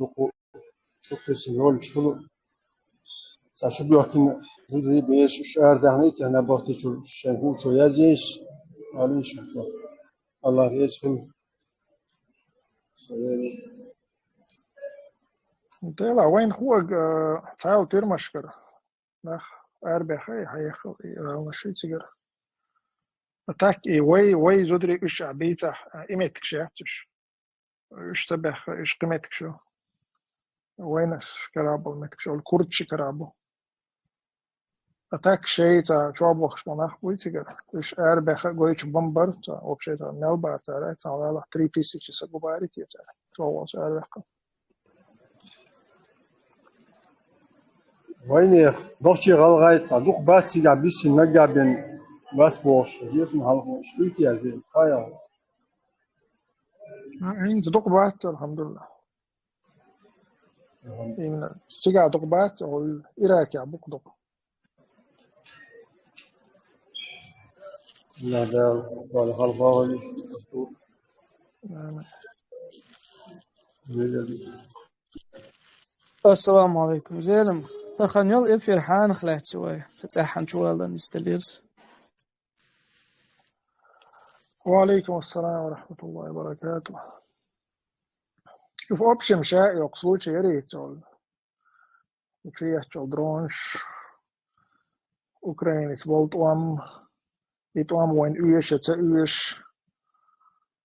لقو çok kesin çıkılı saçı bırakın burada bir şehir dahne tane baktı şu şehrin şu yazış Ali şükür Allah rızkın Tela وين خوك تعال ترمشكر نخ أربع هيخل يالنا شو تجرا أتاك وي زودري إيش عبيته إيمتك شافتش إيش تبخ إيش قيمتك شو وينش كرابل متك شو الكردش كرابل أتاك شيء تا شو أبوخش مناخ وي تجرا إيش أربع قويش بمبر تا وبشيء تا ملبر تا تا على 3000 سبوباري تي تا شو واش أربع وين ضغطي غلغاي صدوق بس يجاب بس نجابن بس بوش يسمع هالقو شتيت يا زين خير عين صدق بات الحمد لله إن سجع دقبات أو العراق يا بقدق لا ده ولا هالقو السلام عليكم زينم تخنيل إفير حان خلعت سواي تتحن شوالا نستليرس وعليكم السلام ورحمة الله وبركاته شوف أبشم شاء يقصود شيري تقول وشيء تقول درونش أوكراني سبولت يتوام وين أيش تأيش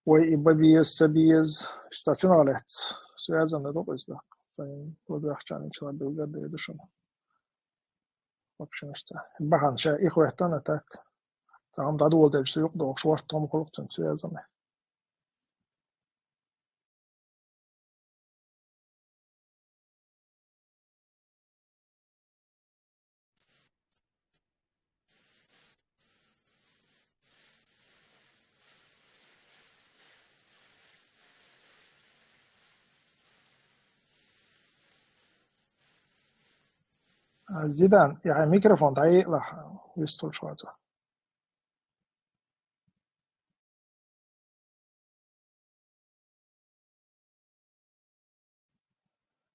ويببيز تبيز اشتاتون عليت سيازن ندوق إزدق فين ودرخشان إن شاء الله بلغد يدشون أبشم اشتا بحان شاء إخوة احتانا تاك تعام دادو ولدج سيوق دوق شوارت توم خلقتن سيازن زيدان يعني ميكروفون دقيق لح يستول شوية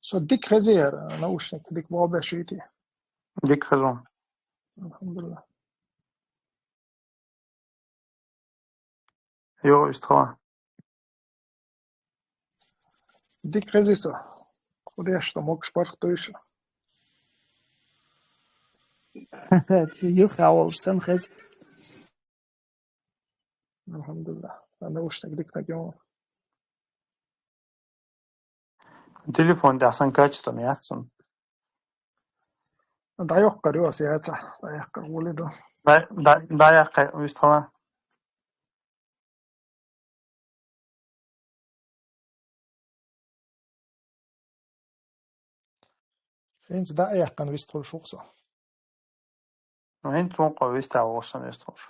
سو ديك خزير نوشنك ديك بابا شيتي ديك خزون الحمد لله يو استخوان ديك خزيستا وديش تموكش برخ تويش يخاول سنخز الحمد لله نوشنك ديك نجيون تليفون ده أحسن كاتشتم يحسن دايوق قريوا سياتا دايوق ولدو دا يقع استخوان فين دايوق كان ويستول شوخصا وين توقع ويستا وغشن يستخوش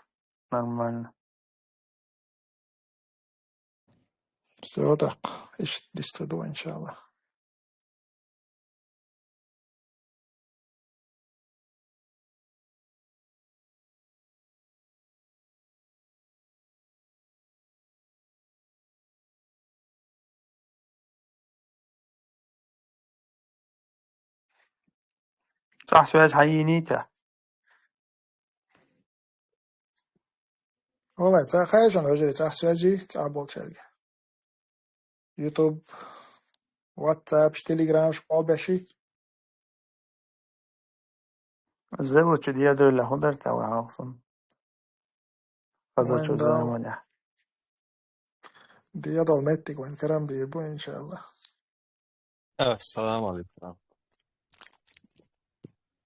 نرمان سيودق إيش ديستدو إن شاء الله صح سواج حيينيته والله تا خايجان وجري تا سواجي تا بول شرقة يوتيوب واتساب تليجرام شقال بشي زلو دي دول له درتا وعاصم وين فزتشو داو زامنه دي يضل ميتك وين كرام بيبو إن شاء الله السلام عليكم.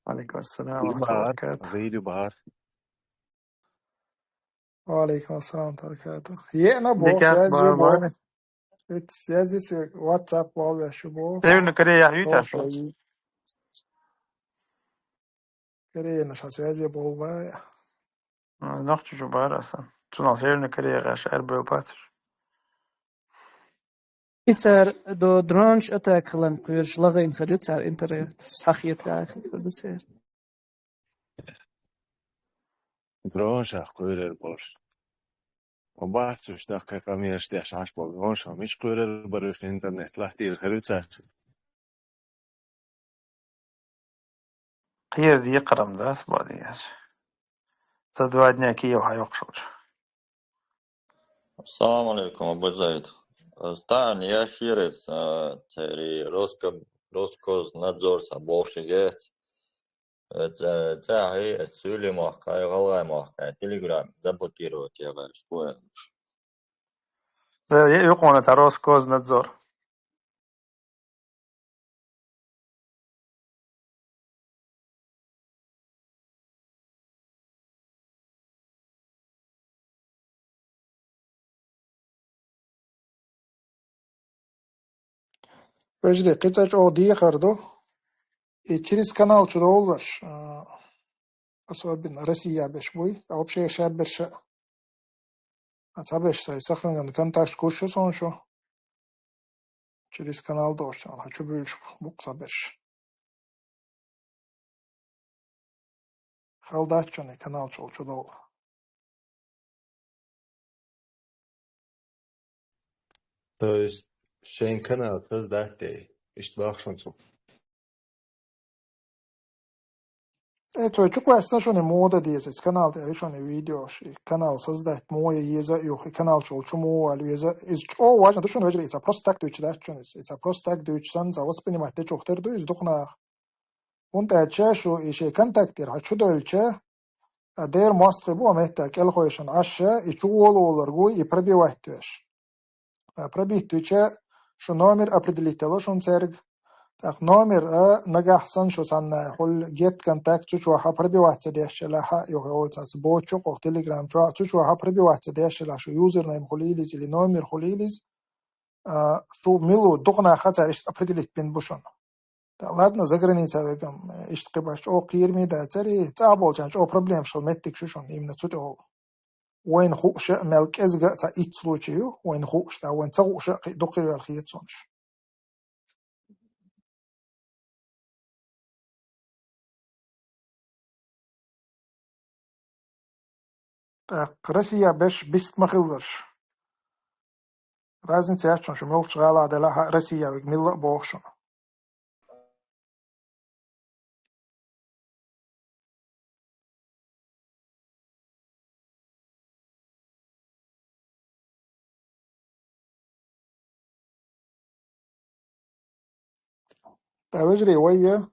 عليكم السلام ورحمة الله وبركاته غيري بهار وعليكم السلام ورحمة الله وبركاته يأنا بو ديكات سيازي بو بارماني سيازي واتساب بول بشي بو ايوه كريه يحيوتا شو شوي كريه نشا سيازي بول باي نقطة شو بار أصلا شو نصير كريه غاش أربعة وباتر إتسار دو درونش أتاك خلان كويرش لغين خليت سار إنترنت صحية تاعي خليت سار درونش قوير البرش وبعد وش دقة كميرش ديش عش بالدرونش مش قوير البرش الإنترنت لا تير خلوت خير دي يقرم ده أثبادي ياش تدوادني كي وحيقشوش السلام عليكم أبو زيد. استعني يا شيرت تري روسكوز نادزور سابوشيجيت تاعي تسولي محكاي غلغاي محكاي تليجرام заблокировать я говорю что يقونا تروس كوز نتزور بجري قطعة أو دي خردو через канал чудоволаш особенно Россия беш бой а вообще шаб беш атабеш сай сохранен контакт кушу соншо через канал дошь хочу больше букса беш халдачный канал чудовол То есть Shane kanal till that day. Ist wach schon so. Это чук весна шо не мода дезец канал да шо не видеош канал создать мой еза юх канал чому аль еза из о важно то шо не вежри это просто так дучи да чё это просто так дучи сан за воспринимать те чохтер ду из духна он та чашу и шей контактер хочу дольче دير مصر بو مهتك الخويشن عشا يشوول ولرغو يبربيوهتش بربيتوچا شو номер определитело шон церг так номер нагахсан шо сан хол get контакт чучу ха пробиваться дешла ха йогоцас бочо ко телеграм чучу ха пробиваться дешла шо юзернейм холилиз или номер холилиз шо милу духна хацариш определить пин бушон ладно за границей вегам иштqibаш о qirmi da цари цаболчанч о проблем шол меттик шушон именно цутол وين خوش ملك ازغا تا ايت случаю وين خوش та وين цагуш докир алхиет сонш так Россия беш бист махилдаш разница ячон шо мелк шгала дела Россия вег милла бохшон та вежри ويا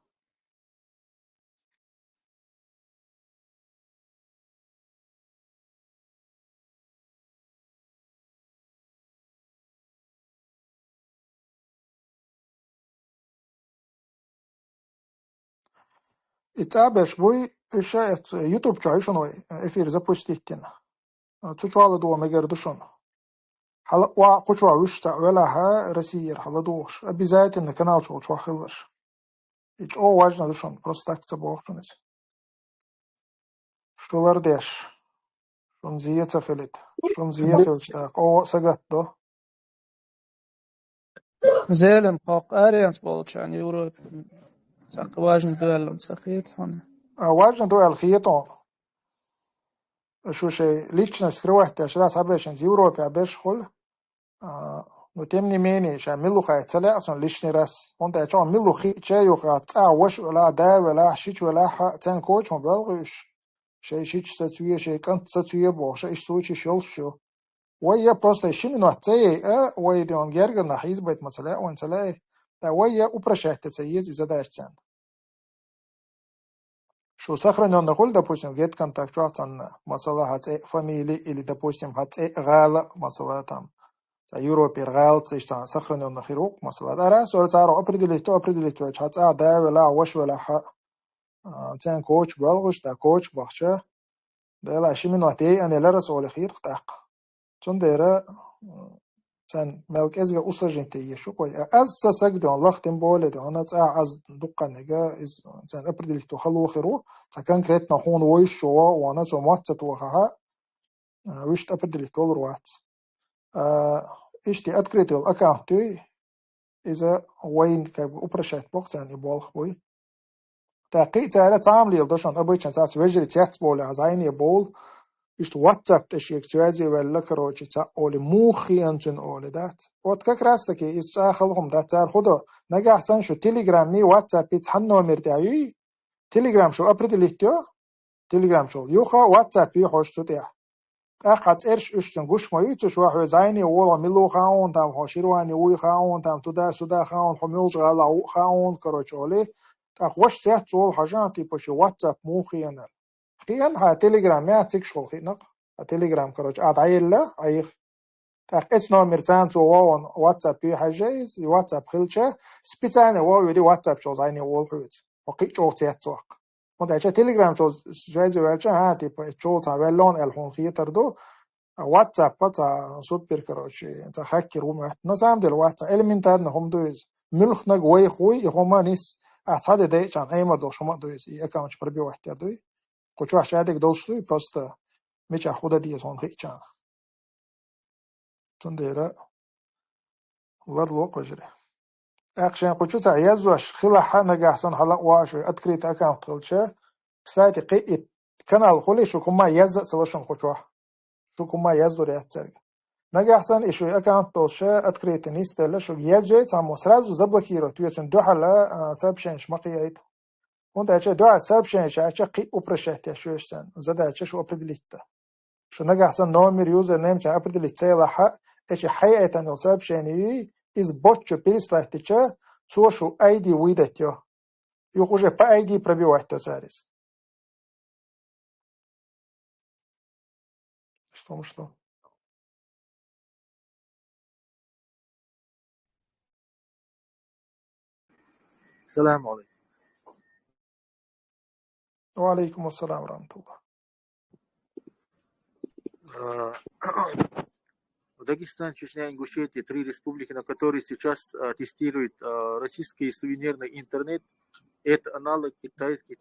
итабеш бой ишаят YouTube чайшон вай эфир запуститтина чучуала до мегердушон حلق قشوا وشتا ولا Россия حلدوش обязательно канал чул чухилаш ич о важно душон просто так цабохшунис штулар деш шун зиеца фелит шун зиефелч так о сагат до زيلم قاق أريانس بولشان يوروب ساق واجن دوالهم سخيت هون важно до алхиетон شو شيء личность скрывать аж раз обещан в Европе обещал но тем не менее ша милу хайтала асон лишний раз он да чон милу хи чаю хат ваш вلا да вلا шич вلا ха тен коч он белгуш شيء شيء статуя شيء кант статуя боша иш случай шел шо ويا просто شنو نحتي ويا он гергер на хизбет масала он цала ويا упрощать тцеез задачан شو сохранен нахол допустим get контакт чуатсан масала хат фамилия или допустим хат гала масала там Европе ргалцы что сохранен на хирург масала дара сорцаро определить то чат да вела ваш вела ха тен коч балгуш да коч бахча да ла шиминуатей анелара солихит так цундера sen melkezge usajinte yeshu koy az sasagdo lachtim bolede ona tsa az duqqaniga is sen определить то халу khiru ta конкретно хон воишо ona so matsa то ха виш определить то руат ишти открытый аккаунт إذا وين كاب أوبرشات بوقت يعني بالخ بوي تحقيق تعالى تعمل يلدشان أبويشان تاس وجري تحت بول عزايني بول إشت واتساب تشيك توازي ولا كروج تا أول موخي أنتن أول دات وات كراستك إس خلهم دات تار خدا نجح سان شو تليجرام مي واتساب يتحنو مرتاعي Telegram شو определитё. Telegram شو يوخا WhatsApp يخش تطيع. أخذ إرش إشتن قش ما يتوش واحد زيني ولا ملو خاون تام خاشيرواني وي خاون تام تدا سودا خاون حميلش غلا خاون كروشولي تاخوش تحت صول حاجات تيبوش واتساب مو خيانة خيان ها تليجرام يا تكشول خينق تليجرام كروش عاد عيلة عيخ تاخ إتش نو مرتان تو وان واتساب بي حاجيز واتساب خلشة سبيتاني واو يدي واتساب شو زيني وول حوت وقيت شو تحت سوق وده تليجرام شو جايز ويلشة ها تيبو شو تعملون الحون خيتر دو واتساب بتا سوبر كروشي انت حكر وما نسام دل واتساب المنتر نهم دوز ملخنا جوي خوي هما نيس اعتاد ده عشان اي مرض شما دوز اي اكونت بربي واحد دوي كوچو عشادك دولشتو просто مش خود دي زون خيچان تنديرا لر لو قجري اكشن كوچو تا يزوش خلا حنا احسن حلق واش ادكريت اكونت قلشه سايتي قي канал خولي شو كما يز تلاشن كوچو شو كما يزور يحترق نجحسن إيشو أكانت توشة أتكريت نيستلا شو يجي تعمو سرازو زبلكيرو تويتون دوحلا سابشنش مقيايت وانت أشياء دوحل سابشنش أشياء قي أبرشتيا شو يشتن زاد أشياء شو أبردليتا شو نجحسن نومير يوزر نيم تا أبردليتا يلاحق إيش حقيقة إنه سابشني إز بوتشو بيرسلايتيشة سو شو أيدي ويدتيو يخوجه با أيدي بربي واحد ساريس شلون السلام عليكم. وعليكم السلام ورحمة الله. В Дагестане, Чечня, Ингушетия, 3 республики, на которые сейчас тестируют российский сувенирный интернет, это аналог китайской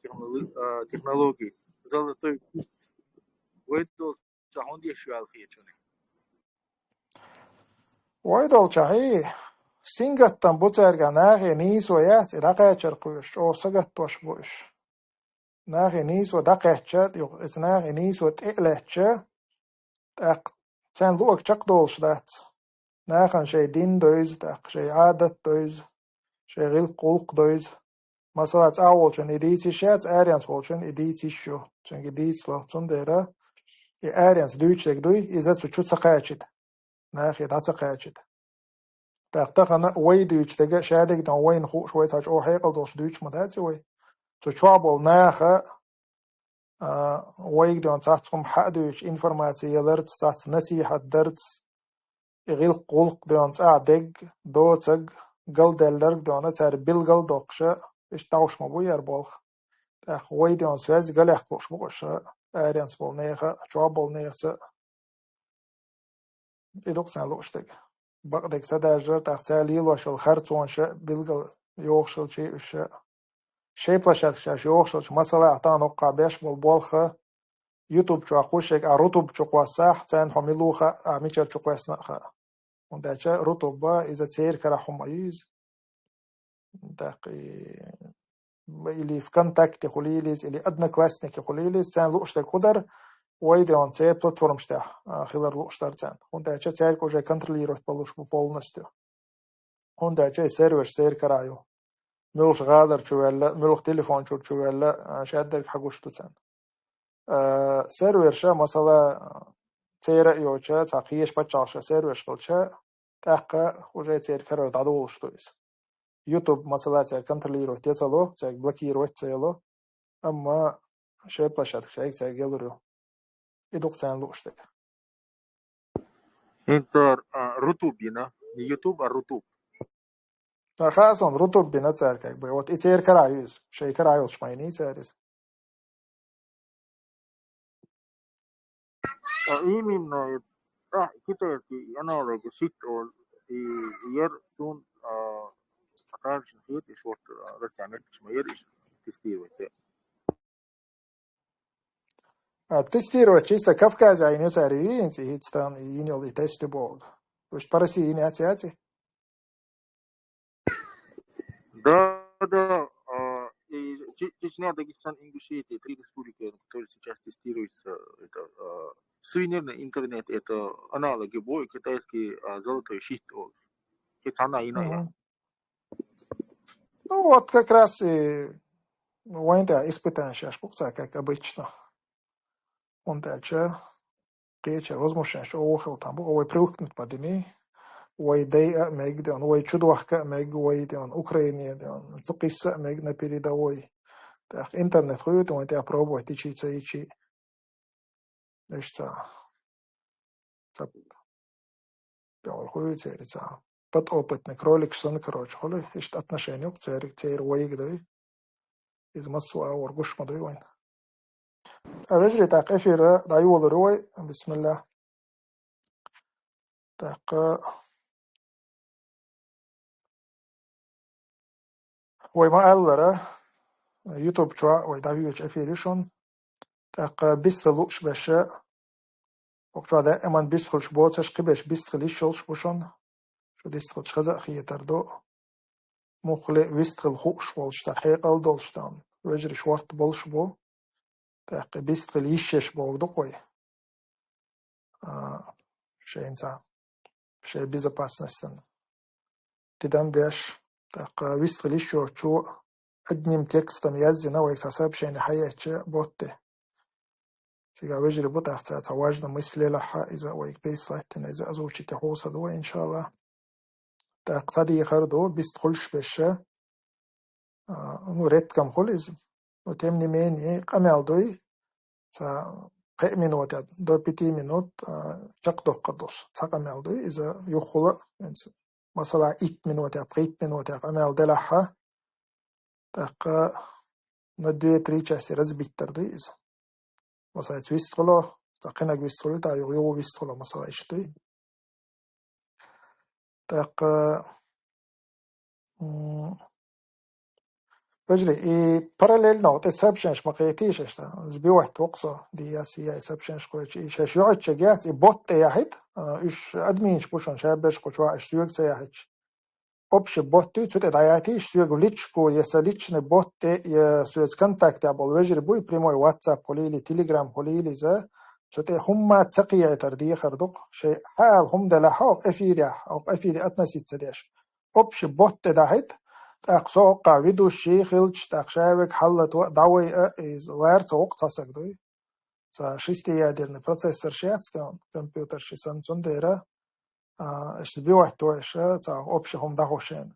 технологии. Золотой путь. ويدو تهوندي شوال خيچونه. ويدول شاهي سينغتان بوترغا ناغي نيس ويات دقا چرقوش او سغت وش بوش ناغي نيس ودقا چت يو اتناغي نيس وتقلچ تاق تن لوك چقدولش دات ناخن شي دين دوز تاق شي عادت دوز شي غيل قلق دوز مثلا اول چن اديتي شات اريانس ولچن اديتي شو چن اديتس لو چن ديرا اريانس دوچك دوي ازت چو څقاچت ناخي دا څقاچت تاقتقنا وي دوچ تگه شادك دان وين خو شوي تاج او حيقل دوش دوچ مداتي وي تو trouble ناخه ويك دان تاتكم حق دوچ انفورماتي alert تات نصيحة درس غيل قلق دان تعدق دوتق قل دلرق دان تار بالقل دوقشة اش تاوش مبو يربالخ تاق وي دان سواز قل احقلوش بوشة اريانس بول ناخه trouble ناخه إدوق سان لوشتك بقدك سداجر تختاليل وشل خرطون شا بالقل يوخشل شيء شيء بلاشات شاش يوخشل مثلا اعطان وقع باش بالبولخة يوتيوب شو اقوشك روتوب شو قواسح تان حملوخة عميشر شو قواسنخة ونداشا روتوب إذا تير كرا حمايز داقي اللي في كونتاكت خليليز اللي أدنى كلاسنك خليليز تان لوشتك خدر ويدي он те платформ штах хилар луштарцан он да че церк уже контролировать полушку полностью он да че сервер караю милш гадар чувелла милх телефон чувелла шаддер хагуштуцан сервер ша масала цера йоча тaqiyеш пачаша сервер школча таqa уже церк караю дадуулштуис YouTube масала церк контролировать тецало церк блокировать цело amma şey площадка церк гелурю إدوق سان لوشتك. انت رطوبينا يوتيوب الرطوب. خاصون رطوب بنا تاركك بيوت إتير كرايوز شيء كرايوز شمايني تاريس. именно китайский аналог шит ير سون также хит и шорт россиян шмайер тестирует. Тестировать чисто Кавказе, а не цари, инти хитстан и не ли тесты бог. То есть по России не ати. Да. И Чечня, Дагестан, Ингушетия, 3 республики, которые сейчас тестируются, это сувенирный интернет, это аналоги бой, китайский золотой щит, это она иная. Ну вот как раз и Войнта испытание сейчас пукца, как обычно. Он дальше кечер возмущен, что уехал там, ой привыкнуть под ними, ой дай мег, да он ой чудовка мег, ой да он Украине, да он цукиса мег на передовой. Так интернет ходит, он это пробует, ичица ичи. Значит, цап пиал ходит, церица. Подопытный кролик, что на короче, холи, есть отношения к церик, ой гдой, из массу аургуш мадой войн. А вежри так эфира даю рой, бисмилlah. Так, ой ма аллара, YouTube чуа, ой давич эфиришон. Так, бисалуш беша, وقتها دائما بيدخل شبوتش قبش بيدخل يشولش بوشون شو ديستخل شخزا خيتردو مخلي بيدخل خوش بولش تحقيق دولشتان ويجري شوارت بولش بو تاق بيدخل يشش بو دقوي شيء انت شيء безопасностен تدام بيش تاق بيدخل يشو شو одним текстом язина ويكسا сообщение حياتش بوتي سيجا ويجري بوتا احتاج واجنا мысли لها إذا ويك بيسلاتن إذا أزوجي تحوصة دو إن شاء الله تقتدي خردو بيستخلش بشه ну редком холиз но тем не менее камелдой за 5 минут до 5 минут чак доккордос цагамелдой иза юхула масала 2 минут 5 минут камелделаха так на 2-3 часа разбиттердой из масала твистхоло такена гвистхоло та юго вистхоло масала иштой так Вежли, и параллельно вот exceptions مقيتيش اشتا زبيوه توقصه دي سيا exceptions كويش إيش شو أتشجعت بوت ياهد إيش أدمينش بوشون شابش كوشوا إشتويق سياهش أبش بوتي تود داياتي إشتويق ليتشكو يساليتشن بوت يسويز كونتاكت أبول وجر بوي بريموي واتساب قليلي تيليجرام قليلي زا تود هم تقية تردي خردق شيء حال هم دلحوق أفيدي أو أفيدي أتنسيت تديش أبش بوت داهد تاقصو قاعدو الشي خلش تاقشاوك حلت دعوي إز لارت وقت تصدقي شيستي يادرن بروسيسور شياتستون كمبيوتر شي سنتون ديرا اشتبي وحتو إشا تا أبشهم دهوشين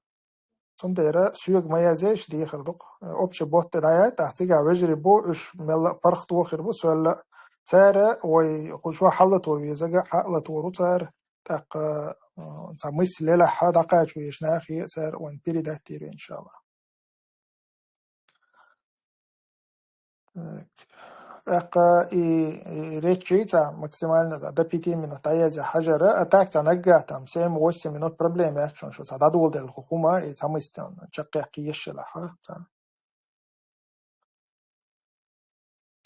تون ديرا سيوغ ميازيش دي خردق أبش بوت دايا تحتيجا وجري بو إش ملا برخت وخير بو سوال تارا ويخشوا حلت ويزجا حلت ورو تار تاق تا مثل لا حدا قاچو يشناخي تار وان بيريدا تيرو إن شاء الله أقا ريتشي تا максимально до 5 минут аязи حجرة أتاك تنجح تام 7-8 минут проблемы أكشن شو تا دول دل الحكومة تامستان شقيق كيش لها تا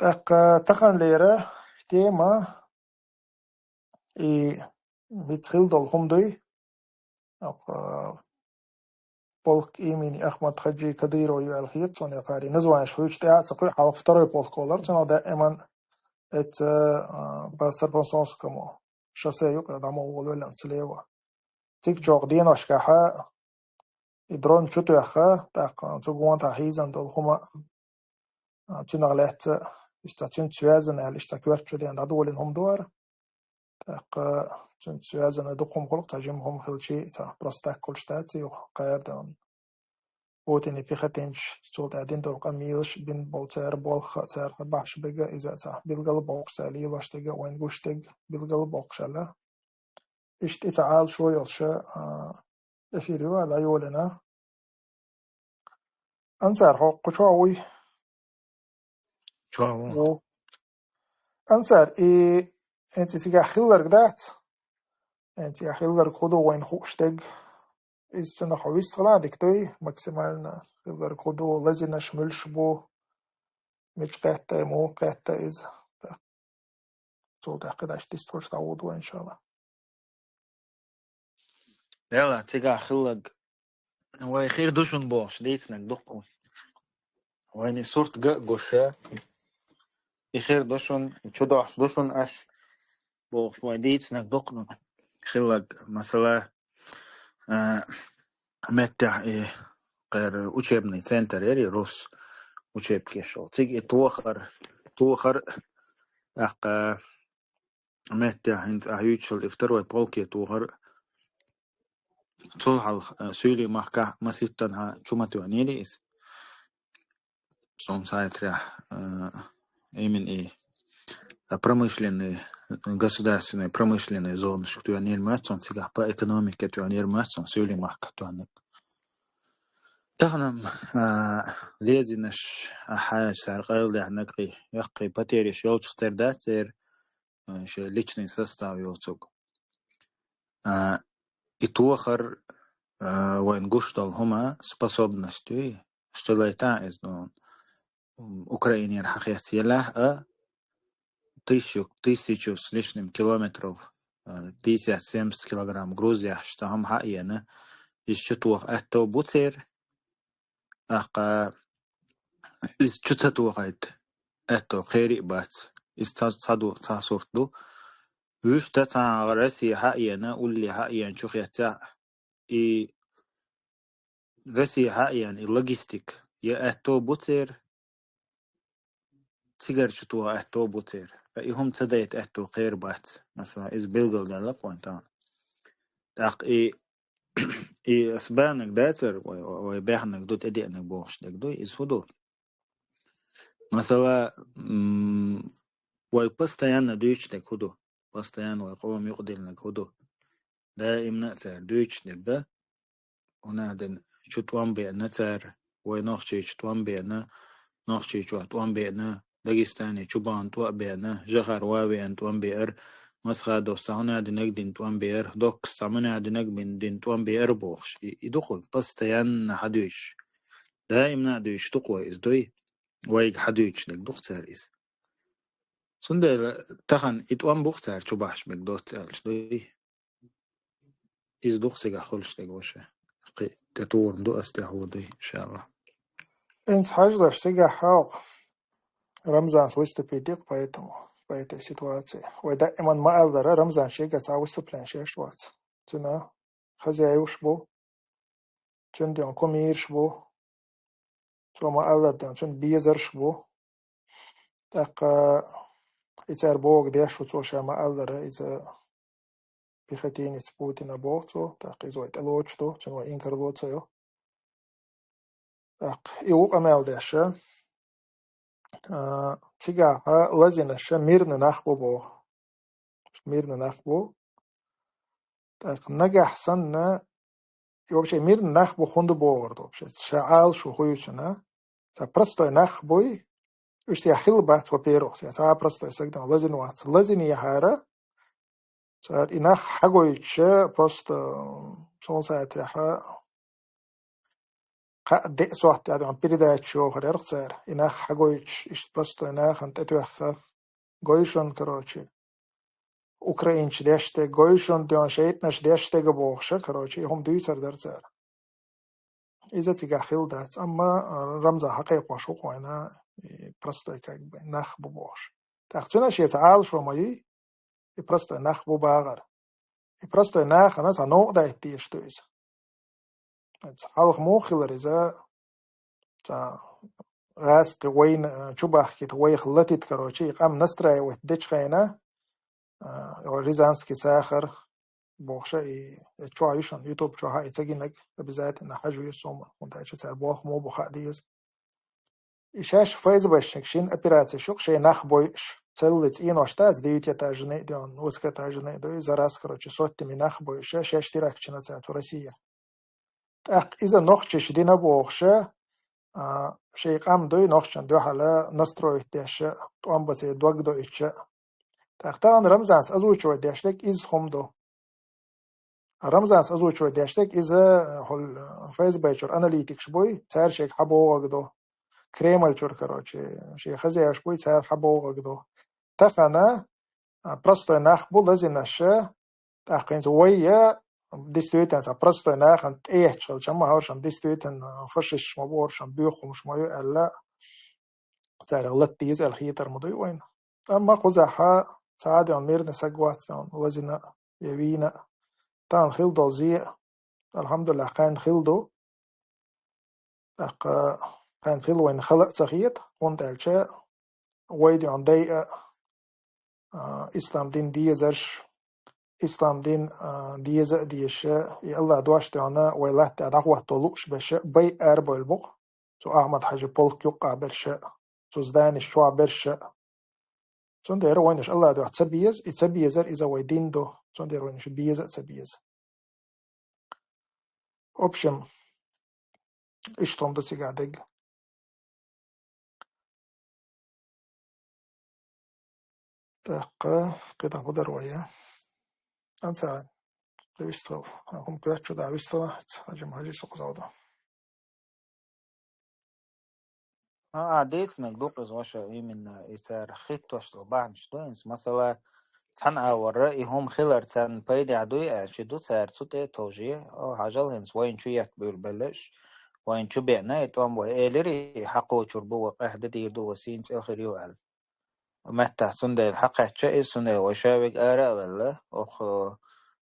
أقا تخن ليرة تيما بتخيل دول همدوي أقا полк имени Ахмад Хаджи Кадырова Юалхит, он قاري نزوان شويش تاع تقول حال второй полк колор, но دائما это по Старпансонскому шоссе, когда мы уволили слева. Тик جوق دين أشكاها يدرون شو تأخا تاق تقوان تحيزن دول هما تنغلت استاتين تسوازن على استكوات شو دين دول هم دور تاق تسوازن دقهم خلق تجمعهم خلشي تا برستاك كل شتاتي وقاردون بوتيني بيختينش سولت عدين دول قميلش بين بولتار بولخ تار باش بيجا إذا تا بالقلب بوقش ليلاش تيجا وين قوش تيج بالقلب بوقش لا إشت تعال شوي الشا إفيريو على يولنا أنصار هو قشواوي Чао. و أنصار أنت تيجا خيلر قدات أنت تيجا خيلر خدو وين خوش تيج إذا تنا خويست خلا دكتوي ماكسيمالنا خيلر خدو لازم نشملش بو مش قاعدة مو قاعدة إذا سولت قداش تستوش تعودوا إن شاء الله يلا تيجا خلق هو خير دوشن بوش ديتنك دقو وين صورت جا جوشة خير دوشن تشدوش دوشن أش بوش وين ديتنك دقو خلق مثلا متع غير учебный центр или рус وشيب كيشل تيجي توخر أق متى هند أهيتشل افتروا بولكي توخر تولها سولي مخكا مسيتنها شو ما توانيلي إس سون سايت رح إيه промышленные государственные промышленные зоны, что tu anil matson, сега по экономике tu anil matson, сюли марка tu анил. تغنم لازنش حاج سار قال ده نقي يقي باتيري شول تختار داتر ش ليچني سستاو يوتوك итуахар وين гуштал هما способностью что лайта из дон Украине рахиятия ла тысячу с лишним километров 50-70 килограмм Грузия, что هم حقيقة يشتوه أتو بوتير أقا يشتوه أتو خيري بات يستصدو تصورتو وش تتع رسي حقيقة واللي حقيقة شو خياتا إي رسي حقيقة اللوجيستيك يا أتو بوتير تيجر شتوه أتو بوتير فإيهم تدايت أتو خير بات مثلا إز بيلدل دالا بوانتان تاق إي أسبانك داتر ويبيحنك دوت أدينك بوش دك دو إزفدو مثلا ويبستيان دويش دك هدو بستيان ويقوم يقدل لك هدو دائم نأثر دويش دك ده ونادن شتوان بيئنا تار وينوخشي شتوان بيئنا نوخشي شتوان بيئنا داغستاني شبان توان بيئنا جغر وابيئن توان بيئر مسخا دوستانا دينك دين توان بيئر دوك سامنا دينك بين دين توان بيئر بوخش يدخل بستيان حدوش دائم نادوش تقوى إزدوي ويج حدوش دك دوختار إز سند تخن إتوان بوختار شباش بك دوختار شدوي إز دوختار خلش دك وشه تطور دو أستهودي إن شاء الله أنت حاجة اشتغل حاق رمضان выступить поэтому по этой ситуации. وده إمان ما أقدر رمضان شيء قطع выступление شيء شوات. تنا خزايوش بو تون ديون كوميرش بو تو ما أقدر ديون تون بيزرش بو تاق إتار بوغ ديش وتو شا ما أقدر إذا بيختين تبوتنا بوغ تو تاق إذا يتلوش تو تون وإنكر لوتسيو تاق إيوق أمال ديشا تيجا لازنش ميرنا نخبو بو ميرنا نخبو تاق نجح سنة вообще мирно нахбу хунду богорд вообще шаал шу хуючна та просто нахбуй уж я хил бат во-первых я та просто сагдан лазин ват лазин я хара та и нах хагойче просто сон саатраха قد صوت يعني передать شو خير и нах хагойч иш просто нах ант этуха гойшон короче украинч деште гойшон дон шейт наш деште гобохше короче هم дуйцар дарцар إذا تيجا خلدات أما رمزة حقيقة وشوق وأنا برستو كاك نخ ببوش تأخذنا شيء تعال شو ماي برستو نخ بباغر برستو نخ أنا تنوع ده تيشتويز تعال مو خلر إذا تا غاز قوين شبه كت قوي خلتت كروشي قام نستري وتدش خينا وريزانسكي ساخر بوخشة شو عايشون يوتيوب شو هاي تجينك بذات إن حاجة يسوم وندايش تسأل بوخ مو بخاديز إيشاش فايز باشكشين أبيراتي شوك شيء نخبويش تلت إين واشتاز ديوتي تاجني ديون وسكا تاجني دوي زراس كروتشي صوت من نخبويش شاش تراكشنا تاعت روسيا تأق إذا نخشش دينا بوخشة شيء قام دوي نخشن دو حالا نستروي تاش توام بتي دوغ دو إيش تأق تاعن رمزانس أزوجو داشتك إز خمدو رمزان أزوجو داشتك إذا هول فيسبوك أناليتيكس بوي تار شيء حبوا وقدو كريمال شور كروتشي شيء خزياش بوي تار حبوا وقدو تخنا برستو نخبو لازم نشة تأكين ويا ديستويتن برستو نخن إيه شل شما هورشان ديستويتن فشش مبورشان بيخو مش مايو ألا تار غلط تيز الخيتر مضي وين أما قزحة تعادي عن ميرنا سجوات لازم يبينا تان خلدو زي الحمد لله كان خلدو كان خيل وين خلق تخيط وانت الشاء ويدي عن دي إسلام دين ديزرش إسلام دين ديز ديش يلا دواش تانا ولا تعرفوا طلوش بش بي أربع البق تو أحمد حاجة بولك يقع برشة تو زدان الشوع برشة تون دير وينش الله دو تبيز يتبيزر إذا ويدين دو تون دير وينش بيز تبيز أوبشن إيش تون تيجادج تاقة كده قدر ويا أنت ويستل هم كده شو ده ويستل هجم هجي سوق زودا عاديت نقدوق زواشا من إثار خيط واشتل بعد شتوينس مثلا تحن أورا هم خلر تان بيدي عدوية شدو تار توتي توجيه أو عجل هنس وين شو يكبر بلش وين شو بيعنا يتوام وإيلري حقو شربو وقاعدة ديردو وسين تأخر يوال متى سندي الحق شيء سندي وشابك آراء ولا أخ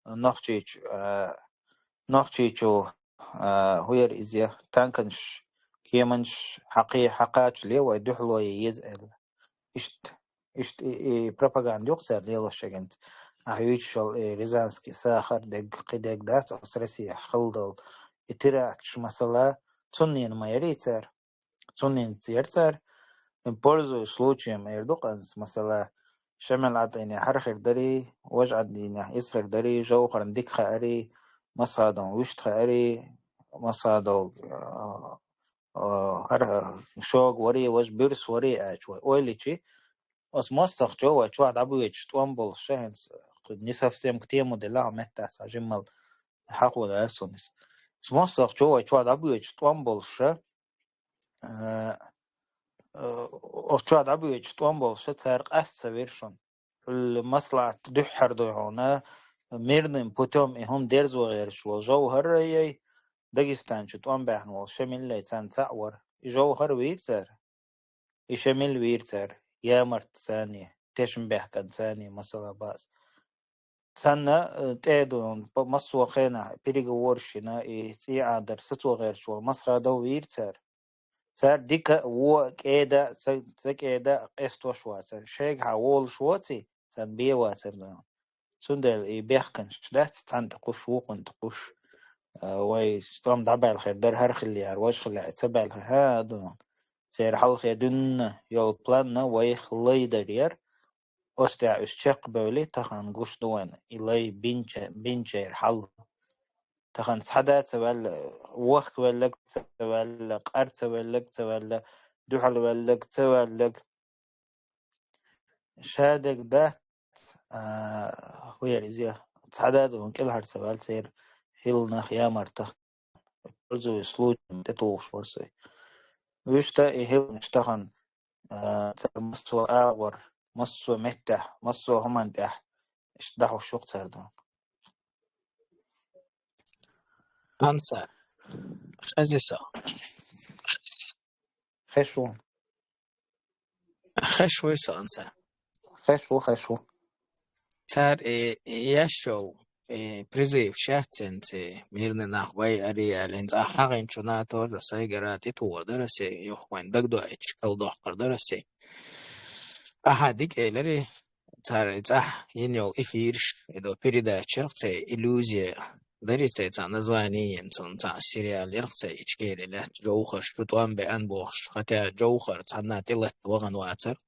نخشيش نخشيشو هوير إزيا تانكنش كيمنش حقاش ليه ويدحلو يزعل إشت بروباغندا يقصر ليلو شجنت أهيوشل ريزانسكي ساخر دق قدق دات أسرسي خلدل إتراكش مثلا تونين ما يريتر تونين تيرتر إمبولزو случаем يردقنس مثلا شمل عطيني حرخر دري وجع دينا يسخر دري جو خرنديك خاري مصادو وشت خاري مصادو شوق وري وش بيرس وري أجوا ويلي os mostach joa chwad abuich twambol shehens ni совсем к тему дела мета сажимал хахула эсонис os mostach joa chwad abuich twambol she os chwad abuich twambol she царь асца вершон المصلحة دحر دعونا ميرنم بوتوم هم ديرزو غير شو جوهر يي داغستان شو توم بحنو شمل لي تان تعور جوهر ويرتر يشمل ويرتر يا مرت ثانية تشم بحكن ثانية مثلا باس سنة تأدون مصو خينا بيرجع ورشنا إيه عادر ستو غير شو مصر دو ويرتر صار ديك و كيدا كيدا قستو شواتر شيء حول شواتي سن بيواتر ده سندل إيه بيحكن شلات تان تقوش وقن تقوش واي ستوم دبع الخير در هرخ اللي عرواش خلي تبع الخير هادون سير حلق يدن يول بلان واي خلي درير أستع أشتق بولي تخان قوش دوان إلي بينجير حل تخان حدا تبال وخ ولك تبال قرت ولك تبال دوحل ولك تبال شادك ده هو يرزيه حدا دون كل هر تبال سير هيلنا خيامرته برزو يسلوج تتوش ورسي ويشتا هيل مشتخن مصو آور مصو متح مصو همان تح اشتاحو الشوق تردون أنسى خزيسة خشون خشويسة أنسى خشو تار يشو بريزيف شاتنت ميرنا نحوي أري لينز أحقين شنا تور سايقراتي تور درسي يخوين دقدو اتشكال دوحقر درسي أحاديك إلري تار إتاح ينيول إفيرش إدو بريدا شرقتي إلوزيا دريتي تا نزواني ينتون تا سيريال يرقتي إشكيلي له جوخر شتوان بأن بوخش خطا جوخر تانا تلت وغن واتر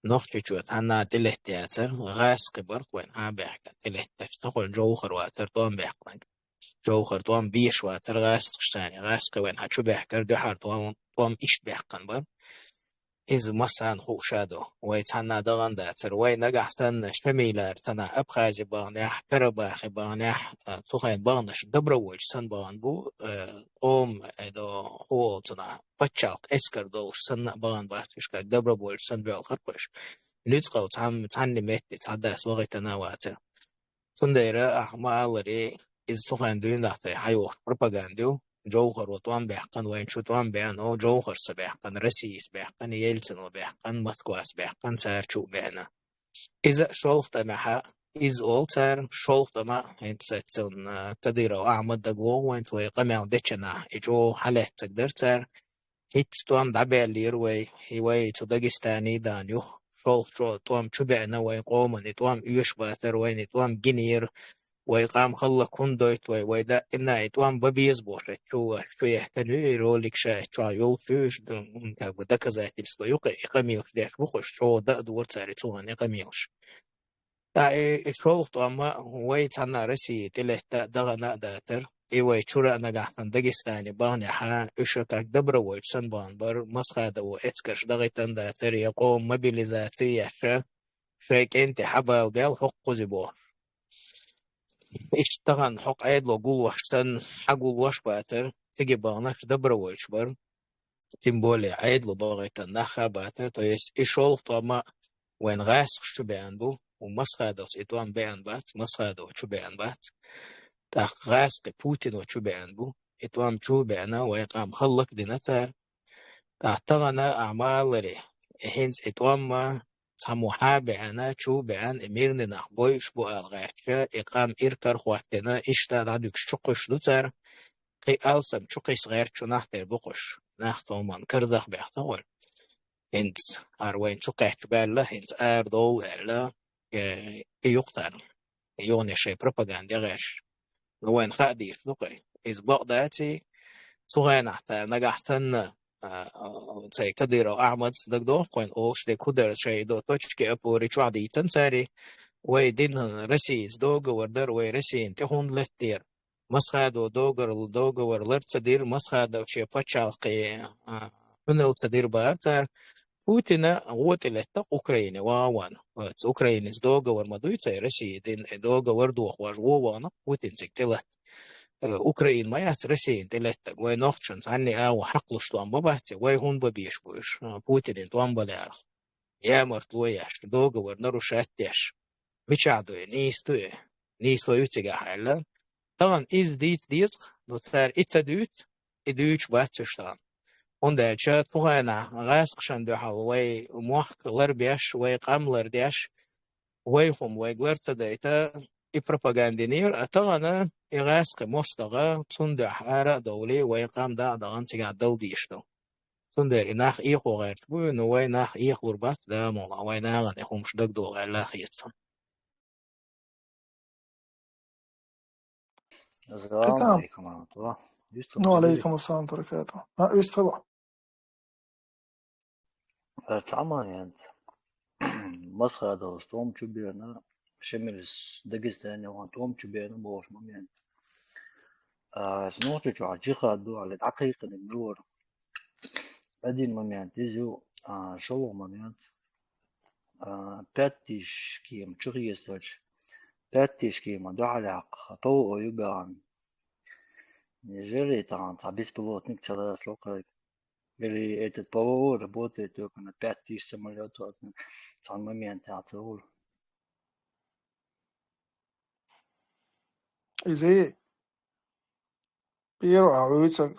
نوختي شوت هنا تلت تياتر غاس قبرت وين ها بيحكا تلت تشتغل جوخر واتر طوان بيحكا جوخر طوان بيش واتر غاس تشتاني غاس وين هاتشو بيحكا دحر طوان إشت بيحكا بر إذ مثلا خوشادو ويتانا دغان داتر وين نجحتن شميلار تنا أبخازي بانيح كرباخي بانيح تخين بانش دبروج سن بان بو قوم إدو هو تنا بتشالت إسكر دولش سن بان باتش كا دبروج سن بيال خربش نتقل تعني متي تعداس وغي تناواتر تندير أحمالري إذ تخين دين دحتي حيوش بروباغاندو جوهر وطوان بيحقن وين شو طوان بيان أو جوهر سبيحقن رسيس بيحقن يلتن وبيحقن مسكواس بيحقن سارشو بينا إذا شولخت معها إذ أولتر شولخت مع هنت ستن تديرو أعمد دقو وين توي قمع ديشنا إجو حالة تقدرتر هيت توام دعبالير وي تو داغستاني دانيو شو توام شبعنا وي قومني توام يوش باتر وي توام جنير وي قام خلا كوندويت وي دا إمنا توام ببيز بوشة شو يحتاجوا رولك شو يول فيش كا بدك زاتي بس يقميوش داش بخش شو دا دور تاري توان يقميوش تا شو توام وي تانا رسي تلهتا دغنا داتر وي شورا نجاحن داغستاني باني حا اشتاك دبر ويتسن بانبر مسخادة واتكش دغيتن داتر يقوم موبيليزاتي شيك انت حبا بيل حق زبو اشتغل حق عيد لو قول وحسن حقول وش باتر تجي بانش دبر ويتشبر تيمبولي عيد لو بغيتن نخا باتر تو يس اشول طما وين غاس شو بيانبو ومسخادة اتوان بيان بات مسخادة شو بيان بات تا غاس بوتين وشو بيانبو اتوام شو بيانا ويقام خلق دينتر تغنى أعمال ري هنس اتوام سموحا بيانا شو بيان اميرن نخبوي شبو الغاشة اقام إركر خواتنا اشتا نادوك شقش دوتر قي ألسم شقيس غير شو نحتر بقش نحتو من كردخ بيحتوال هنس أروين شقيح جبالة هنس دول إلا يقتر يوني شي بروباغاندا غاش وين خادي شنقي إز بقداتي صغير نحتر نجحتن زي كديرو أحمد دقدو قوين أوش دي كدر شي دو توشكي أبو ريشوا دي تنساري ويدين رسيز دوغ وردر ويرسين تهون لتير مسخادو دوغر ورلر تدير مسخادو شي باتشالقي فنل تدير بارتر بوتينا ووت لتا أوكرانيا واوان أوكرانيا دوغ ورمدوي تي رسي دين دوغ وردو واجو وانا بوتين زكتلت أوكران ما يترسين تلتا وي نوخشن عني حقلش توان ببهتي وي هون ببيش بوش بوتين توان بلارخ يا مرتوياش دوغ ورنرو شاتياش ميشادوي نيستو يتيجا حالا طبعا إز ديت نوتار إتدوت إدوش باتشتان وندا شات فوهنا غاسقشن دو حال وي موحق لربياش وي قاملر دياش وي هم وي غلرت دايتا إي بروباغاندينير أتغانا إغاسق مستغا تندع حارة دولي وي قام دغان تيجا دول ديشتو تندر إناخ إيخو غير تبوي نوي ناخ إيخ وربات دا مولا وي ناغن إخومش دق دو غير لا خيطان السلام تمام. عليكم ورحمة الله. يوسف وعليكم السلام ورحمة الله وبركاته. يستفضل. تعمل يعني مصر هذا وستوم شبيرنا شمرس دقستان وانتوم شبيرنا بوش ممين سنوتو شو عجيخة دو على دقيقة النور بعدين ممين تيزو شو ممين باتيش كيم شغي يستوش باتيش كيم دو علاق طو يبان نيجيري تعبيس بلوتنك تلاس لوكاي اللي этот ПВО работает только на 5000 самолетов в самом моменте отсюда. إزاي بيرو عويتك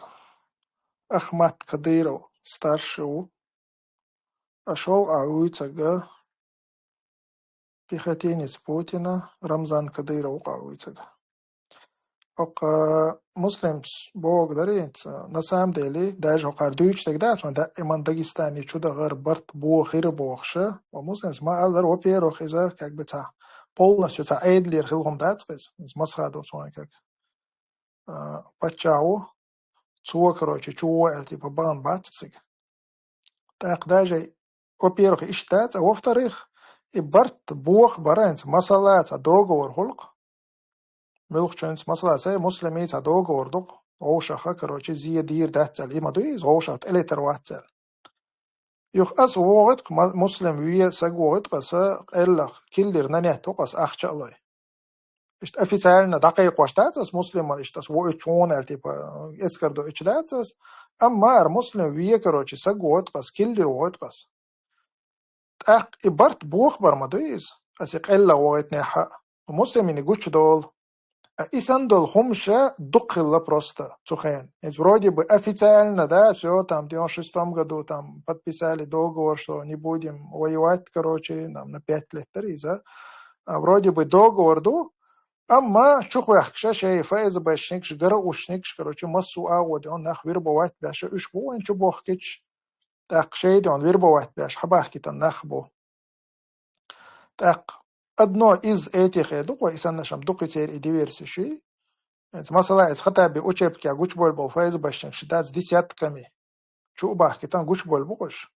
أحمد كديرو ستارشو أشول عويتك بيختينيس بوتينا رمضان كديرو عويتك أق مسلمس بوغ دارينت نسام ديلي داج هقار دويش تقداس من دائما داغستاني شو دا غير برت بو خير بوغشة ومسلمس ما أقدر وبيرو خيزا كاك بتاع بولنا شو تا عيد لير خلهم داتقز مسخادو سوان كاك باتشاو تسوى كروشي تشوى التي ببان باتسك تاق داجي وبيرو خي إشتات أو في تاريخ إبرت بوغ برانت مسالات دوغو ورخلق ملخشنس مثلا سي مسلمي صدوق وردق غوشة كروشي زي دير داتل إما دويز غوشة إليتر واتل يخ أس وغتق مسلم ويا سق وغتق سا إلا كيلر نانيه توقس أخش الله إشت أفيسالنا دقيق واشتات أس مسلم ما إشت أس وإتشون ألتيبا إسكردو إشتات أس أما مسلم ويا كروشي سق وغتق أس كيلر وغتق أس أق إبرت بوخ برمدويز أس إلا وغتني حق مسلمين يقولش دول إسان دول خمشة دقيقة просто цухен. Ведь вроде бы официально, да, все, там в 96-м году там подписали договор, что не будем воевать, короче, нам на 5 лет, а вроде бы договор, أما شوخ ويحكشا شيء فايز باشنكش جرا وشنكش كروتش مسو أود أن نخ وير بوات باش إيش بو إن شو بوخكش تاق شيء دون وير بوات باش حباحكي تنخ بو تاق أدنو إز إيتي خيدو وإسان نشم دوقي تير إديويرسي شيء مثلا إز خطأ بأوشيب كيا جوش بول بو فايز باشنكش داز ديسيات كمي شو باحكي تان جوش بول بوش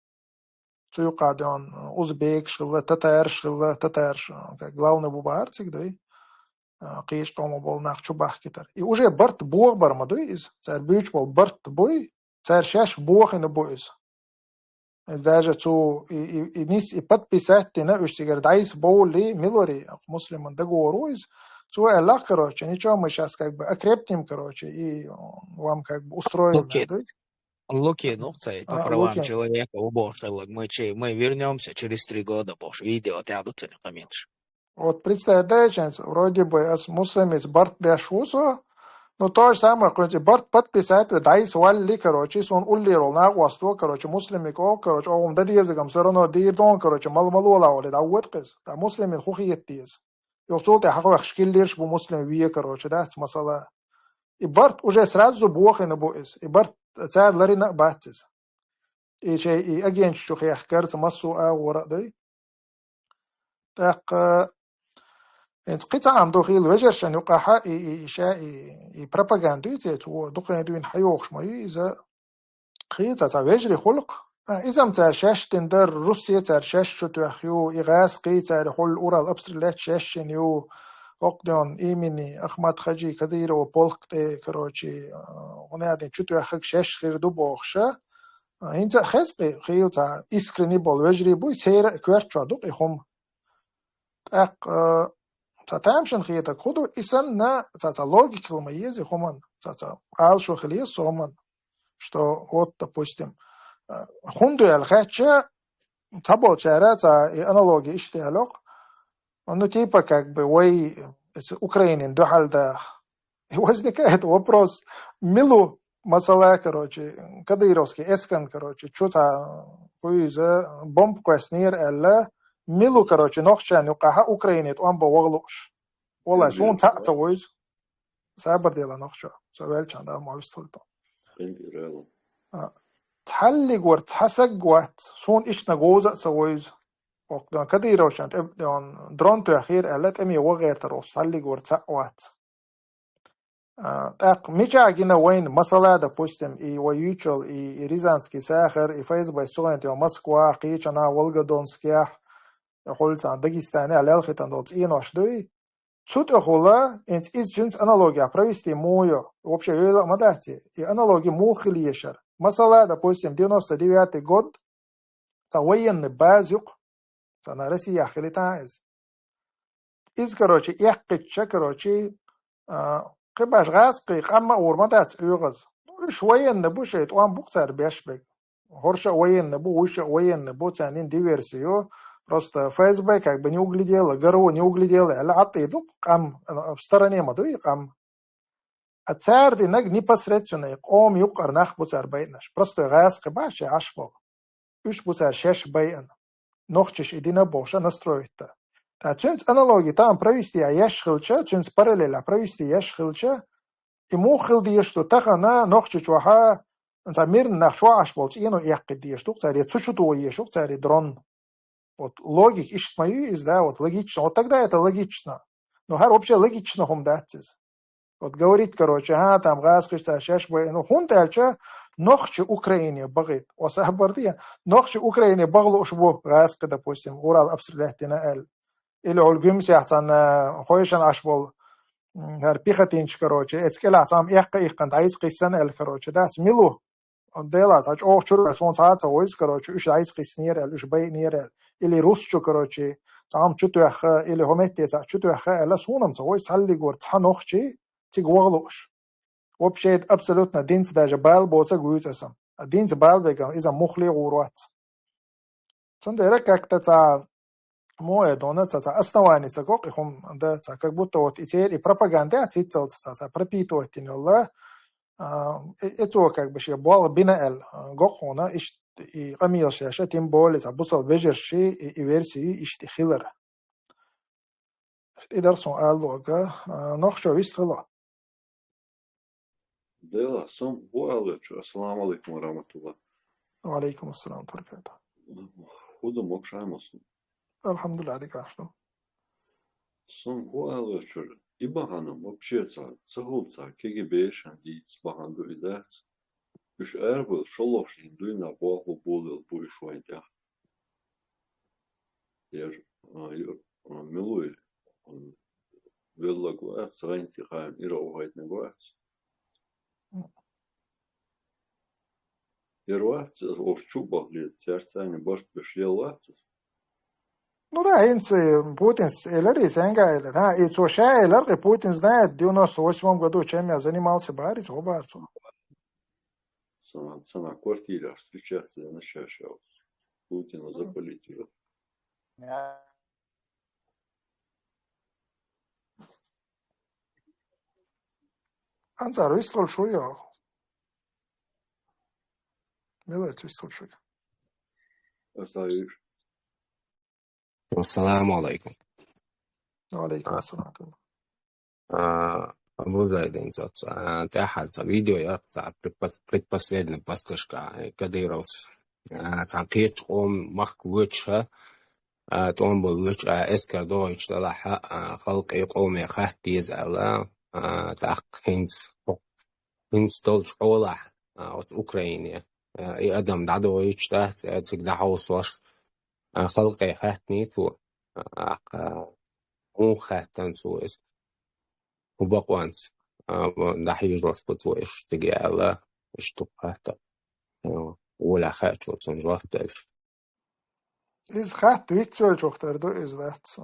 شو يقعدون أوزبيك شغلة تتار главный бубарцик да قيش قوم بول ناخ شو باحكي تر и уже برت بوغ برمدو إز царь بيوش بول برت بوي царь شاش بوغ إن بو إز даже цу и нис и подписать на ущигер дайс боли милори мусульман договору из цу элах короче ничего мы сейчас как бы окрепнем короче и вам как бы устроим да Луки, ну, цей, по правам Луки. человека, убошелок, мы вернемся через 3 года, бош, видео тядутся не поменьше. Вот представляете, вроде бы с мусульман барт бяшусо, но то же самое, короче, барт подписать, дайс валли, короче, сон уллирол на гвасту, короче, муслими кол, короче, он дadi языком все равно дирдон, короче, малмалула оли, да уэткис, да муслими хухиеттиз. يقصد حقه خشكيليرش بو مسلم ويه короче, да, مسألة. И барт уже сразу бог и набуис. И барт царь ларина баттис. И шей и агент шух яхкарц массу ورا دي. Так انت قطع عم دخيل وجرش ان يقع اي شاء اي بروباغاندو تو دقين دوين حيوخش ما اذا قيتا تا وجري خلق اذا متى شاش تندر روسيا تا شاش شو تخيو اغاس قيتا حل اورال ابسترلات شاش نيو وقدون إيمني أحمد خجي كثير وبولك تي كروتشي ونادي شتو أخك شش خير دو بوخشة أنت خزقي خيل تا إسكرني بول وجري بوي سير كويرت شادوق إخم تاق تا تامشن خيتا كودو إسن نا تا логика الميز إخمان تا قال شو خليه صومن что вот допустим хунду الخاتشة تبول شارع تا аналогии إشتغلق ну типа как бы way Украинин дохал да возникает вопрос милу масала короче кадыровский эскан короче что-то хуиза бомб квеснир элла милу короче нохчан юқаха Украинит он бовоглуш والله شون تعتويز سابر ديلا نخشى سؤال كان ده ما وصلته تحلق ورت حسق وات شون إيش نجوزة سويز وقدان كدي روشان تبدون درون تأخير ألت أمي وغير تروس حلق ورت سقوات ميجا جينا وين مسألة ده بوستم إي ويوتشل إي ريزانسكي ساخر إي فايز بايستوغن تيو موسكوا قيچنا ولغادونسكيا يقولت عن داغستاني على الختان دوت إيه ناشدوي Суд охола энт из джинс аналогия провести мою вообще ее мадати и аналогии мухилиешер. Масала, допустим, 99-й год, это военный базюк, это на России ахилитаиз. Из, короче, яхкитча, короче, кибаш газки, камма урмадат уйгаз. Уж военный бушет, он бухтар бешбек. Хорша военный бу, уша военный бу, цанин диверсию. Просто ФСБ как бы не углядела, ГРУ не углядела, а ты иду в стороне мадуи кам. А царь динаг непосредственно ом юкар нах буцар бейнаш. Просто газ кабачи ашвал. Уж буцар шеш бейн. Нохчиш идина боша настроить-то. Та чунц аналогии там провести яшхилча, чунц параллеля провести яшхилча, и мухил что таха на нохчич ваха, мир нахшва ашвал, ину яхки что царь цучуту ешук царь дрон. Вот логик ищет мою из, да, вот логично. Вот тогда это логично. Но вообще логично хум датиз. Вот говорит, короче, там газ, шаш, ну хун дальше, нохче Украине багит. Осабардия, нохче Украине багло шбу газ, допустим, Урал обстрелять на эль. Или ольгимся, там, хоишан ашбол, пихатинч, короче, эцкела, там, ихкан, дайс кисан эль, короче, да, смилу. Делать, а что чурка сон цаца войс, короче, уж айс киснир, уж бей нир, или русчу, короче, там чутуяха, или хометица, чутуяха, لا сунам ца войс халли гор цанохчи, тигвоглуш. Вообще это абсолютно динц даже бал боца гуйцасам. А динц бал бегам из-за мухли урват. Цандера как-то ца мое дона ца основание ца как ихом да ца как будто вот и пропаганда цицал ца пропитывать инолла. Это как бы ще бал бинал гохона и амил шаша тем более абусал вежерши и версии иштихилер. إدار سؤال لوجا نخشى ويستغلا. ديلا سم هو ألوش السلام عليكم ورحمة الله. وعليكم السلام ورحمة الله. خودم مكش عمسون. الحمد لله عليك عشنا. سم هو ألوش إبهانا مبشرة سهولة كي بيش عندي إسبهان دو إدات. مش أربل شلوشين دوينا بوه بول البوش وين ده. ير ملوي ويلا ساينتي خاين إيرو هايت نقوات. يروات أوشوبه لترساني برت بشيلات. Ну да, инц Путинс элери сенгайлер. И цоша элер Путин знает, в 98 году чем я занимался барить, обарцу. Цена квартира встречаться на шашал. Путина за политику. Анцар вислал шуя. Милает вислал шуя. Оставишь. Ассаламу алейкум. Алейкум ассалам. Обожаю соца. Тахальца видео я предпоследняя постышка, кадировался. Цанкич он махкуча, он был луч эскардович лаха خلق يقوم خاتيز على تأخينز دولش أولا أوكرانيا أدم دعويش تحت تقدح وصوش خلق خاتني تو مو خاتن سويس وبقوانس دحي جوش بتويش تجي على اشتبهات ولا خاتشو تنجوه تلف Is gaat witsel zochter do is dat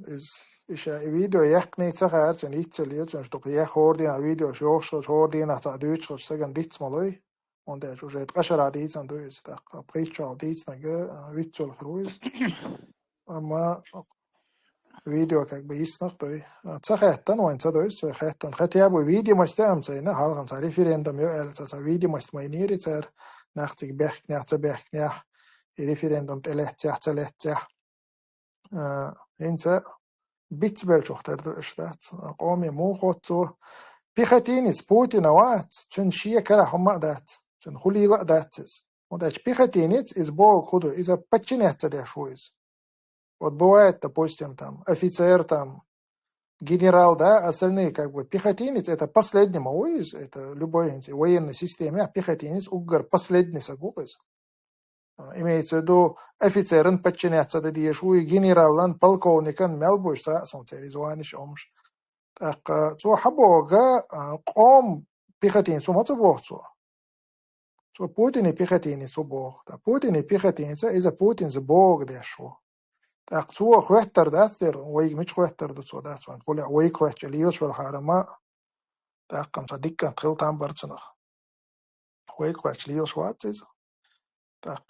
is a video jak niet zeggen en iets leert zo'n stuk je hoort in een video zoals hoort in dat Duits zoals zeggen dit maloi en dat zo het qashara dit en do is dat preacher dit nage witsel groeis maar video kijk bij is nog doe zeg dan want dat is zeg dan gaat je bij video maar stem zijn haal gaan referendum je dat video maar mij niet het er 90 berg ja referendum تلاتة انت بيتبل شوختر دو اشتات قومي مو خطو بيختينيس بوتين وات چون شيه كره هم دات چون خلي لا داتس وداش بيختينيس из бог خدو из-за подчиняться да шуиз вот бывает допустим там офицер там генерал да остальные как бы пехотинец это последний мауиз это любой военной системе а пехотинец угар последний сагуиз имеется в виду офицерын подчиняться да диешуи генералан полковникан мелбуш сонце званиш омш так то хабога قوم пехотин сумаца бохцо то Путин пехотин субох да Путин пехотин из-за Путин за бог дэшо так то хваттар дастер вой мич хваттар до содас ван коля вой хватч лиос вал харама так кам садикка тхил там барцнах вой хватч лиос ватс так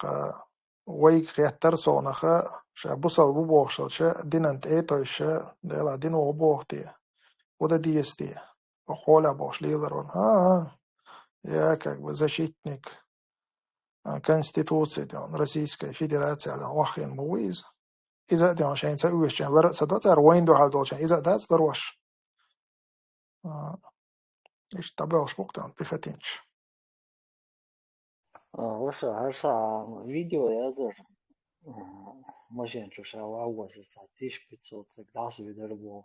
ويك خياتر صونخا شابوسال بوبوخشل شا دينانت ايتويشا ديلا دين وبوختي ودا ديستي وخولا бош лилерон я как бы защитник Конституции Российской Федерации вахин муиз إذا دي عشان تسوي شيء لر صدقت وين دو هذا عشان إذا ده دروش إيش تبغى وقت عن بفتنش وش هرسا فيديو يازر ماشين شو شو عوض تاتيش بتصوت داس بيدربو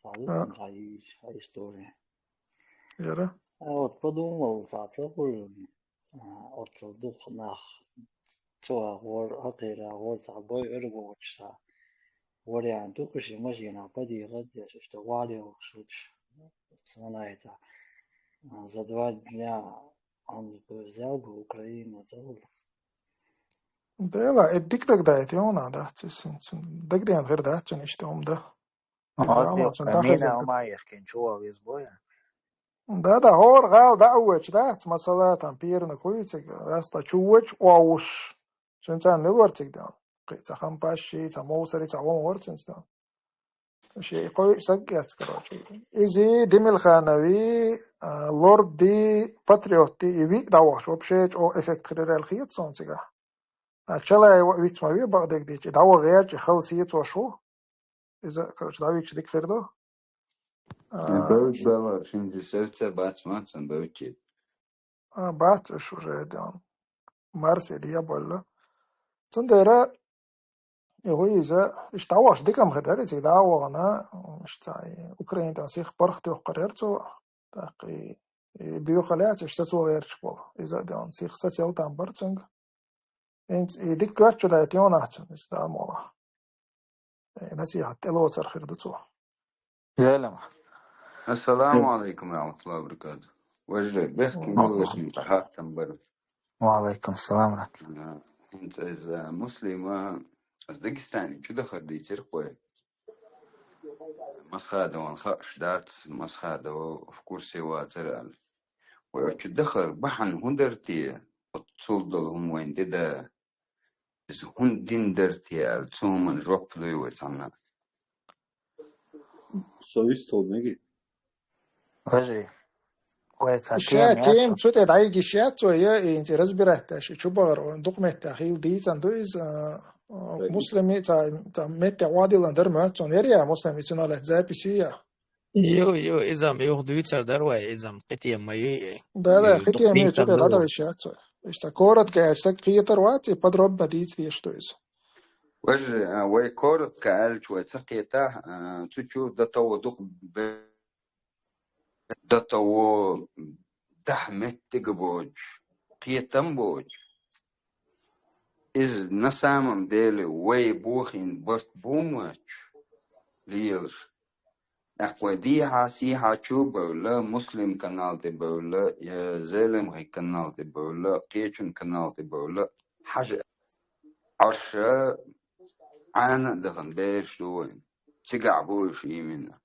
تعال تعيش هاي ستوري يلا вот подумал за целую от дух нах то вор отера вор забой эргочса вариант укши машина подъехать что валил шуч знаете за 2 дня он бы взял бы Украину целую. Да, اديك دايت يونا ده دقدي غير ده نشتهم ده مينا وما يحكي شو ويزبويا ده هور غال ده اوج ده مثلا تامبير نكويتك ده تشوج واوش سنتان نلورتك ده قيتا خم باشي تموسري تعوم ورتنس ده شيء قوي سجات كراچو ايزي ديمل خانوي لورد دي باتريوتي يبي داوش وبشيج او افكت خيرال خيط سونتيغا اتشلا ويت ما بي بعدك دي داو غياج خلصيت وشو إذا كرش داويك شديك خيردو Бәут бала, şimdi sevse batmazsın bәut. بات شو جاي مارسي دي ولا تندرا يهوي إذا اشتعوش دي كم خدار زي دعوة أنا اشتعي أوكرين تنسيخ برختي وقررتو تاقي بيوخلات اشتسو غير شبول إذا دي نسيخ ساتيل تام برتنج انت ديك كواتشو دا يتيون أحسن إذا مولا نسيحة تلو ترخير دتو زلمة السلام عليكم ورحمة الله وبركاته. وجري بيحكي بلش انتحات تنبر. وعليكم السلام ورحمة انت إذا مسلمة أزدقستاني شو دخل دي ترقوي مسخادة وانخاش دات مسخادة وفكور سوا ترال وشو دخل بحن هندرتي تصلدلهم وين ددا إذا هندين درتي التومن روب ليوت عنا Soyuz solmegi. وجري الشيء كيم شو تدعي جيشات وهي انت رزبرتاش شو بغر دوق متاخيل دي تندوز مسلمي تا مت وادي لاندر ما تونيريا مسلمي تنال زابيشيا يو إزام يهدو دروي إزام قتيم ما да хотя мне что-то надо вещать что коротко что киетер вати подробно дить что из وجري ويكورت كالش وتقيته تشوف دتو دوق دتو دحمت تقبوج قيتم بوج إز نسامم ديلي وي بوخين برت بومش ليلش أقوى ديها سيها تشوبه لا مسلم كانال تبولا يا زلم غي كانال تبولا قيتشن كانال تبولا حاجة عشا عانا دفن بيش دوين تقع بوش يمنا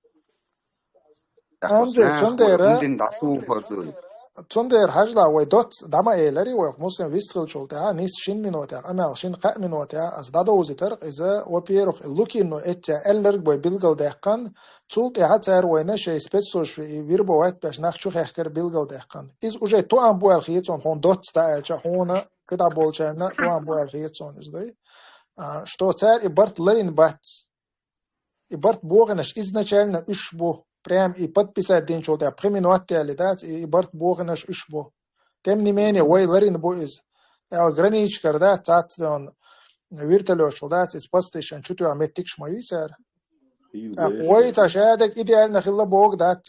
تندر حاجة ويدوت دما إيلري ومسلم ويستخل شلتها نيس شين منوتها أمال شين قاء منوتها أز دادو وزتر إذا وبيروخ اللوكي إنه إتا إلرق بوي بيلغل دهقان تولت إعاتر ويناش يسبتسوش في بيربو وات باش ناخشو خيخكر بيلغل دهقان إز وجه تو أم بوال خيطون هون دوت تاعلشا هون كدا بولشانا تو أم بوال خيطون إزدوي что царь и барт ларин бат и барт богнаш изначально ушбо прям и подписать день чолта преминуатте летать и барт богнаш ушбо тем не менее ой ларин бо из я граничка да цат он вирталёт чолдать из постейшн чуту аметикш мой царь ой ташадек идеально хилла бог дат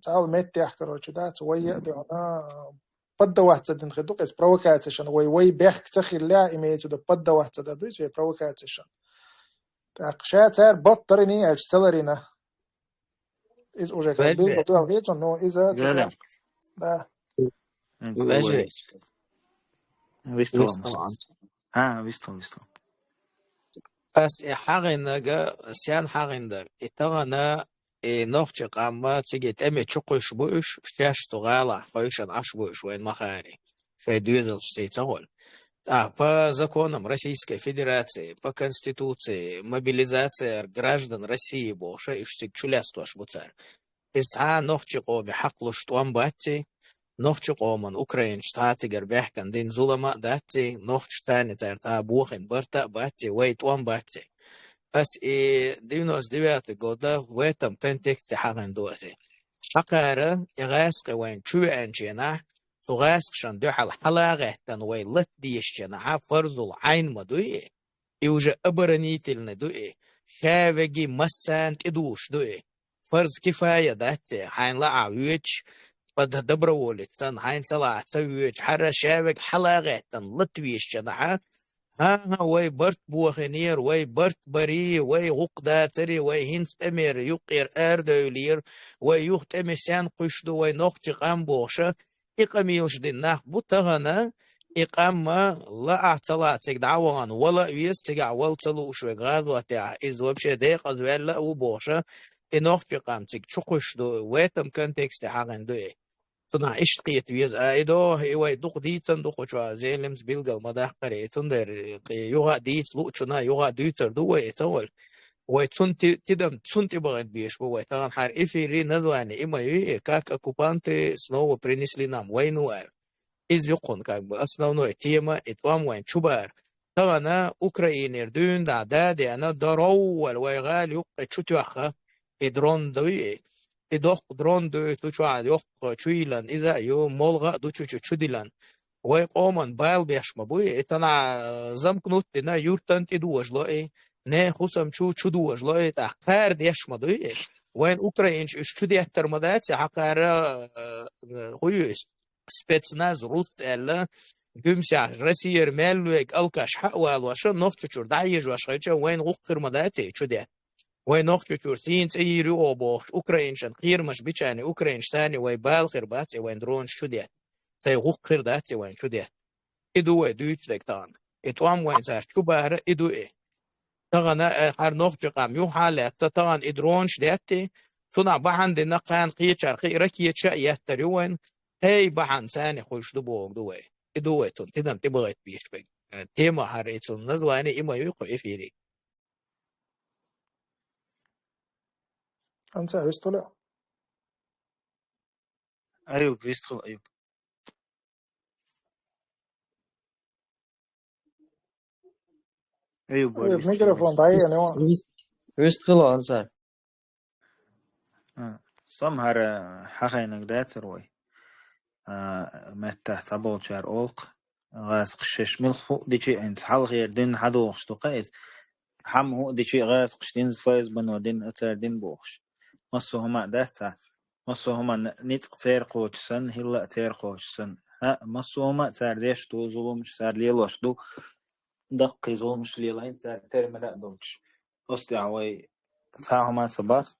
цал меттях короче дат ой да подда واحد خدوق اس провокацияшн ой бех цахилля имеется до подда واحد да дуй свой провокацияшн так шатер баттерини ачцеларина из уже как был то ведь но из-за да Вежи. ويستو بس حاجة سيان حاجة إتغنا نوخش قامة تيجي تأمي تشقش بوش شاش تغالى خويشن عش بوش وين مخاري في دوزل штейтагол. По законам Российской Федерации, по Конституции, мобилизация граждан России больше, и что чулясту аж буцар. Иста нохчи qomi حقلو штуам бати, нохчи qoman Украин штаты гарбяхкан дин зулама дати, нохчи тани тарта бухин барта бати, вейтуам бати. بس 99 года в этом контексте حقن دوتي. حقارة يغاسق وين شو أنجينا تغاسق شان دوحل حلاغة تنوي لت ديشجنا فرض العين مدوي يوجا أبرنيتل ندوي شافجي مسان تدوش دوي فرض كفاية داتي حين لا عويتش قد دبرولت تن حين صلاة تويتش حرا شافج حلاغة تن لت ديشجنا ها وي برت بوخنير وي برت بري وي غقدا تري وي هنس امير يقير اردولير وي يخت امسان قشدو وي نقش قام بوشا اقاميلش ديناخ بوتغانا اقاما لا اعتلاتك دعوان ولا يستقع والتلوش وغازو تاع از وبشا ديق ازوال لا وبوشا نقش قامتك تشقشدو ويتم كونتكست حاغن دوي صنع إشتقيت ويز آيدو هي دوق ديتن دوق شو زي لمس بيلقى المدح قريتون در يوغا ديت لوچنا يوغا ديتر دو يتول ويتون تدم تون تبغت بيش بو ويتان حار إفيري نزواني إما يي كاك أكوبانت سنو برينيسلي نام وينوار إز يقون كاك بأسنو نوع تيما إتوام وين شبار طبعا أوكرانيا دون دي أنا درو الويغال يق تشوتوخا إدرون دوي إدوخ درون دوي تشواد يق تشويلان إذا يو مولغا دو تشوديلان ويقومن بايل بيش مبوي إتنا زمكنوت إنا يورتن تدوج لأي نه خصم تشودوج لأي تحقار ديش مدوي وين أوكرانيش اشتودي الترمدات حقار هو спецназ روس ألا Gümsah Россия мелвек алкаш хавал ваша новчур даиж ваша وين غقر مداتي чуде وين новчур синц ири обох украинчан кирмаш бичани украинч тани وين балхир бати وين дрон чуде сай غقر дати وين чуде иду дуйцлек тан итвам وين зар чубар иду تغنا هر новчу قام يو حالات تغن ادرونش داتي صنع بحن دنا قان قيچر قيركيه يهترون هي بحن ثاني خوش دبوق دوي دوتون تدم تبغيت بيش بق تيما حريتون نزواني إما يقو إفيري أنت عرفت لا أيوب بيستخل أيوب أيوب الميكروفون ضعيف يعني بيستخل أنصار سمهر حقينك داتر وي متى تبول شار أولق غاز قشش ملخو ديشي انت حال غير دين حدو وخشتو قايز حم هو ديشي غاز قش دين زفايز بنو دين أتار دين بوخش مصو هما داتا مصو هما نيتق تير قوتشسن هلا تير قوتشسن ها مصو هما تار ديش دو ظلومش تار ليلوش دو دقي ظلومش ليلين تار تير ملاء دوش أصدي عوي تاهو ما تباق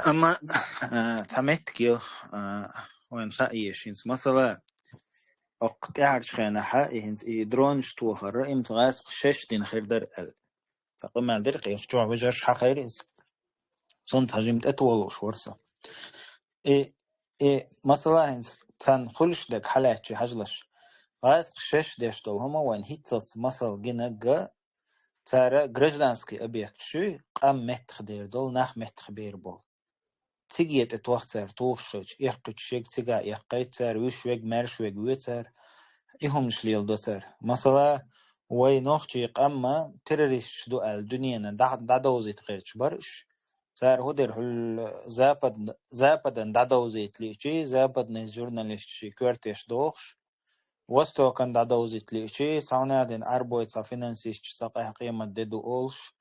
أما تمتكيو وين خائيش إنس مثلا أقطعش خينا حائي إنس درون شتوخر رئيم تغاسق شش دين خير در تقوم درقي يشتوع وجرش حقيريز صنت هجمت أتولوش ورسا مثلا إنس تان خلش دك حالاتي حجلش غاسق شش ديش دول هما وين هيتصت مثل جنجا تارا гражданский объект شو قام متخدير دول ناخ متخبير بول تيجيت اتوختر توخش يحقق شيك تيجا يحقيتر وشويك مرشويك ويتر إهم شليل دوتر مثلا وي نوختي قام تيروريست دو الدنيا دعوزيت غيرش برش صار هدر زابد دعوزيت ليشي زابد جورناليست شي كورتيش دوخش وستو كان دعوزيت ليشي صانع دين أربويت فينانسيش ساقه قيمة ددو أولش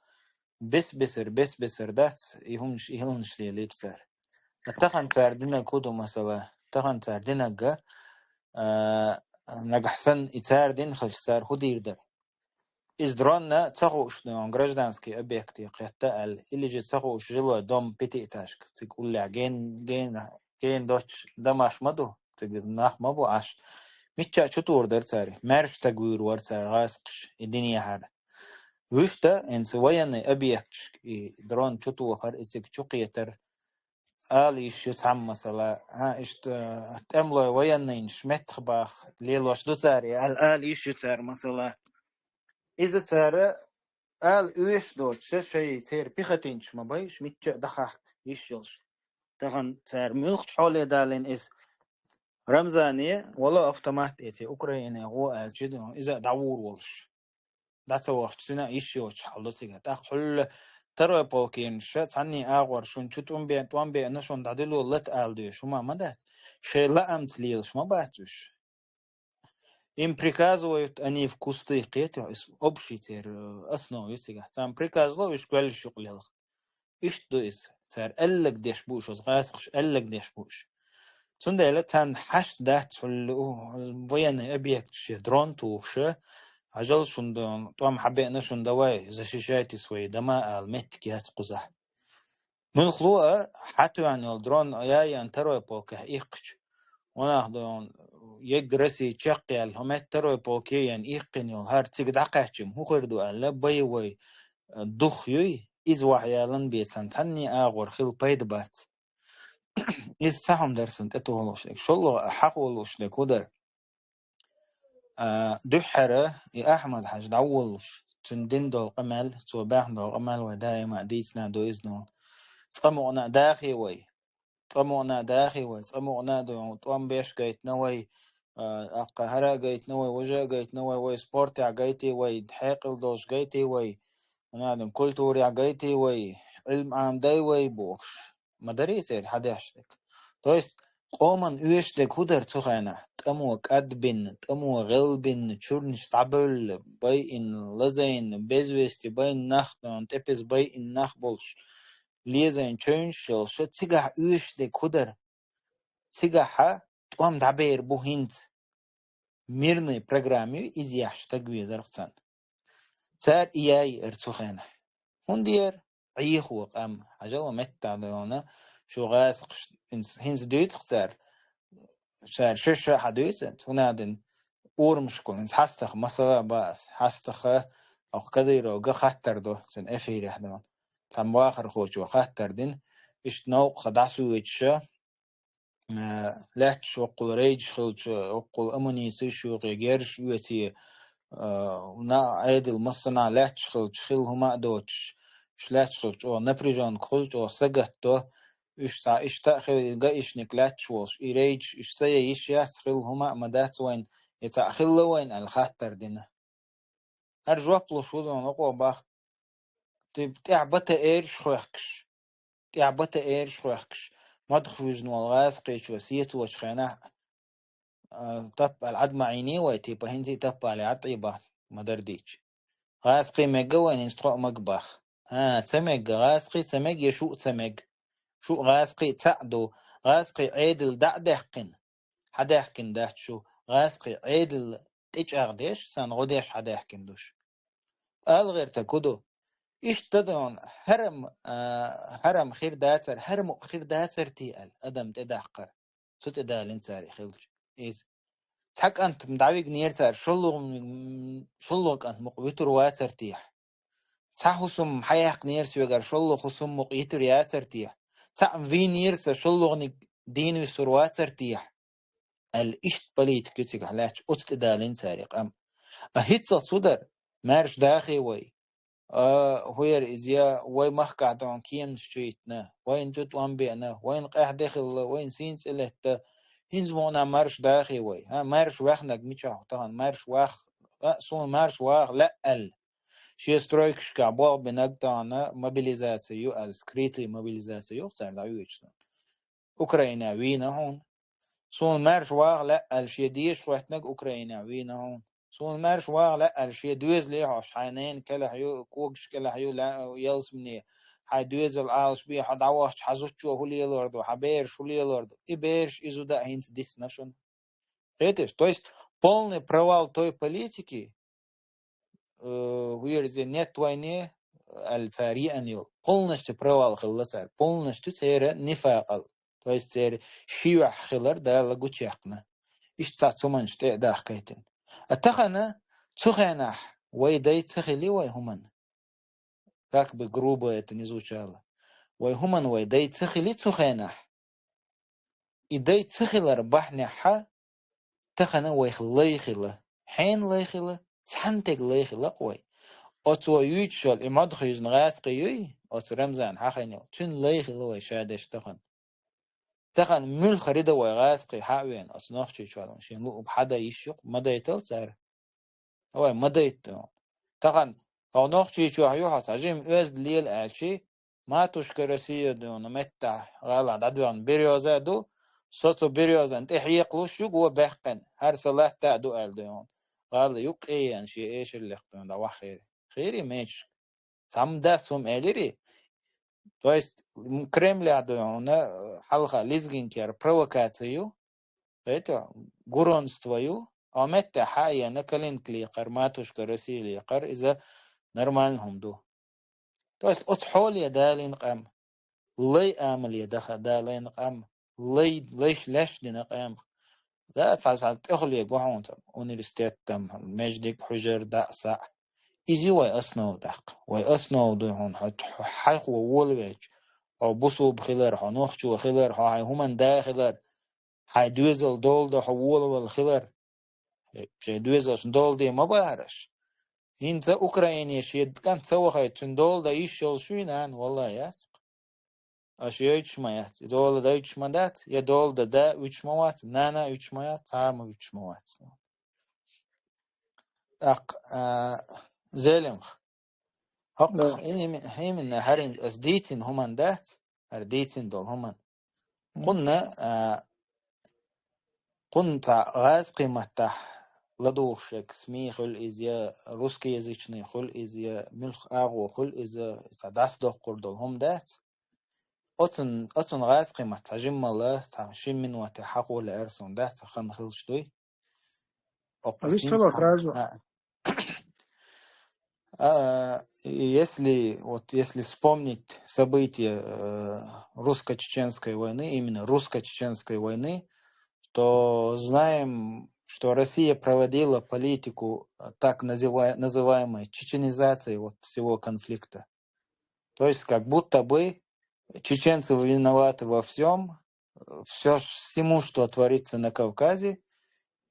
بس دات إهم شليل يكسر تخن تاردنا كودو مثلا تخن تاردنا جا نجحسن يتاردين خلصار هدير در إزدرنا تغوش نوع гражданский объект يقتال اللي جت تغوش جلو دوم بيتي تاشك تقول لي جين دوتش دماش مدو تقول ناخ مبو عش ميتشا شطور در تاري مارش تقوير ورتار غاسقش الدنيا هذا ويشتا إنس ويني أبيك درون شطو خر إسك شقيتر آليش يتعم مثلا ها إشت تأملو وينينش متخباخ ليلوش دو تاري آليش يتار مثلا إذا تاري إيش دوت شيء تير بيختينش ما بايش ميتشا دخاك يشيلش تغن تار ملخ حولي دالين إز رمزانية ولا أفتمات إيتي أوكرانيا هو الجدن إذا دعور ولش دعتا وقتنا يشيلش حلوتيك تأخل ترى بالكين شات عني أغور شون شتون بي أنا شون دعدلو لت ألديش وما مدات شيء لا أمتليلش ما باتوش им приказывают они в кусты قيتو общий тер основ يتيجه تام приказываешь كل شغلك إيش دويس تر ألق ديش بوش وصغاسقش ألق ديش بوش تندى تان حشت دات وين أبيك درون توش عجل شون توام حبينا شون دواي زشيشاتي سوي دما المتكيات قزح من خلوة حتى يعني الدرون ياي أنترو يبوكه إيقش وناخدون يجرسي تشقي الهمات ترو يبوكي يعني إيقني وهار تيجد عقاشم هو خردو ألا باي وي دخيوي إز وحيالن بيتان تاني آغور خيل بايد بات إز سهم درسن تتوهلوش لك شلو حقولوش لك ودر دحرة يا أحمد حاج دعولش تندين دو قمل صباح دو قمل ودائما ديسنا دو إذنون تقمعنا داخي وي تقمعنا داخي وي تقمعنا دو طوام بيش قيت نوي أقا هرا جيت نوي وجا جيت نوي وي سبورت عجيتي وي حاقل دوش جيتي وي ونعلم كولتوري عجيتي وي علم عام داي وي بوش مدرسة حداشتك تويست قومن üyeştek hudar tuğana tamu kadbin tamu gılbin çurniş tabul bay in lazayn bezvesti bay nakhdan tepes bay in nakh bolş lizayn çönşol şu tigah üyeştek hudar tigah tuam daber bu hint mirni programı izyaşta güyezarqsan sar iyay ertuğana hundier عيخ وقام عجل متى دونا شو غاس هنز دوت خسر شار شش حدوثة تونادن اور مشكل إنس حستخ مثلا باس حستخ أو كذير أو خطر دو سن أفير إحنا تام واخر خوش وخطر دين إيش نوع خدعسو إيش لاتش وقل ريج خلش وقل أمني سيشو غيرش يوتي ونا عادل مصنع لاتش خلش خل هما دوتش إيش لاتش خلش أو نبرجان خلش أو سجت دو إيش تأخذ جايش نكلاتش وش إيريج إيش سيا إيش يأخذ هما مدات وين يتأخذ وين الخطر دينا أرجو بلوش وذون أقوى باخ تعبت إيرش خوخكش تعبت إيرش خوخكش ما تخفيج نوالغاز قيش وسيت وش خينا تب العدم عيني ويتيبا هنزي تب على عطيبا مدرديش غاز قي مجا وين ينستقو مقباخ تمج غاز قي تمج يشوق تمج شو غاسقي تعدو غاسقي عيدل دحقن حداحكن داح شو غاسقي عيدل تيج أغديش سان غديش حداحكن دوش غير تكودو إيش تدون هرم خير داتر هرم خير داتر تيال أدم تدحقر سوت إدال إنساري خلج إيز تحك أنت مدعويق نيرتر شلوك أنت مقبيتر واتر تيح تحوسم حياق نيرس ويقر شلوك خسم مقيتر ياتر تيح سام في نيرس شلوغني دين وسروات ترتيح الإشت بليت كتك علاش أتدالين سارق أم أهيتsa صدر مارش داخي وي هوير إزيا وي مخقع دون كيم شيتنا وين جت وان بينا وين قاح داخل وين سينس إلهتا هنز مونا مارش داخي وي مارش واخنك ميشاو طبعا مارش واخ سون مارش واخ لا شي سترويكش كعبوغ بنقطعنا موبيليزاسيو السكريتي موبيليزاسيو صار دعويش أوكرانيا وينا هون سون مارش واغ لا الشيديش وحتنق أوكرانيا وينا هون سون مارش واغ لا الشي دوز ليه عش حينين كلا حيو كوكش كلا حيو لا يلس مني حي دوز العالش بيه حد عواش حزوتشو هولي يلوردو حبيرش هولي يلوردو إبيرش إزو دا هينس ديس نشون Видишь, то есть полный провал той политики, где нет войны, полностью провал خلصار полностью تيرا نفاق то есть تيرا شيوع خلر دا لغوتشاقنا إيش تعطومن شتاء دا حكايتين أتخنا تخنح ويداي تخلي ويهمن как бы грубо это не звучало ويهمن ويداي تخلي تخنح إداي تخلر بحنحا تخنا ويخلي خلا حين لي خلا تحنتك لي خلا قوي أتوا يوتشل إماد خيز نغاس قيوي أت رمزان حقني تون لي خلا ويشادش تخن مل خريدة وغاس قي حاوين أصناف شيء شوالون شين لو بحدا يشق مدى يتلصر هو مدى يتلون تخن أو نوخ شيء شو هيو حتى أز ليل أشي ما تشكرسيه دون متى غلا دادوان بريوزا دو صوتو بريوزا انت حيقلوش شو جوا بحقن هر صلاة تعدو ألدون قال يوك إيه شيء إيش اللي اختون ده وخير خيري ميش سام داسهم إليري то есть Кремля дойона халха лизгинкер провокацию это гуронствою аметта хая накалин кликар матушка Россия ликар إذا нормальным ду то есть от حول يدالين قام لي أمل يدخل دالين قام ليش دين قام لا تعال تأخذ يجوعون أونيفرسيتات تم مجدك حجر دأسا إزي ويأسنو دق ويأسنو دهون حق وولوج أو بصو بخلر حنوخشو خلر هاي همان دا خلر هاي دوزل دول ده حول والخلر شيء دوزل دول دي ما بعرش إنت أوكرانيا شيء كان سوى هاي تندول ده يشل شوينان والله ياسق Aşıya 3 mayat. Doğulu da 3 mandat. Ya doğulu da 3 mayat. Nana 3 mayat. Tamı 3 mayat. Ak zelim. Hak Да. hemin harin asditin human dat. Arditin dol human. قلنا كنت غاز قيمته لدوشك سمي خل إزيا روسكي يزيشني خل إزيا ملخ أغو خل إزيا تداس دو قردل هم دات أصن غاز قيمته جم الله تعشين من وتحقو لأرسون دات خم خلش دوي А видишь, أقسين целую фразу. если вспомнить события русско-чеченской войны, именно русско-чеченской войны, то знаем, что Россия проводила политику так называемой чеченизации всего конфликта. То есть как будто бы чеченцы виноваты во всем, всему, что творится на Кавказе,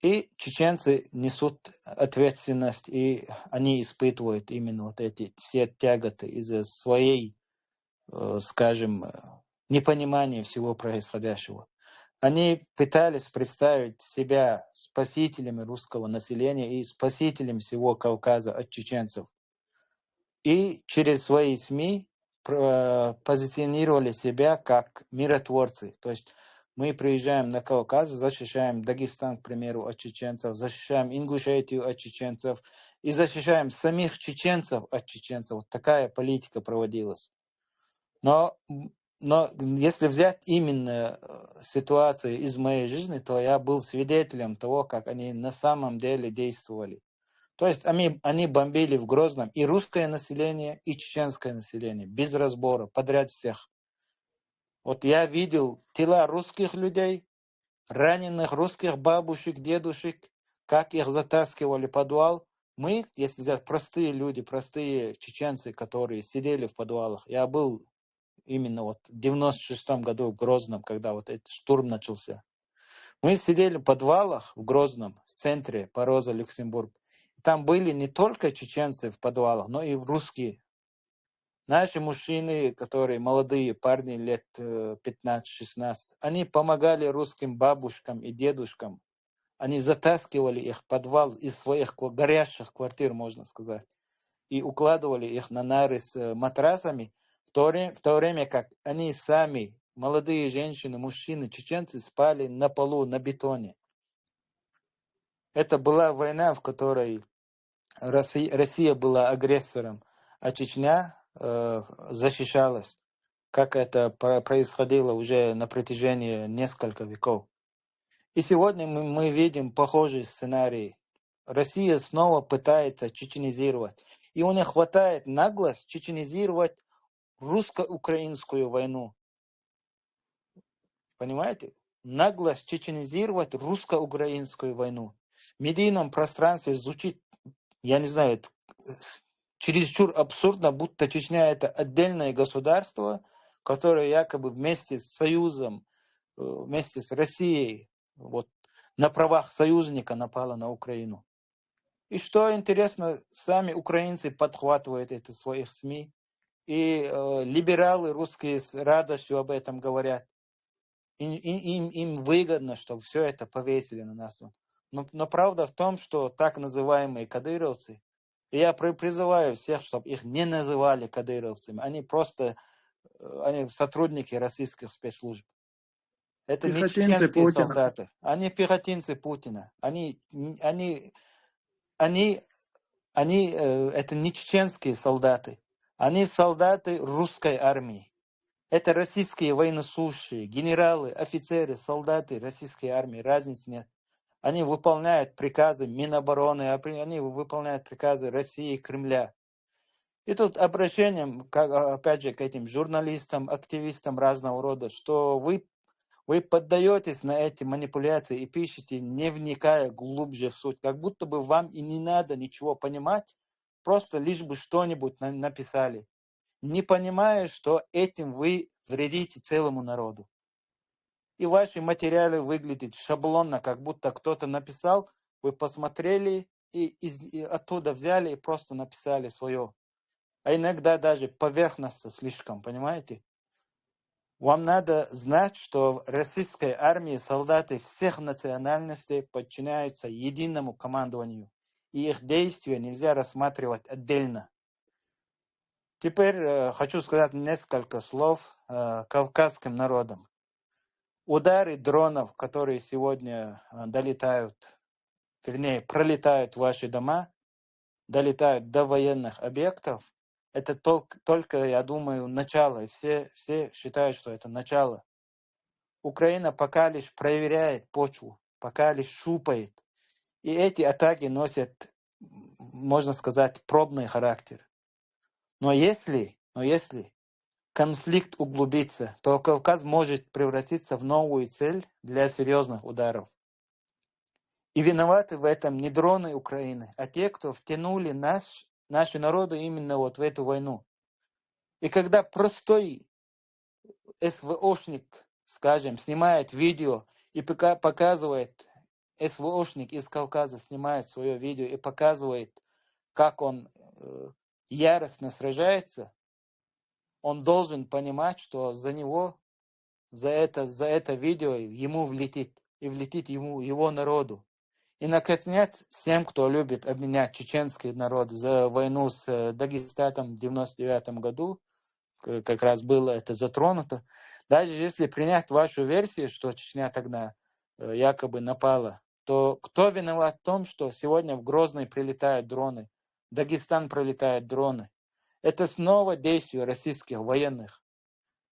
и чеченцы несут ответственность, и они испытывают именно эти все тяготы из-за своей, скажем, непонимания всего происходящего. Они пытались представить себя спасителями русского населения и спасителем всего Кавказа от чеченцев. И через свои СМИ позиционировали себя как миротворцы. То есть мы приезжаем на Кавказ, защищаем Дагестан, к примеру, от чеченцев, защищаем Ингушетию от чеченцев и защищаем самих чеченцев от чеченцев. Вот такая политика проводилась. Но если взять именно ситуацию из моей жизни, то я был свидетелем того, как они на самом деле действовали. То есть они бомбили в Грозном и русское население, и чеченское население, без разбора, подряд всех. Вот я видел тела русских людей, раненых русских бабушек, дедушек, как их затаскивали в подвал. Мы, если взять простые люди, простые чеченцы, которые сидели в подвалах, я был именно в 96-м году в Грозном, когда этот штурм начался. Мы сидели в подвалах в Грозном, в центре Пороза, Люксембург. И там были не только чеченцы в подвалах, но и русские. Наши мужчины, которые молодые парни лет 15-16, они помогали русским бабушкам и дедушкам. Они затаскивали их в подвал из своих горящих квартир, можно сказать, и укладывали их на нары с матрасами, в то время как они сами, молодые женщины, мужчины, чеченцы, спали на полу, на бетоне. Это была война, в которой Россия была агрессором, а Чечня защищалась, как это происходило уже на протяжении нескольких веков. И сегодня мы видим похожий сценарий. Россия снова пытается чеченизировать. И у них хватает наглость чеченизировать русско-украинскую войну. Понимаете? Наглость чеченизировать русско-украинскую войну. В медийном пространстве звучит, я не знаю, это чересчур абсурдно, будто Чечня это отдельное государство, которое якобы вместе с Союзом, вместе с Россией, на правах союзника напало на Украину. И что интересно, сами украинцы подхватывают это в своих СМИ, и либералы русские с радостью об этом говорят. Им выгодно, чтобы все это повесили на нас. Но правда в том, что так называемые кадыровцы, и я призываю всех, чтобы их не называли кадыровцами, они просто сотрудники российских спецслужб. Это не Пехотинцы чеченские Путина. солдаты, они пехотинцы Путина. Они это не чеченские солдаты, они солдаты русской армии. Это российские военнослужащие, генералы, офицеры, солдаты российской армии, разницы нет. Они выполняют приказы Минобороны, они выполняют приказы России и Кремля. И тут обращением, опять же, к этим журналистам, активистам разного рода, что вы поддаетесь на эти манипуляции и пишете, не вникая глубже в суть, как будто бы вам и не надо ничего понимать, просто лишь бы что-нибудь написали, не понимая, что этим вы вредите целому народу. И ваши материалы выглядят шаблонно, как будто кто-то написал, вы посмотрели и оттуда взяли и просто написали свое. А иногда даже поверхностно слишком, понимаете? Вам надо знать, что в российской армии солдаты всех национальностей подчиняются единому командованию, и их действия нельзя рассматривать отдельно. Теперь хочу сказать несколько слов кавказским народам. Удары дронов, которые сегодня долетают, вернее, пролетают в ваши дома, долетают до военных объектов, это только, я думаю, начало. И все считают, что это начало. Украина пока лишь проверяет почву, пока лишь шупает. И эти атаки носят, можно сказать, пробный характер. Но если конфликт углубится, то Кавказ может превратиться в новую цель для серьезных ударов. И виноваты в этом не дроны Украины, а те, кто втянули наши народы именно вот в эту войну. И когда простой СВОшник, скажем, снимает видео и показывает, СВОшник из Кавказа снимает свое видео и показывает, как он яростно сражается, он должен понимать, что за него, за это видео ему влетит, и влетит его народу. И, наконец, всем, кто любит обменять чеченский народ за войну с Дагестаном в 1999 году, как раз было это затронуто, даже если принять вашу версию, что Чечня тогда якобы напала, то кто виноват в том, что сегодня в Грозный прилетают дроны, в Дагестан прилетают дроны? Это снова действия российских военных,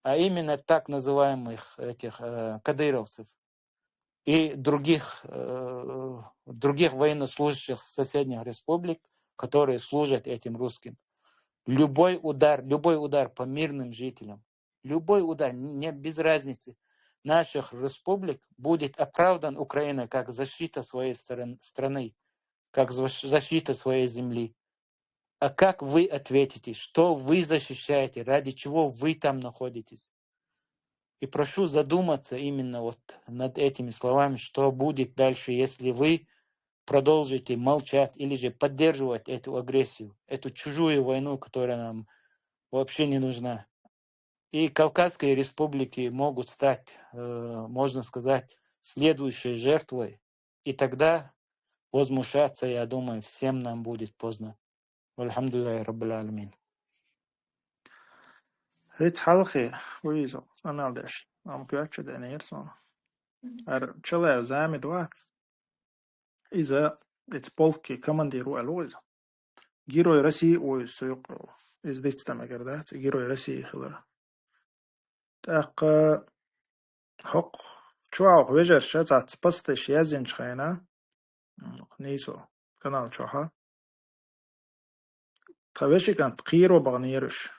а именно так называемых этих кадыровцев и других военнослужащих соседних республик, которые служат этим русским. Любой удар по мирным жителям, любой удар, не без разницы, наших республик будет оправдан Украиной как защита своей страны, как защита своей земли. А как вы ответите, что вы защищаете, ради чего вы там находитесь? И прошу задуматься именно вот над этими словами, что будет дальше, если вы продолжите молчать или же поддерживать эту агрессию, эту чужую войну, которая нам вообще не нужна. И Кавказские республики могут стать, можно сказать, следующей жертвой. И тогда возмущаться, я думаю, всем нам будет поздно. Альхамдулиллахи раббил аламин. Hiç halkı uyuyor. Anladış. Am köyçe denirsin. Çelaya zahmet var. İza polki komandiru alوز. Герой России ой суюк. Издать там агерда. Герой России хилар. Так хок чуау вежер шатат пастыш язин чхайна. Нейсо. Канал чуха. Тавеши кант қиро бағнирыш.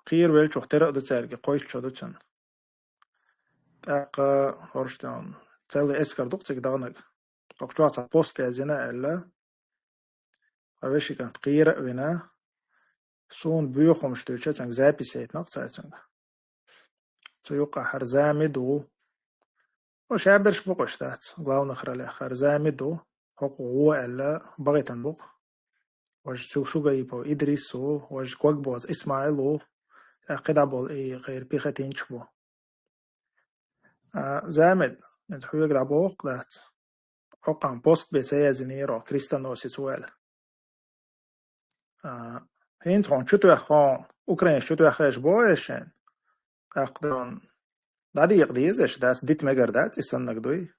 Қир вел чухтера удацарги қойш чудуцан. Так хорштан целый эскардук цигдагнаг. Окчуаца пост язина элла. Тавеши кант қира вина. Сон бюхом штучатанг записать нақцатанг. Суюка харзамиду. وشابرش بقشتات главных ролях харзамиду. Хоку элла багитан бук. وش شو يبو إدريسو وش كوكبوز إسماعيلو قدابول إي غير بيختين شبو زامد نتحوي قدابو قدات أقام بوست بسيا زنيرو كريستانو سيسوال هين تخون شتو يخون أوكرين شتو يخيش بويشن أقدون دادي يقديزش داس ديت مقردات إسان نقدوي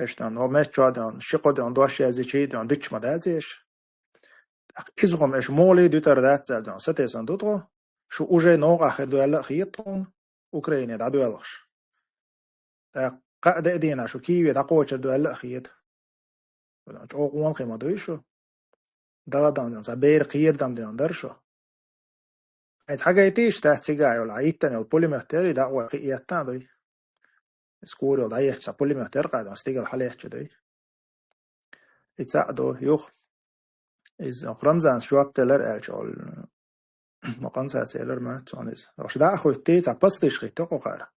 إشتان هو مش جادون شقو دون دوش يزيشي دون ديتش مدازيش إزغم إش مولي دوتر دات زادون ستيسان دوترو شو أوجي نوغ آخر دوالة خيطون أوكريني دا دوالغش قاعدة إدينا شو كيوي دا قوة دوالة خيط شو قوان قيمة دويشو دا دان سابير قير دام دان درشو إت حاجة يتيش دا تيجاي ولا عيتاني والبولي مهتري دا قوة قيئتان دوي سكوري ولا عيش سا بولي مهتر قاعدة استيقال حاليش دوي إتساعدو يوخ إز رمزان شواب تلر ألشول مقنصة سيلر ما تونس وش دا أخو تيتا بستيش خيتو قوقار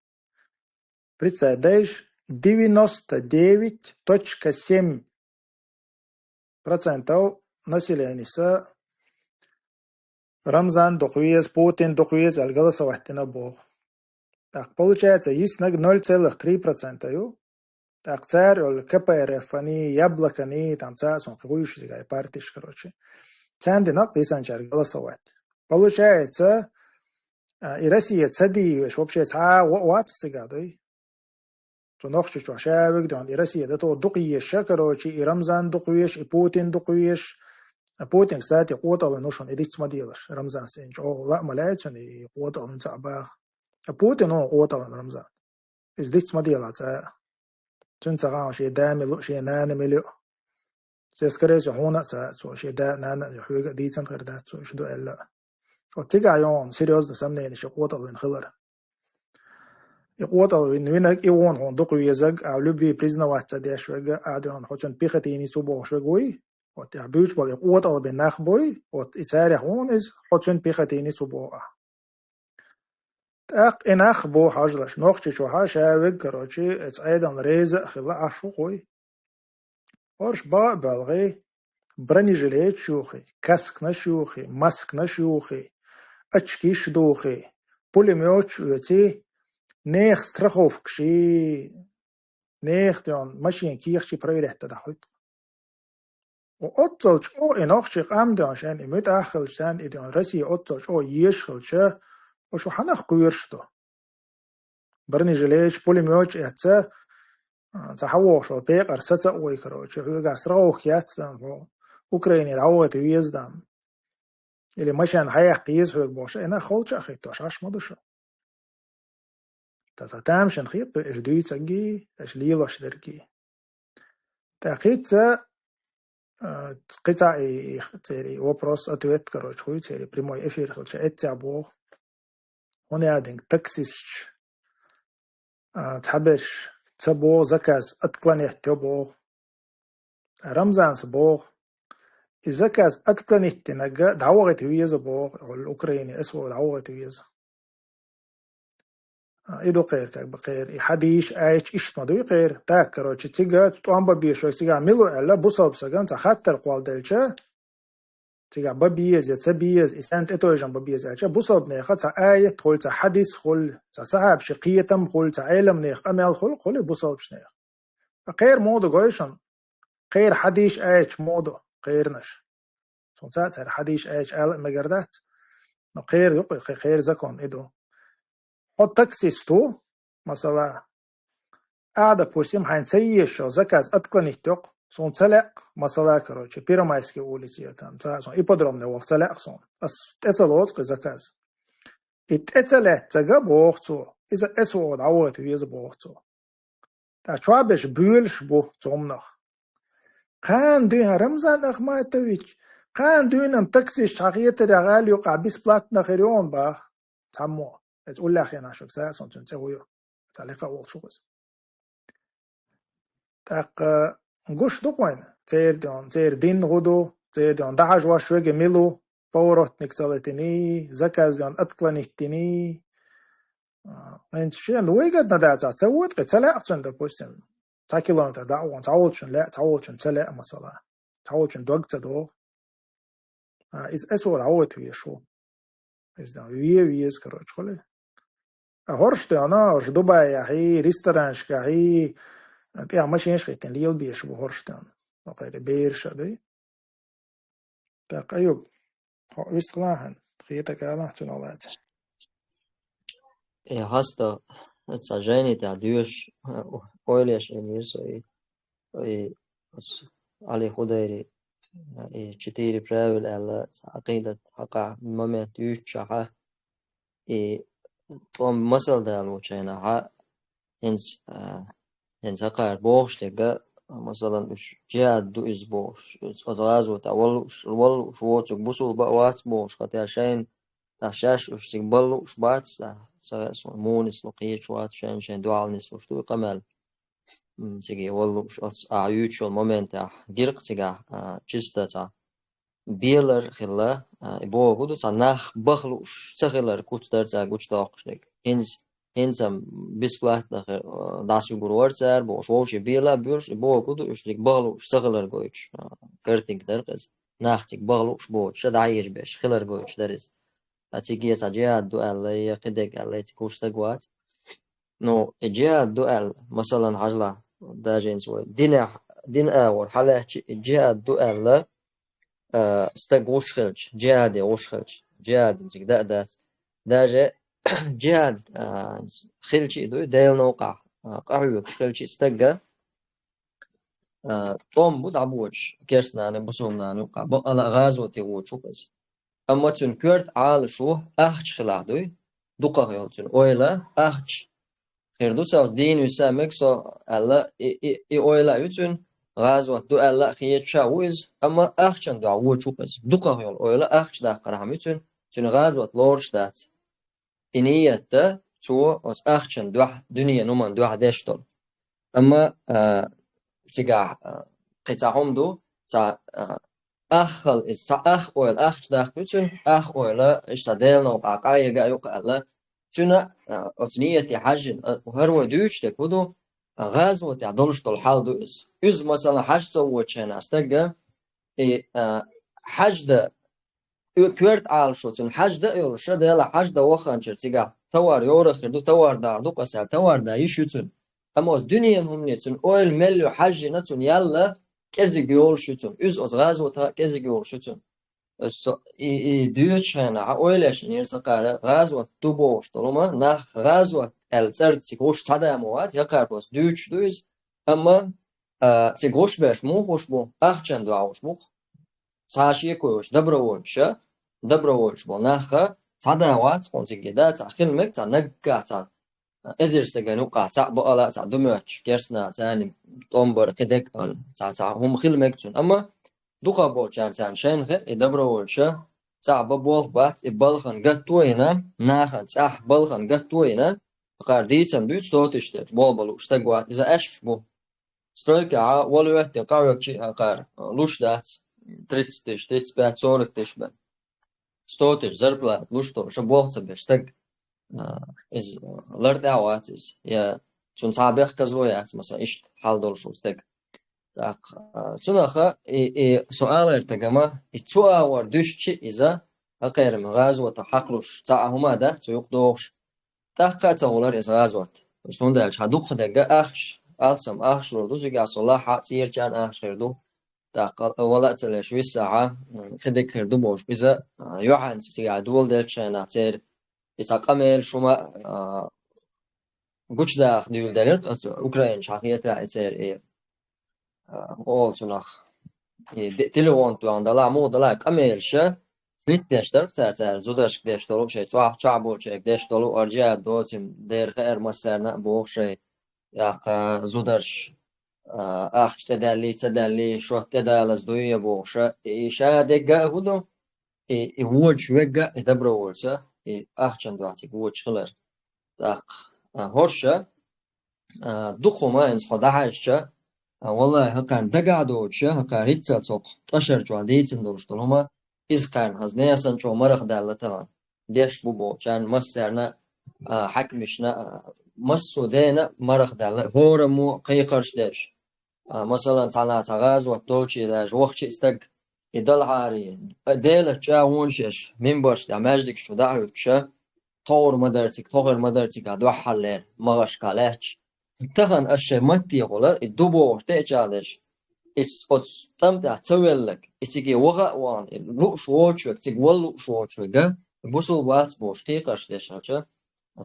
Представляешь, 99.7% населения Рамзан дохуез, Путин дохуез, алгала савахтина бог. Так, получается, есть 0,3%. Так, царь, КПРФ, они, яблоко, они, там, царь, он какую-то такая партия, короче. Ценды нак тысячар голосовать. Получается, и Россия цадиешь, вообще, вот всегда, да? То нахчу что, шавик, да, и Россия, да, то дукиеш, короче, и Рамзан дукиеш, и Путин дукиеш. Путин, кстати, قوتل نوشون إديت ما ديلش رمضان سينج أو لا ملايتون قوتل نتابع Путин هو قوتل رمضان إديت ما ديلات تنتقى شيء دامي شيء نانمي سيسكريش هنا شيء دا نان يحوج ديتن غير ده شو ده إلا وتيجا يوم سيريوس نسميه نشي قوتل وين خلر قوتل وين يوون هون دقوا يزق أو لبي بريزنا واحد ده شوية عادون حوتشن بيختيني سوبو شوية wat ja buurt wel wat al ben nachboy wat isare gewoon is hotsun pikhatini suboa tak enachbo hajlash nochtje cho hashavik karochi it's aidan reza khila ashuqoy orsh ba balghi brenijlet shuxi kaskna shuxi maskna shuxi achkish duxi pulemyot uti nex strachowkshi nex don mashin kirchi проверять da hoyt وأطلش أو إنخش قام ده عشان إمت أخل شان إديان رسي أطلش أو يشخل شا وشو حنخ قويرشتو برني جليش بوليميوش إحتى تحوش البيق أرسطة ويكروش هو قاسرو خيات أوكراني العوة ويزدام اللي مشان حيح قيس هو بوش إنا خلش أخيتو عشاش مدوشو تساتام شن خيط إش دوي تسجي إش ليلوش درجي تأخيت قطع تيري وبروس أتويت كروش خوي تيري بريمو إفير خلش إتعبو هنا عندك تكسيش تحبش تبو زكاز أتقلني تبو رمزان سبو الزكاز أتقلني تنجا دعوة ويز بو الأوكراني أسوأ دعوة ويز إدو قير كاك بقير حديش آيش إيش مدوي قير تاك كروش تيجا تطوان ببيشو تيجا ميلو ألا بوصل بسجان تخطر قوال دلشا تيجا ببيز يتبيز إسانت إتوجن ببيز ألشا بوصل بنيخة آية تقول حديث خل صحاب شقيتم خل علم نيخ أمال خل بوصل بشنيخ قير مودو قويشن قير حديش آيش مودو قيرنش سونسات حديش آيش آل مجردات قير يقول خير زكون إدو حط تكسيستو مثلا قاعدة بوسيم حين تيشو زكاز أتقن يتوق سون تلق مثلا كروتشي بيرمايسكي أولي تياتام سون إبادرم نوق تلق سون أس تتلوت كزكاز إتتلت تجا بوختو إذا أسود عوت ويز بوختو تا شوابش بيلش بو تومنخ قان دوها رمزان أخ ما تويتش قان دوينم تكسي شاقية رغالي وقع بيس بلاتنا خيريون باخ تامو تقول لك أنا شو كذا صنت نسويه تعليق أول شو كذا تاق نقش دوقين تير دين غدو تير ديون دعج وشوي جميلو بورت نكتلتني زكاز ديون أتقلنيتني أنت شيء نويجد نداعت تسويت قتلا أحسن دبوسن تاكيلومتر دعوان تعولشن لا تعولشن تلا مثلا تعولشن دوقت دو إز أسود عوت ويشو إز ده ويز كروش خلي هرشت أنا هرش دبي هي ريستورانش كهي أنت ماشي إيش خيتين ليل بيش بهرشت أنا وقيل بيرش ده تاق أيوب ويستلاهن خيتك أنا تنولات هستا تسجيني تعديوش أوليش إنيرسو علي خديري چتيري براول ألا عقيدة حقا مما تيوش شاحا طوم مسل دالو چينا ها هنس حقا بوش لغا مثلا اش جهاد دو از بوش اتغازو تاول شووتك بوصل بقوات بوش خاطر شين تحشاش اش تقبلو اش بات سواء مونس لقيت شوات شين دوالنس وش تو قمال تيجي والله اش اعيوش المومنت غيرق تيجا چستا بيلر خلا بو غدو تناخ بخلوش تخلر كوت درتا كوت داقشنك هنسم بسكلات داسو غورتسر بو شوش بيلا بيرش بو غدو اشليك بخلوش تخلر غويش كرتيك درقز ناختيك بخلوش بو شدايج بش خلر غويش درس اتيجي ساجيا دو الله يقدك الله تكوش تغوات نو الجهاد دؤل مثلا حجلا داجين سوي دين آور حالة الجهاد دؤل استقوش خلج جهاد وش خلج جهاد تك دات داجة جهاد خلجي دو ديل نوقع قعوك خلجي استقى طوم بود عبوش كيرسنا نبصومنا نوقع بقى غازو تيوش وكز أما تون كورت عال شو أخش خلادوي دقة يلتون أويلا أخش خيردو ساوس دين يسامك سو ألا إي أويلا يتون غازو دو ألا خيت شاويز أما أخشن دو عوش وكز دقة يل أويلا أخش دا قرهم يتون تون غازو لورش دات إنية دا تو أس أخشن دو دنيا نومان دو عدشتول أما تيجا قطعهم دو تا أخل إس تا أخ أول أخ داخل بتون أخ أولا إشتدلنا وقعقايا جايوق ألا تنا أتنية تحجن وهرو دوش تكودو غازو تعدلش طلحال دو إز مثلا حج سوى شنا استجا حج ده كورت عال شو تن حج ده يورش ده لا حج ده وخان شرتيجا توار يورا خردو توار داردو قسا توار دا يشوتن أما از دنيا هم نتون أول مليو حج نتون يلا كذا جول شوتن از غازو تا كذا جول شوتن دوش هنا أولش نيرسقارة غازو توبوش طالما نخ غازو السرد سيكوش صدا مواد يقار بس دوش أما سيكوش بيش مو خوش بو أخشن دعوش مو ساشي كوش دبروش بو نخ صدا وات خونسي جدا تأخير مك تنقع تا إزر استجنوا قاطع بقى تا دموش كيرسنا ثاني طنبر كدك تا هم خيل مكتون أما دوخا بوچان سان شين خير دبروش تا ببول بات بالخن قطوينا ناخن صح بالخن قطوينا قارديتم دوت صوتش بول استقوا إذا أشش بو ستريكا ولو يحتي قاوك شيء قار لوش دات تريتس بات صورك تشبه ستوتش زربلا لوش تو شبوه تبشتق إز لرد عواتز يا تون سابق كزويات مثلا إيش حال دول شو استق تاق تناخا سؤال ارتجما إتوا وردش شيء إذا غير مغاز وتحقلش تعهما ده تيقدوش تاق تقولر إذا غازوت وشون ده هدوق خدقة أخش ألسم أخش وردو زيجا صلاح تصير كان أخش خردو تاق ولا تلاشوي الساعة خدك خردو بوش إذا يوحنا تيجا دول ده كان تصير إتقامل شما قش داخل دول دلت أوكران شاخية تصير أول تناخ تلوان تو عندلا مودلا قامل شة سلتشتر سر زودش دشتلو شيء تواه شعبو شيء دشتلو أرجع دوتم در خير مسرنا بوش يا زودش أخش تدلي شو تدلس دوية بوش إيشا دقة هدو ووج وجا دبرو ورسا أخشن دواتي ووج خلر داق هرشة دقو ما إنس خداعشة والله هكان دقعدوشة هكان هيتسا توق تشر جواديتن دورشتلهما إز كان هزنيسن شو مرخ دالتها ديش بوبو جان مسرنا حكمشنا مسو دينا مرخ دال هورمو قيقرش ديش مثلا تعالى تغاز وطوشي داش وقتي استق يدل عاري ديلة جاونشش من باش دمجدك شو دعوكشة طور مدرتك عدو حلين مغش كالاتش تهان أشي متي غلا الدبور تأجالش إتس تمتع تولك إتيجي وغا وان لو شوچوك تيج ولو شوچوك بوسو وات بوش تيقش ديشاچا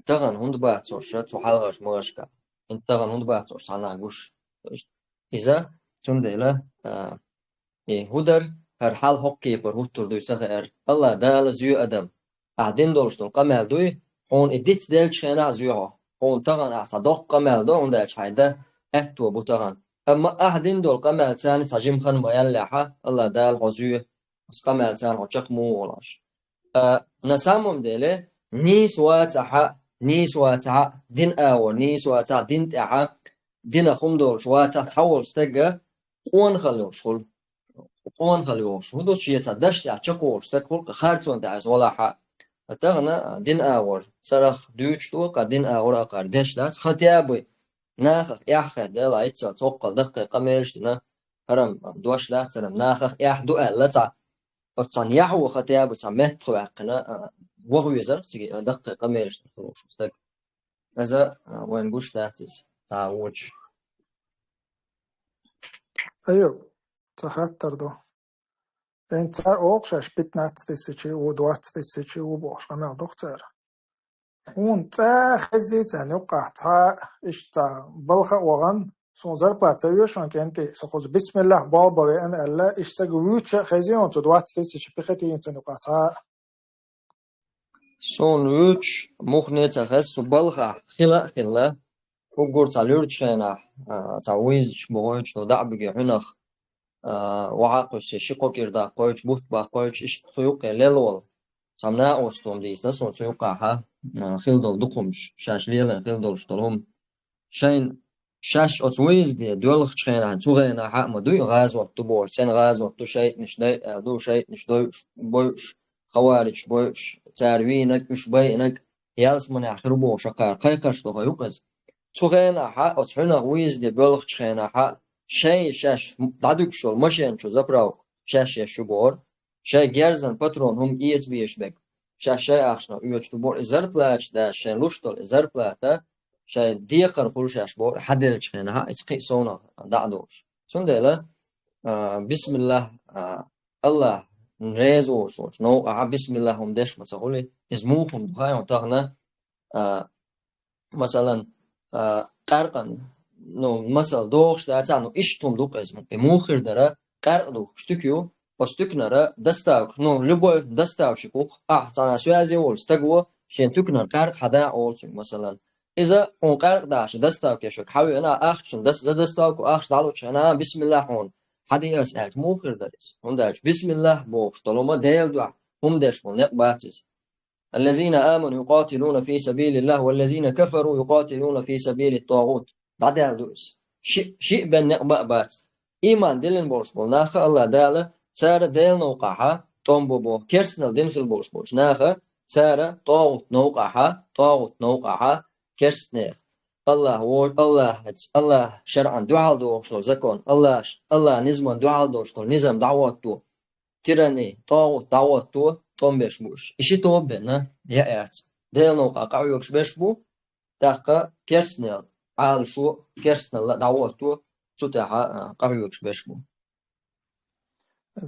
تهان هند باتوشا تحلغش مغشكا تهان هند باتوش ساناغوش إذا تنديلا هدر هر حال هوكي بر هوتور دويسا غير الله دال زيو أدم أعدين دولشتون قمال دوي هون إديت ديل شخينا زيوها هون تغن أعصادوق قمال دو هون ديل شحيدا أهتو بوتغن أما أعدين دول قمال تاني ساجم خان مياليحا الله دال هزيو قمال تاني هوشق مو ولاش نسامم ديلي نيس واتحا دين أور نيس واتحا دين تحا دين خم دول شواتحا تحول ستقى قوان خليوش قوان خليوش هدو شيء تصدقش تعشقوش تقول خارجون تعز ولا حق تغنا دين أور صرخ دوش تو قدين أور أقردش لاس خطيابي ناخخ يحخ دلا يتسا توقع دقيقة ميرشتنا هرم دوش لا سلام ناخخ يح دو ألتا أتصن يحو خطيابي سميت خوعقنا وهو يزر سيجي دقيقة ميرشتنا خلوش مستق إذا وين قش تحتز تعوج أيوه تخطر دو أنت أوقش بتنات تسيتشي ودوات تسيتشي وبوش أنا دكتور تا خزيت يعني وقع تا إشتا بلخ وغن سون زربا تيوشون كنتي سخوز بسم الله بابا وأن الله إشتا قويتش خزيون تدوات تسيتشي بختي أنت نقع تا سون ويتش مخنيت خس سبالخ خلا وقور تعلورتشينا تعويز بويتش ودع بيجي حنخ وعاقش شقوق إردا قويتش بوت با قويتش إش خيوق ليلول سامنا أوستوم ديس نسون سيوقعها خيلدول دقمش شاش ليلا خيلدول شتلهم شين شاش أتويز دي دولخ تشينا توغينا حق ما دوي غازوة تبور سن غازوة تو شيء نشدي دو شيء نشدي بوش خوارج بوش تاروينك مش بينك يالس من آخر بو شقار قيقش تو يوقز توغينا حق أتحنا ويز دي دولخ تشينا حق شيء شاش دادوك شول مشين شو زبراو شاش يشبور شاي جيرزن باترون هم إيز بيش بك شاي أخشنا يوش تبور إزربلاش دا شاي لوشتول إزربلاتا شاي ديقر خلوش أشبور حدل تشخينها إتقي سونا دعدوش سندلا بسم الله الله نريزو شوش نو بسم الله هم دش مسؤولي إزموهم دخايا تغنى مثلا قرقن نو مثلا دوغش دا تانو إشتم دوق إزمو إموخر درا قرق دوغ شتكيو Постукнара доставка, ну, любой доставщик, тана связи стагу, шен тукнар карк хада олчун, масалан. Иза он карк даш доставка шок, хави она ахчун, за доставку ахш далуч, она бисмиллах он. Хадиас аж мухир дарис. Он даш бисмиллах бог, штолома дейл дуа, هم داش من يقباتز. الذين آمنوا يقاتلون في سبيل الله والذين كفروا يقاتلون في سبيل الطاغوت. بعد هالدوس. شيء بين يقبات. إيمان دلن بولش بول ناخ الله داله سارة ديل نوقعها تومبوبو كيرسنال دنخل بوش ناخا سارة طاغوت نوقعها كيرسنيخ الله شرعا دعال دوشتول زكون الله نظام دعال دوشتول نظام دعوات دو تيراني طاغوت دعوات دو تومبش بوش إشي توبنا يأت ديل نوقع قعيوكش بش بو داقا كيرسنال عال شو كيرسنال دعوات دو تتاها قعيوكش بش بو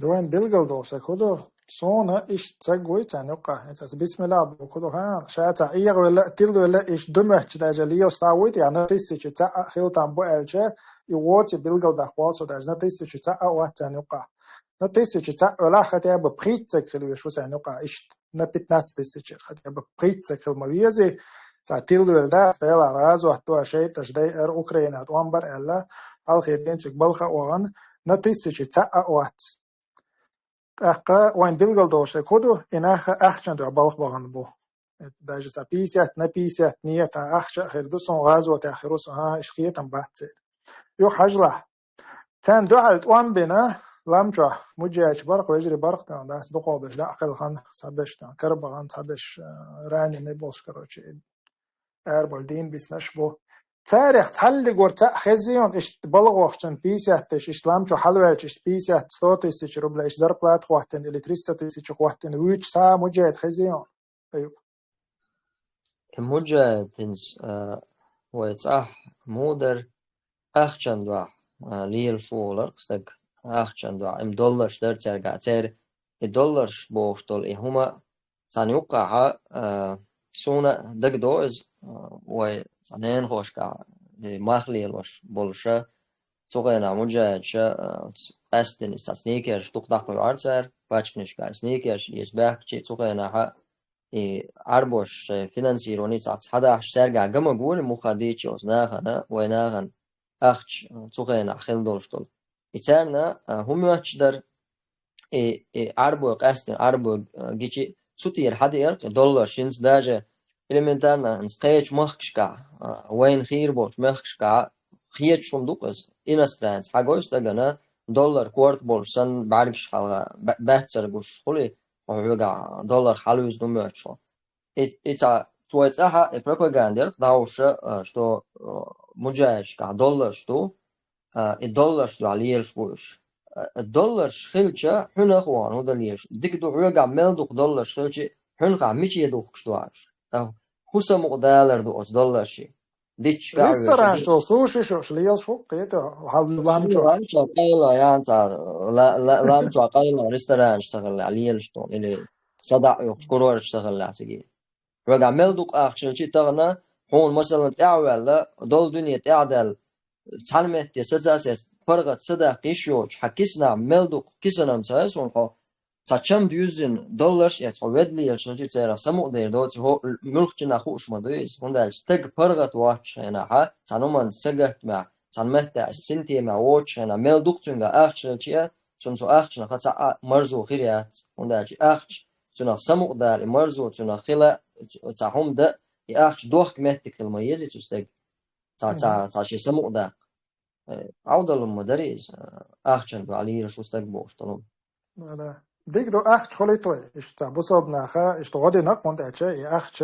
وين بيلقل دوسة كده صونا إيش تسقوي تانوقع إنت بسم الله بكده ها شاتا إيغ ولا تلو ولا إيش دمه كده جليه استعويت يعني تيسي كتا خيل تنبو ألجا يواتي بيلقل دخوال سو داج نتيسي كتا وات تانوقع نتيسي كتا ولا خدي ببريت تكل وشو تانوقع إيش نبيت نات تيسي خدي ببريت تكل مويزي تلو ولا تيلا راز وحتو شيء تجدي أوكرانيا توامبر ألا الخيرين تقبلخ وغن نتيسي كتا وات أخا وين بيلقل دوشة كودو إن أخشن دو بالغ بغن بو داجة بيسيات نبيسيات نية أخشى خير دوسون غازو تأخيروس ها إشخية تنباتي يو حجلة تان دو عالت وان بنا لامجو مجيش برق ويجري برق تان داس دو قوبش دا أقل خان سابش تان كرب غان سابش راني نبوش كروشي أربول دين بيسنش بو تاريخ تحلي قرتا خزيون إش بلغوحتن بيسيات إش لامجو حلوالش إش بيسيات ستوتيس إش ربلا إش زربلات خواتن إلكتريستاتيس إش خواتن ويتش تا مجيد خزيون أيوب مجاهدينز ويتصح مودر أخشن دوا ليل شولر قصدك أخشن دوا $1 شتر ترجع تر $1 بوشتول هما سانيوقعها سونا دق دوز وسانين خوشكا مخلي الوش بولشة سوغينا مجاهدشة قصدن استسنيكر شتوق دقو عرسر باشكنشكا سنيكر يسبح كي سوغينا ها عربوش فينانسيروني ساعت حدا سرقا قم قول مخاديتشوز ناخنا ويناخن أخش سوغينا خيل دولشتول إترنا هم يحشدر عربو قصدن عربو جيشي سوتير حدا يرق $1 شينز داجة إلمنتارنا نسقيتش مخكشكا وين خير بوش مخكشكا خيتش شمدوقز إنسترانس حقوش داقنا $1 كوارت بوش سن بعرفش خالها بحتر بوش خلي وحوغا $1 حلوز دموشو إتا تويتساها البروباغاندر داوشة شتو مجاش كا $1 شتو $1 شتو عليش بوش $1 خلچه حنا خوان هذا ليش ديك دو حوغا ملدوق $1 خلچه حنخا ميشي دوق شتواش حسا مقدالر دو $1 شي ديتش قاعد ريستوران شو سوشي شو شليل شو قيته هل لام شو لام شو قايلا يانسا لا لام شو قايلا ريستوران شغل عليه شتون اللي صدع يقرر شغل عليه رجع ملدوق أخشن شيء تغنى هون مثلا تعوال دول دنيا تعدل تعلمت يسجس فرقة صدا قيشوش حكيسنا ملدوق كيسنا مسايسون خو ساتشم $100 يتعودلي يلشن شيء سيرا سمو دير دوت هو ملخجنا خوش مدويس هون دالش تق فرقة واش هنا ها تنومن سجت مع تنمت السنتي مع واتش هنا ملدوق تنجا أخشن شيء تنسو أخشن خاطر مرزو خيريات هون دالش أخش تنا سمو دال مرزو تنا خلا تعهم ده يأخش دوخ مهتك الميزة تستج تا شيء سمو ده عودة للمدرس أخشن بعليه شو استج بوش طلهم هذا ديك دو أخش خليتوي إشتا بصوب ناخا إشتا غادي نقوند أشي أخش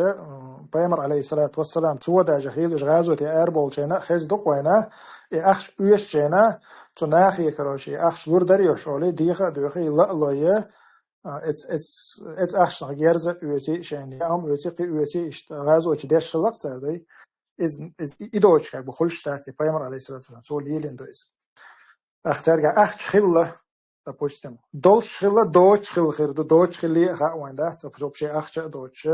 بيمر عليه الصلاة والسلام تسوى دا جخيل إش غازو تي أربول شينا خيز دقوينا أخش أيش شينا تناخي كروشي أخش لور دريوش أولي ديخا دوخي لألوية it's actually gerze üyeti şeyinde am üyeti işte gazı o çiğde şılak tadı is idoç kay bu holştati Peygamber aleyhissalatu vesselam so lielin dois achterga ach khilla da postem dol khilla doç khil khirdu doç khili ha wanda so şey ach doç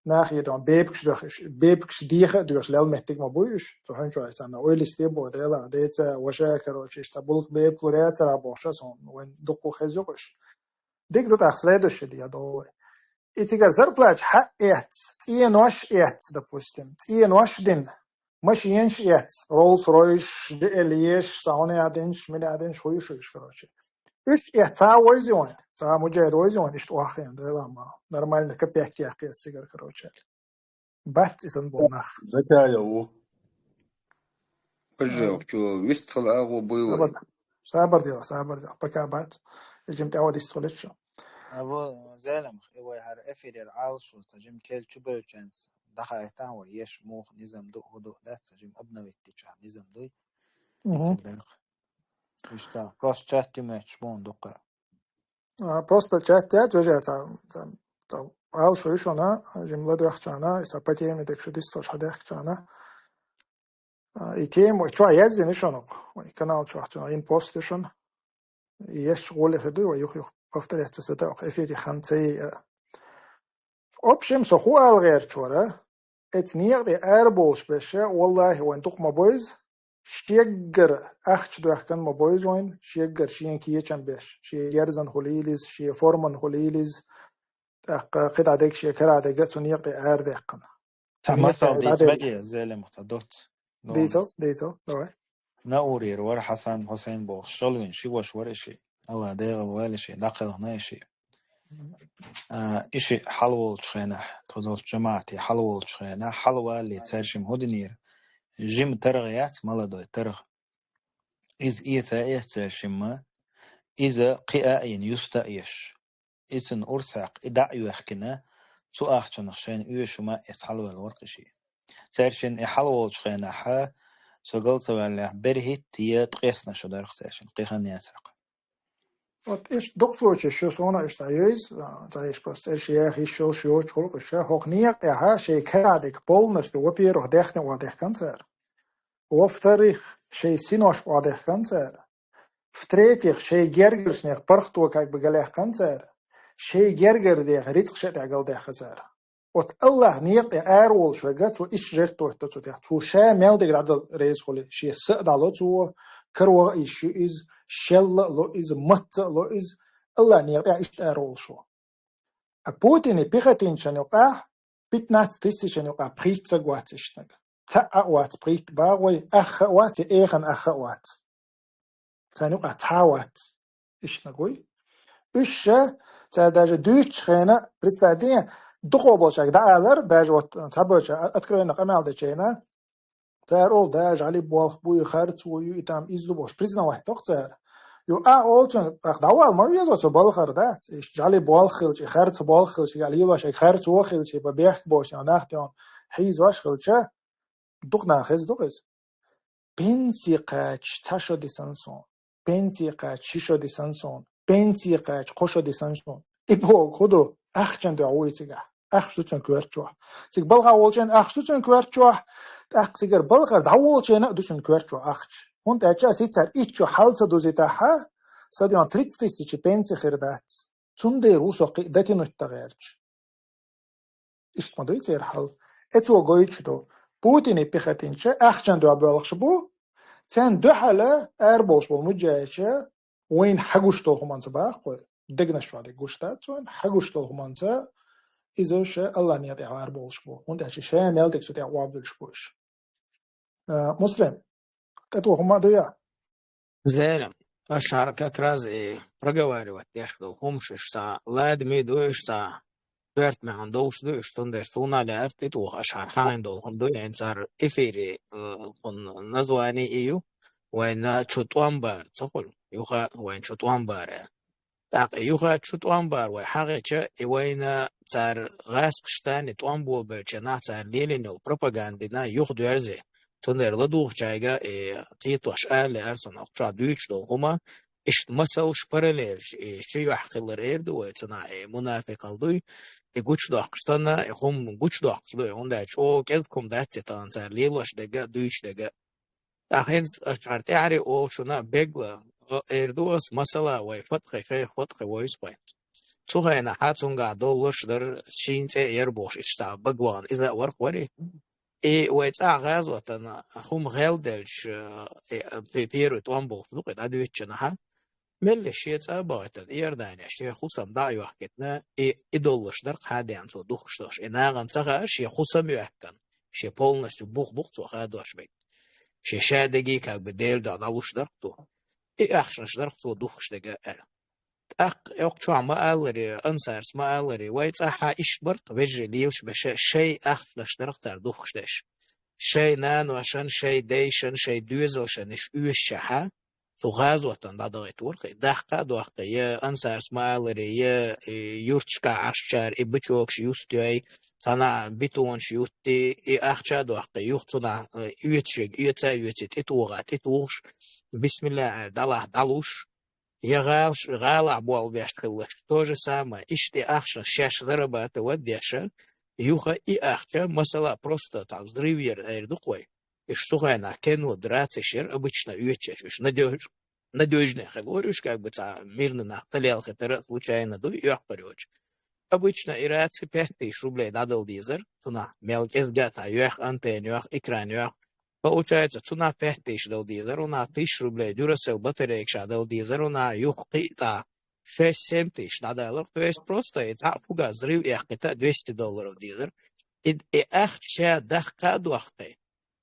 nach jedon bebkş diye diyor lel mettik ma bu iş so han çoğu sana o liste bu da la deta washa karoç işte bulk beb kuraya tara boşa son when doku khazoş ديك دو تخسليدو شدي يا دو إتيجا زربلاج حق إيت تيه نوش إيت допустим تيه نوش دين مش ينش إيت رولز رويش جئليش ساوني عدنش ملي عدنش خويش ويش كروشي إيش إيت تا ويزي وين تا مجاهد ويزي وين إيش تواخين ده لما نورمال نكبي أحكي أحكي السيجار كروشي بات إسن بوناخ زكايا و وجه شو ويستفل أغو بيوي صابر دي بكا بات جمت أود يستولتشو أبو زالم خوي هر أفير العال شو تجيم كل شبه جنس دخل تهوى يش موخ نظام دو هدو ده تجيم أبنا ويتجاه نظام دوي إشتا بروس شات ماتش بون دقة просто чат وجه تا عال شو يشونا جملة دو يخشانا إسابتي مدك شو ديستوش هذا يخشانا إتيم وشو يزين يشونو كانال شو يخشانا إن بوستيشن يش غول هدو ويخ بفتر يتصدق أفيري خمسة أبشم سخو الغير شورا اتنيق دي أربولش بشه والله وين دق مبويز شيجر أخش دو أخكن مبويز وين شيجر شين كييشن بش شيجر زن خليليز شي فورمن خليليز قد عدك شيكر عدك تنيق دي أردقن تمثل دي تبدي زي مقتدوت ديتو دوي نورير ور حسين بوخ شلوين شي وش ورشي الله داغل والشي داخل هناشي إشي حلول شخينا تدل جماعتي حلول شخينا حلوة اللي ترشم هدنير جيم ترغيات مالدو ترغ إذ إيثا ترشم إذا قيائين يستأيش إذن أرساق إدع يحكنا سؤاخ شنخشين إيشما إثحلوة الورقشي ترشن إحلول شخينا حا سقلت ولا برهت تيات قيسنا شو دارخ ترشن قيخان يسرق Вот иш докфлоч еще сона иш таёйз, таиш просто иш еще шо чолк иш хохниак я шейкадик полностью во-первых дехне вадех канцер. Во-вторых, шей синош вадех канцер. В-третьих, шей гергершнех пархту как бы галех канцер. Шей гергер дех ритхшет агал дех канцер. Вот Аллах ниак я эрвол швегат so иш жерту это so дех. Цу ше мелдик радал рейз холи. Шей сдало цу كروا إيش إز شل لو إز مت لو إز الله نيرجع إيش أرول شو أبوتين بيختين شنوقع بيتنات تيسي شنوقع بريت سقوات إشتنق تأوات بريت باوي أخوات إيغن أخوات شنوقع تاوات إشتنقوي إيش تاداج دوتش خينا بريستادين دخو بولشاك دعالر داج وات تابوش أذكرين قمال دشينا تارول داج علي بوالخ بوي خارت ويو إتام إزدو بوش بريزنا واحد تقصر يو أولتون أخدوال ما يزو تو بالخر دات إيش جالي بوالخلش خارت بوالخلش قال يلاش خارت وخلش ببيخ بوش يعني ناختيون حيز واش خلش دقنا خز دقز بنسي قاش تاشو دي سانسون بنسي قاش شيشو دي سانسون بنسي قاش قوشو دي سانسون إبو كودو أخشن دو عويتيغا أخشتون كورتشوا تيك بلغا ولشين أخشتون كورتشوا أخسيجر بلغا دعولشين دوسن كورتشوا أخش هون تأجا سيتر إيشوا حالة دوزيتاها ساديان تريتستيشي بنسي خيردات تندي روسو قيدتي نتغيرش إشت مدريت يرحل إتو قويتش دو بوتيني بيختينش أخشان دو أبوالخش بو تان دو حالة أربوش بالمجايشة وين حقوش طول همانسا باقوي دقنا شوالي قوشتات وين حقوش طول همانسا إذا الله نيات إعوار بولش بو وانت هشي شام يلتك سوتي إعوار بولش بوش مسلم تتو هما دويا زين أشعر كراز رجواري وتيخدو همش إشتا لاد ميدو إشتا بيرت ما عندوش دو إشتون دشتونا لأرتي تو أشعر حاين دول هم دو يعني صار إفيري قن نزواني إيو وين شطوان بار تقول يوخا وين شطوان بار يوخا شطوان بار وحاجة وين صار غاس قشتاني توان بول برشنا صار ليلينو بروباغاندنا يخدو يرزي تندر لدوخ جايغا تيتوش آل أرسن أقشع دويش دول هما إشت مسل شبرليرش شيو حقلر إردو ويتنا منافق الدوي يقوش دو أقشتنا هم قوش دو أقشتنا هوندا شو كذكم داتي تانسار ليلوش دقا دويش دقا أخينس أشعر تعري أول شنا بيقلا إردوس مسلا ويفتخي شيء فتخي ويسباي توها أنا حاتون قاعد دولش در شين تي يربوش إشتا بقوان إذا ورق وري ويتاع غازوة أنا هم غالدلش بيرو توامبول لقيت أدويتشنا ملي شيت أبايت يرداني شيء خصم داعي وحكتنا إدولش در قادي عن تو دوخشتوش إنا غنتغا شيء خصم يحكن شيء بولنستو بوخ تو خادوش بيت شيء شادقي كاك بديل دا نالوش درقتو أخشنش درقتو دوخش دقا يوقتو ما ألري أنسارس ما ألري ويتاحا إش برط بجري ليلش بشي شيء أخشنش درقتار دوخش داش شيء نانوشن شيء ديشن شيء دوزلشن إش أوشها تو غازوتن دادغيت ورقي دحقا دوحقا يا أنسارس ما ألري يا يورتشكا عشار إبتشوكش يوستيوي تنا بيتونش يوتي أخشا دوحقا يوختنا يوتشيك يوتيت إتوغات إتوغش بسم الله دالح دالوش يغالش غالع بوال بيش خلش тоже самое ишти ахша шаш зарабатывать дешево юха и ахша масала просто так взрывер эрдукой и что она кену драться шер обычно вечешь надежно говоришь как бы мирно на целях это случайно до их порёч обычно ирации 5000 рублей надал дизер туна мелких дата юх антенн юх экран юх получается, цена 5000 дал дизер, у нас 1000 рублей, дюрасел батарейка дал дизер, у нас юхта 6-7 тысяч на доллар, то есть просто это фуга взрыв, это $200 дизер. И ахча дахка дуахты,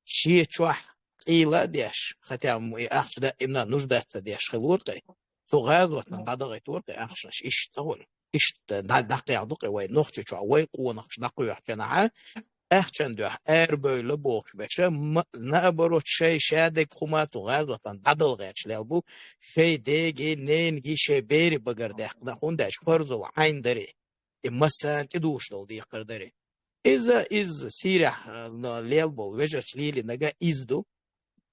ши чуах ила деш, хотя и ахча именно нуждается деш хилурты, то газот на дадагай турты, ахчаш иш цагол, иш дахка ядук, вай нохчи чуа, вай куанахч нахуй ахчанаха, أحسن ده أربعة لبوك بس نابروت شيء شادك خمات وغازة عدل غاش لالبو شيء ديجي نينجي شيء بيري بقرده نخون داش فرز العين دري إمسان تدوش دول دي قردري إذا سيرح لالبو وجهش ليلي نجا إزدو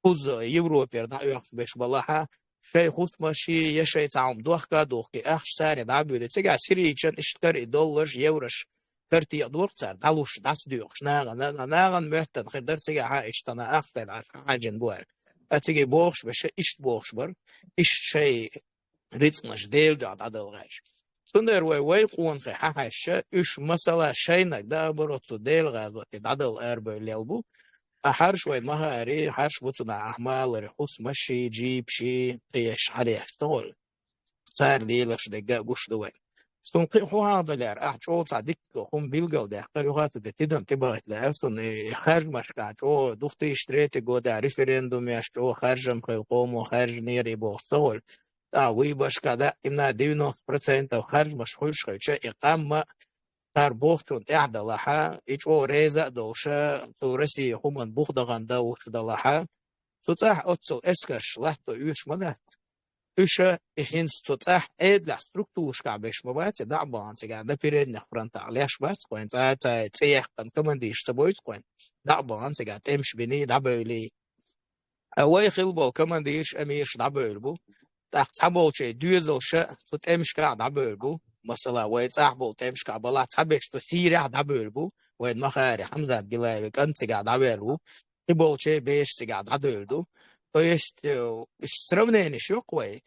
خذ يوروبير نعيش بش بلاها شيء خذ ماشي يشيء تعم دوخكي أخش ساري نعبيد تجا سيري كان اشتري $1 يورش كرتي أدور صار دالوش داس ديوخش ناغن مهتن خدر تيجي عايش تنا أختل عاجن بوار أتيجي بوخش بش إيش بوخش بر إيش شيء ريتمش ديل دعد عدل غاش تندر وي قوان في حاش إيش مسألة شيء نقدر برضو ديل غاز وقت عدل أربع ليلبو أحرش وي مهاري حرش بتنا أحمال رخص مشي جيب شي قيش عليه اشتغل صار ليلش دقا قش دوين سنقي هذا لار أحجو صديق هم بيلقوا ده قالوا ده تدم تبغى لأصلا خارج مشكلة جو دختي اشتريت جودا ريفرندوم يشترو خارجم خلقوم وخارج نيري بوصول ويباش كذا إن 90% خارج مشغول شيء إقامة تربوختون إعدى لها إيجو ريزا دوشة تورسي هم بوخدغان دوش دلها تطاح أتصل إسكش لحتو يوش ملات إيشا إحينس تطاح إدلع ستركتوش كعبش مبات دعبان تقع ده بيرد نخبران تعليش بات قوين تيح قن كمان ديش تبويت قوين دعبان تقع تمش بني دعبولي أواي خلبو كمان ديش أميش دعبولبو تحت حبول شي دوزل شا تتمش كع دعبولبو مثلا ويتصاحبوا تمشي كابلا تحبش تثير عدبلبو وين مخاري حمزة بلاي كنت قاعد عبلبو تبول شيء بيش قاعد عدلدو то есть сравнение شو قوي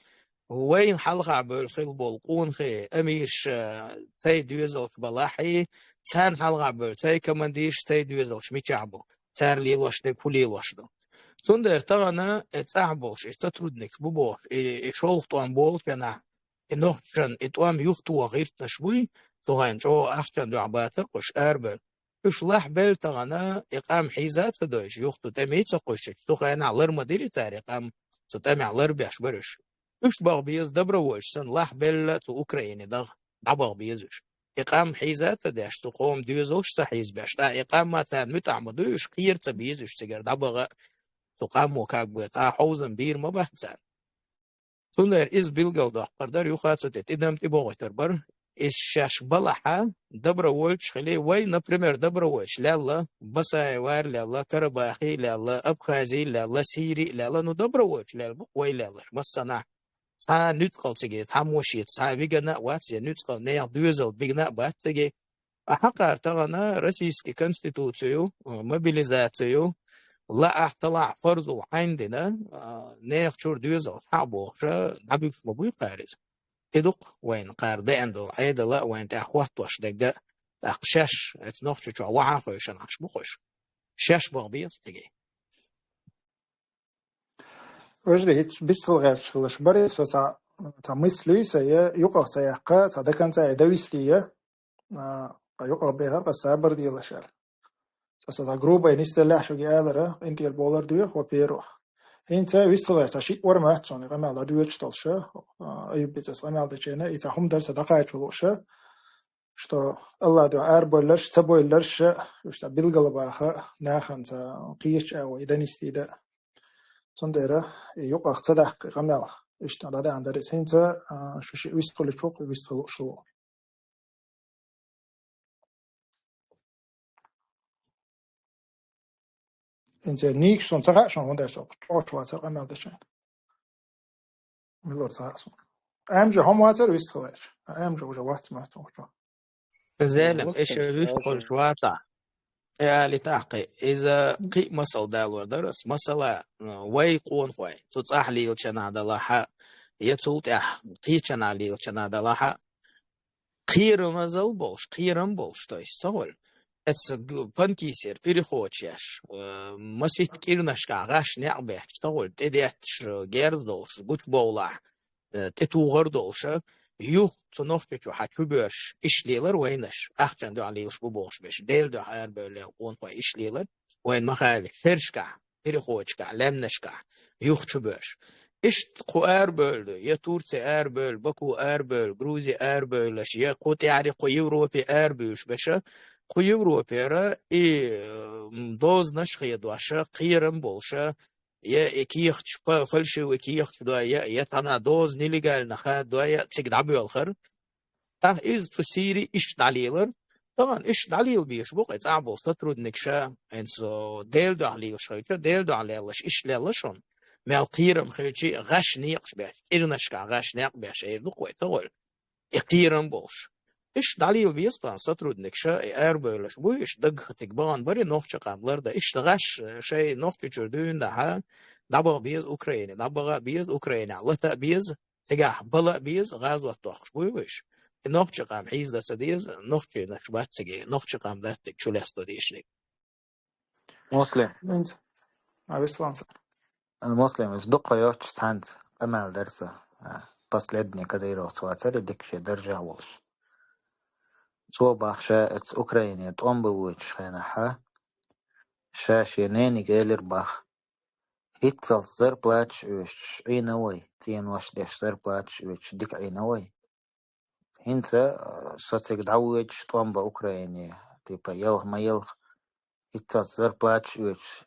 وين حلقة بالخلبول قون خي أميش تاي دوزل بلاحي تان حلقة بال تاي كمان ديش تاي دوزل شميتشعبو تار لي واشدك كلي واشدو سندر تغنا تصاحبوش استترودنك بوبوش شولخ توان بول كنا إنوشن إتوام يختو غير تشوي سوهين جو أحسن دو عباتر قش أربل إش لاح بل تغنا إقام حيزات دوش يختو تميت قش سوهين على مدير تار إقام ستامي على بيش برش إش باغ بيز دبروش سن لاح بل تو أوكراني دغ دباغ بيزش إقام حيزات داش تقوم ديوزوش سحيز باش تا إقام ما تان متعمدوش خير تبيزش تجر دباغ تقام وكاك بيتا حوزن بير ما بحثان سونر إز بيلغل قردار يخاطر تتدم تبغى تربر إز شاش بلحة دبر وولش خلي وي نبرمر دبر وولش لا بس وار لا كرباخي لا أبخازي لا سيري لا نو دبر وولش لا وي لا بس أنا نتقل تجي تاموشيت بيجنا واتس نتقل نيا دوزل بيجنا باتجي أحقر تغنا روسيسكي كونستитуцию مобилизацию لا احتلع فرض عندنا نيخشور دوزل حابوش نبيش مبوي قارز إدق وين قارد عنده عيد لا وين تأخوات وش دقة تأخشش اتنوخش شو وعافش نحش بخش شش بغبيز تجي وجري هيك بيستل غير شغلش بري سو تا مثلي سي يقع سيحقا تا دكان سي دويسلية يقع بها بس بردي الله شال سو تا جروبا نستلح شو جالرة انتي البولر دويخ وبيرو انت ويستل تا شيء ورما تشوني غما على دويتش تلشة ايوب بيتس غما على دشينا ايتا هم درس دقائق شلوشة что الله دو أربولرش تبولرش وش بالقلبها ناخن تا قيش أو إذا نستيدا صندرة يقع صدق قمل إيش تعداد عند درسين تا شو شيء ويستقل شوق ويستقل شلو إنت نيك شون صغار شون هون درسوا شو واتر قمل دشين ملور صغار أمجا هم واتر ويستقلش أمجا وجا وات ما توقع زالم إيش بيدخل شواطع يا لتحقي إذا قي مسل دالور درس مسلا ويقون خوي تصح لي وشنا دلها يتوت قيشنا لي وشنا دلها قير مازال بولش قيرم بولش то есть سهل это панкисер переходишь масит кирнашка гаш нябех сهل тедеш гердолш гуч бола تتوغر دولشة يوخ تنوختشو حتشوبرش إشليلر وينش أخجن دو عليلش ببوش بش ديل دو حير بولي ونخوي إشليلر وين مخالي فرشكا تريخوشكا لمنشكا يوخ تشوبرش إش قو أربل يا تورسي أربل بكو أربل جروزي أربلش يا قوتي عري قو يوروبي أربلش بشا قو يوروبي را دوز نشخي دواشا قيرم بولشا يا كيخ فلشي وكيخ دوايا تانا دوز نيليغال نخا دوايا تقدعبي الخر إز تسيري إش دليلر طبعا إش دليل بيش بوق يتعبو سترود نكشا إنسو ديل دو عليل شخيطة ديل دو عليلش إش ليلشون مال قيرم خيلشي غاش نيقش باش إرنشكا غاش نيق باش إردو قوي تغول إقيرم بولش إش دليل بيس بان سترود نكشا إربولش بو إش دق تقبان بري نوخش قاملر دا إش تغاش شيء نوخش جردون دا دبغ بيز أوكراني دبغ بيز أوكراني لتا بيز تجاه بلا بيز غازو توخش بو ويش نوخش قام حيز دا سديز نوخش نشبات تجي نوخش قام دا تكشولست ديشني مسلم انت عليه السلام المسلم يصدق يوتش تاند أمل درسه بس لدني كده يروح واتر ديكش درجة وش سو باخشا اتس أوكرانيا تقوم بوش خيناها شاشي نيني جيلر باخ هيتل زر بلاتش وش عينوي تين وش ديش زر بلاتش وش ديك عينوي انت سوتك دعوج تقوم بأوكرانيا تيبا يلغ ما يلغ هيتل زر بلاتش وش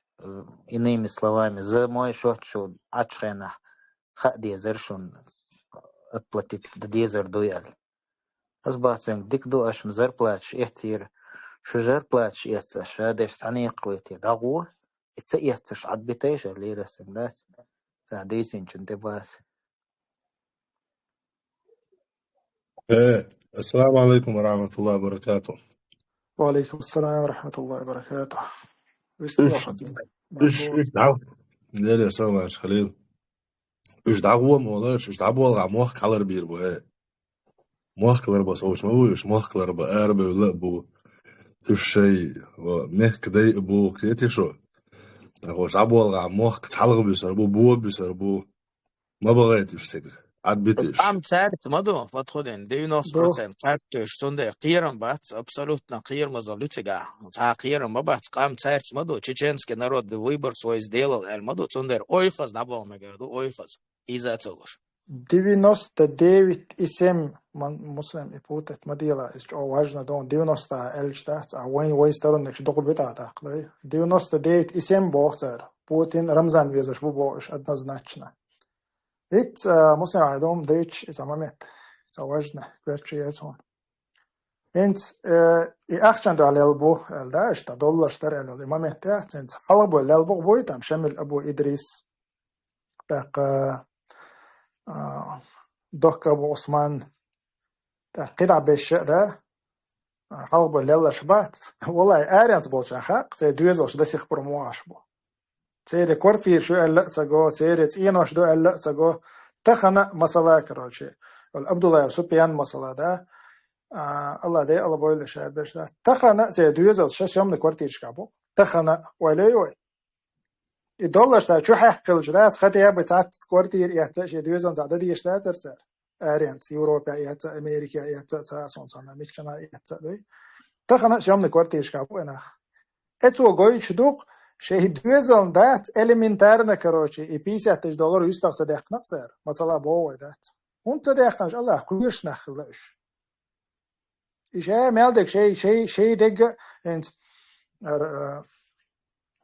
иными словами за мой счет что отшена خدي زرشون отплатить дезер дуэль أصبحت ديك دو أش مزر بلاتش إحتير شجر بلاتش إحتش هذا ثاني قوتي دعوة إحتش عد بتيش اللي رسم ذات سعديسين كنت باس إيه السلام عليكم ورحمة الله وبركاته. وعليكم السلام ورحمة الله وبركاته. وش إيش توافق؟ إيش مظبوط. إيش دعوة ليلة سوا يا خليل. إيش دعوة مولاش إيش دعوة على موخ على ربير بو إيه موخ لربا صوش مو إيش موخ لربا أربع ولا بو إيش شيء ومه كدي بو كيتي شو هو دعوة على موخ تحلق بيسر بو بيسر بو ما بغيت إيش سكر عاد بيتش Am cert madu fathodin 90% cert stunde qiran bats абсолютно qir mazalutiga. Ta qiran bats qam cert madu чеченский народ выбор свой сделал, el madu цундер ойхаз набал мегарду ойхаз из-за того. 99 مسلم يفوتت مديلا او واجنا دون 90 الجدات وين ستارون دقل بتاع تاقلي 99 اسم بوختر بوتين رمزان везеш бу бош однозначно. Ведь مسلم عندهم ديتش اذا ما مات واجنا كويتشياتون انت اخشن على البو الداش تا دولار اشتري على الامام تاعت انت قلبوا البو بويتام شمل ابو ادريس تاق دوك ابو عثمان قطع بالشيء ده قلبوا ليلا شبات والله اريانس بولشان حق تي دوزوش ده سيخبر مواش بو تي ريكورد في شو الا تسغو تي ريت اينوش دو الا تسغو تخنا مساله كروشي عبد الله سفيان مساله ده الله ده الله بقول شاب باش ده تخنا تي دوزوش شش يوم كورتيش كابو تخنا ولا الدولار شو حق الجدات خديها بتاعت كورتير يحتاج دوزون زاد دي اشتات ترتر اريانس يوروبا يحتاج امريكا يحتاج سونسانا ميكشنا يحتاج دوي تخنا شامن كورتيش كابو انا اتو гој чдук شهدوزون دات элементарно короче и $50 يستخدم صدق نقصر مثلا بو دات وانت داخل الله كويش نخلش ايش مالدك شيء دق انت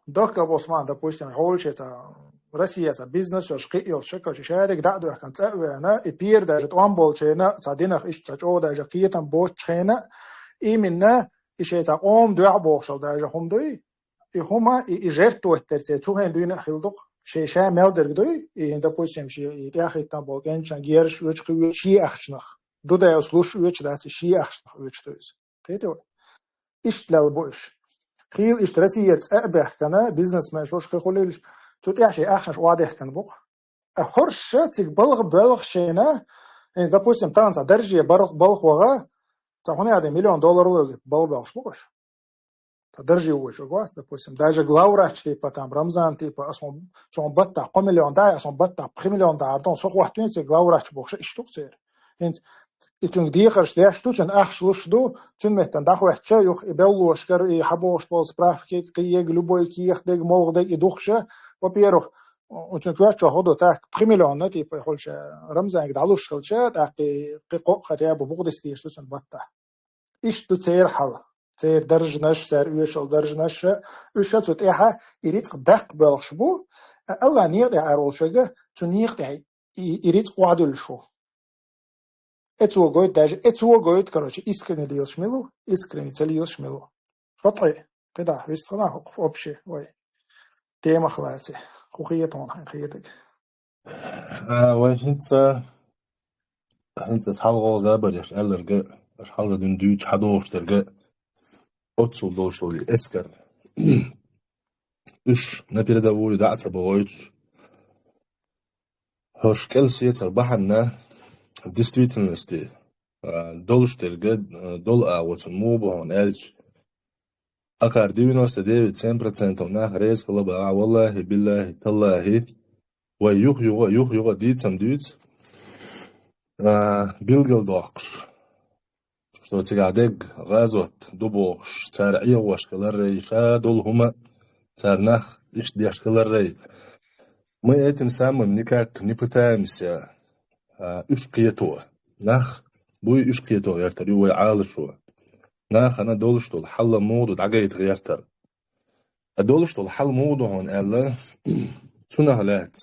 دوك ابو عثمان допустим هولشتا Россия за бизнес шқиил шека шарик дадух kan tsawena ипир даже он бол чена цадинах иш чачо даже киетан боч чена именно ишета ом дуа бошал даже хумдой и хума и жертвуеттерце цухен дуйна хилдук шеша мелдергдой и допустим ши яхитан бол генчан герш үч күй ши ахчнах дуда услуш үч дат ши ахчнах үч тойс кете иштлал бош خيل اشتراسية أبح كنا بيزنس ما شوش خيخوليش تطيع شيء أخش واضح كان بوق أخرش تيك بلغ شينا يعني допустим تانسا درجة بلغ وغا تهوني هذا $1,000,000 ولا بلغش بوش تدرجة وش وقاس допустим даже главврач типа там Рамзан типа أصلا شون بطة $1 مليون أصلا بطة $3 مليون دون سوق واحد تنسى главврач بوش إيش تقصير أنت إتون ديخرش ليش توشن أخشلوش دو تون مهتن داخل وحشة يخ يبلوش كر يحبوش بول سبراخ كي يقلبوا كي يخدق ملغ دق يدوخشة وبيروح وتون كواتش هودو تاك 3 مليون نتي بيقولش رمزان يقدعلوش خلشة تاك قي قو خديا ببغدس تيش توشن بطة إيش تو تير حل تير درج نش سر ويشل درج نش وش توت إيها يريد دق بالش بو الله نيقع أرول شجع تون يقع يريد قعدل شو اتو гојд даже ето гојд короче искрени дил шмилу искрени цели шмилу фатай када вистана вообще ой тема хлати хухиетон хиетек وانت حلقة زابر ألرجع حلقة دين دوج حدوش ترجع أتصل دوش لي إسكر إيش نبي ندور دعت بوايج هش كل شيء تربحنا действительности долж ترجع دول أوتن مو بهون إلج أكار 99% وناه رئيس كلها والله بالله تالله ويوغ ديتم دوت بيلجل دوقش что تقعدك غازوت دوبوش تار عيوش كلاري شادول هما تار نخ إيش ديش كلاري ما يتن سامن نكاك نبتامسيا إيش قيتو نخ بوي إيش قيتو يرتري ويعالشو نخ أنا دولشتو الحل مودو دعقيت غيرتر دولشتو الحل مودو هون ألا تنهلات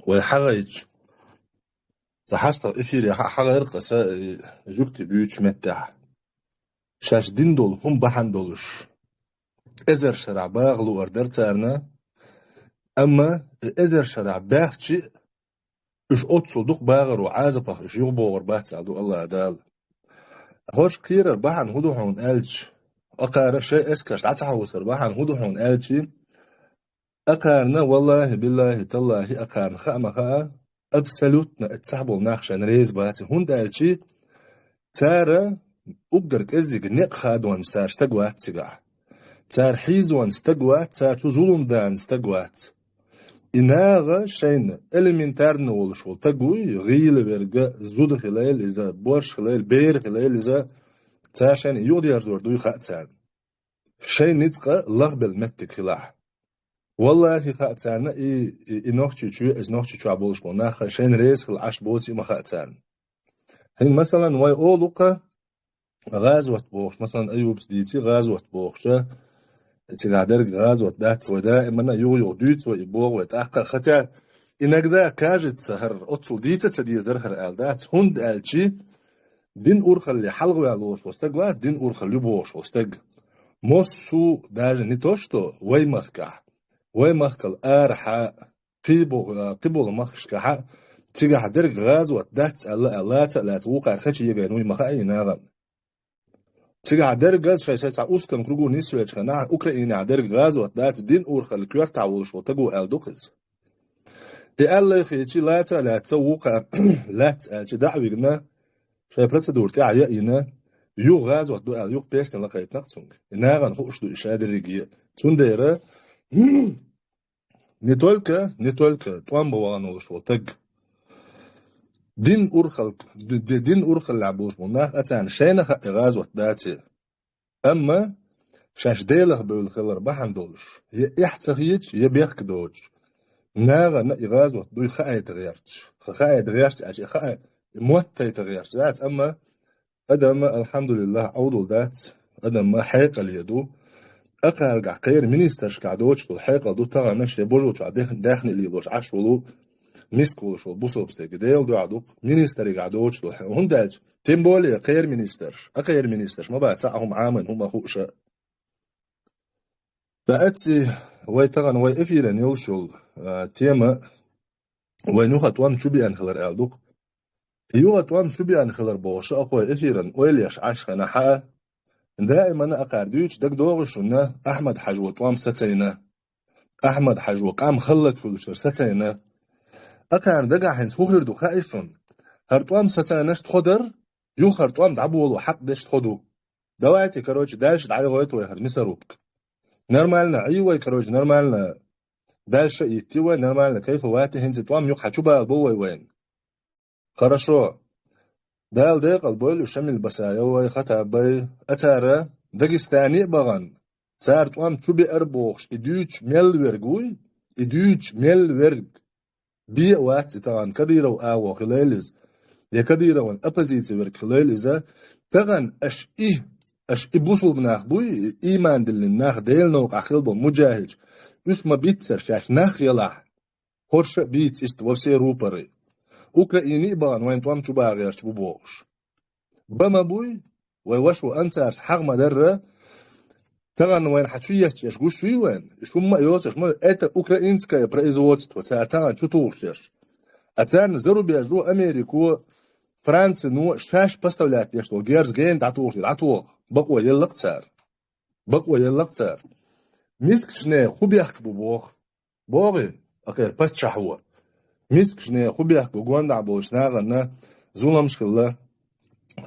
ويحغيج زحست إفيري حاجة يرقص جوكتي بيوتش متاح شاش دين دول هم بحن دولش إزر شرع باغلو أردر تارنا أما إزر شرع باغتشي إش أتصل دوق باغر وعازبخ إش يغبور باتس عدو الله دال هوش قيرر بحن هدوحون ألج أقار شيء إسكش عتحوسر بحن هدوحون ألجي أقارنا والله بالله تالله أقارن خأما خأ أبسلوتنا اتسحبوا ناخشان ريز باتي هند ألجي تارا أقرك إزيق نق خادوان سار استقوات سيقع تار حيزوان استقوات تار شو ظلم دان استقوات إناغا شين إلمنتار نولش والتقوي غيل برقا زود خلال إذا بورش خلال بير خلال إذا تاشان يودي أرزور دوي خاتسان شين نتقى لغبل متك خلاح والله خاتسان إنوخشي شو إزنوخشي شو عبولش بوناخا شين ريس خل عش بوتي ما خاتسان هين مثلا واي أولوكا غازوة بوخش مثلا أيوب سديتي غازوة بوخشة تنادرك غازوة دات ودائما يو دوت ويبوغ ويتأخر خطا إنك دا كاجت سهر أتصل ديتا تدي زرهر آلدات هند آلتي دين أورخل اللي حلغوا علوش وستق وات دين أورخل اللي بوش وستق موسو داج نتوشتو وي مخكل آرحا قبول مخشكحا تيجا درك غازوة دات ألاتا لا توقع خشي يغانوي مخاي ناغن تيجا درك غاز شاي ساعة أوسكم كروغو نيسويتش خناع أوكرانيا درك غازوة دات دين أورخل كيورت عولش وتقو آلدوخز الله يخيتي لا توقع لا دعوينا شاي بروسيدور تاع يأينا يو غاز ودو يو بيستن لقيت نقصونك ناغن خوش دو إشادة ريجية تنديرا نتولك توان بوانو شو تق دين أورخل لعبوش مناخ أتان شينا خا غاز وداتي أما شاش ديلغ بالخلر بحن دولش يحتغيج يبيخك دوج ناغا نغاز ودو خاي تغيرتش عشي خاي موتي تغيرتش ذات أما أدم الحمد لله عودل ذات أدم ما حيقة ليدو أقارق قير منيسترش قعدوش الحيقة دو تغا نشي بوجوش داخل اللي يدوش عشولو مسكولش بوصوبستيك ديل دو عدوك منيستري قعدوش هنداج تيمبولي قير منيسترش ما بعد ساعهم عامن هم أخوش فأتسي وي تغن وي إفيرن يلشل تيما وي نوخت وان شبي أن خلر ألدوك يوغت وان شبي أن خلر بوش أقوى إفيرن ويليش عشخنا حقا دائما أقاردوش دك دوغشنا أحمد حجوة وام ستينا أحمد حجوة قام خلق فلوشر ستينا أقار دقا حين سوخر دو خائشون هرتوام ستيناش تخدر يو هرتوام دعبولو حق داش تخدو دواتي كروش داش دعي غويتو يهر مسروبك نرمالنا عيوة كروش نرمالنا داش يتيوة نرمالنا كيف واتي هنزي توام يوق حشوبا البوي وين خرشو دال ديق البول وشمل بسايا خطا بي أتارا داقستاني بغان سار توام شوبي أربوخش إدوش ميل ورقوي إدوش ميل ورق بي وات تغان كديرا وآوو خلاليز يا كديرا وان أبازيتي ورق خلاليزا تغان أش إبوصل بناخ بوي إيمان دل ناخ ديل نوق أخلبو مجاهج إش ما بيتسر شاش ناخ يلاح هورش بيت إست وفسي روبري أوكراني بان وين توام شوبا غيرش بوبوش بما بوي ويوشو أنسارس حق مدرة تغن وين حشوية يشغوش شوي وين شو ما يوسش ما إتا أوكرانسكايا производство ساعتان شو تورشش أتان زرو بيجو أمريكو فرنسا نو شاش поставлять يشتو جيرز جين دعتوه بقوة يلقتار ميسك شني خوب يحكي بوغي أكير بتشحوه ميسك شني خوب يحكي جوان دعبوش ناغنا زولم شكله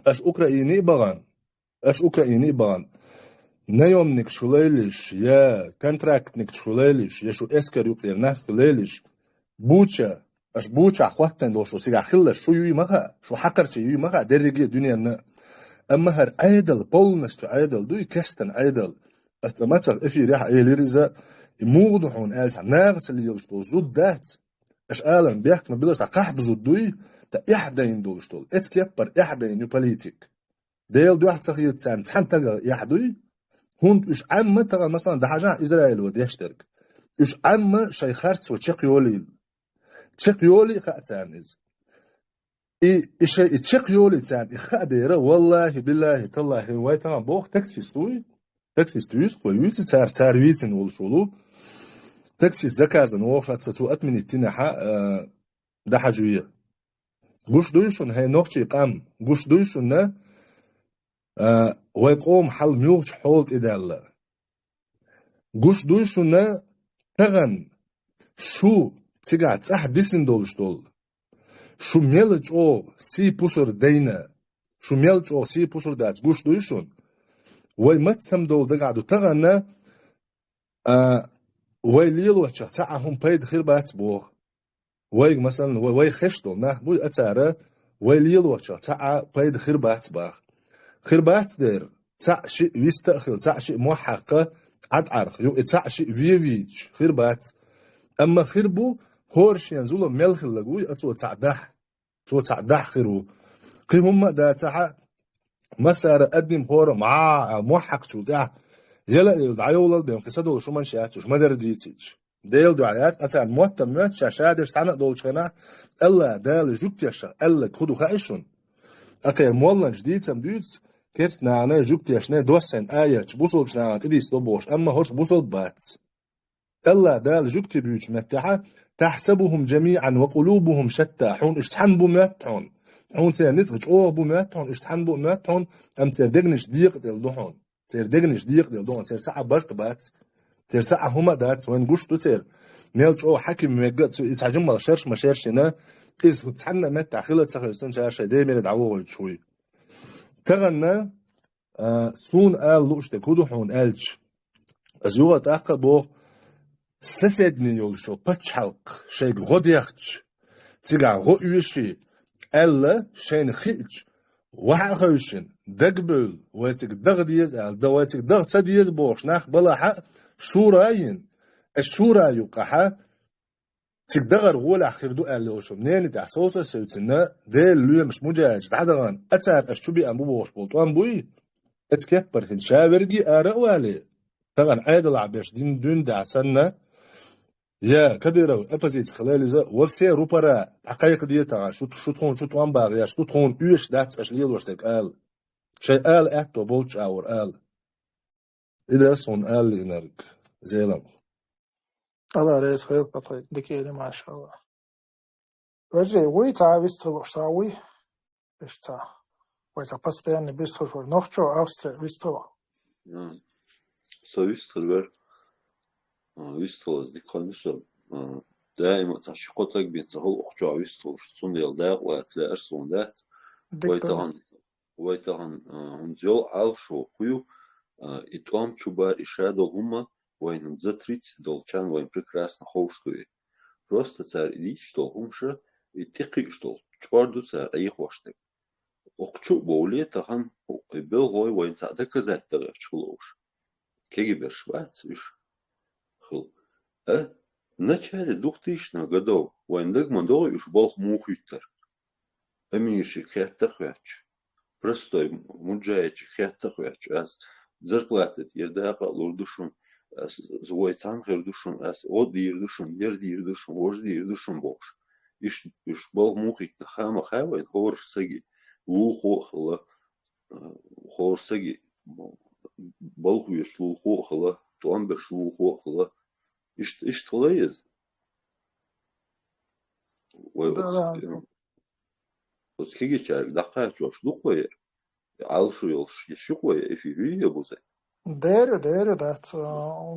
أش أوكراني بغان نيومنك شوليلش يا كونتراكتنك شوليلش يا شو اسكر يقدر ناس شوليلش بوتشا أخواتن دوشو سيغا خلش شو يوي مخا شو حقرش يوي مخا درجة دنيا أما هر عيدل بولنستو عيدل دوي كستن عيدل بس ما تصل إفي ريح إيليريزا موضوعون آلس ناغس اللي يلشتو زود دات أش آلن بيحك ما بيدرس قحب زود دوي تا إحدين دولشتو إتكيبر إحدين يو بوليتيك ديل دو واحد سخيط سان تحن تلقى يحدوي هون إش عم تغى مثلا ده حاجة إسرائيل ودي يشترك إش عم شي خارتس وتشيقيولي خاتسانيز إيش تشيقيولي تسان إخاديرا والله بالله تالله واي تغى بوخ تكسيستويس خويويتي تار ويتن والشولو تكسيس زكازن ووخ شاتساتو أتمني التنحة ده حاجوية قوش دويشون هاي نوكشي قام قوش دويشون نا ويقوم حل ميوش حولت إدالة قوش دويشون نا تغن شو تيجا تصح ديسن دولش دول شو ميلج او سي بوسر دينا شو ميلج او سي بوسر داس قوش دويشون وي متسم دول دقعدو تغن وي ليلو تاعهم بيد خير بات بوه وي مثلا وي خشتو نه بو اتاره وي ليلو تاع بيد خير بات باخ خير بات دير تاع شي يستأخر تاع شي محقق عد عرخ يو تاع شي فيفيج خير بات اما خير بو هورش ينزلو ملخ لغوي اتو تاع دح خيرو قي هم دا تاع مسار قدم هور مع محقق شو ده يلا يدعيول بهم قصدوا شو من شات شو ما در ديتيج ديل دعايات أصلا موت شاشادر سنة دول شنا إلا دال جوك يشر إلا خدوا خايشون أخير مولنا جديد سمدوز كيف نعنى جوك يشنا دوسن آية بوصل بشنا تديس دوبوش أما هوش بوصل بات إلا دال جوك تبيوش متحة تحسبهم جميعا وقلوبهم شتى حون اشتحن بماتحون حون سير نسغج أوه بماتحون اشتحن بماتحون أم سير دقنش ديق ديل دوحون سير دقنش ديق ديل دوحون سير ساعة برت بات سير ساعة هما دات وين قوش تو سير ميلج أو حكم ميقات يتعجم ما شرش ما شرشنا إذ تحنا مات تعخيلة تخلصن شرش دايما يدعوه شوي تغنى سون آل لوش تكودو حون آلج أزيوغة تاقبو سسدني يولشو باتش حلق شيك غود يختش تيغا غو يوشي ألا شين خيج وحا خوشن دقبل ويتك دغ ديز ويتك دغ تديز بوش ناخ بلا حق شو راين الشو رايو قحا تقدر غول أخير دو قال لوشو منين تحسوسة سيوتنا ديل لويا مش مجاج تحدغان أتسار أشتبي أمبو بوش بولتوان بوي اتكبر هن شابرجي آراء والي طبعا عادل عباش دين دعسنا يا كديرو أبزيت خلال زا وفسي روبرا حقيقة ديتا شو تخون باغيا شو تخون يوش داتس أشليل وشتك قال شيء قال أكتو بولش أور قال إذا صون قال لإنرك زيلم الله رئيس خير بطريق دكيري ما شاء الله وجري وي تا ويستلوش تاوي إيش تا وي تا بس يعني بيستلوش نوخشو أوستري ويستلو سويستر ويستلوز دي كونشو دائما تشقط لك بيتسهل أخجع ويستلوش صون ديال داق واتلاش صون دات ويتهن هنزيول عالشو قيو إتوام чубар إشادو هما وين زتريت долчан وين прекрасно хоушкуе. Просто царь идиш что хумша и тики что чварду царь их воштек. Окчу боуле тахан бел гой вайн сада казать тарах чулош. Кеги бершвац виш. Хл. В начале 2000-х годов вайн дагмандо уж был мухитер. Амиши хеттахвач. Простой муджаечи хеттахвач. Аз зарплатит ердаqa lurduşun. As zoytan herduşun. As od yerduşun. Yer yerduşun. Oj yerduşun boş. İş bol muhit khama khawayn hor sagi. Lul khokhla. Hor sagi. Bol huyuş lul khokhla. Toan beş lul khokhla. İş tolayız. Oski geçer. Daqa çoş luqoy. Alşu yolş yeşiqoy efiviye buze. ديرو دات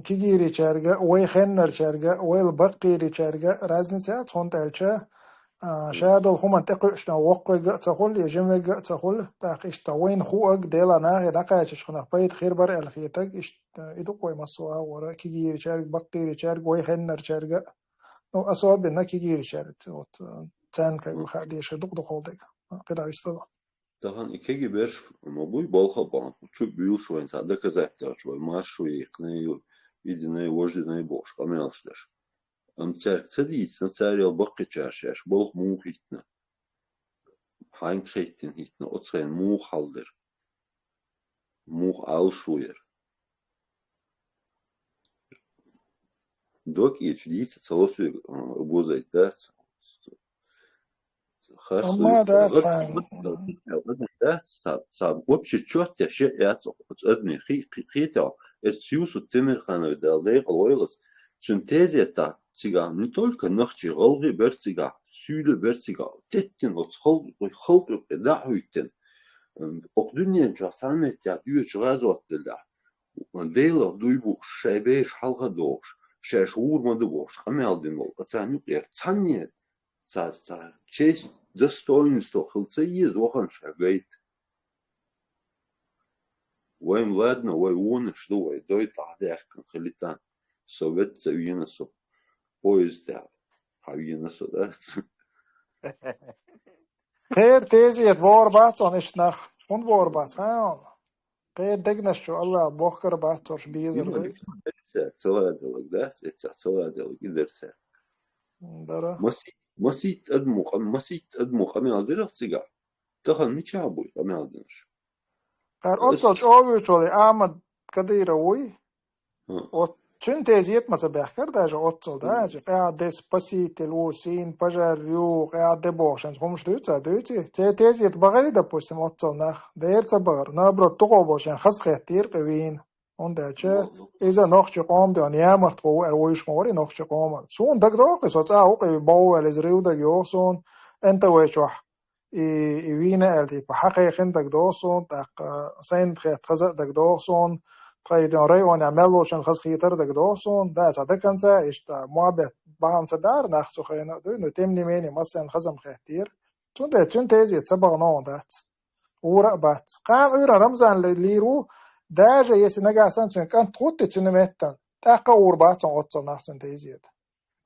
كيجيري شارجا وي خنر شارجا وي البقيري شارجا رازن ساعات هون تالشا شادو هما تقشنا وقوي تقول يجمع تقول تاقيش توين خوك ديلا ناغي دقاش شخنا بيت خير بر الخيتك اش يدق وي مسوا ورا كيجيري شارج بقيري شارج وي خنر شارجا نو اصوب بنا كيجيري شارج تان كاي خادي شدق دخولدك كده يستلا Tahan ikegi berş ama bu balxa ban. Çok büyük şu insan da kazaklar şu marş şu yıknayı idine vojidine boş kamelşler. Am çerkse değil sansaryal bakı çarşaş bol muhitne. Hangi hittin hitne otsayn muh haldır. Muh al şuyer. Dok iç değil çalışı bozayda. أما ده فاهم ده صار وبشي تشوت شيء ياتو أدني خيتا السيوس التمر خانة دالدي قويلس سنتيزية تا تيجا не только نخشي غلغي بر تيجا سيولة برسيقا تتن خلق دعويتن أقدنيا جاسانة تعديوش غازوات الله ديلا دويبو شايبيش حلقة دوش شاشور ما دوش خمال دينول أتانيو غير تانية تا честь достоинство хлцеиз вохан шагайт وين ладно وين вон что وين дой тахдах خليتان совет цавинасо поезд хавинасо да غير تيزيت بور باتون إشنخ هون بور بات ها غير دقنش شو الله بوخر باتوش بيزر دوي целая дело да это целая дело идерсе درا مسيت أدمو قمي أدرس سيجار تخل نيشابوي قمي أدرس غير أتصل شوي شوي آمد كدير وي وشن تيزيت ما تبيخكر داجة أتصل داجة قاعد ديسباسيت الوسين بجاريو قاعد دبوشن همش دوتي تيزيت بغير دبوسم أتصل نخ دير تبغر نبرو تقوبوشن خس خيتير قوين اون داچه إذا نخش قام ده نيامرت قو أرويش موري نخش قام سون دك دوق صوت أوقي باو الزريو دك يوصون أنت ويشوح وينا الدي بحقيقة دك دوصون دك سين خيت خزق دك دوصون قيدون ريون يعملوا شن خز خيتر دك دوصون ده صدق أنت إشتا معبت بعم صدار نخشو خينا دو نتمني ميني مثلا خزم خيتير شون ده شون تيزي تبغ نون دات ورق بات قام أورا رمزان ليرو داجة يسي نجاسان شن كان تخوتي شن ميتان تاقا ورباتون غطسل نحسن تيزيد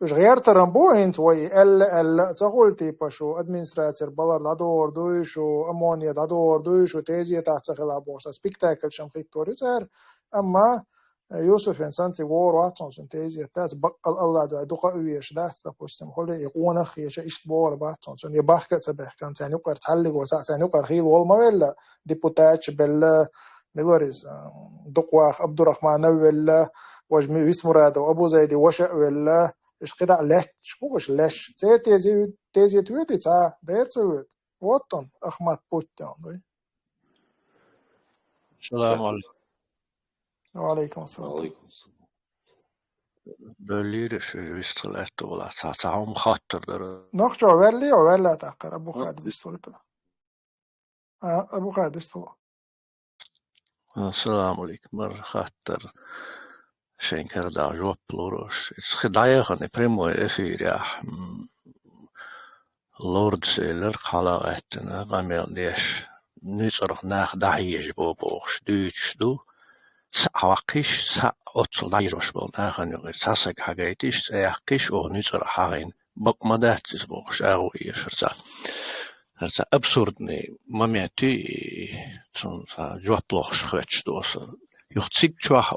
وش غير ترمبوين توي ال تقولتي باشو ادمنستراتير بلر دادور دويشو امونيا دادور دويشو تيزي تحت خلابوسا سبيكتاكل شمخيت توريتر اما يوسف انسانتي وور واتون شن تيزي تاس بقل الله دو ادوقا اويش دات تقوستم خولي يقونا خيش ايش بور باتون شن يباحكا تبه كان تاني وقر تحلق وتاني وقر خيل والما ولا ديبوتاتش بل ميلوريز دقواخ عبد الرحمن ولا وجمي ويسمراد وابو زيدي وشا ولا ايش قدع لش بوش لش تيزي تويتي تا دير تويت وطن احمد بوتون السلام عليكم. وعليكم السلام. بليرش ويستلات ولا تعم خاطر در نخشى ولي ولا تاقر ابو خالد استلتا ابو خالد استلتا. السلام عليكم. مر خاطر شنكر دا جواب بلوروش خدايا خني بريمو افيريا لورد سيلر خلاقتنا غامل ديش نيصرخ ناخ دايج بوبوش دوتش دو ساواقيش سا اوتل دايروش بول ناخن يغير ساسك حاجايتيش ساياقيش او نيصرخ حاغين بق مداتس بوش اغوي شرسا هرسا ابسوردني ماميتي تون سا جواب بلوش خوتش دوس يختسيك شوح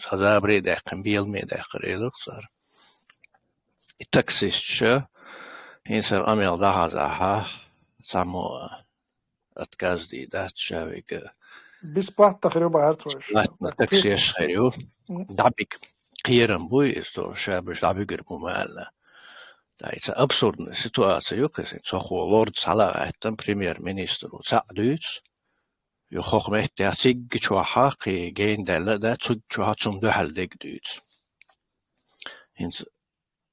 هزابري داقن بيل مي داقر إيلوك صار التكسيش ينسر أميل داها زاها سامو أتكاز دي دات شاويك بيسبات تقريبا هرتوش لاتنا تكسيش خيريو دعبك قيرن بوي استو شابش دعبك رمومالا دايسا أبسورد سيتواسيو كسين سوخو لورد سالا أهتن بريمير مينيسترو ساعدويت يخوخ مهتيا سيج شوحا قي جين دالا دا تسوج شوحا تسوم دو حال ديك دويت هنس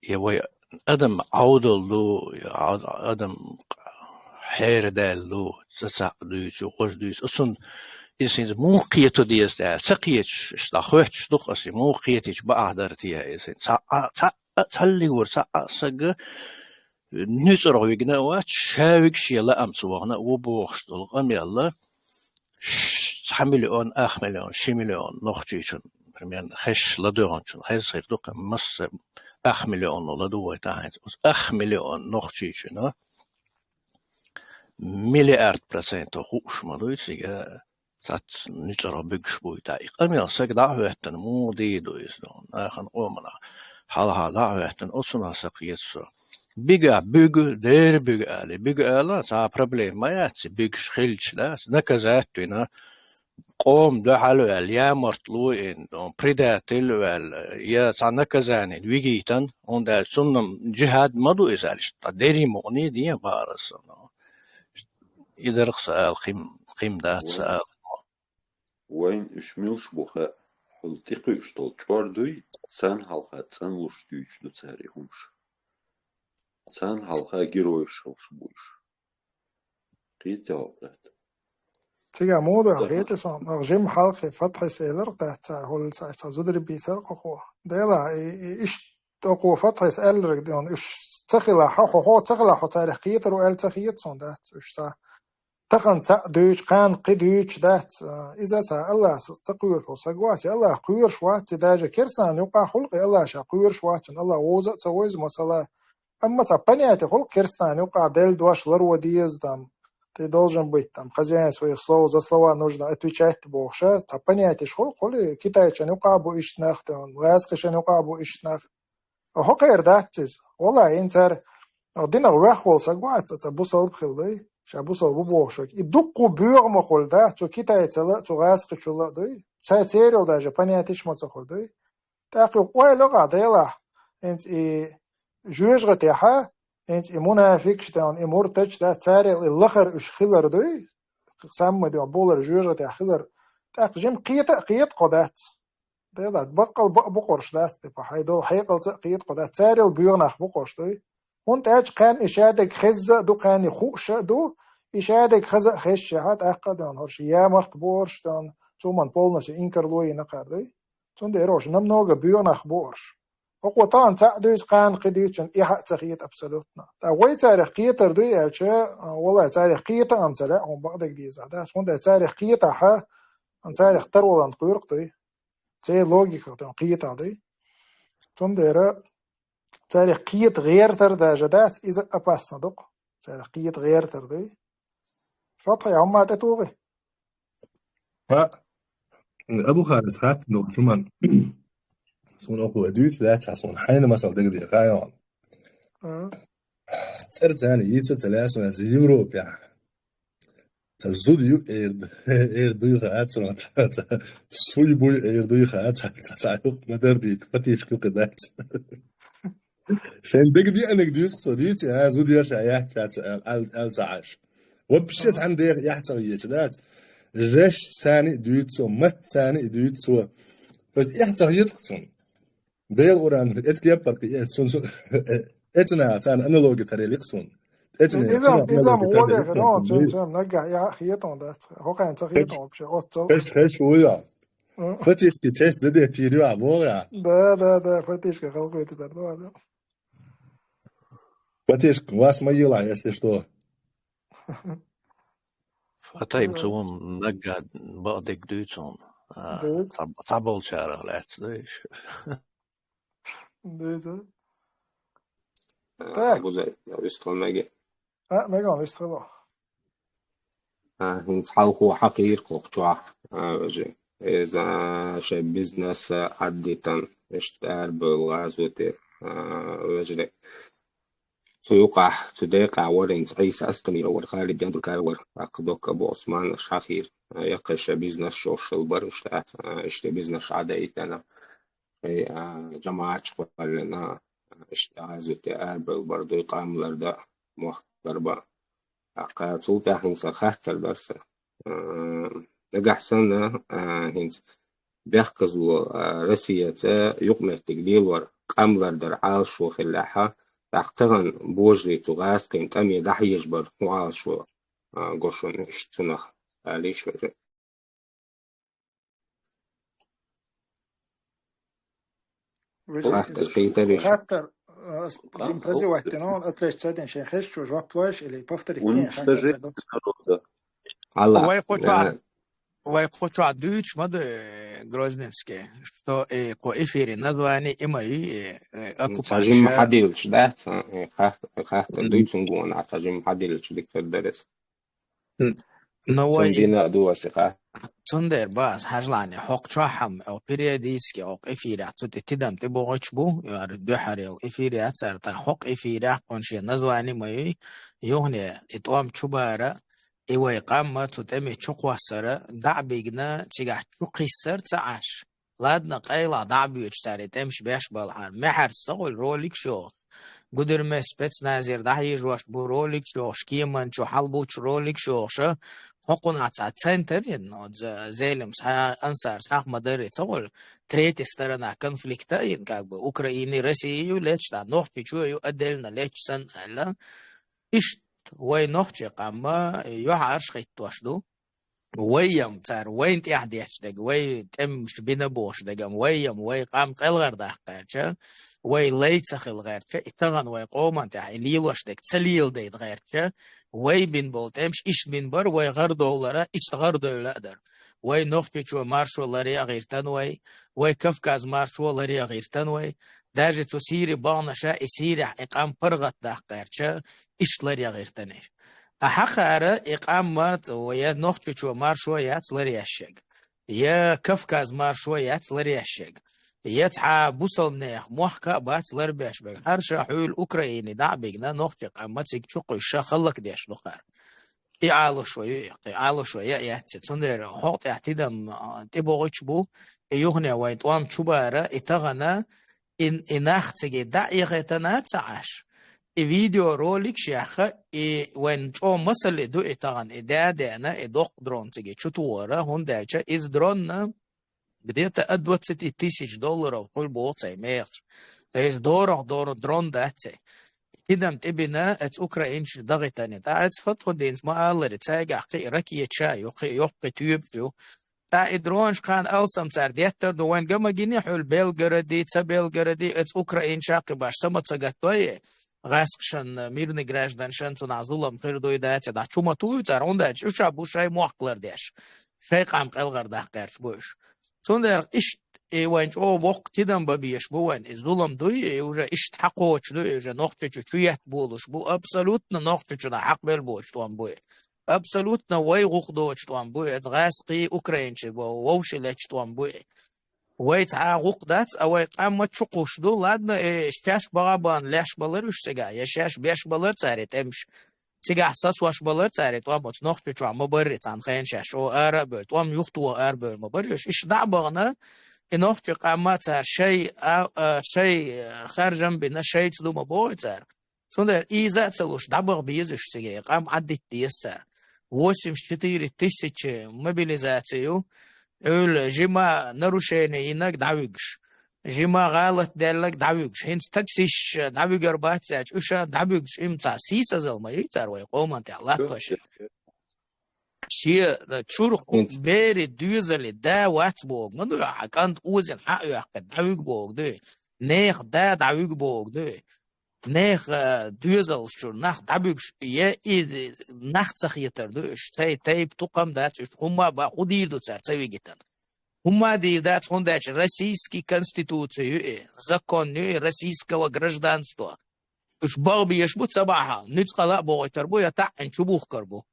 يوي أدم عودل دو أدم حير دال دو تساق دويت وقوش دويت أصن إنسان موقيتو ديس دال سقيتش اشتاخوتش دقسي موقيتش بأهدرتيا إنسان تسالي ور ساق نسرغ ويقنا وات شاوك شيلا أمسوغنا وبوغشتل غم يلا 3 مليون 8 مليون 6 مليون نخجيشن برميان خش لدوانشن خش دوك مس 8 مليون لدوي تاعت 8 مليون نخجيشن مليارد % خوش ما دويسيغا سات نيترا بيغش بوي تاعي قميا سك دعوتن مو دي دويسدون اخن قومنا حالها دعوتن اصلا سقيس بيجا بيجو دير بيجا لا سا بروبليم ما ياتي بيجش خيلش لا نكزاتنا قوم ده حلو يا مرتلو ان بريداتل يا سا نكزاني ويجيتن اون ده سنن جهاد مدو ازالش ديري موني دي بارسنا يدرخ قيم ده سال وين اشميلش بوخا التقي اشتول چوار دوي سان حلقات سان لوش دويش دو تاريخمش سان حلقة جيروش شبوش قيت جوابات تيجا موضوع غيتي صان أرجم حلقة فتح سيلر تحت هول ساعة زودري بيسر قوة ديلا إيش تقوى فتح سيلر ديون إيش تخلا حو تخلا حو تاريخ قيتر وإل تخيط صان دات إيش تا تخن تا دوش قان قدوش دات إذا تا الله تقوير وسقواتي الله قوير شوات داجة كرسان يقع خلقي الله شا قوير شوات الله ووزا تسويز مسألة أما تا بنياتي خلق كرسان يقع ديل دوش لرو ديز دام ты должен быть там хозяин своих слов, за слова нужно отвечать больше. Та понятие школ, коли китайча не укабу ишнах, он ласкаша не укабу ишнах. Хокер датис, ола интер, дина вахол сагват, та бусал бхилдой, ша бусал бубошок. И дукку бюр махол да, то китайца ла, то ласкачула дой, цайцерил даже понятие шмацахол дой. Так и ой лога дела, инт и жуежгатеха. انت منافق شتان امورتش ده تاريخ الاخر اش خلر دوي سام دي بولر جوجه تاع خلر تاقجم قيت قدات ده بقل بقرش ده فحيدول حيقل قيت قدات تاريخ بيونخ بقرش دوي وانت اج كان اشادك خز دو كان خوش دو اشادك خز خش هات اقدان هرش يا مخت بورش دان تومن بولنس انكرلوي نقر دوي تون ده روش نمنوغ بيونخ بورش وقطان تعدوش قان قديشن إيحاء تخيط أبسلوتنا تاوي تاريخ قيتر دوي أبشا والله تاريخ قيتا أمتلا هم بعضك دي زاداش هون تاريخ قيتا حا أن تاريخ ترولان قيرق دوي تي لوجيكا تون قيتا دوي تون ديرا تاريخ قيت غير تر دا جدات إذا أباس صدق تاريخ قيت غير تر دوي فتحي عما تتوغي ها أبو خالد خات نو شمان سون أخو أدوت لا تحصون حين مثلا دقدي قايون تصير ثاني يتسلاسون از يوروب يا تزود يو دو خات سون سوي بوي دو خات تعيق مدردي فتيش كقدات شين دقدي أنا قديس قصديت يا زود يرجع يحكي على تعاش وبشيت عندي يحتوي كذات جيش ثاني دويتسو مت ثاني دويتسو فيحتوي يتقسم ديل أوران إتكيبر كيسون إتنا تان أنالوج ترى ليكسون إتنا إذا موضع خلاص جم نرجع يا خيطان ده هو كان تخيطان بشيء أوتو خش ويا فتيش تيجي زدي تيريو عبورة ده فتيش كخلقه يتدردوا هذا فتيش كواس ما يلا если что فتايم توم نقعد بعدك دوتون تعبول شارع لا تديش ده أبو زيد لو يستخدم ماجي ما قام يستخدم هنس حلقو حقير قوقتوا وجه إذا شيء بيزنس عديتن اشتغل بالغازوتي وجه سيوقع تدقع ورين تعيس أستمي أول خالد يندو كاور أقدوك أبو عثمان شاخير يقش بيزنس شوش البرشتات اشتي بيزنس عديتنا جماعة شغلنا اشتغازوتي أربل برضو يقام لردا مختربا قاتل هنس خاطر بس نجح سنة هنس بيحكزلو رسية يقمع تقديل ور قاملر در عالشو خلاحة تحتغن بوجري تغاس كين تامي دحي يجبر وعالشو قوشون اشتنخ ليش وجه خاطر импрези вахтено отличается шен хеш жвак плаш или повторить не Вай хочу дуть мод Грозненский, что по эфире название имею оккупация. Тажим حديلش ده خاطر دوت سنقون تажим حديلش دكتور درس. نوعي دواسقة. تندر باز هجلاني حق شحم أو بريديسكي أو إفيرات تدم تبغيش بو يعني بحري أو إفيرات صارت حق إفيرات كونشي نزواني ماي يهني إتوام شبارة إيوه قامة تدمي شقوة سرة دعبيجنا تيجح شقي سر تعاش لادنا قيلا دعبي يشتري تمش بيش بالحان محر استغل روليك شو قدر ما سبتس نازير دحي جواش بو روليك شو شكيمان شو حلبوش روليك شو حقنا центр إنه زي أنصار صح مدري تصور третья сторона конфликта in как бы Украины Россию лечь да ногти чую отдельно лечь сан alla إيش وين نخشى قام يعرش خيتوشدو ويم تار وين تيحديش دق وين تمش بينا بوش دقم ويم وي قام قلغر دقارشا وي ليتسخ الغيرشا اتغن وي قومان تاع ليلوش دق تسليل ديد غيرشا وي بين بول تمش إيش بين بر وي غر دولارا إيش تغر دولا در وي نخشى شو مارشو لاريا غير تنوي وي كفكاز مارشو لاريا غير تنوي даже تو سيري بانشا سيري إقام برغت دقارشا إيش لاريا غير تنش أحقارة إقامات ويا نخشى شو مارشويات لرياشق يا كفكاز مارشويات لرياشق يتعا بوصل نيخ موحكا بات لربيش بق هرشا حول أوكرايني دعبقنا نخشى قامتك شقو الشا خلق ديش نقار إعالو شوية ياتي تندر حوط احتدام تبغيش بو يغني ويتوام شبارة اتغنى إناخ تجي دعيغة تناتعاش فيديو روليك شيخة وين جو مسألة دو إتغن إدادنا إدوق درون تجي شطورة هون دالشا إز درون بديت $20,000 وكل بوطي ميخش إز دور درون داتي كدم تبنا ات أوكراينش ضغطاني تاعت فتحو دينس ما ألر تاقع قي ركية شاي يوقي تيوبشو تا إدرونش كان ألسم سار ديتر دو وين قم جيني حول بيلغردي تا بيلغردي ات أوكراين شاقي باش سمت ساقاتوية غاسقشن ميرني граждан شنتو نعزولهم قردوي داتي دا چوما توي تار اوندا چوشا بوشاي موقلر ديش شاي قام قلغر دا قرش بوش تندر إيش وين أو وقت تدم ببيش بوين الظلم دوي وجا إيش تحقوش دوي وجا نقطة شوية بولش بو أبسولوتنا نقطة شنا حق بالبوش توان بوي أبسولوتنا وي غقدوش توان بوي غاسقي أوكرينش بو ووشلش توان بوي ويتعا غقدات أو قام تشقوش دو لادنا إشتاش بغابان لاش بالر وش تجا يشاش بيش بالر تاريت أمش تجا حساس واش بالر تاريت وامت نقطة شو عم بريت عن خين شاش أو أربرت وام يخطو أربر ما بريش إيش دعبغنا نقطة قامات شيء خارجم بنا شيء تدو ما بويتر تندر إذا تلوش دعبغ بيزش تجا قام عدت تيسر 84,000 мобилизацию أول جما نروشيني إنك دعويقش جما غلط دلك دعويقش هنس تكسيش دعويق أربعة ساعات وشا دعويقش إمتى سيسا زلما يتر ويقوم أنت الله توشي شيء تشورخ بيري دوزلي دا واتبوغ منو يحكانت أوزن حق يحكد دعويق بوغ دي نيخ دا دعويق بوغ دي نيخ دوزل شور نخ دعويقش يا إذ نخ تخيطر دوش تايب تقام داتش هما بقودير دو تسار تسوي جتن هما دي دات هنداش российский конституцию закон российского гражданства уж балби يشبط صباحا نتقلا بوغيتر بو يتعن شبوخ كربو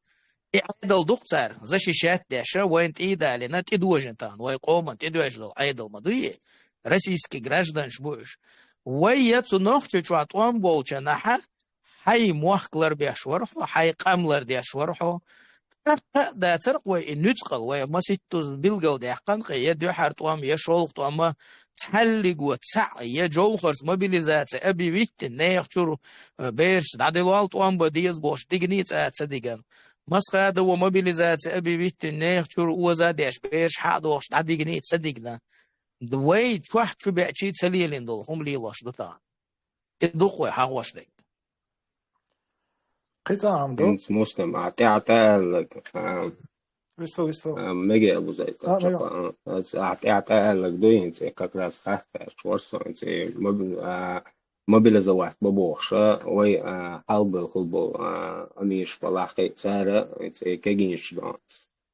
عيدل دكتور защищать داشا وين تيدا لنا تدوجنتان ويقوم تدوجل عيدل مضي российский граждан شبوش ويتو نخشى شواتوان بولشا نحا حي موخكلر بيشورحو حي قاملر ديشورحو دا ترق وي نتقل وي ما سيتوز بيلقل ديحقان قي يدو حارتوام يشولق توما تحلق وتسع يجوخرس موبيليزاتي أبي ويت نيخشور بيرش دعدلوال توام بديز بوش ديجنيت أتصدقان مسخة دو موبيليزاتي أبي ويت نيخشور وزاديش بيرش حادوش دعديجنيت صدقنا دوي تشوح شو بيعشي تسليلين دول هم ليلوش دوتان الدقوي حاوش ديك قطع عمدو انت مسلم اعطيك لسه ميجي ابو زيد اعطيك دوي انت как раз шворсо انت мобилизовать бабоша وي حلب خلبو اميش بلاقي تسارة انت كجينش دون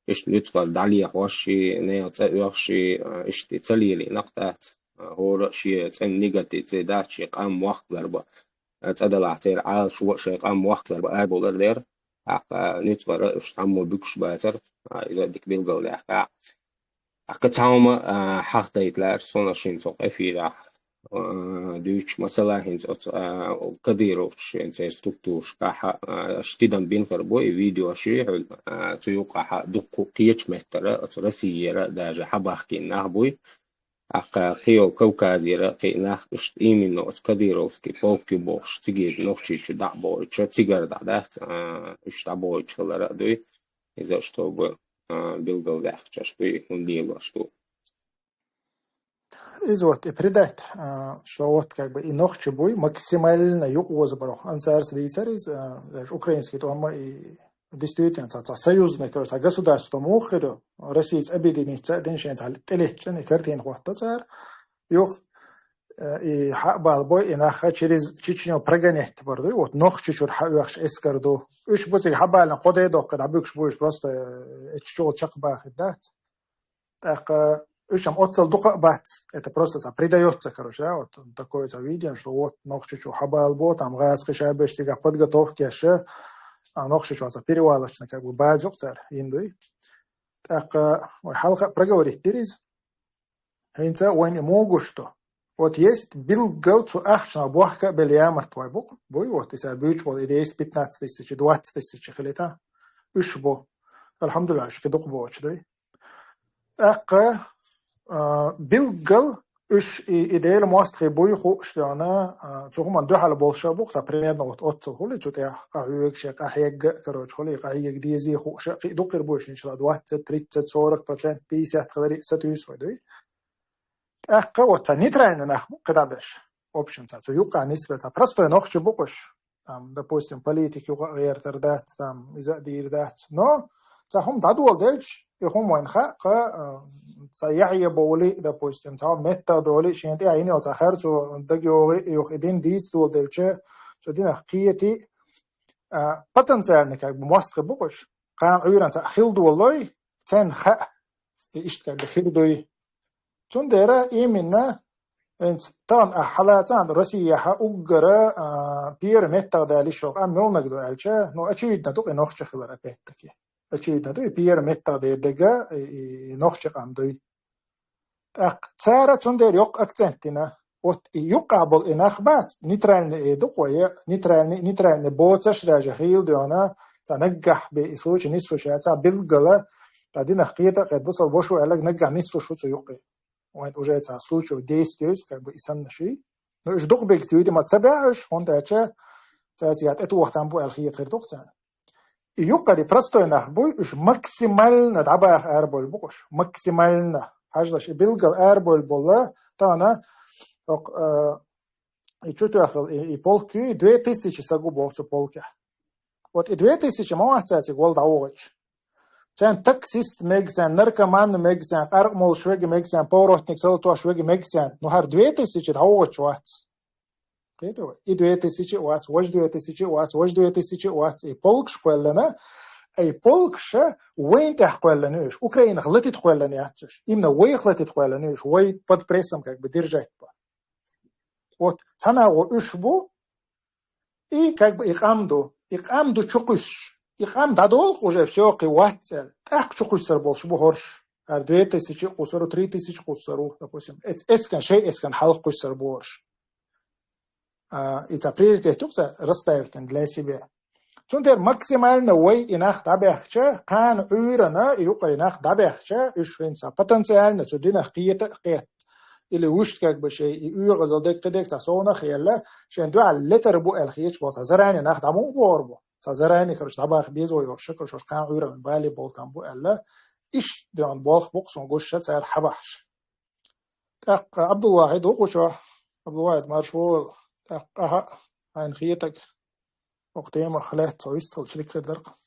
ايش نتقل دالي حوشي نيوت ايوخشي ايش تسليلي نقطات هو شيء تن نيجاتي تداتشي قام وقت ضربه تقدر عتير على شو شيء قام وقت ضربه بولر دير نتقل ايش تعمل بكش باتر اذا بدك بيلقوا لي تعمل حق ديتلر صناشين سوق افيدا دوش مثلا هنز كديروش هنز ستوكتوش كاح اشتدم بين كربوي فيديو شيء تيوقع دقو قيش مهترة رسيرة داج حباخ كنا بوي خيو كوكازيرة كنا اشت إيمن نوت كديروسكي بوكي بوش تجيب نوخشي شو دعبو تشتيجر دعدات اشتعبو يشغل دوي из-за чтобы билгал вяхча, что их удило, что. Из вот и придать, что вот как бы и ногче бой максимально юозбро. Ансар сдейцер из даже украинский тома и действительно союзный, короче, государство мухеру, Россия объединится, деньшин телечен и картин хвататься, юх и балбой и наха через Чечню прогонять борду, вот ногче чур хавяхш эскарду. Уж бусик хабална кодедо, когда бюкш будешь просто чул чакбах дать. Так Ушам отцел дука бат, это просто придается, короче, да, вот такое видим, что вот ногчичу хабалбо, там газ кишабеш тига подготовки еще, а ногчичу перевалочно как бы базук цар индуй. Так халка проговорить перез, хинца уйни могу что. Вот есть билгал цу ахшна буахка бельямар твой бук, бой вот, если бюч был, или есть 15 тысяч, 20 тысяч хилита, ушбо, алхамдулилlah, шкидук боч, да. Так билгал уж и идея мостри бой хушлана цухман духал болшабук та примерно вот отцел хули что я кахуек шек ахег короче хули кахег дизи хуш дукер бош иншалла 20 30 40% 50 خلري сатуис войдой ахка вот нейтрально нах кадабеш общем та юка нисбе та просто нохче букош там допустим политики гэртердат там изадирдат но تهم تعدوا دلش يخون وين خا سيعي بولي допустим تهم متى دولي شينتي عيني وتأخر شو دقيقة يخدين ديس دول دلش شو دين حقيقتي потенциально как бы мостр букош кан уйран تأخيل دولي تن خا إيش как бы خير دوي تندرا إيمنا أنت تان حالاتان روسيا حأجرا بير متى دالي شو أم يوم نقدر ألشة نو أشيد ندوق نخش خلرا بيتكي أشيد ندوق بير متى ديرجا نخش قندوي أقتارة تندر يق أكتنتنا وت يقابل إنخبات نيترالني دقوية نيترالني بوتش داج خيل ديانا تنجح بإسلوش نصف شاتا بالجلا بعدين خيطة قد بصل بوشو قالك نجح نصف شو تيقي وين уже случай действует как бы и сам наши но ж дух бегтует ما تبعش он дача цаят это وقت амбу алхият хирдукцан и юкари простой нахбуй уж максимально дабах арбол букуш максимально хаждаш билгал арбол болла тана и что-то ахал и полки 2000 сагубов цу полки вот и 2000 мавацати гол даоч Sen taksist megsen, narkoman megsen, armol shwegi megsen, porotnik salto shwegi megsen. No har 2000 dawoch wats. Kedo. I 2000 wats, waj 2000 wats, waj 2000 wats. I polk shqwellana. Ay polksha وين تحقولناش Украина غلطت تحقولناش именно وين غلطت تحقولناش وين под прессом как бы держать по вот цана ушбу и как бы икамду чукуш Ихам дадол уже все киватцел. Так что кусар больше бухорш. 2000 кусару 3000 кусару, допустим. Эскан шей эскан халк кусар больше. Это приоритет тоже расставить для себя. Цундер максимально вой инах дабехча, кан уйрана и юка инах дабехча, ишвинца потенциально цудинах киета кет. Или уж как бы шей и уйра задек кедек тасона хиелла, шен дуа летер бу элхич боса зарани нах даму борбу. سازرانی خرج طباخ بیز و یوشک و شش کان غیر من بالی بالکن بو الا ایش دیان بالخ بقصون گوش سر حباش تق عبد الواحد وقشوا عبد الواحد مارشول تق عن خيتك وقتين خلاه تويست شريك الدرق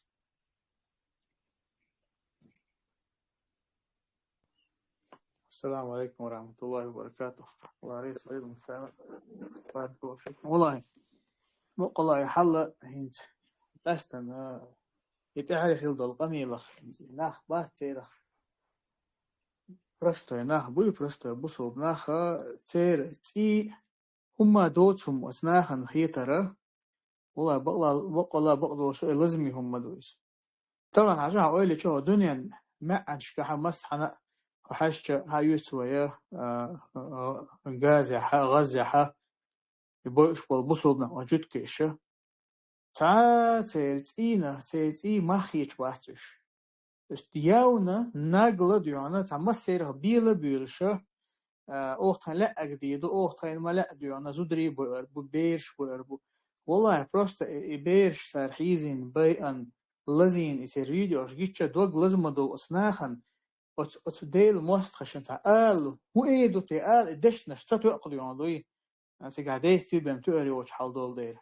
السلام عليكم ورحمة الله وبركاته الله رئيس غير المستعمل بارك الله فيكم والله حل هنت لستن يتعرف يلد القميلة ناخ باتيرة простой нах буй простой бусул наха цер ти هما دوتهم أثناء خيترة والله بقلا شو لازم هم دوس طبعا عشان أقول لك شو الدنيا ما عندش كحمس حنا وحش هايوس ويا غازة يبوش بالبصلنا وجود كيشة تي ما خيش باتش استياونا ناقلة ديانا تعمسير بيلشة أختها لا أجديد أختها ما لا ديانا زدري بيرش والله просто بيرش صار حيزين بيئن لازين يصير فيديو أشجيتش دوق لازم دول أصناخن أت ديل موست خشن تعال هو إيه دو تعال دش نشتت وقت يوندوي أنت قاعدين تبين تقري وش حال دول دير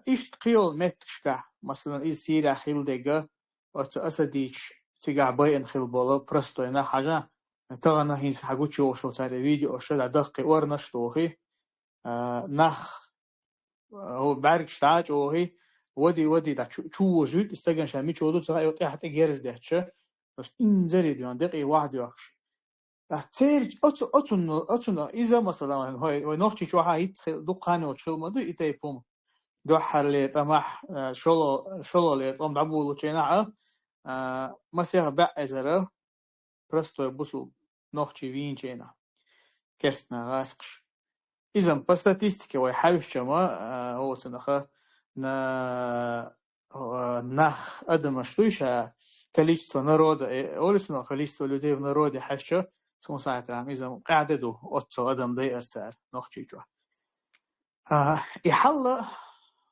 إيش قيول متشكا مثلا إيه سيرة خيل دقة أت أسديش تقع باين خيل بالا برستو إنا حاجة تغنى هين حقوتش وشو تاري فيديو أشد دقي ورنش توخي نخ هو بعرف تعاج وهي ودي دا شو وجود استجن شامي شو تسا يوتي حتى جيرز دهتش بس إن زريد يعني دقي واحد يوكش تير أتون إذا مثلا هاي نوختي شو هاي دقاني وشيل ما دو يتيبهم دو حرلي تمح شلو اللي تقوم دعبو لشينا مسيح بقى زره برستو يبصو نوختي فين شينا كرسنا غاسقش إذا по статистике ويحاوش ما هو تنخه нах Адама штуйша количество народа олесно количество людей в народе хаща сумсаатрам изам قاعددو отцо Адам дай арцар нохчичо и халла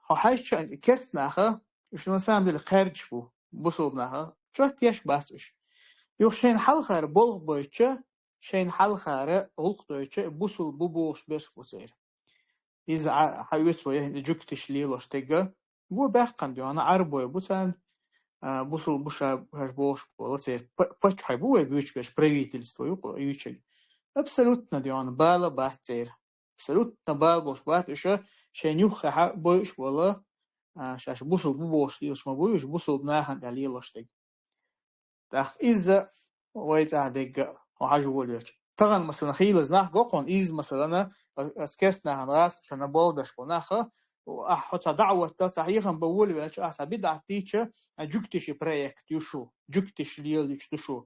хаща кестнаха شنو سام دل خارج بو بوصلناها شو تيش باسش يوشين حلخر بولغ بويتش شين حلخر غلق دويتش بوصل بوبوش بس بوصير إذا حيوت ويه جوكتش ليلوش تيجا بو باقن ديو أنا عربوي بوتان بوصل بوشا هجبوش بولتير باتش حيبوي بيوش بيش правительство يوشي абсолютно ديو أنا بالا باتير абсолютно бал бош бат еще شينيوخ ха боش ولا شاش بوصل بوش ليلوش ما بوش بوصل بناهن ليلوش تيجا تاخ إذا ويتا ديجا وحاجوليش طبعا مثلا خيل زناح قوقون إز مثلا أسكرتنا هنراس عشان بولدش بناخه وأحط دعوة تحييخا بقول بيش أحسن بدع تيجا جوكتش بريكت يشو جوكتش ليل يشتشو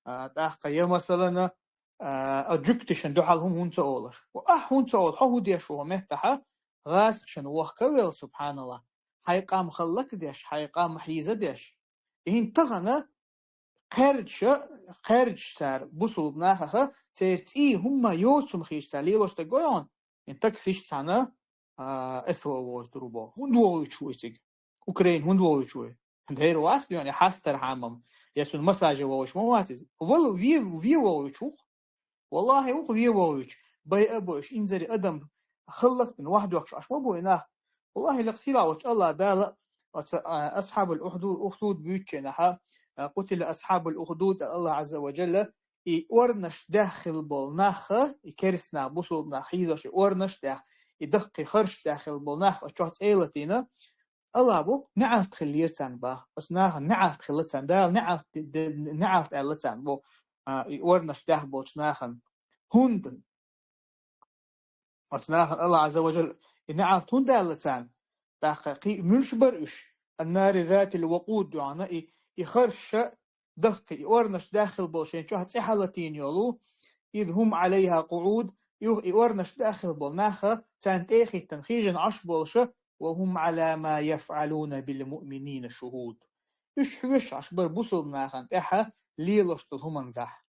تأخ يا مثلا جوكتش ندو حالهم هون تقولش هون تقول هو ديشو مهتها غاس عشان وخكويل سبحان الله حيقام خلق ديش حيقام حيزة ديش إن تغنى خارج سر بوصل بناخه ترتي هم يوتم خيش ساليلوش تقولون انتك خيش تانا اثوا وتروبا هندو يشويتك اوكرين هندو يشوي هندير واس يعني حاستر حمم يسون مساج ووش مواتز والله في ووش والله هو في ووش باي ابوش انزري ادم خلق من واحد وقش اش ما بويناه والله لقسيلا وش الله دال اصحاب الاخدود بيوتشنها قتل أصحاب الأخدود الله عز وجل ورنش داخل بالناخ كرسنا بوصل ناخيزش ورنش داخل يدق خرش داخل بالناخ أشوت إيلتينا الله بو نعرف تخليرتان با أصناها نعرف تخليرتان دا نعرف إيلتان بو ورنش داخل بالناخن هند أصناها الله عز وجل نعرف هند إيلتان داخل ملش برش النار ذات الوقود يعني يخرش دقي ورنش داخل بولشين شو هتسي حالتين يولو إذ هم عليها قعود ورنش داخل بولناخة تانتيخي تنخيجن عش بولشة وهم على ما يفعلون بالمؤمنين شهود إيش عشبر بوصل بناخن تاحا ليلوش تلهمن قاح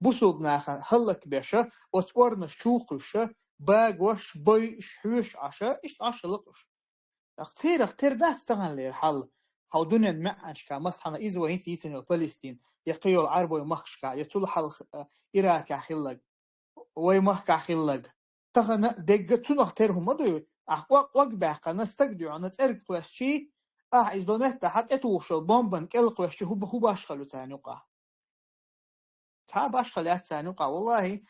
بوصل بناخن هلك بيشة وتورنش شوقشة باق وش بي إيش عشا إيش عشا لقش اختير ده استغن لي الحل هاو دنيا معشكا مصحنا إذا وهين تيسن فلسطين يقيو العرب ويمخشكا يطول حل إراكا خلق ويمخكا خلق تخنا دقتون اختيرهم مدو وق باقا نستقدو عنا تأرق وشي إذا مهتا حتى توشل بومبن كالق وشي هو باشخلو تانوقا تا باشخل تانوقا والله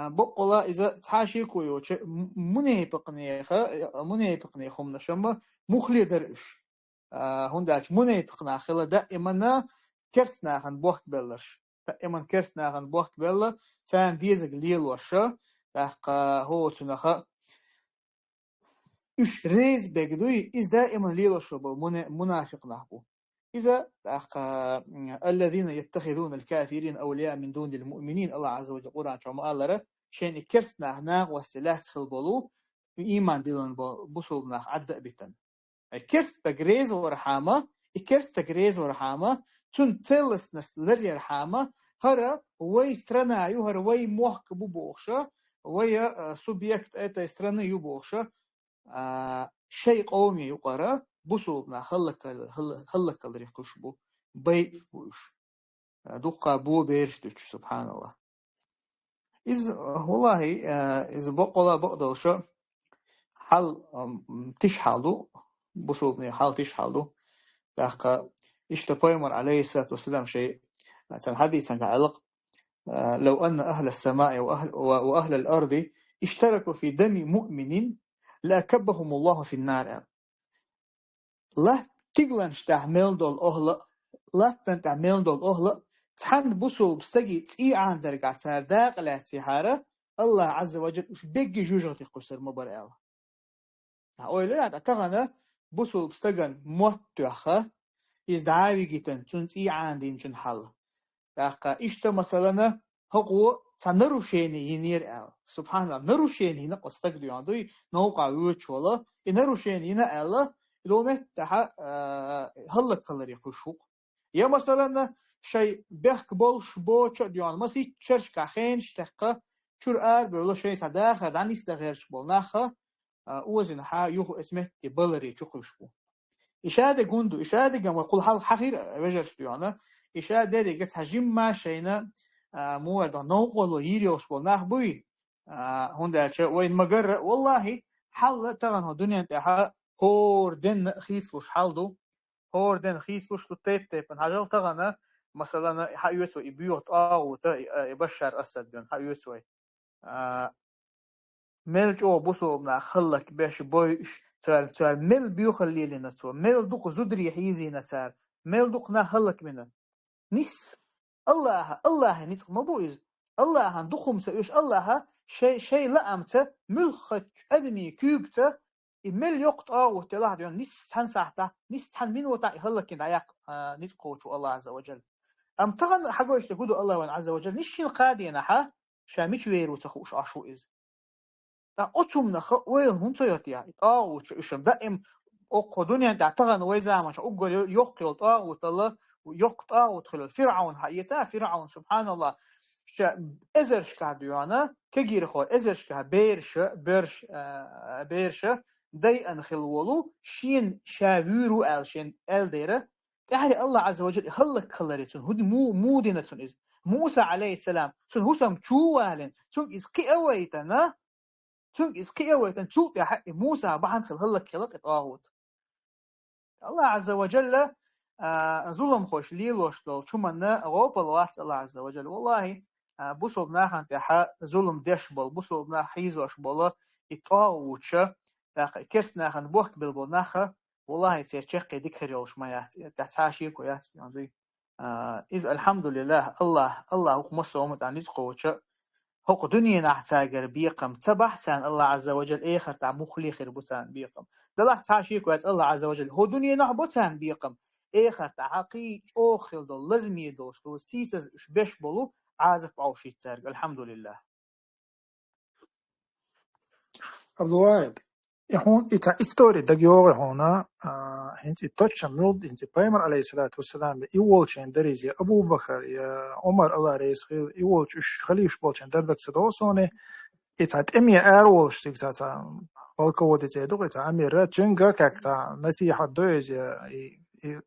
بقولا إذا تحاشي كويوش منيبقني نشمه مخلي درش هنداش منيبقنا خلا دائما كرسنا هن بوخت بلش دائما كرسنا هن بوخت بلش تان ديزق ليل وشا هو تنخا إيش ريز بقدوي إز دائما ليل وشا منافق نحبو إذا الذين يتخذون الكافرين أولياء من دون المؤمنين الله عز وجل قرآن شما الله شين كرسنا هناك والسلاح تخلبلو إيمان دلن بصلنا عدأ بتن كرت تجريز ورحامة كرت تجريز ورحامة تون تلس نسلر رحامة هرا وي سترنا يهر وي موحك ببوشة وي سوبيكت اتا سترنا يبوشة شيء قومي يقرأ بوصلنا خلق الريخوش بو بيت بوش دقة بو بيرش سبحان الله والله إذا بقدر شو حال تشحالو بوصلني حال تشحالو لقى اشتبايمر عليه الصلاة والسلام شيء مثلا حديثا كعلق لو أن أهل السماء وأهل الأرض اشتركوا في دم مؤمن لأكبهم الله في النار لا تقلن تعمل دول أهل لا تعمل دول أهل تحن بوصل بستجي تي عن درجة سرداق لا تهارة الله عز وجل وش بيجي جوجتي قصر مبرئ الله أولا أتغنى بوصل بستجن موتوخة إزدعاوي جدا تنتي عن دين جن حل لقى إشتا مثلا هو تنرشيني ينير سبحان الله نرشيني هنا قصتك دي نوقع ويوش والله نرشيني هنا الله لو متها هلا كلري خشوق يا مثلا شيء بيحك بولش بوش ديان مسي تشرش كخين شتقة شر بيقول شيء صداقة دعني استغيرش بولناخه وزن ها يوه اسمه تبلري تخشبو إشادة جندو إشادة جم كل حال حقير وجرش ديانا إشادة رجعت هجيم ما شينا مو ده نوقل ويريوش بولناخ بوي هندا شيء وين مجرى والله حال تغن الدنيا انتها هور دن خيس وش حالدو هور دن خيس وش تيب هاجل تغنى مثلا حيوسو يبيوت وتا يبشر أسد بين حيوسو ملج أو بوسو بنا خلك باش بويش تار مل بيخلي لنا تو مل دوق زدري حيزي نتار مل دوق نا خلك منه نس الله نيت ما بويز الله دوقهم سيش الله شيء لا أمته ملخ أدمي كيوكته إمل يقط وتلاح ديون نس تحن ساعته نس تحن من وتاع خلك إن عياق نس قوت الله عز وجل أم تغن حاجة يشتكوا الله عز وجل نشين قادي نحا شاميش ويرو تخوش عشو إز أتوم نخ وين هم تياتيا وش دائم أو دنيا تعتقد ويزا مش أقول يقتل وطلع ويقطع وتخل فرعون حياته فرعون سبحان الله إزرش كهديانا كجير خو إزرش كه بيرش داي أنخلولو شين شاويرو شين ديره يعني الله عز وجل خلرتون هدي مو دينتون إز موسى عليه السلام سن هسم شوالن سن إز قويتنا سن إز قويتن سوق يا حق موسى بعن خلق طاغوت الله عز وجل ظلم خوش ليلوش دول شو منا غوب الوقت الله عز وجل والله بوصل ناخن تحا ظلم دش بول بوصل نا حيزوش بولا يطاوتش كرس ناخن بوك بالبناخه والله تشقي ذكريوش ما تحاشي كويات يعني إذ الحمد لله الله مصوم عن رزقوش هو دنيا نحتاجر بيقم تبحتان الله عز وجل آخر تاع مخلي خربتان بيقم دلح تحاشي كويات الله عز وجل هو دنيا نحبتان بيقم آخر تاع حقي أوخل دول لازم يدوش دول سيسز شبش بولو عازف أو شيء تارج الحمد لله. عبد الواحد يهون إتا إستوري دقيقة هنا أنت تشمل أنت بايمر عليه الصلاة والسلام يولشين دريزي أبو بكر يا عمر الله رئيس خيل يولش خليفة بولشين دردك سدوسوني إتا أمي أرولش تكتا بالكودي تدوق إتا أمي راتشنجا كتا نسيحة دوز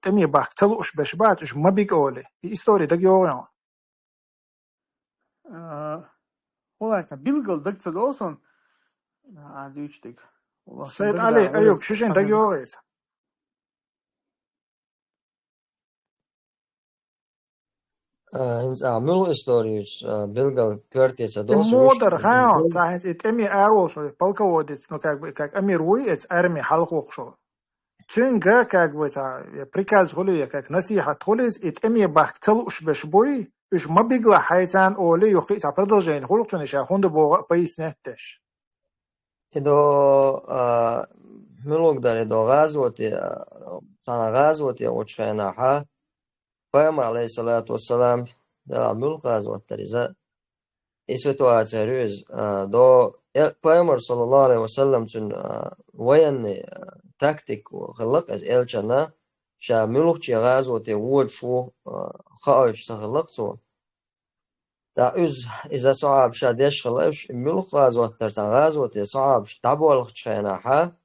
أمي باك تلوش بشباتش ما بيقولي إستوري دقيقة والله إتا بيلقل دك سدوسون عاديش دك سيد علي أيوب شوشين دقيقة هنز أعملوا إستوريوش بيلقل كرتيس دوس مودر خاون تاهنز إتأمي أرولش بالكودي نو كاك أمي روي إتأرمي حلق وخشو تشنجا كاك بتا بريكاز غولي كاك نصيحة توليز إتأمي باك تلوش بشبوي إش ما بيقلا حيتان أولي يخي تعبردل جين خلق تنشا خوند بوغا بيس نهتش إدو ملوك دار إدو غازوتي وشخيناها فيما عليه الصلاة والسلام دا ملوك غازوتي رزا إسوتوا تهريز دو فيما صلى الله عليه وسلم سن وين تكتيك وخلق إلشنا شا ملوك جي غازوتي وود شو خارج سخلقتو دا إذا صعب شاديش خلاش ملوك غازوتي ترتان غازوتي صعب تابو الخشيناها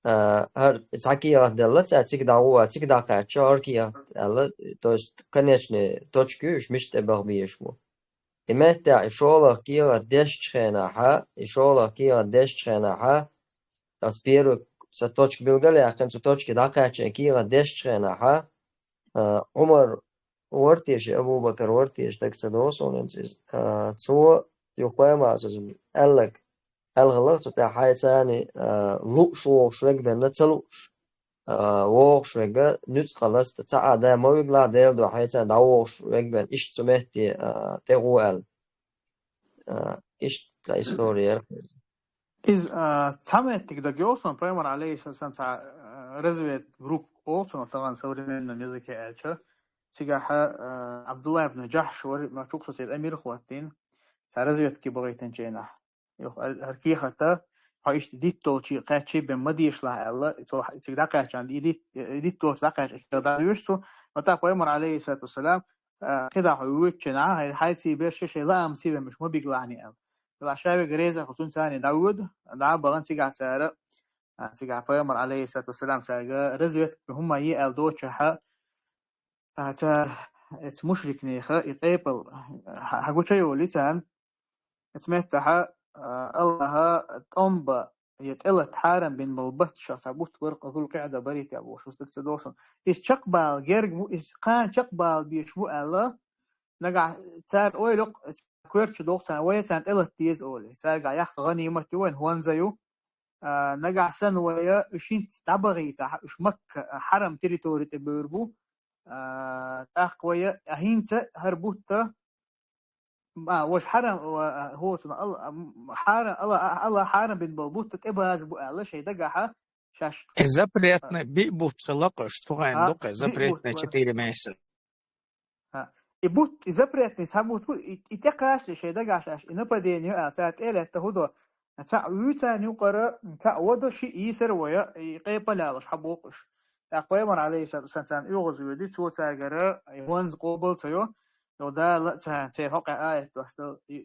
Her цакия делается, цик дакача, чаркия, то есть конечные точки уж миште барбиешму. إمتى إشارة كيرا دشخناها إشارة كيرا دشخناها أسبيرو ستوچ بيلغالي أكن ستوچ داكاتش كيرا دشخناها عمر ورتيش أبو بكر ورتيش تكسدوس وننسيز تسوى يقوى معزز قالك الغلط تاع حاجة ثاني لوش وشرق بين تسلوش وشرق نتخلص تاع ده ما يقلع ديل دو حاجة ثاني داوش شرق بين إيش تمهتي تقوال إيش تا إستوريا Iz tamettik da Gyoson Peygamber aleyhisselam ta razvet grup olsun tavan savremen yazık elçi sigaha Abdullah ibn Jahsh var ma çok sosyal emir xwatin ta razvet ki bagaytan jena yok erki hatta ha işte dit tolçi qaçi ben madiyşla Allah to sigda qaçan dit tolç da qaç da yuştu mata Peygamber aleyhisselam كده حيوتشنا هاي حياتي بيش شيء لا أمسيه مش مو بيقلعني العشاء جريزة خصوصا ثاني داود دعا بلان سيجع سعر سيجع بيامر عليه الصلاة والسلام سعر رزوت هم هي الدوتش ها تا مشرك نيخا يقيبل حقول شيء وليتان اسمتها الله تنبا يتقلت حارم بين ملبت شخصابوت ورق ذو القعدة بريت أبو شو استك تدوسن إيش شقبال جرج مو إيش قان شقبال بيشمو الله نجع سار أويلق كويرش دوقتان ويتان إلت ديز أولي سار جا يخ غنيمة وين هون زيو نجع سن ويا إشين تبغي تح إش مك حرم تريتوري تبربو تاخ ويا أهينت هربوتا وش حرم هو حرم الله حرم بين بلبوت تبغى زبو الله شيء دقها شاش Запретно бибут خلقش تغين دقة запретно 4 месяца. يبوت запретный تابوت يتقاش لشيء دقاش اش إنه بدين يأسات إله تهودو تعويتا نقرأ تعودو شيء يسر ويا يقيبل على حبوقش أقوى عليه الصلاة والسلام يغز ودي تو تاجر يوانز قبل تيو لو ده لا تهوقع آية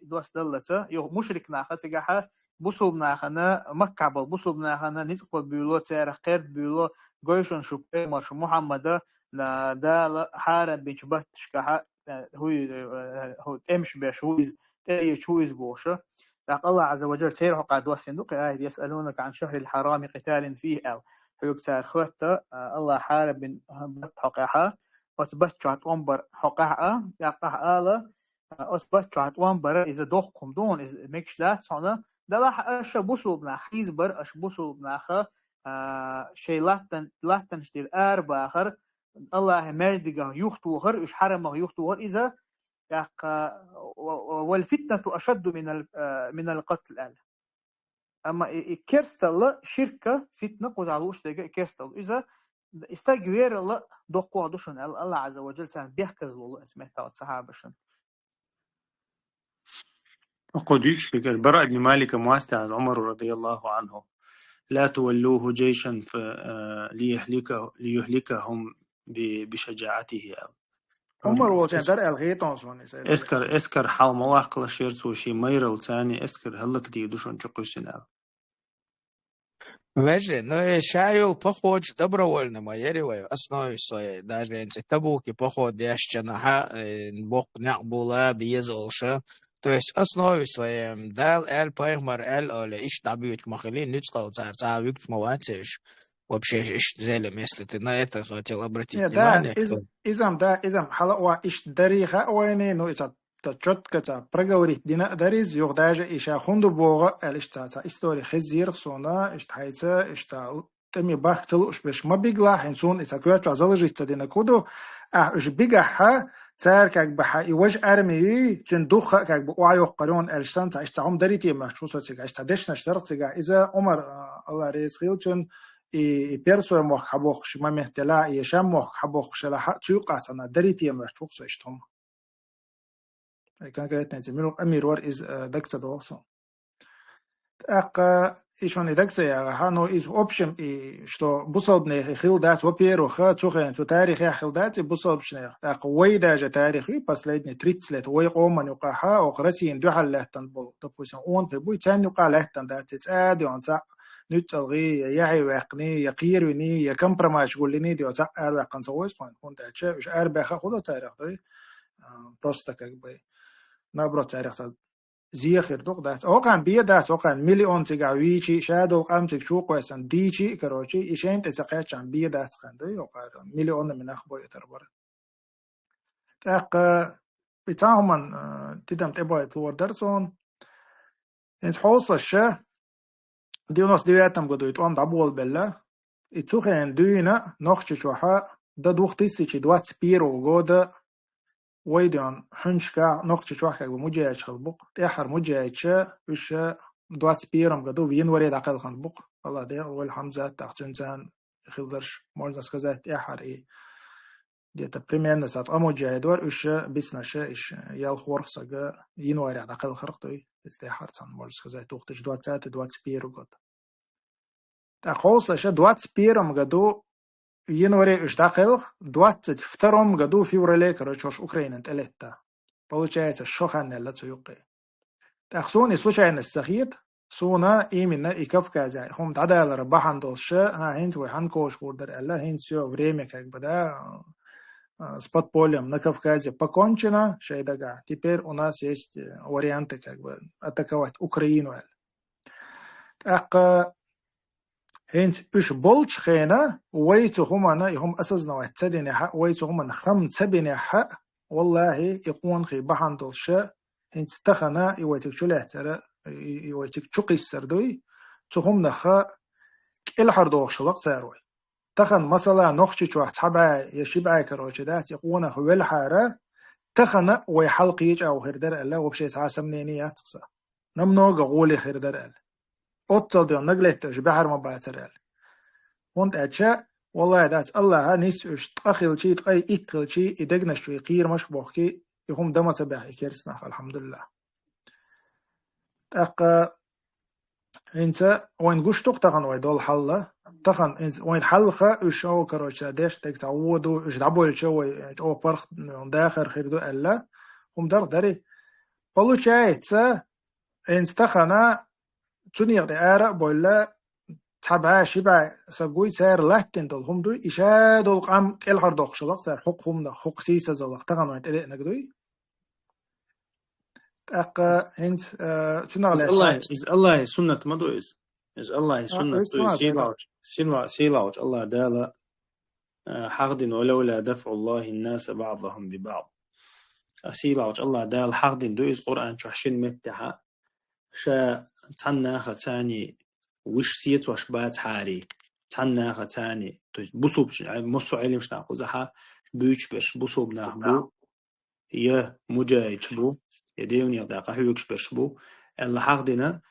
دوستل لته يو مشرك ناخذ تجاها بوسوب ناخنا مكة بل بوسوب ناخنا نتقبل بيلو تاريخ قرد بيلو جويشون شو مش محمد لا ده حارب بيشبه تشكها هو امش باش هو شو بوشه الله عز وجل سير قاد والصندوق آية يسألونك عن شهر الحرام قتال فيه أو حيوكتار خوته الله حارب بن بتحقها وتبتشات أمبر حقها يقها آله أثبتشات أمبر إذا دوقكم دون إذا مكشلات هنا ده راح أش بوصل خيز بر أش بوصل ناخه شيء لاتن شتير آخر الله مجدقه يختوهر إش حرمه يختوهر إذا والفتنة أشد من القتل آله أما كرستل شركة فتنة قزعلوش تجا كرستل إذا استجوير الله دقوا دوشن الله عز وجل سان بيحكز الله اسمه تاع الصحابة شن قديش بك البراء بن مالك مواستع عمر رضي الله عنه لا تولوه جيشا ليهلكهم بشجاعته عمر وجن در الغيطان سوني اسكر حال مواقع شيرتو شي ميرل ثاني اسكر هلك دي دوشن чукусинал Вежи, но шаю поход добровольно моереваю основе своей, даже эти табуки поход ящанаха бог не была безолша, то есть основе своей дал поймар оля иш добьют махали нюцкал царца вик моватиш вообще иш зелем, если ты на это хотел обратить внимание. Изам хала иш дариха ويني ну это تجد كتا برجوري دينا داريز يوغ داجة إيشا خندو بوغا الاشتا إستوري خزير صونا اشتحيتا اشتا تمي باخ تلوش بش ما بيقلا حنسون إتا كواتو عزالجي استدينا كودو اش بيقاحا تار كاك بحا إيواج أرمي تندوخا كاك بقوايو قرون الشتان تا اشتا عم داريتي مشروسة تيغا اشتا دشنا شترق تيغا إذا عمر الله ريز خيلتون بيرسو موخ حبوخ شما مهتلا يشام موخ حبوخ شلاحا تيوقاتنا داريتي مشروسة اشتهم كان قالت نتميلو أمير ور إز دكتة دوسو إيشون دكتة يا هانو إز أوبشن شتو بوصل بني خيل دات وبيرو خا توخين تو تاريخ يا خيل دات بوصل بشنيخ وي داجة تاريخي بس ليدني تريتسلت وي قوما يقاحا وقرسين دوحا لهتن بول تبوسن أون في بوي تان يقا لهتن دات تتعاد يونتا نتلغي يعي ويقني يقيرني يكمبرماش قولني دي وتعال ويقن سويس فون تأشى وش أربعة خذوا تاريخ ده بروستا كبي نبرة تاريخ زيخير دوق ده أوقعن بيه ده أوقعن مليون تجاويشي شادو قام تشوق كويسن ديشي كروشي إيشين تسقيت عن بيه ده تخندي أوقعن مليون من أخبار يتربر تاق بتاعهم تدم تبغى تلور درسون انت حوصل الشة دي ناس دياتهم قدو يتوام دعبول بالله يتوخين دوينا نخش شوحا دا دوخ تيسيشي دوات سبيرو قودة ويدون حنشكا نخش شوحا بمجايش خلبق تيحر مجايشة وش دوات سبيرم قدو بين وريد عقل خلبق الله دي أول حمزات تحت إنسان خلدرش مولنس كزات تيحر إيه ديتا بريميرنا سات أمجايدور وش بيسنشا إيش يال خورخسا ين وريد عقل خرقتوي تيحر تان مولنس كزات توختش دوات سات دوات سبيرو قد تأخوص لشة دوات سبيرم قدو ينوري اشتاقل دوات تفترم قدو في ورليك رجوش أوكرين انت إليتا получается شخان اللي تسيقي تأخصوني سوشاين السخيط سونا إيمنا إكفكازي هم تعدال رباحان دولشة ها هنت ويحنكوش قردر ألا هنت سيو время как бы да с подпольем на Кавказе покончено, шейдага. Теперь у нас есть варианты как бы атаковать Украину. Так هنت إيش بولش خينا ويتهم أنا يهم أساسنا وتدين حق ويتهم أنا خم تبين حق والله يكون خي بحن دلشة هنت تخنا يويتك شلة ترى يويتك شقي السردوي تهم نخا الحردوخ شلق ساروي تخن مثلا نخش واحد حبا يشبع كروشدات يقون هو الحارة تخنا ويحلقيج أو خردر الله وبشيء عاسمنيني يتقصى نمنوغ غولي خردر الله أتصل ديون نقلت بحر ما باترال وانت أتشاء والله دات الله نيس اش تأخيل شيء تقاي إتقل شيء إدقنا شوي قير مش بوخي يقوم دم تبع كيرسنا الحمد لله تأق انت وين قش تقتغن ويدول حلة تخن انت وين حلقة اش او كروش داش تك تعودو اش دعبول شوي او فرخ داخل خيردو ألا هم داري قالوا شايت انت تخنا تونير دي آراء بولا تبع شبع سقوي سير لاتن دول هم دوي إشاد دول قام كل هردوخ شلق سير حقهم ده حق سيسة زلق تغنوا انت إليه نقدوي تأقى هنت تونير لاتن الله سنة ما دويس الله سنة سيلاوش الله دالا حقدن ولولا دفع الله الناس بعضهم ببعض سيلاوش الله دال حقدن دويس قرآن شحشين متحا شا تنا ختاني وش سيت وش بات حاري تنا ختاني بصوب مصو علم شنا خوزها بيش بش بصوب نحبو يا مجاهد بو يديون يضاق حيوكش بش بو الله حقدنا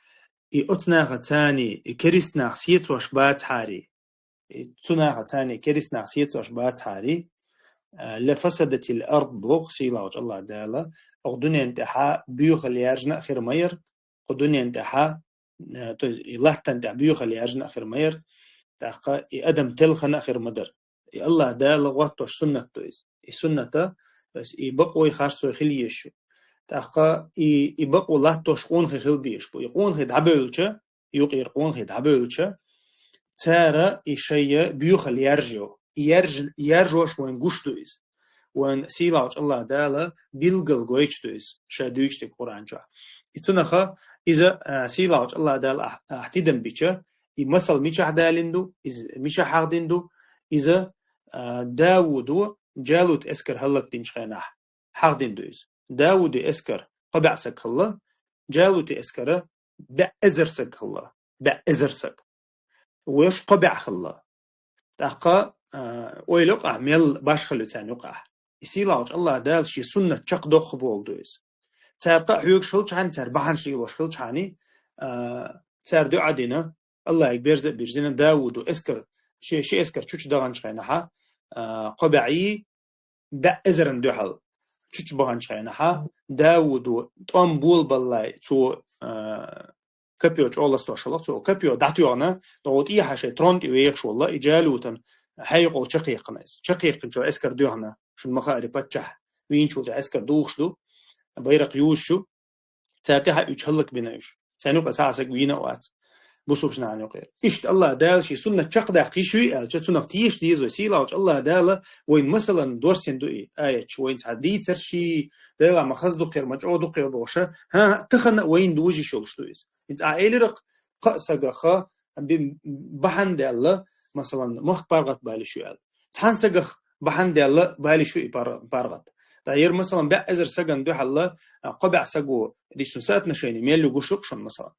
أتنا ختاني كريسنا سيت وش بات حاري تنا ختاني كريسنا سيت وش بات حاري لفسدت الأرض بوغ سيلاوج الله دالا أغدني انتحا بيوخ اللي يرجنا خير مير قدوني انتحا الله تنتع بيوخ اللي يرجنا خير مير تاقا أدم تلخنا خير مدر الله دالا واتوش سنة تويز السنة بس يبقوا يخارسوا يخلي يشو تاقا يبقوا الله توشقون خيل بيشبو يقون خيد عبولشا يقير قون خيد عبولشا تارا إشياء بيوخ اللي يرجو شوين قوش تويز وان سيلاوش الله دالا بيلقل قويش تويز شادويش تي قرآن جا إتنخا إذا سيلاوش الله دال احتدم بيشا يمثل ميشا دالندو ميشا حقدندو إذا داودو جالوت اسكر هلك تنشخيناح حقدندو إذا داود اسكر قبعسك الله جالوت اسكر بأزرسك الله بأزرسك ويش قبع الله تاقا ويلوق أعمل باشخلو تاني وقع سيلاوش الله دال شي سنة شق دوخ بولدو إذا تارقى حيوك شلش عن تار بحن شيء وشلش عني تار دو عدينا الله يكبر بيرزنا داود واسكر شيء اسكر شوش دغن شينها قبعي دا ازرن دو حل شوش بغن شينها داود وطم بول بالله تو كبيوش الله استوشلا تو كبيو داتيونا دوت اي حشي ترونت ويخش والله اجالوتن حيقو شقيق ناس شقيق جو اسكر دوهنا شو المخاري بتشح وين شو اسكر دوخشلو بيرق يوشو تاقيها يتشلق بنايش سانوك أساسك وينا وات بوسوكش نعني وقير إشت الله دال شي سنة شقدا قيشوي أل سنة تيش ديز وسيلة وش الله دال وين مثلا دورسين دوئي آية وين تعدي ترشي دالا ما خص دقير مجعو دقير بوشة ها تخن وين دوجي شولش دويز انت عائلي رق قأسا خا بحن دال مثلا مخ بارغت بالي شو أل تحن سقخ بحن دال بالي شو بارغت تغير مثلا بع أزر سجن دوح الله قبع سجو دي سنسات نشيني ميلو جوشقشن مثلا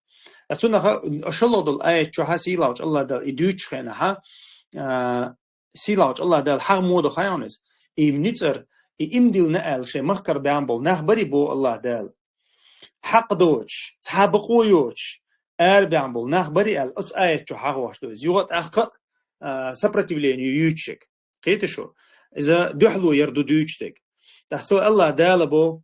أتونا أشلو دل آية شو هسيلاوج الله دل إدوش خينها سيلاوج الله دل حق مودو خيانس إمنيتر إمديل نقل شيء مخكر بيعنبول نخبري بو الله دل حق دوش تحبقو يوش بيعنبول نخبري أل أت آية شو حق واش دوز يوغت أخ سبرتيفلين يوتشك قيت شو إذا دحلو يردو دوتشتك تحسو الله دل بو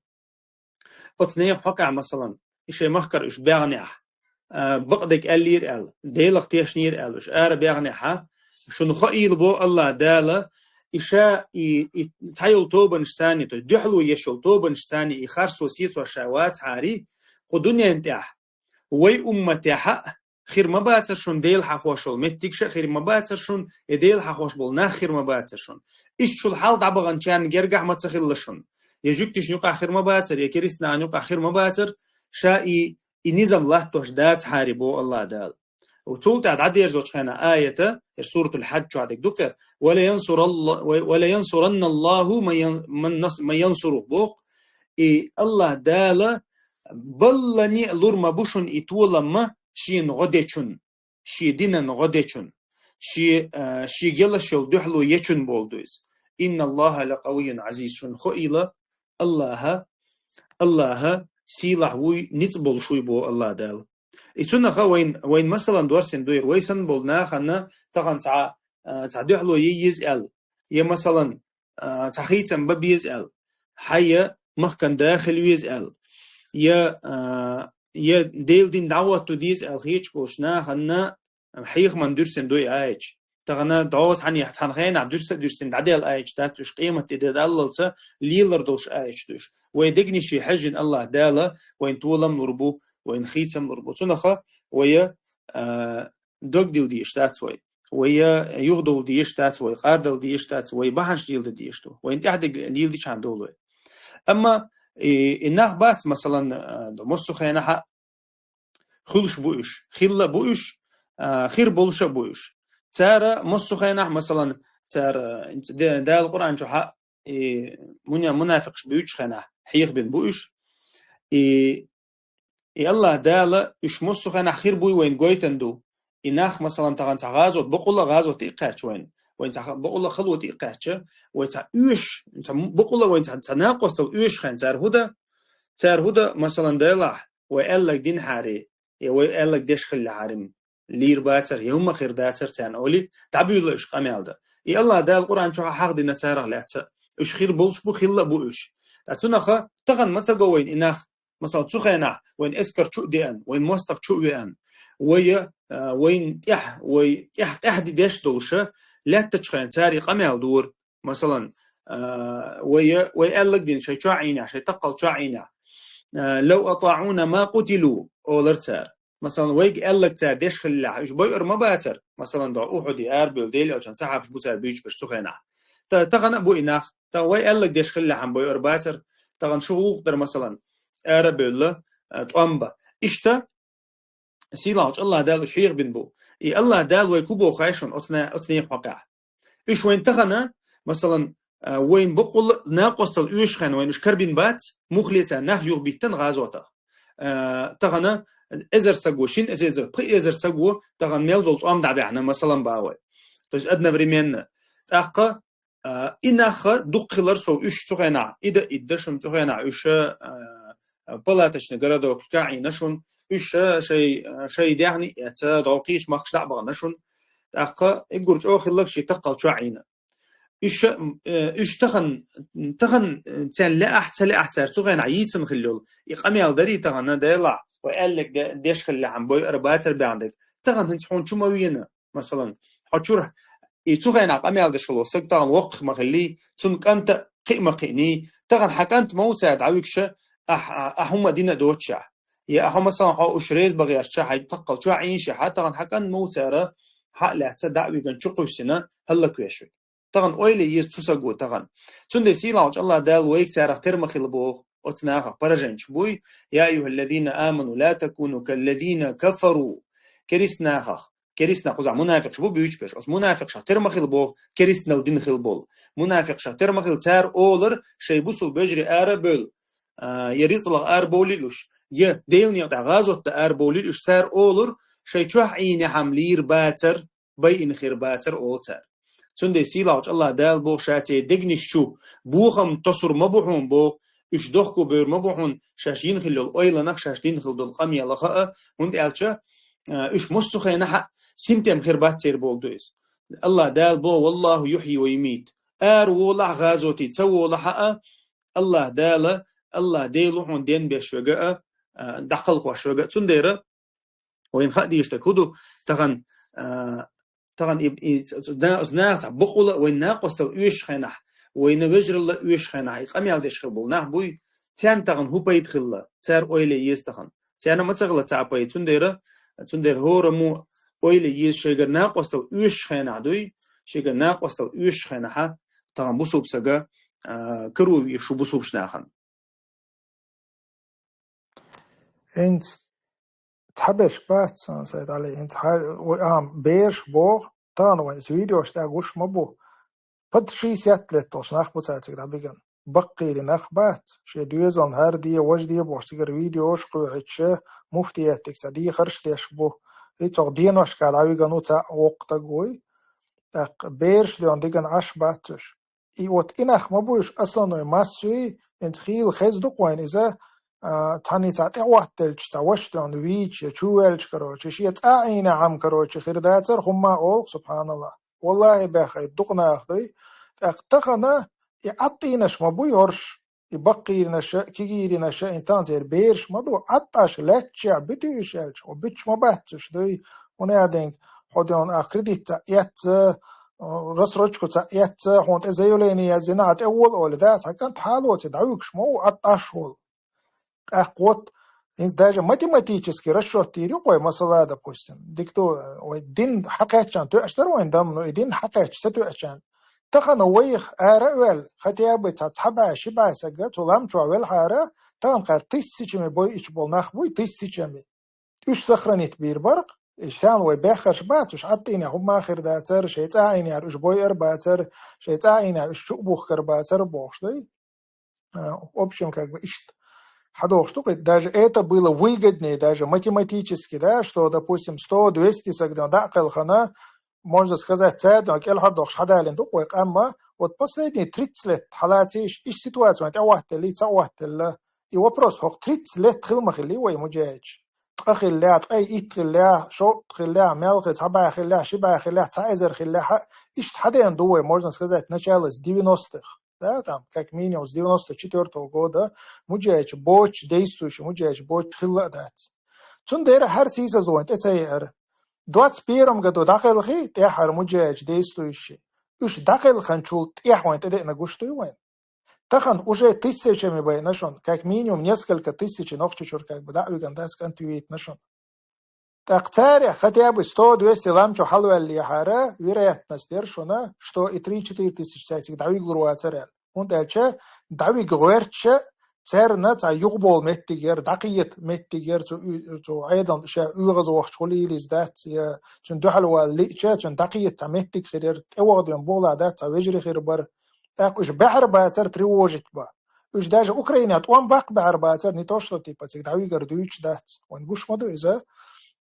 أتنيق حقع مثلا إشي مخكر إش بيعنيح بقدك ألير أل ديلق تيشنير أل وش بيغني حا شنو خيل بو الله دالا إشاء تايل توبن شتاني تدحلو يشل توبن شتاني يخرسو سيسو شاوات حاري قدنيا انتاح وي أمتاح خير ما باترشون ديل حخوشل متكش خير ما باترشون ديل حخوش بول خير ما باترشون إيش شو الحال دعبغن كان جرجع ما تخلشون يجوكتش نيوقع خير ما باتر يا كريستنا نيوقع خير ما باتر شائي نظام الله تجدات حاربو الله دال وتقول عدير زوج خنا آية سورة الحج عندك ذكر ولا ينصرن الله من ينصره بوق الله دال بلني لور ما بوشن يتولى ما شي نغديشن شي دينا نغديشن شي جلش يلدحلو يشن بولدوز إن الله لقوي عزيز خئيل الله سيلح وي نتبول شوي بو الله دال إتونا خا وين مثلا دورسين دوير ويسن بولنا خنا طبعا تعدحلو يزال يا مثلا تخيتم بب يزال حيا مخكن داخل يزال يا ديل دين دعوة تديز الخيش بوشنا خنا حيخ من درسين دوي آيج تغنا دعوت عني حنخين درسين عديل آيج تاتوش قيمة تدللت ليلر دوش آيج دوش ويدقني شي حجن الله دالا وين طولم نربو وين خيتم نربو تنخا ويا دوغ ديل دي اشتاتوي ويا يغدو دي اشتاتوي قاردل دي اشتاتوي بحنش ديل دي اشتو وين احد ديل دي شان دولوي اما الناخ بات مثلا مصو خينا خلش بوش خيلا بوش خير بولش بوش تارا مصو خينا مثلا تارا دا القرآن شو حق منافقش بوش خينا حيخ بين بوش الله دالا إش مصو خينا خير بوي وين قويتندو إناخ مثلا تغان تغازوت بقول غازو تيقاتش وين بقول خلوة تيقاتش ويتا إيش بقول وين تناقص الإيش خين تار هدا مثلا دالا وقال لك دين حاري وقال لك ديش خلي حارم لير باتر يوم خير داتر تان أولي تعبير إيش قامل ده الله دال القرآن شو حق دينا تاره لعت إيش خير بولش بو خلا بو إيش تعتناخ تغن متى جوين إناخ مثلا تخينا وين إسكر شو ديان وين مستق شو ديان وين إحدى ديش دوشة لا تشخين تاري قامل دور مثلا وقال لك دين شيء شاعينا شيء تقل شاعينا لو أطاعونا ما قتلوا أولرتار مثلا ويج قال لك تار ديش خلّع إيش بيقر ما باتر مثلا دعوه حدي أربل ديل أو كان سحب بوتر بيج بس تخينا تغن أبو إناخ ويج قال لك ديش خلّع عم بيقر باتر تغن شو قدر مثلا أربل تأمبا إشتا سيلاج الله دال شيخ بن بو الله دال ويكوبو خايشون أتني حقع إيش وين تغنا مثلا وين بقول ناقص الأيش خان وين شكربين بات مخلطة نخيو بيتن غازوته تغنا إزر سجو شين إزر بقي إزر سجو تغن ميل دولت أم دعبعنا مثلا باوي تج أدنى بريمين تأقى إنخ دقلر سو إيش سخنا إذا إدشون سخنا إيش بلاتش نجرده كعي نشون إيش شيء يعني يتدعوقيش ماخش دعبا نشون تأقى يقولش أخر لك شيء تقل شعينا إيش تخن تان لا أحسر تغن عيتن خلول يقام يالدري تغن ديلا وقال لك ديش خلي عم بوي أربعة بعندك تغن هنتحون شو موينا مثلا حشور تغن عقام يالدش خلول سك تغن وقت ما خلي تنك أنت قيمة قيني تغن حكانت موسى دعويكش أحوم دينا دوتشع يا أحو مثلا حو أشريز بغير شاحي تقل شو عينش حتى غن حكان موتارة حق لحتى دعوي كان شقو سنة هلا كويشوي طغن أويلي يستوسقو طغن تندي سيلاوش الله دال ويك تارخ ترمخي لبوه أتناخ برجنش بوي يا أيها الذين آمنوا لا تكونوا كالذين كفروا كريسناخ كريسنا قزع منافق شبو بيوش بيش أس منافق شا ترمخي لبوه كريسنا الدين خلبول منافق شا ترمخي لتار أولر شي بوصل بجري آربل يريطلغ آربوليلوش يه ديلني وتع غازوت آربوليلوش سار أولر شي تشوح عيني حملير باتر بي خير باتر أولتر سندي سيلاوش الله دال بو شاتي دقنش شو بوخم تصر مبوحون بو إش دخكو بير مبوحون شاشين خلو الأويل نخ شاشين خلو القمية لخاء هند ألشا إش مصخي نحا سنتم خير باتر بو دويس الله دال بو والله يحيي ويميت وولع غازوتي تسوو لحا الله دال الله ديلو دين بشوغا دقل قوشوغا سنديرا وين خدي يشتكودو تغن تغن ناس بقولة وين ناقص تو إيش خناح وين وجر الله إيش خناح يقام يالدش خبول نح بوي تان تغن هو بيت خلا تار أويلي يستخن تانا ما تغلا تعبي تندير هو رمو أويلي يس شيء ناقص تو إيش خناح دوي شيء ناقص تو إيش خناح تغن بوسوب سجا كرو يشو بوسوب شناخن انت تحبش بات سيد علي انت بيش بوغ طان وين فيديو اشتا غوش مبو قد شي سيات لتوش ناخ بوتاتك دابيغن بقي لناخ بات شي دويزان هار دي وجدي بوش تيغر فيديو شقو عيتشه مفتياتك تدي خرش تيشبو ايتو دين وشكا دابيغن تا وقتا قوي بيرش ديون ديغن عش باتش ايوت اناخ مبوش اصلا ماسوي انت خيل خيز دوقوين اذا تاني تعطي وقتلش تاوش دون ويتش يشوالش كروش شيت اعين عم كروش خير داتر هم اول سبحان الله والله باخي دقنا اخدي اقتقنا يعطينش مبو يورش يبقي نشا كيجي نشا انتان زير بيرش مدو عطاش لاتشع بديوشالش وبتش مباتش دي ونادين حدون اكريديت يات رسرجكو يات هونت ازيوليني يزنات اول اول ذات كانت حالو تدعوكش مو عطاش ول قوت даже математически расчет тирюкой масала, допустим, дикту дин حقيقة تأشتر وين دم دين حقيقة ستأشان تخن ويخ أرأول خطيابة تتحبع شبع سجت ولام شوال حارة تام قر تيسيشمي بوي إيش بول نخبوي تيسيشمي إيش سخرنيت بير برق إيشان ويبخش باتش عطينا هم آخر داتر شيء عيني إيش بوي أرباتر شيء عيني إيش شو بوخر باتر بوخشلي общем как бы إيش Hadох штука, даже это было выгоднее, даже математически, да, что, допустим, 100-200 сагден, да, калхана, можно сказать, цедно, кель хадох шхадалин, духуек, амма, вот последние 30 лет, халати, иш ситуацию, это авахтели, цавахтели, и вопрос, хох 30 лет хилмахили, ой, муджаич, тхилля, тай итхилля, шо тхилля, мелхи, цаба хилля, шиба хилля, цайзер хилля, иш хаден дуой, можно сказать, начало с 90-х. Да, там, как минимум с 94-го года, муджаич боч, действующий муджаич боч, хилладат. Цундера хар сиса зонт, это яр. В 21 году дахалхи, техар муджаич действующий. Уж дахалхан чул, техвант, это на гуштуюван. Тахан уже тысячами бай нашон, как минимум несколько тысяч ногчучур, как бы, да, угандас кантуит нашон. Так царя хотя бы 100-200 ламчо халвалли хара, вероятность держана, что и 3-4 тысячи царь дави глуруа царя. Он дальше дави гуэрче царь на царь югбол меттигер, дакиет меттигер, цу айдан ша угаз вахшули лиздат, я цун духалва лича, цун дакиет царь меттиг хирер, эвадион бола дат царь вежри хирбар. Так уж бахар ба царь тревожит ба. Уж даже Украина от он бак бахар ба царь не то что типа царь дави гардуич дат. Он буш маду иза.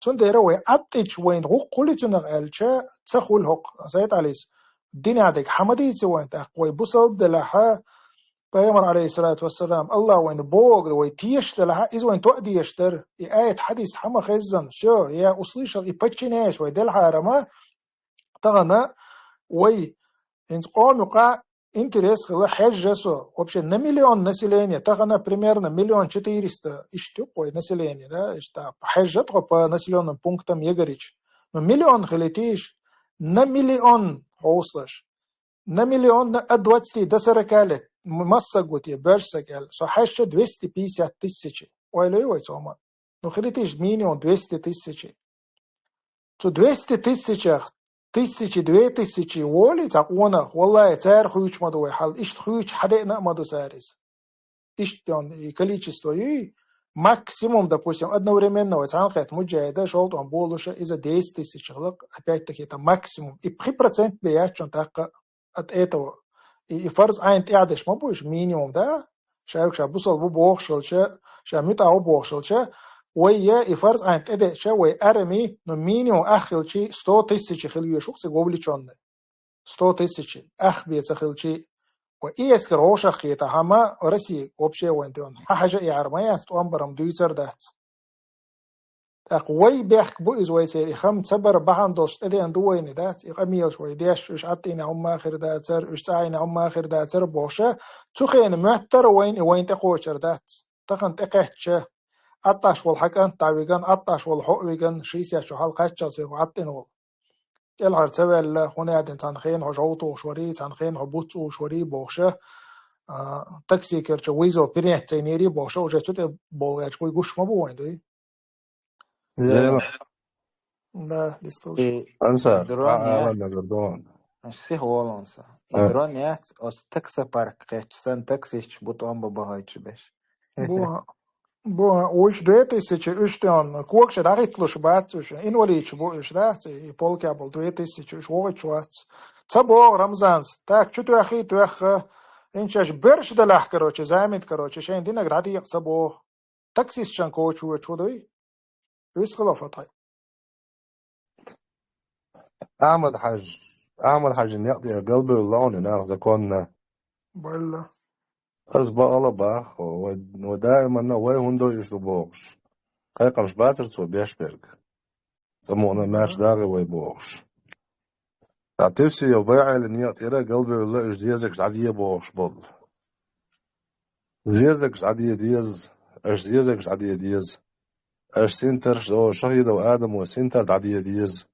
تندير وين أتش وين هو قلتنا الشة تخول هق زيت عليس الدين عندك حمديتي وين تقوي بصل دلها بيامر عليه الصلاة والسلام الله وين بوق وين تيش دلها إذا وين تؤدي يشتر آية حديث حما خزن شو يا أصليش يبتشيناش وين دلها رما تغنى وين إنت قام يقع интерес хла хеджесо вообще на миллион населения, так она примерно 1 400 000 ищтюкой населения, да, что хеджет по населенным пунктам Егорич. Но миллион хлетиш, на миллион услышь, на миллион от 20 до 40 лет, масса гути, бежсакел, со хеджет 250 000. Ой, левой сома. Ну, хритиш минимум 200 тысяч. То 200 тысяч, 1000, 2000 воли, так она, والله, царь хуйч мадуй, хал, ишт хуйч хадейна маду царис. Ишт он, и количество, и максимум, допустим, одновременного цанхет муджаида, шел он болуша из-за 10 тысяч человек, опять-таки, это максимум. И 3% бияч он так от этого. И фарз айн тядеш, ма будешь минимум, да? Шайк шабусал бу бохшилча, шамитау бохшилча, ويا إفرز عن كده شوي أرمي نميني وأخل شيء 100 تسعة خليه شو سقوبلي شون 100 تسعة أخ بيتخل شيء وإيش كروش أخيته هما رسي وبشي وينتون حاجة يعرمية تأمبرم دويتر دات أقوي بيحك بو إزوي سير إخم تبر بحن دوست إدي أندوين دات إقاميل شوي ديش إش عطينا هم آخر داتر إش تعينا هم آخر داتر بوشة تخين معتر وين تقوشر دات تخن تقهتش أطاش والحكان تعويجان أطاش والحقويجان شيسيا شو حلقة شو عطينه العر تبل هنا عدن تنخين هجوتو شوري تنخين هبوتو شوري بوشة تاكسي كرش ويزو بيريه تينيري بوشة وجاتو بولغاش بوي قش ما بوين دوي زين لا لستوش أنسى درونيات نقدون سي هولانسا درونيات أس تكسا بارك قيتش سن تكسيش بوتوان ببهايتش بيش بو وش 2000 اشتون كوكش داريتلوش باتوش انوليش بو اش دات полкабл 2000 شوغ شوات تبو رمزانس так чуту ахи тух инчаш берш далах короче замет короче шен динак ради يقصبو таксис чан коучу чудой висхлоф атай أعمل حاجة يقضي قلبي واللون ناخذ كنا بلا أسبق الله باخ ودائما وين هندو يشلبوش قيقة مش باتر تو بيشبرغ سمونا ماش داغي ويبوش تعتبسي يبيع لنيات إيرا قلبي والله إش ديزك عادية بوش بول زيزك عادية ديز إش زيزك عادية ديز إش سنتر شو شهيد وآدم وسنتر عادية ديز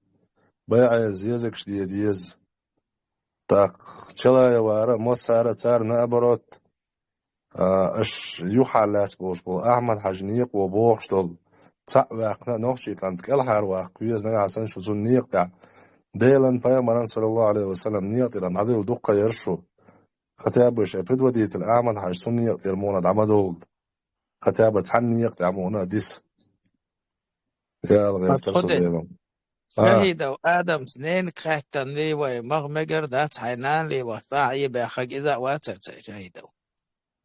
بيع زيزك عادية ديز تاق شلا يوارا موسارة تار نابروت اش يوحالات بوش بول احمد حجنيق وبوخش دول تاواقنا نوخشي كانت كل حرواق كويز نغا حسن شو زون نيقتع ديلن بايمران صلى الله عليه وسلم نيقتر عدو دقة يرشو ختابش ابرد وديت الاحمد حج سن نيقتر مونا دعمدول ختابة تحن نيقتع مونا ديس يا الغير ترسل زينهم شهيدة وآدم سنين كحتن لي ومغمقر دات حينان لي وفاعي بأخق إذا واتر شهيدة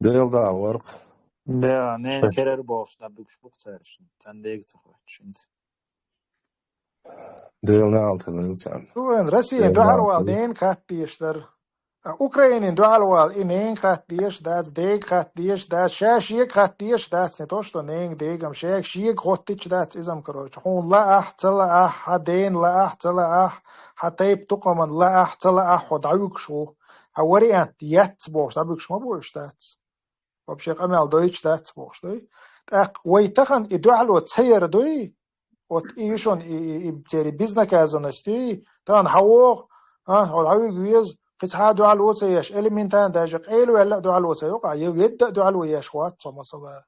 ديل دا ورق ده نين كرر بوش ده بيكش بوكترش تنديك تخوش انت ديل نال تنلسان وين روسيا دوالوال دين كاتيشتر اوكراين دوالوال انين كاتيش داز ديك كاتيش داز شاشيك كاتيش داز не то что нин дегам шек шик хоттич дاز изам короче хун ла ахтала ах хадин ла ахтала ах хатайб тукаман ла ахтала ах ودعوك شو هوريانت ياتبوش دعوك ما بوش داز вообще قمال دويتش داز بوش دوي так ويتخن идуалу цейер دوي вот июшон и бтери безнаказанности тан хавох ودعوك ويز قطعة دعاء الوصيش إلمنتان داجق إيلو يلا دعاء الوصي يقع يبدأ دعاء الويش وات مثلا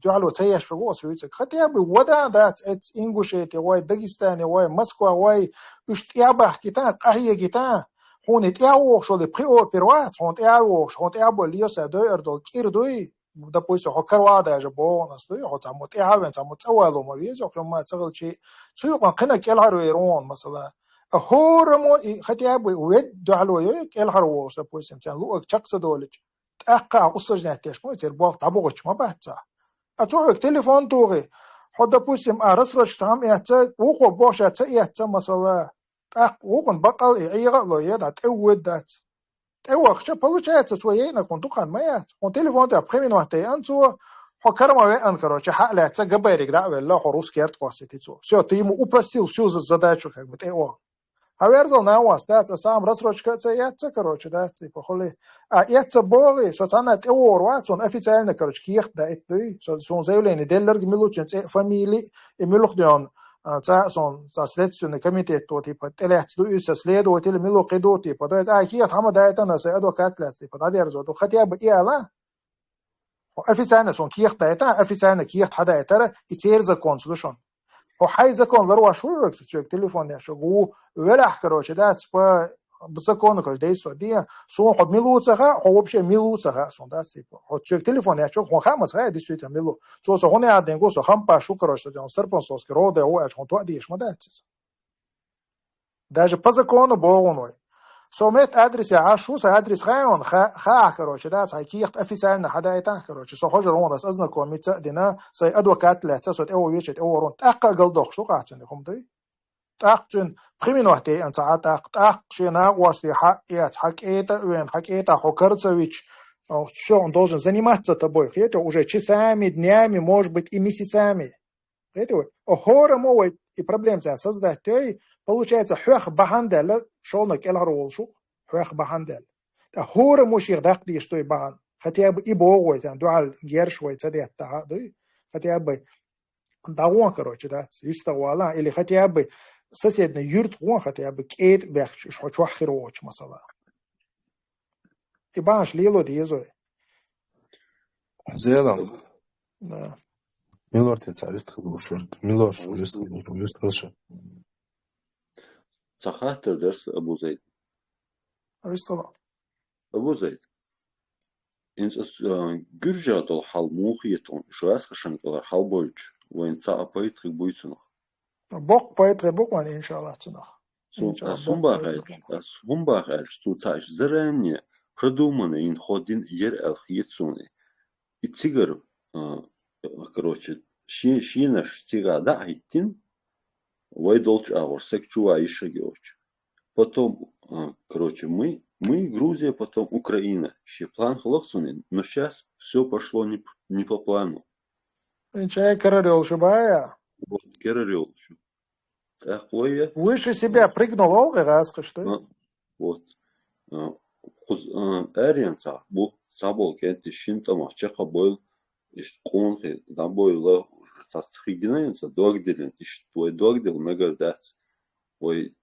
دعاء الوصيش في قوس ويتك خطي أبي ودا ذات إتس إنجوشيتي واي داغستاني واي موسكوا واي اشتيابح كتان قهية كتان هون تياوخ شو دي بريو بيروات هون تياوخ هون تيابو ليوسا دوير دول كير دوي da pois ho karwa da ja bonus do ho tamot iaven tamot awalo ma viezo kama tsagal chi su ko qina kel haru iron masala هورمو ختياب ويد على يك الهروس بويس مثلا لو تشقص دولج تاقع قصج نتاش مو يصير بول طبوغش ما بحثا اتوك تليفون توغي حدا بوسم ارسرش تام يحتا وقو بوشا تيحتا مثلا تاق وقن بقل يغ لو يدا تود دات توخ شبلوشات سوينا كنت قان ما كون تليفون تاع بريمين وحتى انتو حكرما وين كروچ حاله تا غبيرك دا ولا خروس كيرت قوستيتو سو تيمو упростил всю задачу как бы его Haverzel na was that's sam разрочка цеятся короче да типа холи это боли соцана теория сон официально короче ких да это сон заявление деллер гмилучен фамилии и милухдион сон следственный комитет то типа телят ду следователь милуқиду типа да ких хама да это на адвокат типа да дерзо то хотя бы и ала официально сон киехт это официально киехт хада это и теперь закон слышон حي закон ларва шо человек телефон я шо вела короче да по закон как действует dia сон ход милуцага вообще милуцага сон да типа вот человек телефон я чё хамас га действительно милу so он я денго со хампа шу короче да он серпонсовский рода о я он то адиш мадатис даже по закону богоной سومت أدرس يا عشوس أدرس خاون خا كروش ده صحيح أفيسالنا حدا يتاه كروش صح حجر هون بس أزنا كوميت دينا سي أدوكات لا تسوت أو يشت أو رون تأقى قلدوخ شو قاعدين كم دي تأقين بخمين وقتي أنت تأق شينا واسي حق حق وين حق حكرتسويч все он должен заниматься тобой это уже часами днями может быть и месяцами это хора мой и проблем создать то получается حوخ بحندل شلونك الهرول شو حوخ بحندل هور مش يغدق دي شتوي بان хотя бы и богой там дуал гершвой цадет та да хотя бы дауан короче да юстауала или хотя бы соседний юрт он хотя бы кейт вехч что чвахироч масала и банш лило дизой زيادة да ميلور تتعرف وشورت ميلور يستغل صحات درس أبو زيد أيستلا أبو زيد إنس جرجا دول حال موخيتون شو أسخشن كلا حال بوج وين صعب بيترك بويتنا بوك بيترك بوك وان إن شاء الله تنخ Сумбахач, тут заранее продуманные инходин елхицуны. И тигр, короче, щина штига да айтин, вайдолч авор секчуа и шагиоч. Потом, короче, мы Грузия, потом Украина. Ще план хлопцуны, но сейчас все пошло не по плану. Чай карарел шубая. Вот карарел. Такое. Выше себя прыгнул, раз что? Вот. Арианца, бу сабол кенти шинтама чака бойл, иш конхи да бойла састригненца догделен, иш твой догдел мегардац. Ой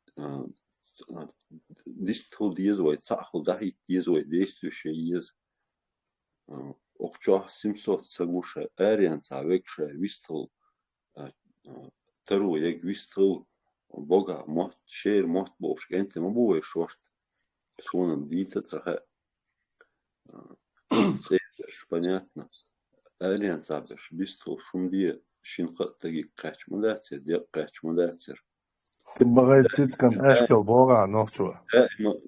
дистл диез ой цахл дахи диез ой действующий из Окчо 700 сагуша Арианца векша вистл Тару яг вистл Бога мот шер мот бовш энте мобуе шорт сонан бита цаха понятно Альянс абеш вистл шумдие шинхаттаги качмудацер де качмудацер تبغى تتكن اشكال بوغا نوخشوا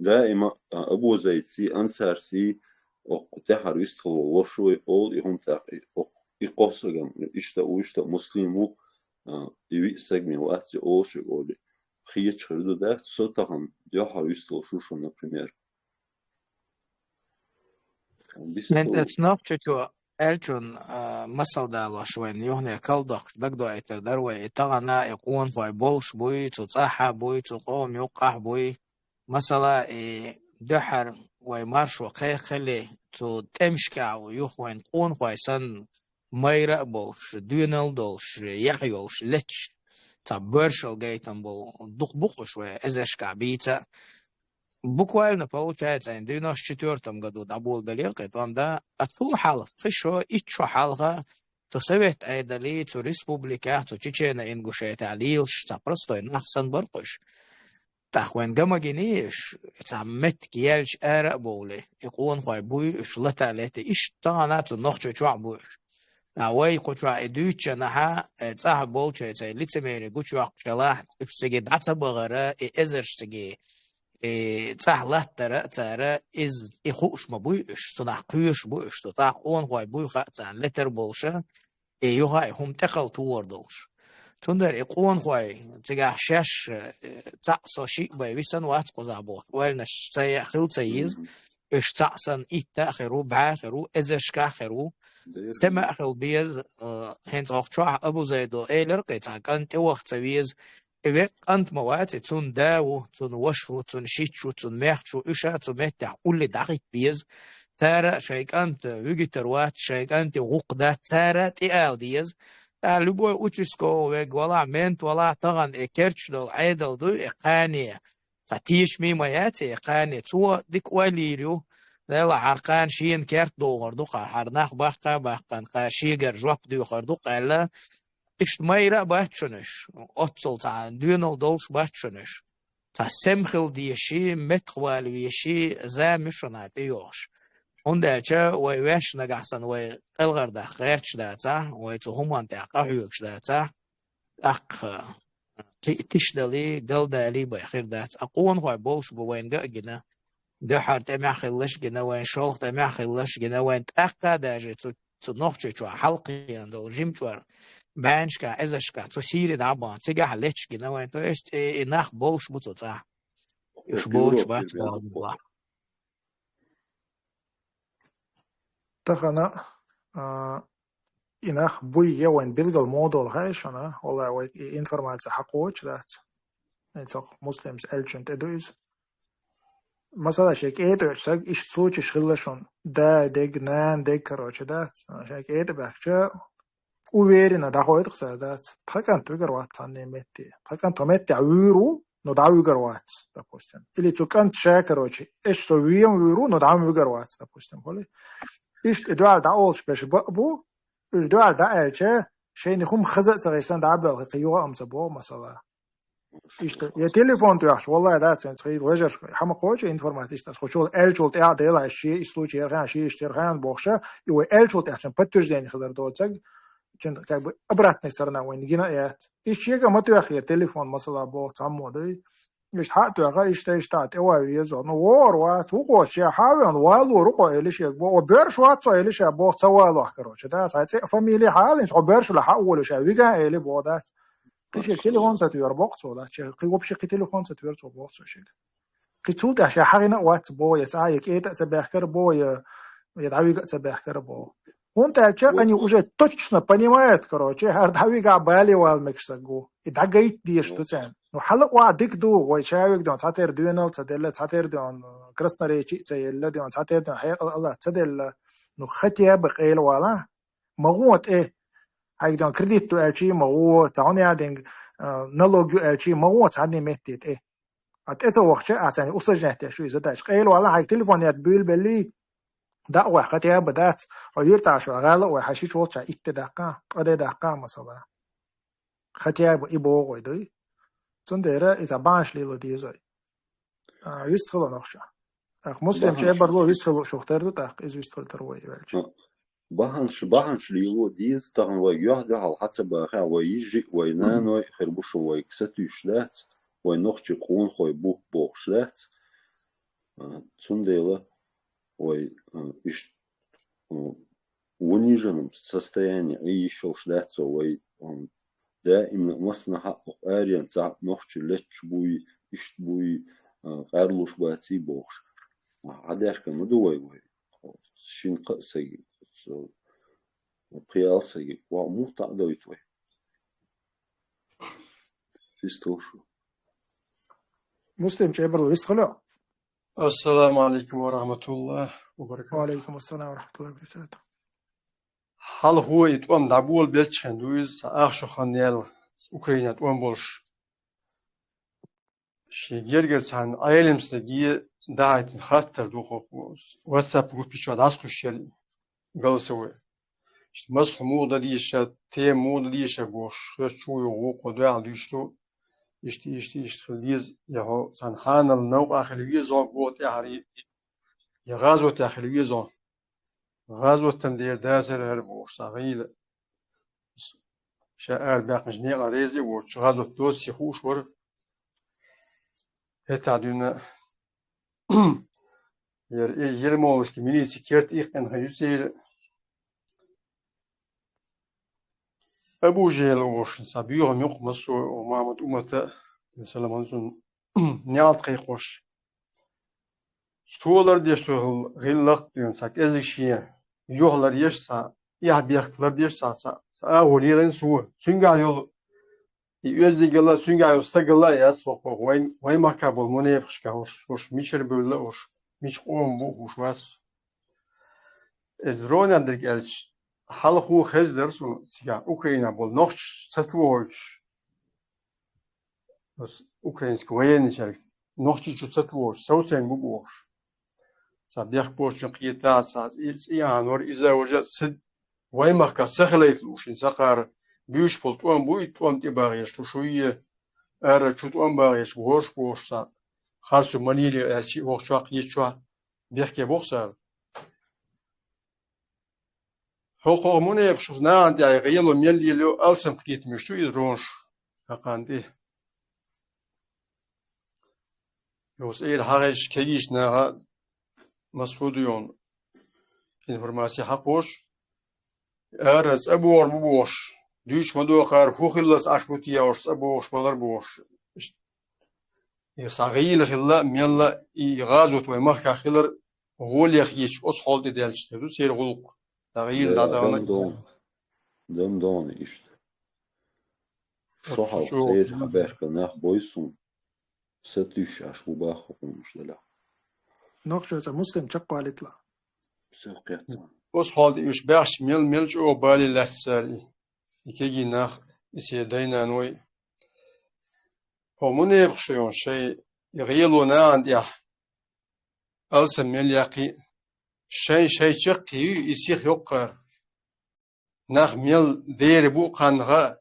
دائما ابو زيد سي انصار سي وقتها ويستخل وشوي اول يهم تاقي يقصهم اشتا مسلمو يوي سجمي واتي اوش اولي خيش خردو ده صوتهم يوحا ويستخل شوشو например من اتناف چتو الچون مسل دالوش وين يهني كالدق دقدو ايتر دروي تغنا يقون فاي بولش بوي تصاحا بوي تقوم يوقع بوي مثلا دحر ويمارش وقيقلي تو تمشكا ويخوين قون فاي سن ميرا بولش دينال دولش يحيولش لتش تبرشل гейтам был дух бухуш эзешка бита буквально получается в 94 году дабул галерка там да отсул хал фишо ичо халга то совет айдали то республика то чечена ингушетия алилш та просто нахсан баркуш تاخوين جما جنيش تعمت كيالش آراء بولي يقولون خاي بوي شلتا لاتي إيش تانات النخشة شوع بوش ناوي قطع إدوش نها تصاحب بولش يتسي لتميري قطع شلاح إيش تجي دعتا بغراء إزرش تجي تصاح لاترا تارا إز إخوش ما بويش تنح قيوش بويش تتاقون خاي بوي خاطان لتر بولشا يوهاي هم تقل تور دولش تندر يقون خوي تجاه شاش تعصى شيء بيسن وقت قزابو ولنش سيا خل تيز إيش تعصن إيتا خيرو بعا خيرو إزش كا خيرو سما خل بيز هنت أخشوا أبو زيدو إيلر قطع كنت وقت تبيز إبق أنت موات تون داو تون وشرو تون شيتشو تون ميختشو إيشا تون ميتح أولي دقيق بيز ثارة شيك أنت ويجتروات شيك أنت غقدة ثارة تقال ديز любой участковый ولا мент ولا طغن كرتش دول عيدل دو إقانية فتيش ميماياتي إقانية تو ديك واليريو ذا العرقان شين كرت دوغردو حرناخ بحقان قاشيجر جواب دوغردو قال إيش مايرا باتشونش أتصل تاع دينو دولش باتشونش تاع سمخل ديشي متخوال ويشي زا مشنا تيوش هندالچا ويش نجحسن وي الغر دا خيرش داتا وي تهمان تا قهوكش داتا أق تشدلي دلدالي بخير دات أقون هو بولش بوين جنا ده حرت ما خلش جنا وين شغل ما خلش جنا وين تأقى داجي تنوخش شو حلقي عندو جيم شو بانشكا إزشكا تسيري دعبان تيجا حلتش جنا وين تو إيش إناخ بولش بتوتا إيش بولش بات بالله تخنا إناخ بوي يوين بيلغل مودول هايشنا والله وي إنفورماتيا حقوش دات إنتو مسلمز ألشنت إدويز مثلا شيك إيدو يشتاق إيش تسوچ شغلشون دا ديگ نان ديگ كروچ دات شيك إيدو بحكشا уверенно доходит к задать. Такан тугерват санеметти. Такан тометти авиру, но да угерват, допустим. Или тукан ча, короче, что вием виру, но да угерват, допустим. Поли? Ишт идуал да олш беш бу, иш дуал да элче, шей нихум хазат сагишсан да абел қиюа амсабо масала. Ишт я телефон туяш, والله да, центри лежаш, хама хоче информация, что хочел элчул да дела, ши и случай ерхан, ши штирхан бохша, и вы элчул тяшен подтверждение хадар доцаг. Как бы обратная сторона войны гинаят. И чего мы туяхи телефон масала бог там моды. Ишь хат туяха ишь штат эва везо. Ну вор угош я хавен валу руко элиш бо берш ват элиш бог цавало короче да. Сайт фамилия халин берш ла хаволиш вига эли бодат. Киш телефон сатуяр бог цода. Че вообще телефон сатуяр бог цошек. Кичул да ша хагина ват бо я цаек это цабехкер бо я дави цабехкер бо. Он человек, они уже точно понимают, короче, хардавига бали валмексагу. И дагайт диеш туцен. Ну халак ва дикду, вай человек дон цатер дуэнал цаделла, цатер дон красноречи цаелла дон цатер дон хайк Allah цаделла. Ну хотя бы хейл вала. Магут хайк дон кредит ту элчи магут, цауни адинг налогю элчи магут цадни меттит At это вахча атани усажнахте шуй задач. Хейл вала хайк телефон яд бил белли دعوة خطية بدأت ويرتع شغالة وحشيش وطشا إتدقا قد دقا مثلا خطية إبوغ ويدوي تنديرا إذا بانش ليلو ديزوي يستخلو نخشا مسلم شيء برضو يستخلو شوختر دو تاق إذ يستخلو تروي والجي بانش ليلو ديز تاقن ويجوه على حسب بخير ويجي وينانوي خربوش ويكستوش دات وينخشي قون خوي بوك بوغش دات تنديرا ой, в униженном состоянии, и еще ждать, ой, да, именно маснаха ариан за ночь лечь буй, ищ буй, карлуш бати богш. А дашка мы дуй, ой, шинка саги, приял саги, ва мута дой твой. Фистошу. مسلم شيء برضو يستخلو السلام عليكم ورحمة الله وبركاته. وعليكم السلام ورحمة الله وبركاته. هل هو يتوان دابول بيتشن دويز آخشو خانيال أوكرانيا توان بولش شي جرجر سان أيلمس دي داعت خاطر دوخو واتساب جروب بيشواد عسكو شيل قلسوي مسح موضة ليشا تيم موضة ليشا بوش خشو يوقو دوال ديشتو يشتي خليز يهو سان حان النوع خليزون قوت يحري يغازو تخليزون غازو تندير دازر هربو صغيل شاعر باقش نيغا ريزي وش غازو توس يخوش ور هتا دون يرموش كميني سكرت إيقن هيسير أبو جيل وش سابيوهم يقمص ومعمد أمتا مثلا منزون نيالت قيقوش سوالر ديشتو غيلق ديون ساك ازيشيا يوهلر يشسا يحبيختلر ديشسا ساوليرن سوه سنگا يول يوزيگلا سنگا يول سگلا ياس وقو وين مكابل منيبخشكا وش ميشر بولا وش ميش قوم بو وش واس ازرونا درك الش حلقو خزدر سو سيا اوكرانيا بول نوخش ساتوش بس اوكرانسك военный человек نوخش чу сатвош саусен бу صبيح بوش قيتا ساعات إيانور إذا وجد سد ويمخك سخليت لوشين سقار بيوش بولتوان بويتوان تباغيش تشوية أرى شوتوان باغيش بوش سا خاصو منيلي أشي وخشوا قيتشوا بيحكي بوخسار هو من يبشوف ناعند يعني غيلو ميلي لو ألسم قيت مشتو يدرونش هقاندي يوس إيل هاغيش كيش ناغا مسؤوليون إنفورماسي حقوش أرز أبور بوش ديش مدوقار خوخلص أشبوتيا وش أبوش مالر بوش يساغيل خلا ميلا يغازوت ويمخ خلر غول يخيش أس حالتي دالشتو سير غلق تغيير دادانا دم دون إشت شو شو سير حباش كناخ بويسون ستيش أشبو باخو مش لا نقشة مسلم شقوا على إطلاع سقيت أس حالتي يش باش ميل جو بالي لحسالي يكيجي ناخ يسيدينا نوي هو من يبخشون شيء يغيلونا عندي ألسم ملياقي شيء شقي يسيخ يقر ناخ ميل دير بو قانغا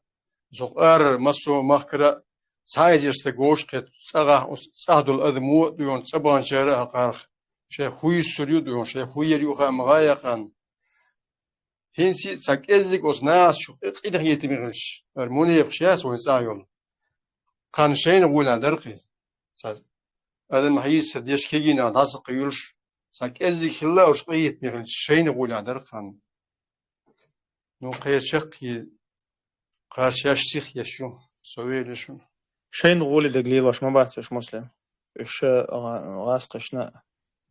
زوقر مسو مخكرا سايزرست غوشقت صغا صادل ادمو ديون صبان شهر قارخ شي خوي سوريو ديون شي خوي يريو خامغا يقان هنسي تاك ازيك اوس ناس شو قيد يتمغش الموني يخشاس وين سايول قان شين ولا درقي هذا المحيس ديش كيجينا ناس قيولش تاك ازيك الله وش قيت مغش شين ولا درقان نو قيت شقي قارشاش سيخ يشو سويلشو شين غولي دقليل واش ما بعتش مسلم إيش غاسقشنا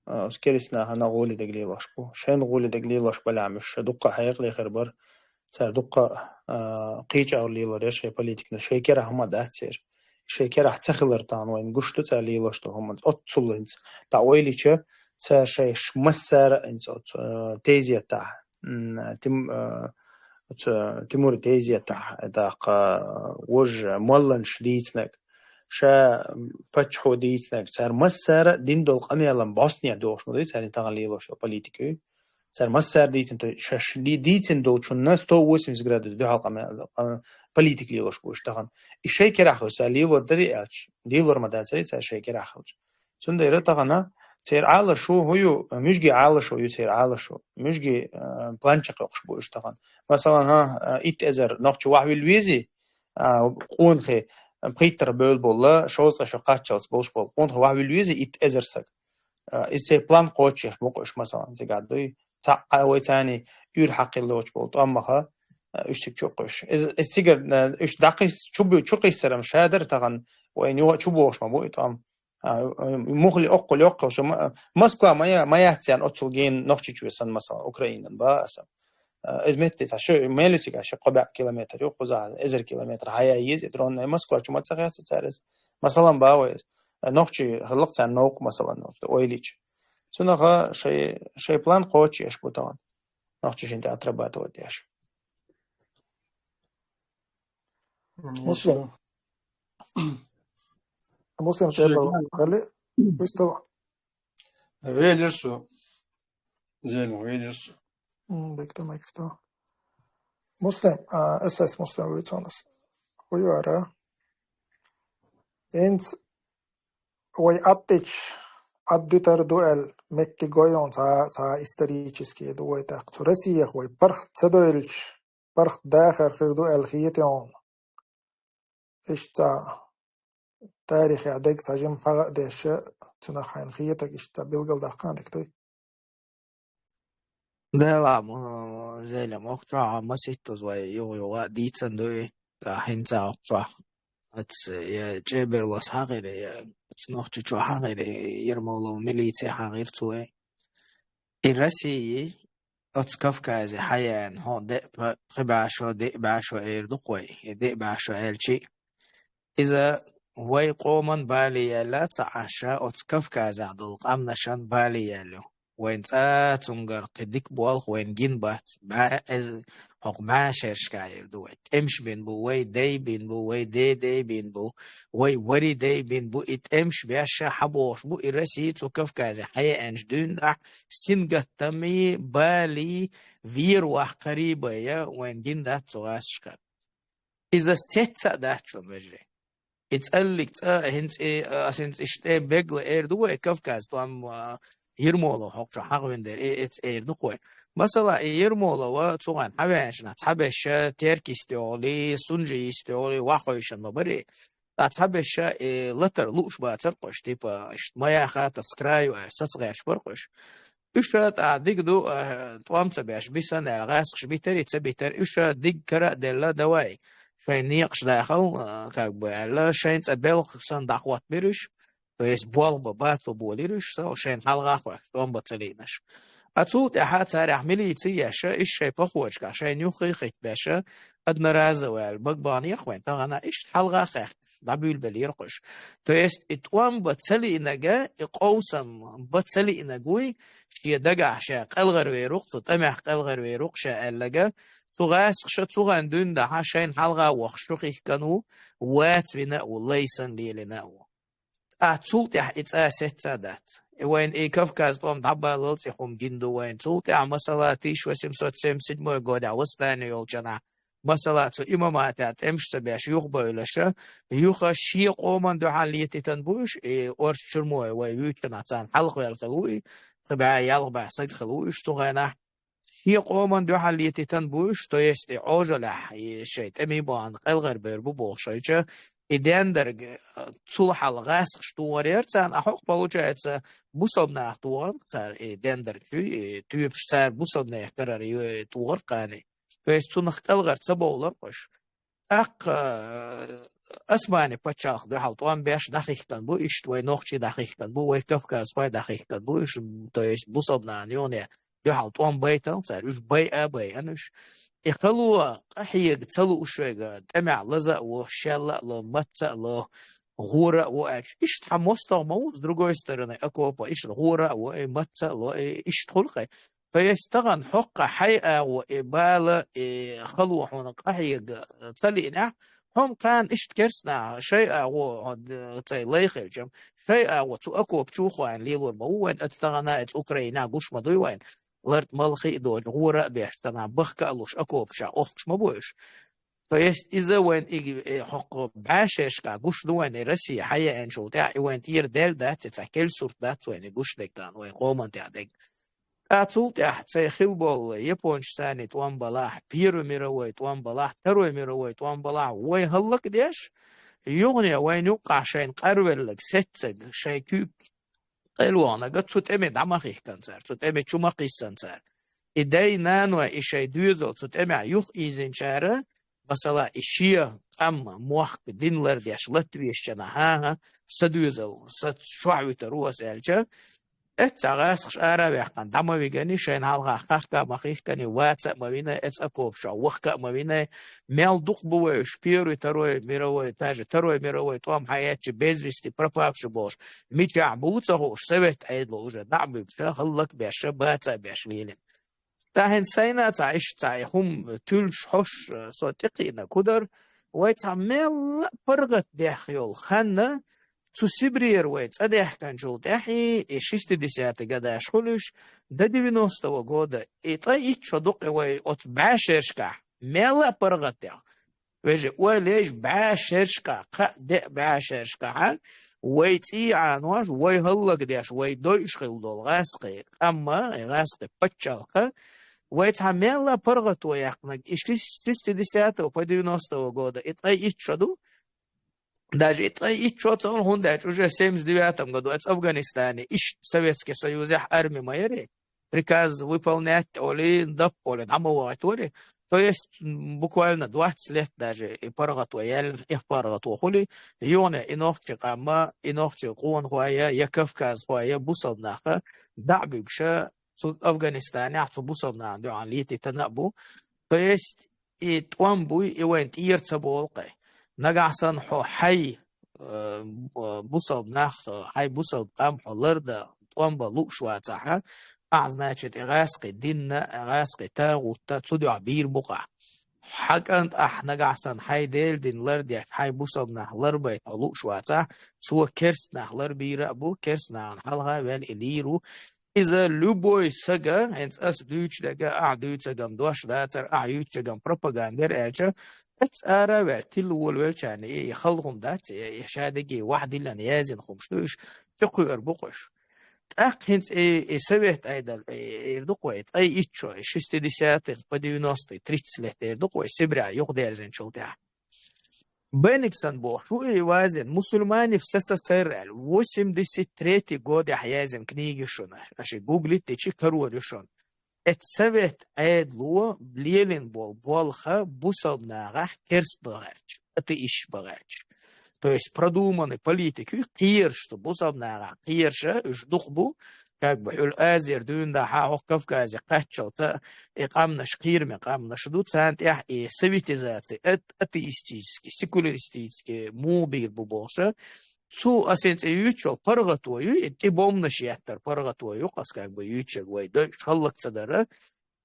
أسكرسنا هنا غولي دقليل واش بو شين غولي دقليل واش بلا مش دقة حقيقي خربر صار دقة قيج أو ليلة ريش هي بوليتيك شيكرة هم داتير شيكرة تخلر تان وين قشتو تاع ليلة شتو هم أتصلنت تعويلي شة صار شيء مسر إنت تيزية تاع تم تيمور تيزية تاع داق وج مولن شديتنك شا بتشو ديتنك صار مسر دين دول قميلن بوسنيا دوش مدري صار تغليلو شو بوليتيكي صار مسر ديتن تو شش ديتن دول شو الناس تو 80 جراد دو حلقة بوليتيكلي وش بوش تغن الشيء كراخو صار ليلو دري أش ليلو رمضان صار شيء كراخو سند يرتغنا صار على شو هو مشجي على شو يصير على شو مشجي بلانشق يقش بوش تغن مثلا ها إت أزر نقش واحد الويزي قون خي بخيتر بول بولا شوز شو قاتشلس بولش بول قون خي واحد الويزي إت أزر سك إسي بلان قوتش موقش مثلا زي قاعد دوي تاع ويتاني يور حق اللوش بول أما خا إيش تشوقش إز سيجر إيش دقيس شو قيسر مش هادر تغن وين يو شو بوش ما بويت مخلي أقل شو موسكوا ما يحتيان أتصلين نقشة جوسن مثلا أوكرانيا بس إزمتي تشو ميلتي عشان قبع كيلومتر يوقظ إزر كيلومتر هاي يز درون موسكوا شو ما تسقيت تسارس مثلا باويز نقشة خلقت عن نوق مثلا نقطة أويليش سنها شيء بلان قوتش إيش بطان نقشة شنت أتربات وديش مسلم تابع غلي بيستوى ويلرسو زين ويلرسو بكتر ما يفتح مسلم أساس مسلم ويتونس ويوارا إنت وي أبتش أدوتر دوال مكي جويون تا исторические دوي تاق Россия وي برخ تدويلش برخ داخل خير دوال خيتيون إيش تا تاريخ عديك تاجم حقق ديش تنخين خيتك إيش تا بيلقل داقاندك توي ده لا زي لما أقطع ما سيتو زوي يو ديتن دوي راحين تا أقطع أتس يا جبر لس حقير يا تنوح تشو حقير يرمولو مليتي حقير توي الرسي أتس كافكازي حيان هو دق بعشو إيردقوي دق بعشو إلشي إذا وي قومن بالي لا تعشى أتس كافكازي عدل قام نشان بالي له وين تونجر قديك بوالخ وين جين بات حق ما شرشكاير دوت امش بين بو وي دي بين بو وي دي بين بو وي وري دي بين بو ات امش بياشا حبوش بو إرسيت وكف كازي حيا انش دون دح سنجة تمي بالي فير واح قريبة يا وين جين دات تواشكا إذا ستة دات شو مجري اتقلك هنت اسنت اشتي بيجل دوه كف كاز توام يرمولو حق حق من در ات دوه مثلا يرمولو و توغان حبيشنا تحبش تركي استولي سنجي استولي واخويشن مبري تحبش لتر لوش با ترقش تيبا ما يا خات سكراي و ستصغيش برقش اشات عديك دو توام تبعش بيسن الغاسخ بيتر تبيتر اشات ديك كرا دلا دواي شاين نيقش داخل لا شاين تبلغ سن دعوات بيرش فيس بوال ببات وبوليرش سو شاين حلقة خواه توام بطلينش أتوت أحد سارع ملي تياشا إيش شاي بخوش كاشاين يوخي خيت باشا أدنى رازا والبقباني أخوين تغانا إيش حلقة خيخ دعبيل بليرقش تويست اتوام بطلي إنجا إقوسم بطلي إنجوي شي دقع شا قلغر ويروق تتمح قلغر ويروق شا ألقا تغاس خشت تغان دون ده شاين حلقة وخشوخي كانوا وات بناء وليسن ليلناو أتوت يح إتأسيت سادات وين إيه كفكاز طوم دعبا للتي حوم جندو وين توت يح مسألة تيش وسمسوت سمسد مو يقود عوستاني يولجنا مسألة تو إمامات أمش تبيش يخبر لشا يخا شي قومن دو حاليتي تنبوش أورش شرموي ويوچنا تان حلقة الخلوي خبع يالغبع سيد خلوي اشتغينا شي قومن دو حاليتي تنبوش تو يست عوجلح شيء تمي بان قلغر بربو بوخشيچا إدان درج صلح الغاس شتورير تان أحق получается بوصلنا توان تار إدان درج تيوبش تار بوصلنا قرار يتوغر قاني فيس تونخ قلغر تبولر قش أق أسمعني بتشاخ ده حال توان بيش دقيق كان بو إيش توي نوخشي دقيق كان بو ويكف كاسباي دقيق كان بو إيش تويش بوصلنا نيوني ده حال توان بيتان تار إيش بي أبي أنش يخلوا أحيق تلو شوية تمع لزق وشلة لو متى لو غورة وإيش إيش تحمسته موز другой стороны أكوبا إيش الغورة ومتى لو إيش تخلقه فيستغن حق حيئة وإبالة خلوا حونك أحيق تلينا هم كان إيش كرسنا شيء و تي ليخل جم شيء وتأكوب تشوخوا عن ليلو الموين أتغنى أوكرانيا قوش مدوي وين لرت ملخي دو غورة بيشتنا بخك ألوش أكوب شا أخش مبوش فيست إذا وين إيجي حق بعشش كا قوش دوين رسي حيا إنشو تاعي وين تير ديل ده تتاكل صورت دات وين قوش ديك دان وين قومن تاعدك أتول تاعت سي خلبول يبونش ساني توان بلاح بيرو ميروي توان بلاح تروي ميروي توان بلاح وين هلك ديش يغني وين يوقع شين قرول لك ستة شي كوك قلوانا قد تتأمي دعمخيخ كانسار تتأمي شمقي سانسار إداي نانو إشي دوزل تتأمي يوخ إيزين شارة مثلا إشياء أما موخ دينلر ديش لطويش جناها سدوزل ست شعوي تروس إلجا اتغاس خشارة بيحقان دعما بيغاني شين هالغا خاقا مخيخ كاني واتسا مبينة اتأكوب شو وخكا مبينة ميل دوخ بوي شبيرو تروي ميروي تاج تروي ميروي توام حياتي بيزوستي برباب شبوش ميجع بوتا هوش سبت ايدلو وجه دعبي بشا خلق بيشا باتا بيش ليلين تاهن سينا تعيش تعيهم تلش حش صوتيقينا كدر ويتعمل برغت داخل خانة تسبرير ويت أديح كان جول داحي 60 قدا شخلش دا 90 года إطاي إتشدق وي أت بعشرشكا ملا برغتيا ويجي وليش بعشرشكا قد بعشرشكا ويتي عنواش وي هلق ديش وي دويش خيل دول غاسقي أما غاسقي بتشالقا ويتعمل برغت ويقنق 60 و 90 года إطاي إتشدو Даже и что-то он даже уже в 79 году от Афганистана ищет Советский Союз армии майори приказ выполнять или дополнить амовать то есть буквально 20 лет даже и парагату их парагату хули юне инохчи кама инохчи куон хуая я Кавказ хуая бусаднаха даби бша Афганистане ахту бусадна عنده عملية تنبؤ то есть и твамбуй и вент ирцаболقي نجعسن حي بوصل نخ حي بوصل قام حلر ده طوان بلوش واتحا значит, غاسقي ديننا غاسقي تاغوتا تسودو عبير بقع حقنت نقعسن حي ديل دين لردي حي بوصبنا لربيت علو شواتا سو كرسنا لربي رأبو كرسنا حلها والإليرو إذا لبوي سجا هنس أس دوتش دقا دوتش جام دوش داتر يوتش جام بروباغاندر أجا أرا وتل والوالشان يخلهم دات يشادقي واحد اللي نيازن خمشتوش تقوي أربقش هنس سويت أيضا يردقويت أي إتشو شست ديسات بدي ناستي تريتس له يردقوي سبرع يقدر زين شلتها بنكسن بوح شو وازن مسلماني في ساسا سرال وسم دي ستريتي قود حيازن كنيجي شون أشي جوجل تيجي كرور شون اتسويت عيد لو بليلين بالخا بوصل ناغح كرس بغارج это إيش بغارج то есть продуманный политики قير что بوصل ناغح قيرشة إيش دخبو как бы الأزير دون ده حاق كفكازي قتشل تا إقامنا شقير من إقامنا شدود سانت سويتيزاتي أتيستيسكي سيكولاريستيسكي مو بير ببوشة سو أسنت يوتشل فرغتوي إتبومنا شياتر فرغتوي قص как бы يوتشل ويدو شخلق صدره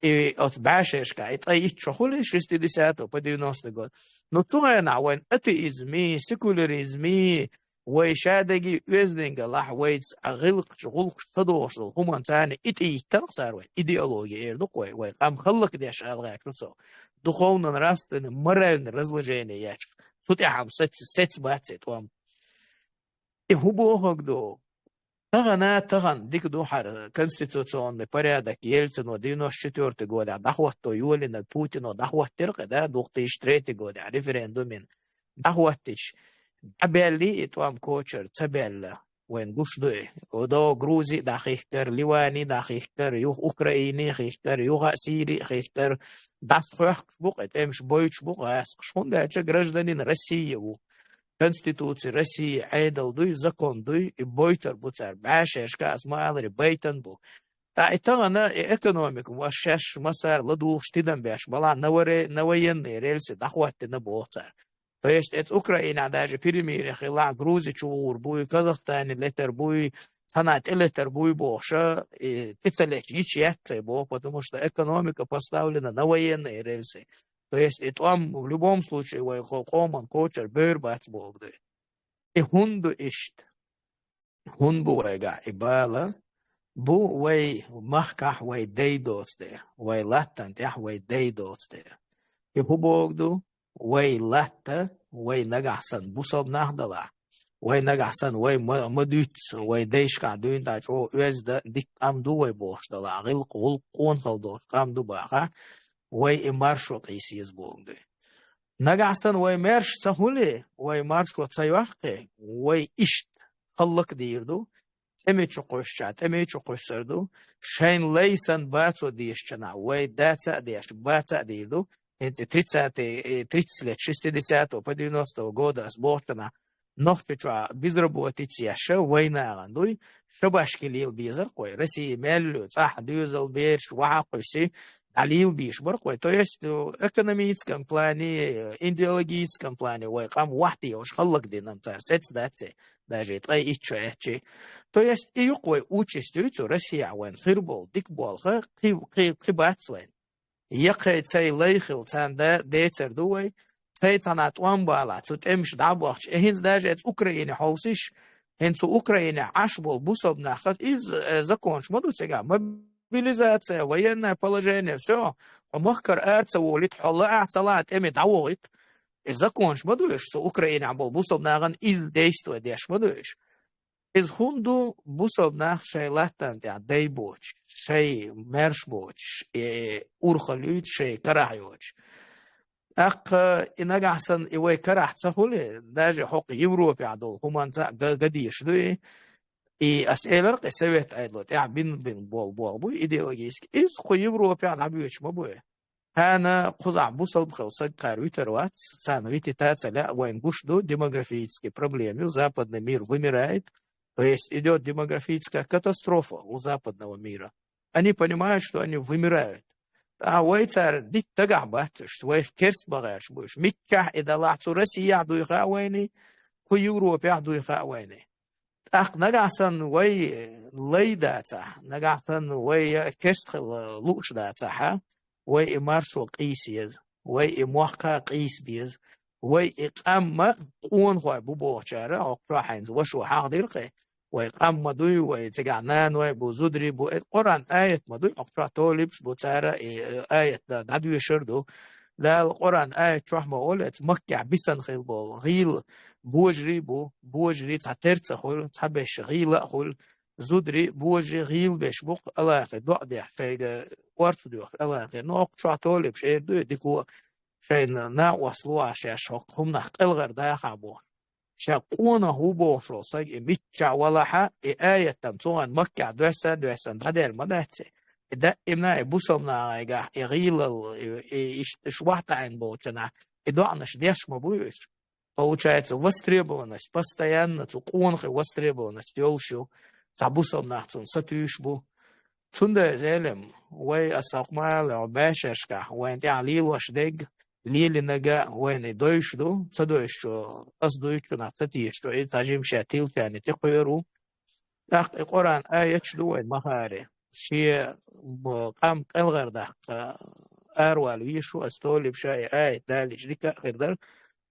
أتبعشش كايت أي شخول 60 по 90 год но цугана وين أتيزمي سيكولاريزمي ويشادقي وزنجا لح ويتس أغلق شغل صدوش هم إنسان إتيتر صار وين إيديولوجيا يردقوي ويقام خلق ديش ألغاك نصو دخولنا نراستن مرن رزلجيني ياش سوتيحام ست باتسيت وام إهوبوهك دو تغن ديك دو حر конституционный порядок Ельцину 94 года дахватто Юлина Путину дахваттырق да 2003 года референдумен дахваттич أبلي إتوام كوتشر تبلا وين قشدوه ودو غروزي داخيكتر ليواني داخيكتر يوخ أوكرايني خيكتر يوخ سيري خيكتر داخخ بوق إتمش بويتش بوق أسقشون ده أشا гражданин России و Конституции России عيدل دوي закон دوي بويتر بوتر باشا إشكا اسمع على بيتن بو تا إتغانا إكونوميك واشاش مسار لدوخ شتيدن باش بلا نوين ريلسي داخواتنا بوتر То есть это Украина даже перемирие хила Грузия чур буй Казахстан летер буй санат летер буй боша и тицелеч ичьятся бо потому что экономика поставлена на военные рельсы. То есть это вам в любом случае вой коман кочер бербац богды. И хунду ишт хунбу вайга ибала бу вай махках вай дейдостер вай латтан тях вай дейдостер. И хубогду وي لاتا وي نجحسن بوصب نهضلا وي نجحسن وي مدوت وي ديش قاعدين تاجو ويز دا ديك ام دو وي بوش دلا غلق والقون خلدوش قام دو باقا وي امارشو قيسيز بوغدو نجحسن وي مرش سهولي وي مارشو تسيوحقي وي اشت خلق ديردو امي چقوشات امي چقوشسردو شين ليسن باتو ديشچنا وي داتا ديش باتا ديردو 30 лет 60 по 90 года сбортана нохча безработица ша война гандуй шабашкилил бизар кой Россия меллю цах дюзел беш вахоси алил биш баркой то есть в экономическом плане идеологическом плане вой кам вахти уж халлак динам цар сецдатсе даже это ичче то есть и кой участует Россия вон хирбол дикбол ха кибатсвен يقعد سي ليخل تاندا ديتر دوي سي تانات وانبالا تمش دعبوخش هنز داجت أوكرانيا حوسيش هنز أوكرانيا عشبول بوصب ناخد إز زكونش مدو تيجا мобилизация военное положение все ومخكر أرتسا ولد حلا أعتلات إمي دعوغت زكونش مدوش سو أوكرانيا عبول بوصب ناغن إز ديستو ديش مدوش إز هندو بوصب ناخ شي لاتان دي ديبوش شيء مرشبوش أورخليت شيء كراهيوش أق إنك أحسن إيوه كراه تسهل داجي حق يوروبي عدول همان قديش دوي إي أسئلة رقي سويت أيضا بين بول بو إيديولوجيسك إز خو يوروبي عدويش مبوي أنا قزع بوصل بخلصك قارويتر وات سانويتي تاتا لا وين гуш до демографические проблемы западный мир вымирает. То есть идет демографическая катастрофа у западного мира. Они понимают, что они вымирают. А войцар дик тагабат, что вы керст багаш будешь. Микках и далацу Россия дуйха войны, ку Европе дуйха войны. أخ نجعسن وي ليداتا نجعسن وي كستخل لوش داتا وي إمارشو قيسيز وي إموحكا قيس بيز وي إقامة قون خوي بوبوشارة أو راحين وشو حاضر وي قام دوي وي تجعنان وي بوزودري بو القرآن آية مدوي أقرأ طولبش بوتارة آية دادو يشردو لا القرآن آية رحمة قولت مكع بسن خيل بول غيل بوجري تعترت خول تحبش غيل أقول زودري بوجري غيل بيش بوق الله يخي دو دي حفايق وارت دو الله يخي نوق شعطولي بشير دو ديكو شين نا وصلوا عشان شوقهم نحق الغر دا يخابو شاقونا هو بوشو ساق ميتشع ولحا آية تمتوان مكع دوسان هذا المدهتي ده إمنا بوسمنا إيجا يغيل إشوحت عن بوتنا إدوعناش ديش مبويش получается востребованность постоянно цукунхи востребованность ёлшу табусомнахтун сатюшбу тунда зелем вай асакмал обешешка вай алил вашдег лили нага вай не дойшду цадойшу аздойчу на цатиешто и тажим шатил тяни тихойру ах القرآن آية شلوين مهاري شيء قام الغرده أروال ويشو أستولي بشاي آية دالي جريكا غير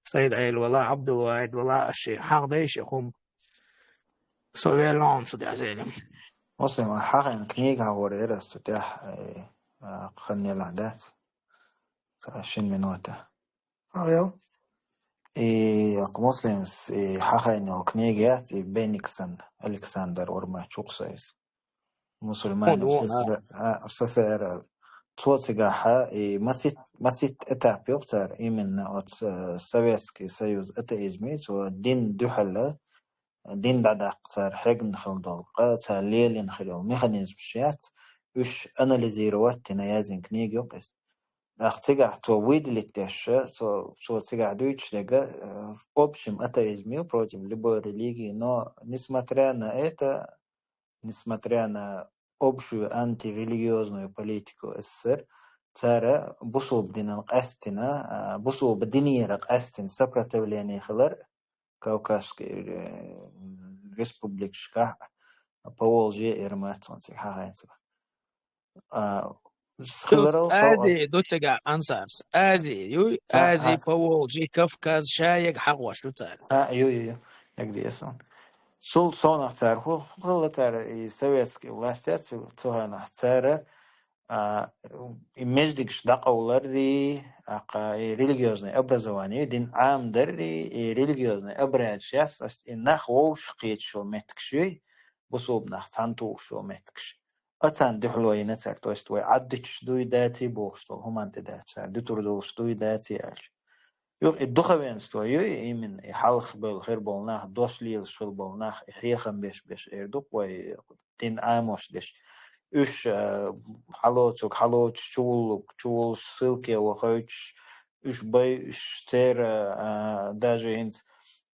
سيد عيل والله عبد الواحد والله الشيء حق ديش يقوم سوي لون صدق زينم مسلم حق إن كنيجة هو رئيس استتاح خلني العادات 20 minūte. Jā. مسلم حق إنه كنيجة بينكسن ألكسندر ورما شوكسايس مسلمان وسسر Цоцигааха и масит этап ёхтар именно от Советский Союз атеизме то дин духалла дин дадaqtar хэгн хылдал qa лелин хылал механизм шат үш анализировать тинаязин книги ёқис ахтига то выделиттэш то цоцига дуйчлега в общем атеизме против любой религии, но несмотря на это, несмотря на общую антирелигиозную политику СССР, цара бусул бдинан қастина, бусул бдинира қастин сопротивление хилар Кавказской республикшка Поволжье и Роматонцы хагайцева. آدي دوتجا أنصارس آدي Поволжье Кавказ شايق حقوة شو تار يو يقدي اسم سول صونح تار هو غلطار советский власти цогана цара имездикш дақауларди религиозное образование дин амдар и религиозный обряд сейчас нах воуш қиетшо меткши бусуб нах цантуушо меткш اتان دحلوي نتر то есть вы аддич дуидати бог что хуманте датса дутурдул дуидати аш يوق الدخوينستو يوي именно حلخ بالخير بالناخ دوسليل شل بالناخ حيخم بيش اردوق وي دين اموش ديش үш халоч чул ссылки وخوش үш бай үш тер даже инс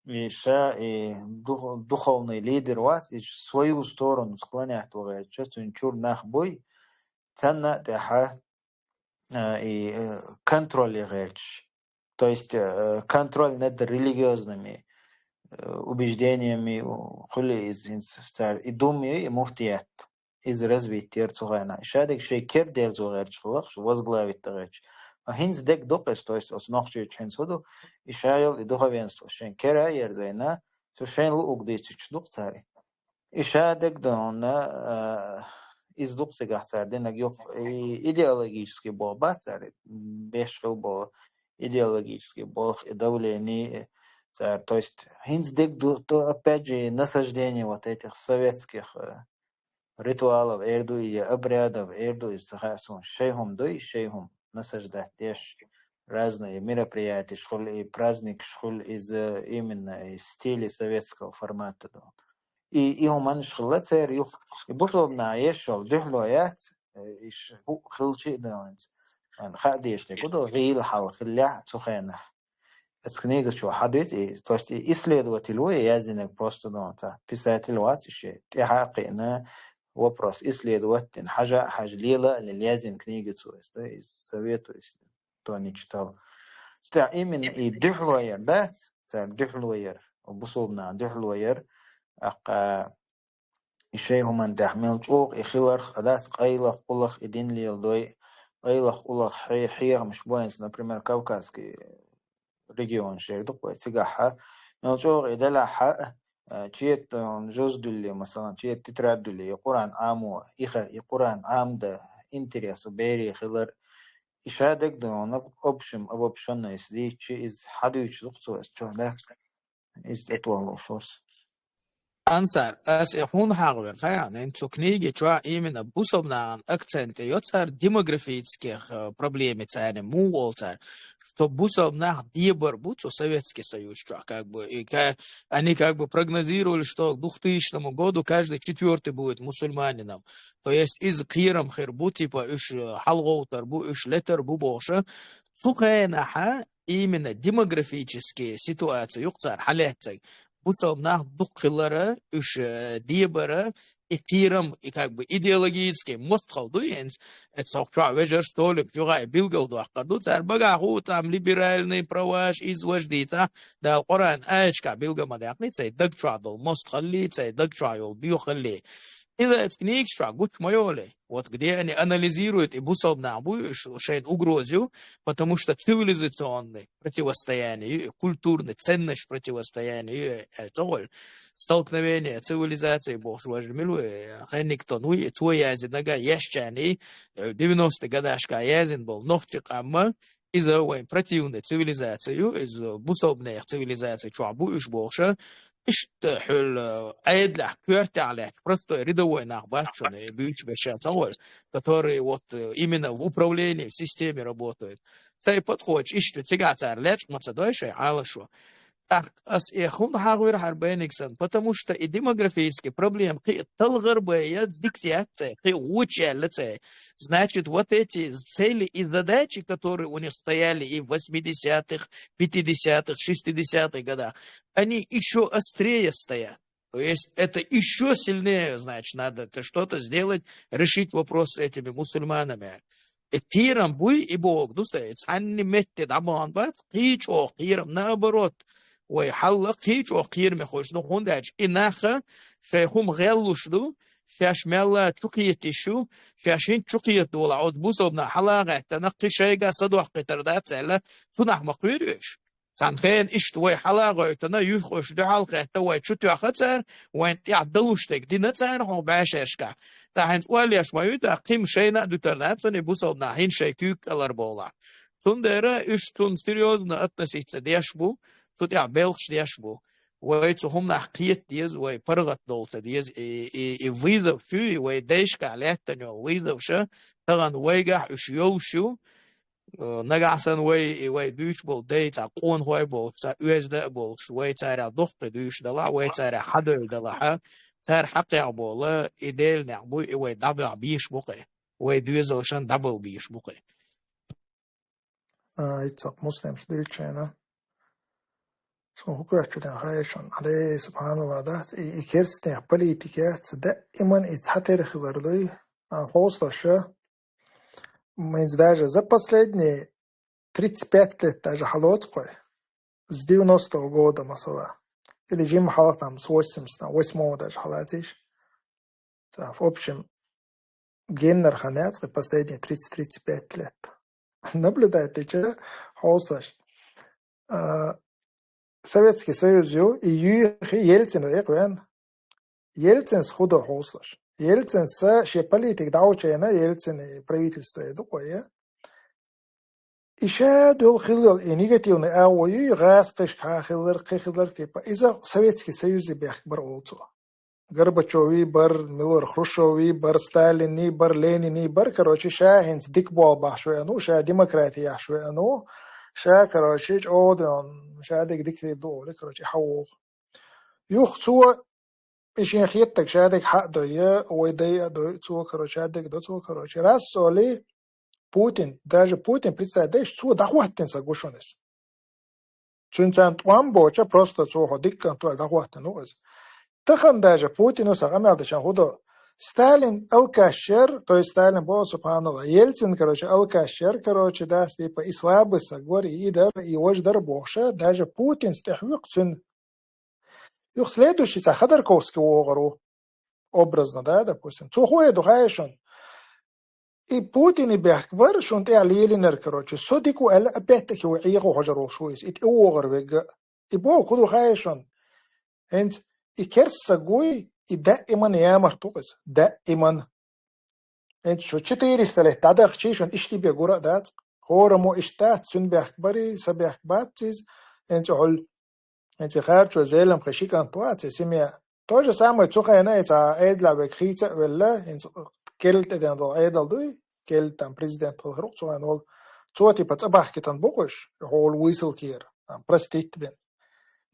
и духовный лидер вас и свою сторону склоняет в чувствую чур нах бой ценна деха и контроль речь, то есть контроль над религиозными убеждениями хули из институций и думаю и муфтият из развития цугана шадик шейкер дел зугар чхлах возглавит тагач хинз дек допес, то есть основной ченсуду и шайл и духовенство шенкера ерзайна сушенлу угдичич дукцари и шадик дона из дукцега цардена гёв идеологический болба цари бешхил бол идеологический болх и давление царь, то есть хинз дек то опять же насаждение вот этих советских ритуалов эрду и обрядов эрду из сахасун шейхум дой шейхум насаждать деш разные мероприятия, школ и праздник, школ из именно стиля советского формата. И уман школа цер юх и бутовна ешал дехлоят и хилчи данс. Он хадиш не куда гил хал хилля цухена. Это книга что хадис, то есть исследователь язык просто дома, писатель ватиши, тихакина вопрос исследовать хажа хажлила лилязин книги цуэс, да, и советую, кто не читал. Именно и дихлоер, да, царь дихлоер, обусобно дихлоер, أق الشيء هم أن تحمل شوق إخلرخ أداس قيلخ قلخ إدين ليل دوي قيلخ قلخ حير مش بوينس например كوكاسكي ريجيون شيء دقوة تجاحها نشوق إدلا حق تشيت جزء دولي مثلا تشيت تتراد دولي قرآن عامو إخر قرآن عام ده إنتريس بيري خلر إشادك دون أوبشن إسدي تشي إز حدوش دقصو إستشو ده إز إتوالو شوس Ansar, as hun hager, yani så knige tror imena busovna акценты, йоцар демографических проблемы цены муолцар, что busovна дебор буту Советский Союз, как бы, и они как бы прогнозировали, что к 2000 году каждый четвертый будет мусульманином. То есть из Кирам хербу, типа, уж халгоутар, уж летер бубоша, сухаенаха именно демографические ситуации, юкцар, халетцай, бусовнах духлары уж дебара иктирам и как бы идеологически мост халдуенс это сохча вежер что ли пюга билгал дуахкаду цар багаху там либеральный праваш извождита да Коран аечка билга мадакница дагчадол мост халлица дагчайол биохалли. إذا это книг что гуч моёле, вот где они анализируют и бусовна шейн угрозу, потому что цивилизационное противостояние, культурное ценность противостояние, это столкновение цивилизации бог важмилу, никто ну и твой язык нога ящани 90 годашка язын был новчик амма из-за противной цивилизации, из бусовных цивилизаций чуабу уж больше. اشتحل عيد لح كورت على просто рядовой нахбачный бич бешатовой, который вот именно в управлении, в системе работает. Цей подход ищу тягаться лечь мацадойшей алашу. Ас эхун хагвир харбениксон, потому что и демографические проблемы, и талгарбая диктация, и учалица. Значит, вот эти цели и задачи, которые у них стояли и в 80-х, 50-х, 60-х годах, они еще острее стоят. То есть это еще сильнее, значит, надо что-то сделать, решить вопрос с этими мусульманами. Тирам буй и Бог, стоит, они метят аман бат, хичо, тирам наоборот. ويحلق هيج وقير مخوش دو هندج إناخا شيخوم غلوش دو شاش مالا تشوكيت شو شاشين تشوكيت دول عود بوصبنا حلاقة تنقي شيء صدوح قتردات سألا صنع مقيرش سانخين إشتوي حلاقة تنا يخوش دو حلقة توي شتو أختصر وين يعدلوشتك دي نتصار هو باششكا تاهن والياش ما يوتا قيم شيء نقدو ترنات سني بوصبنا هين شيء كيك الاربولا سندرا إشتون سيريوزنا أتنسيت ديشبو Тут я белш дешбу, вой цухум нахкиет диз, вой паргат долта диз, и вызов шу, и вой дешка леттанё вызов шу, таган войгах уж йошу, нагасан вой бюч бол дейта, кон вой бол, ца уэзда бол, вой царя дохта дюш дала, вой царя хадыр дала, царь хакя бола, идель нахбу, и вой дабл биш буке, вой дюзел шан дабл биш буке. Ицак муслимс дючена. Så hukar den hayşan aley subhanallah da ikerste politika дائما итхатер хиларлой хосташа мы даже за последние 35 лет даже халоткой с 90-го года масала или жим халат там с 88-го даже халатиш в общем генер ханят последние 30-35 лет наблюдает эти хосташ Советский Союз и Ельцин Ельцин с худо хослаш. Ельцин с ще политик даучена Ельцин и правительство такое. И ще дол хилл и негативный ауи газ кышхилер типа из-за Советский Союз бях бар олцо. Горбачёви бар, Милор Хрущёви бар, Сталини бар, Ленини бар, короче, шахинц дикбол бахшуяну, ша демократия шуяну. شا كروشيج أودرون شادك ديك دول كروشي حوق يخ سو إيشين خيتك شادك حق دوية ويدي دو سو كروشي شادك دو سو كروشي راس سولي بوتين даже Путин представляешь су дахваттен сагушонес чунцан туан боча просто су ходик контроль дахваттен уз тахан даже Путин усагамядачан худо Сталин алкашер, то есть Сталин был, субханаллах, Ельцин, короче, алкашер, короче, да, типа, и слабый, говори, и вождь дарбоша, даже Путин стихвикцин. следующий та Ходорковский огару образно, да, допустим. Цухуе духаешон. И Путин и Бехкбар, шон те алиелинер, короче, содику эл опять-таки у иего хожару шуис, и огар вега. И бо куду хаешон. Энт и керсагуй и дائما يامر توقس دائما انت شو 400 ليه تادخ شيشون اشتي بيغورا دات هورمو اشتات سن بيخبري سبيخ باتيز انت هول انت خارج وزيلم خشيك انطوات سميا توجه سامو تسوخا هنا يتا ايدلا بكخيتا ولا انت كيلت دان دو ايدل دوي كيلت ام بريزيدنت الخروق سو انول توتي بتبخ كتن بوكش هول ويسل كير ام برستيت بن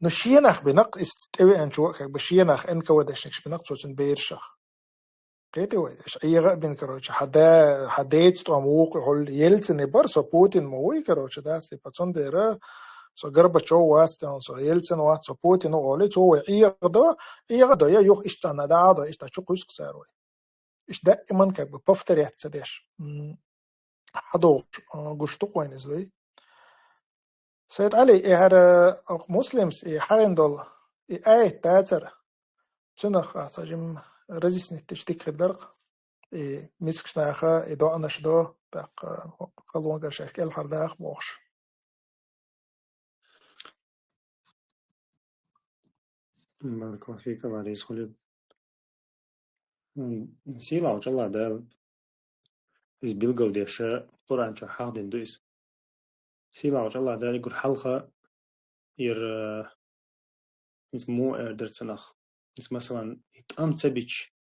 نشينخ بنق استوي انشو كك بشينخ انك ودشنكش بنق سوسن بيرشخ كده ويش ايغا بن كروش حديت تو موق هول يلتن برسو بوتين موي كروش داس باتون ديرا سو غرباتشو واستون سو يلتن واست سو بوتين اولي تو ايغا يا يوخ اشتنا دا اشتا كويس كساروي اش دائما كك بفتر يتسدش حدو غشتو وين ازاي سيد علي اهر مسلمس حاندول اي تاتر تنخ اسجم رزيسني تشتيك الدرق مسكشناخا إدو أنشدو تاق قلوان قرشاك الحرداخ بوخش بارك الله فيك الله رئيس خلود سيلا وش الله دال إز بيلقو ديشا قرآن شو حاضن دويس سيلا وش الله دال يقول حلقة ير اسمو درتنخ اس مثلا ام تبيش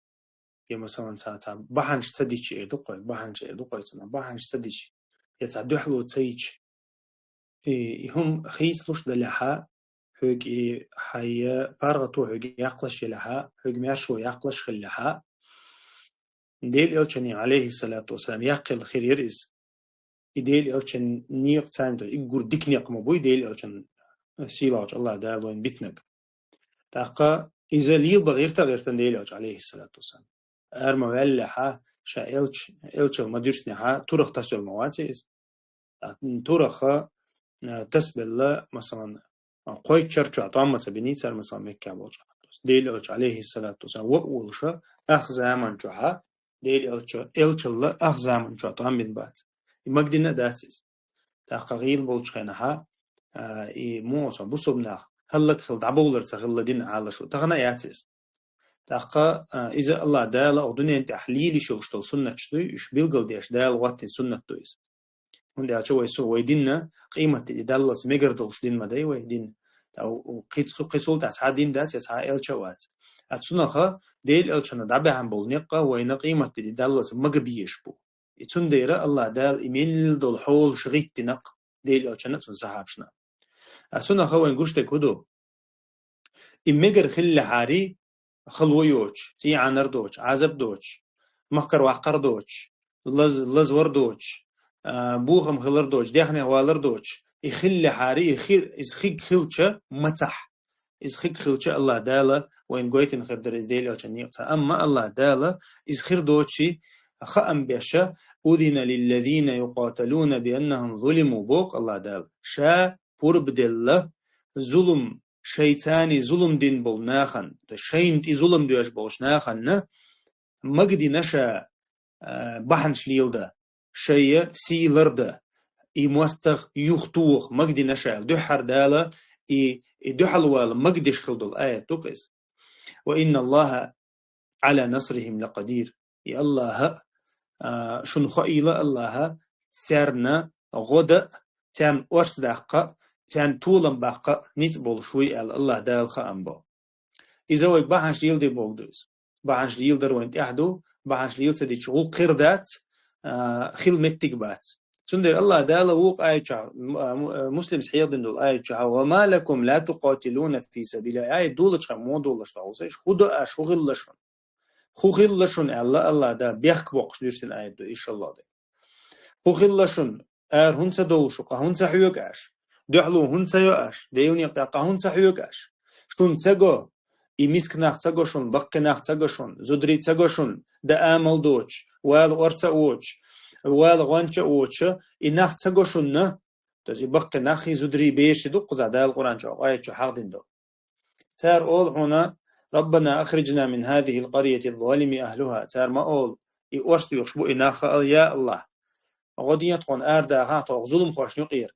يا مثلا تا بحنش تديش دقوي بحنش دقوي تنا بحنش تديش يتعدحلو تسيش هم خيس لوش دلحا هوج حيا بارغتو هوج يقلش لها هوج ماشو يقلش خلها ديل يلشني عليه الصلاة والسلام يقل خير يرئيس ديل يلشن نيق تاندو يقول ديك نيق مبوي ديل يلشن سيلاج الله دالوين بيتنك تاقا إذا ليل بغير تغير تنديل عليه الصلاة والسلام أرما ولحا شا إلش المدرسني ها تورخ تسوي المواسيس تورخ تسبل مثلا قوي تشرچ عطامة بنيتر مثلا مكة بوجه ديل عليه الصلاة والسلام وقولش أخ زمن جها ديل إلش الله أخ زمن جها طعم بن بات مقدنا داتس تقريل بوجه خنها موسى بصبنا هلك خل دعبولر تغل دين على شو تغنى ياتس تاقا إذا الله دال أو دنيا تحليل شو شتل سنة شتوي إش بيلقل ديش دال وقت سنة تويس هندي أشوي سو ويديننا قيمة دالس ميجردوش دين مداي ويدين أو قيسول تاع دين دات يسعى إلشوات أتسنخا ديل إلشنا دعبه عن بولنقة وين قيمة دالس مجبيش بو يتسنديرا الله دال إيميل دول حول شغيت تنق ديل إلشنا تنسحابشنا أتسنخا وين قشتك هدو إمجر خل حاري خلويوش تي عنردوش عزب دوش مخكر وعقر دوش لز وردوش بوخم خلردوش ديخني والردوش يخل حاري يخيق خلشة متح يخيق خلشة الله دالا وين قويتن خير درز ديلي عشان يقطع أما الله دالا يخير دوشي خأم بيشا أذن للذين يقاتلون بأنهم ظلموا بوق الله دالا شا قرب دل ظلم شيطاني ظلم دين بولناخن شين تي ظلم دوش بولشناخن مجدي نشا بحن شليلدا شيء سيلردا يمستخ يختوخ مجدي نشا دحر دالا دحلوال مجدش خلدل آية تقس وإن الله على نصرهم لقدير يا الله شن خيلا الله سرنا غدا تان أرسدق تان طولن بقى نتبول شوي الله دال خامبو إذا ويك بحنش ديل دي بوغدوز بحنش ديل دروين تحدو بحنش ديل تدي شغل قردات خيل متك بات سندر الله دال ووق آية مسلم سحيضن دول آية وما لكم لا تقاتلون في سبيل آية دولش مو دولش تعوزيش خدا أشغل لشون خوخيل لشون الله دال بيخك بوقش ديرسن آية دو إيش الله دي خوخيل لشون هنسا دولشوقا هنسا حيوكاش دحلو هنسا يؤاش ديلني قاقا هنسا حيوكاش شون تساقو إميسك ناخ تساقوشون بقى ناخ تساقوشون زدري تساقوشون دا آمل دوش وال ورسا اوش وال غانشا اوش إناخ تساقوشون نا تزي بقى ناخي زدري بيش دو قزا دا القرآن شو آية شو حاق دين دو تار أول هنا ربنا أخرجنا من هذه القرية الظالم أهلها تار ما أول يورست يخشبو إناخ يا الله غادي يتقون أردا غاتو ظلم خوش نقير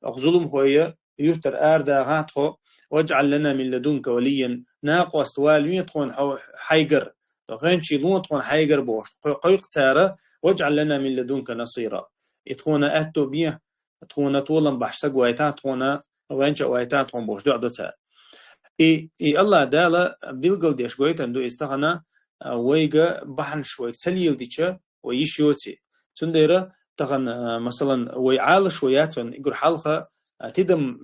ظلم هو يفتر أردا غاتو واجعل لنا من لدنك وليا ناقو استوال يتقون حيقر غين شيلون تقون حيقر بوش قيق تارة واجعل لنا من لدنك نصيرا يتقون أتو بيه تقون طولا بحسق ويتا تقون وينش ويتا تقون بوش دعدو تار إي الله دالا بيلقل ديش قويتن دو استغنى ويغا بحن شوي تسليل ديشا ويشيوتي تنديرا تغن مثلا ويعال شوياتن يقول حلقة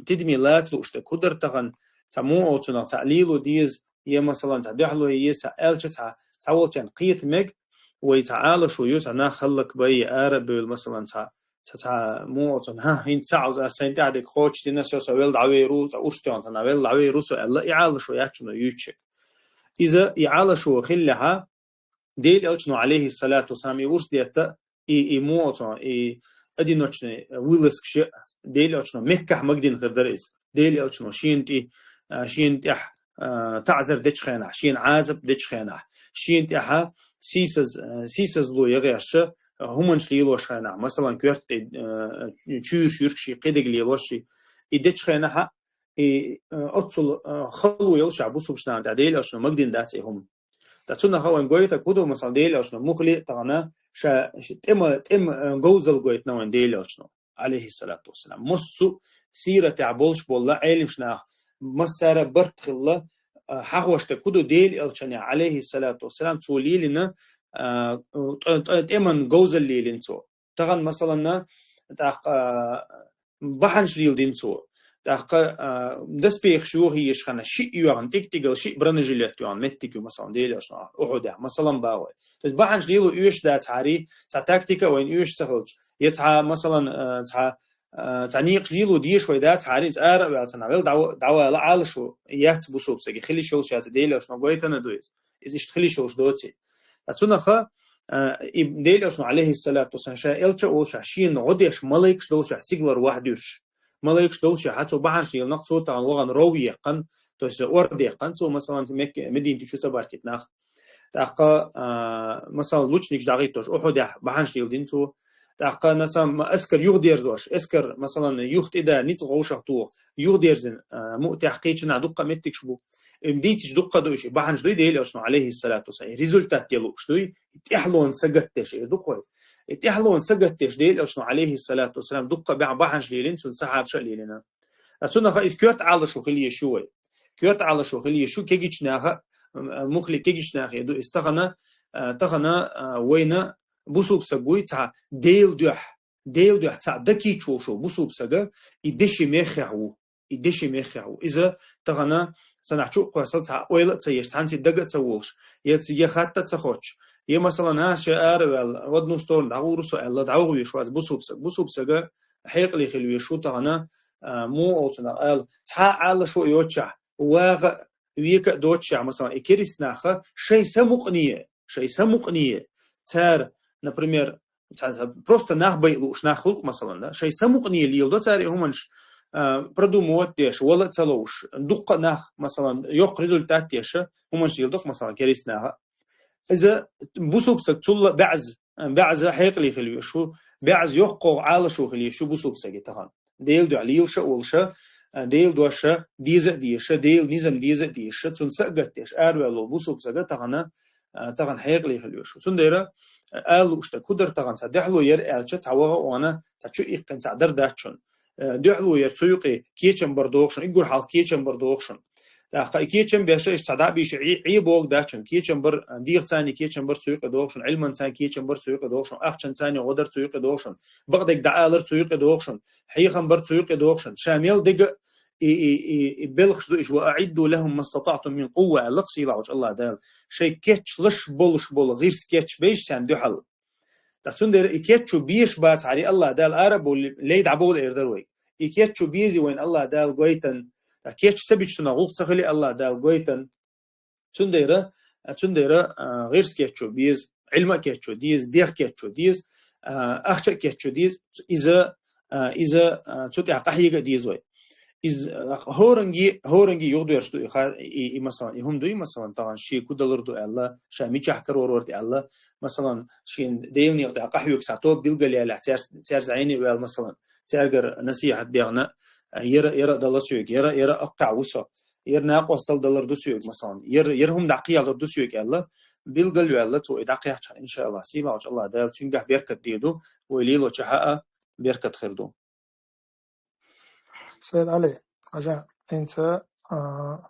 تدمي لات لوشتا كدر تغن تمو او تنا تعليلو ديز يا مثلا تدحلو هي تعالش تعولتن قيت مك ويتعال شويوت انا خلق بي ارب مثلا تا مو تن ها هين تعوز اسنت عندك خوش الناس يسوي دعوي روس اوشتون انا ويل دعوي روس الله يعال شوياتن يوتشك اذا يعال شو خلها ديل اوتنو عليه الصلاه والسلام يورس ديتا اي موتون اي ادي نوتشني ويلسكش ديل اوتنو مكح مقدين خردريس ديل اوتنو شينتي تعزر دتشخنا شين عازب دتشخنا شينتي ها سيسز لو يغيش همن شليلو شخنا مثلا كورت تشوش يركشي قدق ليلوشي دتشخنا ها اي اوتسل خلو يلشع بوسوبشنا ديل اوتنو مقدين داتي هم تاتسونا هو انغويتا كودو مثلا ديل اوتنو مخلي طغنا تم جوزل قويت نوان ديلوشنو عليه الصلاة والسلام مصو سيرة عبولش بولا علم شناخ مسارة برتخ الله حقوشت كودو ديل الشنيا عليه الصلاة والسلام تولي لنا تم جوزل ليلين سو تغن مثلا تاق بحنش ليل دين سو تاق دس بيخ شو هي شخنا شيء يوان تيجل شيء برنجليت يوان متيجو مثلا ديلوشنو أحدا مثلا باوي بحنش ديلو يوش دا تعري تاع تاكتيكا وين يوش سهلش يتع مثلا تعنيق ديلو ديش ويدات حاريت ار تناول دعوه لا عالشو يات بوسوب سجي خلي شو شات ديلوش ما بغيتنا دويز اذا تخلي شوش دوتي اتسنخ ديلوش عليه الصلاه والسلام شايلش او شاشين غديش ملك دوش سيجلر وحدش ملك دوش حتى بحنش ديل نقصو تاع لغن روي قن توس وردي قن سو مثلا مدينه شو سباركت ناخ تاقا مثلا لوچنيك داغيتوش احد بحنش يلدين تو تاقا مثلا اسكر يغديرزوش اسكر مثلا يخت اذا نيت غوشختو يغديرزن مو تحقيقنا دقه متكشبو مديتش دقه دوش بحنش دوي ديلوش عليه الصلاه والسلام ريزولتات ديلو شتوي تحلون سجتش دقه تحلون سجتش ديلوش عليه الصلاه والسلام دقه بحنش ليلين سن صحاب شليلنا اسنا فايسكرت على شو خليه شوي كرت على شو خليه شو كيجيشناها مخلي كيجيشناها يدو استغنى تغنى وين بوسوب سجوي تاع ديل دوح تاع دكي شو بوسوب سجا يدشي ميخعو اذا تغنى سنحشو قصه تاع اويل تيش تانتي دغ تسوش يتي حتى تخوش ي مثلا ناس شعر ودنو ستول داورسو الله داوي شو بوسوب سجا حيق لي خلوي شو تغنى مو اوتنا قال تاع على شو يوتشع واغ ويك دوتشع مثلا إكريستناخ شيء سمقنية تار например просто нахбайлуш нахлук مثلا да شيء سمقنية اللي يلدو تاري همنش продумывать ديش ولا تلوش دقة ناخ مثلا يوق ريزولتات ديش همنش يلدوك مثلا كريستناها إذا بوسوب سكتول بعز حيق لي خليه شو بعز يوقو على شو خليه شو بوسوب سكي تهان ديل دو عليل شا ولشا ديل دوشا ديزا ديل نيزم ديزا تنسقتش أروالو بوسوب سكي تغن حيق لي خليه شو سنديرا قالوا اشتا كدر تغن تدحلو ير الچ تعوغه وانا تچو يقن تعدر داچون دحلو ير سوقي كيچن بردوخشن يقول حال كيچن بردوخشن داخ كيچن بيش استعدا بيش عيبوغ داچون كيچن بر دير ثاني كيچن بر سوق دوخشن علما ثاني كيچن بر سوق دوخشن اخچن ثاني غدر سوق دوخشن بغدك دعالر سوق دوخشن حيخن بر سوق دوخشن شامل دغ بلخش دوش واعدوا لهم ما استطعتم من قوه لقصي لعوج الله دال شيء كيتش لش بولش بول غير سكيتش بيش سان دحل تسندر كيتشو بيش بات علي الله دال عرب ليد عبول اردروي كيتشو بيزي وين الله دال غويتن كيتش سبيش تنغوق سخلي الله دال غويتن تسندر غير سكيتشو بيز علم كيتشو ديز دير كيتشو ديز اخش كيتشو ديز اذا تطيع قحيقه ديز وي إز هورنجي يقدر يشتو مثلا يهم دوي مثلا طبعا شيء كودلر دو الله شامي جحكر ورورت الله مثلا شين ديلني يقطع قحوك ساعتو بيلقى لي على تعر زعيني ويل مثلا تعر نصيحة بيغنا يرى دلار سويك يرى أقطع وسا يرى ناقص دلار دو سويك مثلا يرهم دقيقة على دو سويك الله بيلقى لي الله تو دقيقة إن شاء الله سيما وش الله دال تنجح بيركت ديدو ويليلو شحاء بيركت خيردو سيد علي عشان انت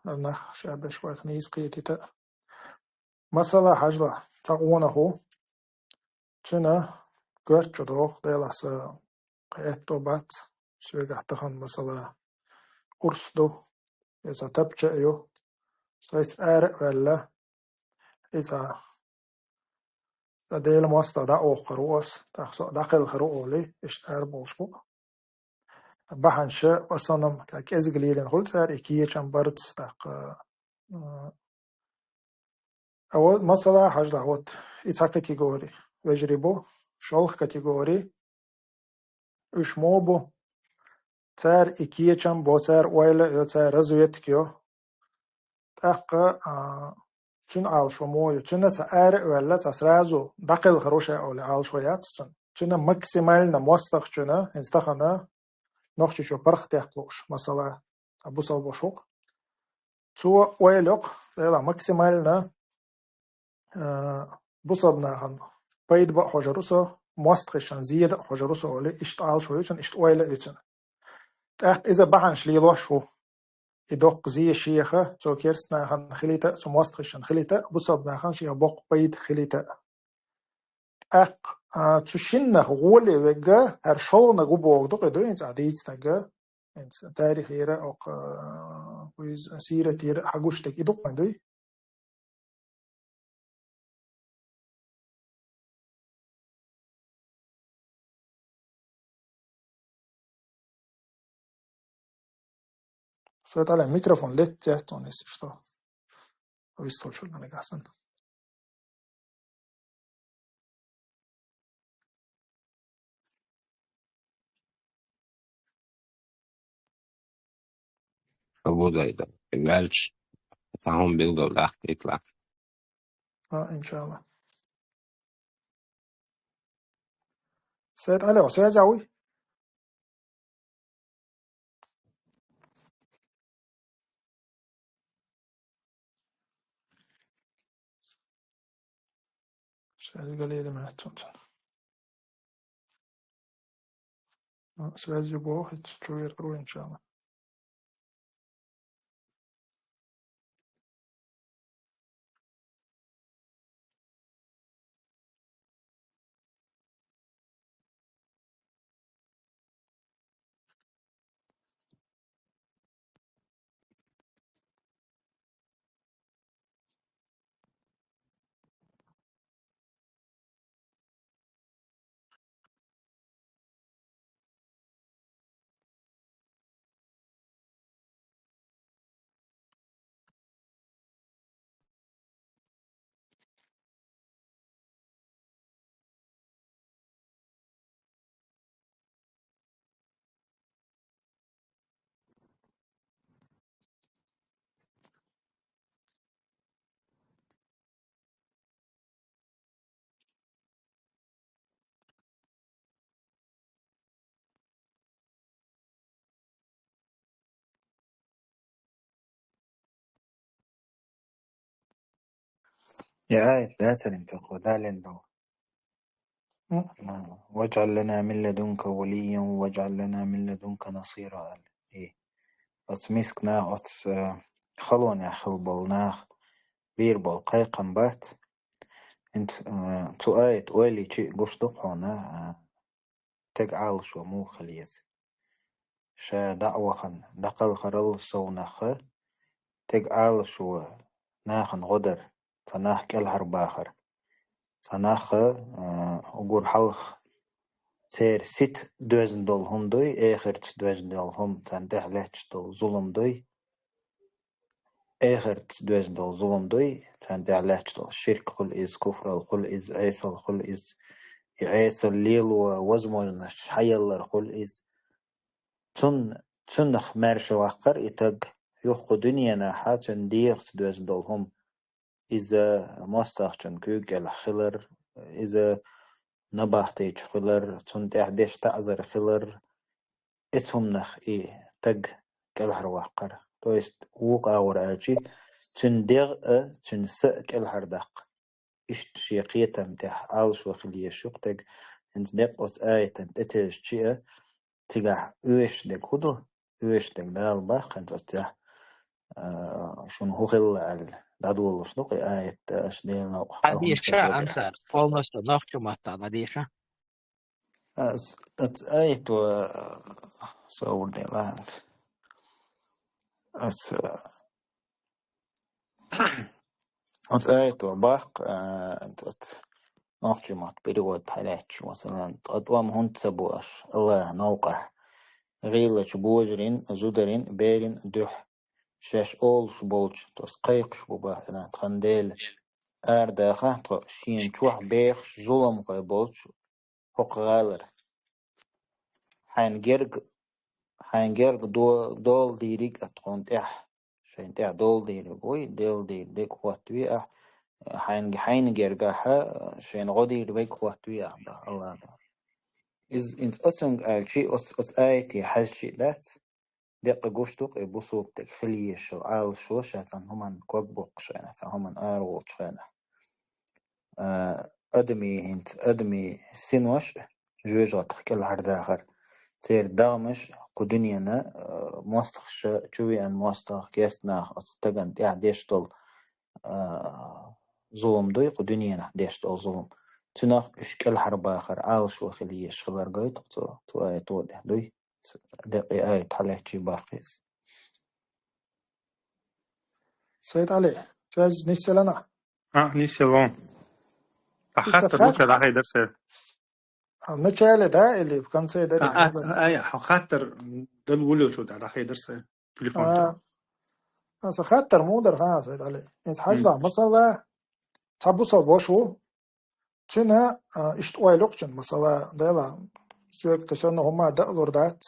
نخ شعب شوية نيز قيتي مثلا حاجة تقوانا هو تنا قرد جدوخ ديلاس قيتو بات سويق احتخان مثلا أرسدو إذا تبجأ يو سيد آرق ولا إذا ديل موستا دا أو قروس تخصو داخل خروولي إشتار بولشبو بحنش وصنم كاكيز قليلين قلت سار إكيه چنبرت تاق أول مثلا حاجة هوت إتا كاتيجوري وجربو شولخ كاتيجوري إش موبو تار إكيه چن بو تار ويلا يو تار رزويت كيو تاق تون عال شمو تون تار ولا تسرازو داخل خروشة أولي عال شويات تون ماكسيمال نموستخ تون انستخنا نوخشي شو برخ تحقلوش مثلا أبو صلبوشوق تو ويلوق لا ماكسيمال نا بصبنا هن بيد بق حجروسو مستخشن زيادة حجروسو ولا اشتعال شو يتن اشت ويلا يتن تأخ إذا بعنش ليلوش شو يدق زي شيخة تو كيرسنا هن خليتا تو مستخشن خليتا بصبنا هن شيخ بق بيد خليتا أق تشين غولي وجا هرشلنا جوبو دق دو إنت عديت نجا إنت تاريخ يرا أو ويز سيرة يرا حجوشتك يدق عندي صوت على الميكروفون ليت تحتون إيش تو ويستول شو أنا قاسن أبو زيدا الجالش تاعهم بيلقوا الأخ يطلع إن شاء الله صوت على وصوت جاوي سواز قليل ما هتون سواز يبوه هتشوير رو إن شاء الله يا آية لا تنتقوا ذالن واجعل لنا من لدنك وليا واجعل لنا من لدنك نصيرا إيه أتمسكنا خلونا خلبلناخ بيربل قيقن بات انت تو آية ويلي شيء قصدقنا تقعال شو مو خليز شا دعوة خن دقل خرل صونخ تقعال شو ناخن غدر تناخ كالهر باخر تناخ وقور حلخ سير ست دوزن دول هم دوي آخرت دوزن دول هم تنده لحش دول ظلم دوي آخرت دوزن دول ظلم دوي تنده لحش دول شرك قل إز كفر قل إز عيسى قل إز عيسى الليل ووزمو حي الله قل إز تن تنخ مارش وقر إتق يخو دنيا ناحاتن ديغت دوز دولهم إذا مستخدم كوك الخلر إذا نباحتي خلر تنت إحداش تعذر خلر اسهم نخ تق كالهر وقر تويست وقع وراجي تندغ تنسق الهر دق إشت شيقية متاح عالش وخليه شوقتك انت دق آية تتج شيء تجاه ويش دك هدو ويش دك دال باخ انت تتجاه شنو هو خل دادول وصدق آية أشدين لو هم Adisha تسودع ansar almost enough to mata Adisha. آية صور دي لانس آية باخ انت نوخشي مات بريود حالاتش مثلا أطوام هون تسبوش الله نوقع غيلة بوجرين زودرين بيرين دوح شاش أول شبولش توس قيق شبوبا أنا تخنديل داخل تو شين شوح بيخ ظلم قيبولش حق غالر حينجرق دول ديريك أتقون تح شين تح دول ديريك وي ديل ديك قواتوي حينجرقها شين غدير بيك قواتوي الله إز إنت أسنج شيء أس آيتي حاج شيء لات دق قوشتوق بوصوب تك خليش العال شوشة همان كوبوق شينة همان آروغ شينة أدمي هنت أدمي سنوش جوجات كل هرداخر سير دامش قدنينا مستخش شوي أن مستخ كيسنا أستغن تيع ديشتول ظلم دوي قدنينا ديشتول ظلم تناخ إشكال حرباخر عال شو خليش خلار قايت تو آية توده دوي دقي آية حلاكي باقيس سيد علي جاز نيسي لنا نيسيلون إسا أخاطر خات وش راح يدرسه نتشالي دا اللي بكم سيدري هذا أي خاطر ده الولو شو ده راح يدرسه تليفون تاعه أسا خاطر مودر ها سيد علي إنت حاجة مثلا تبوصل بوشو تنا إشت ويلوكشن مثلا دايلا سوق كسرنا هما دقلور دات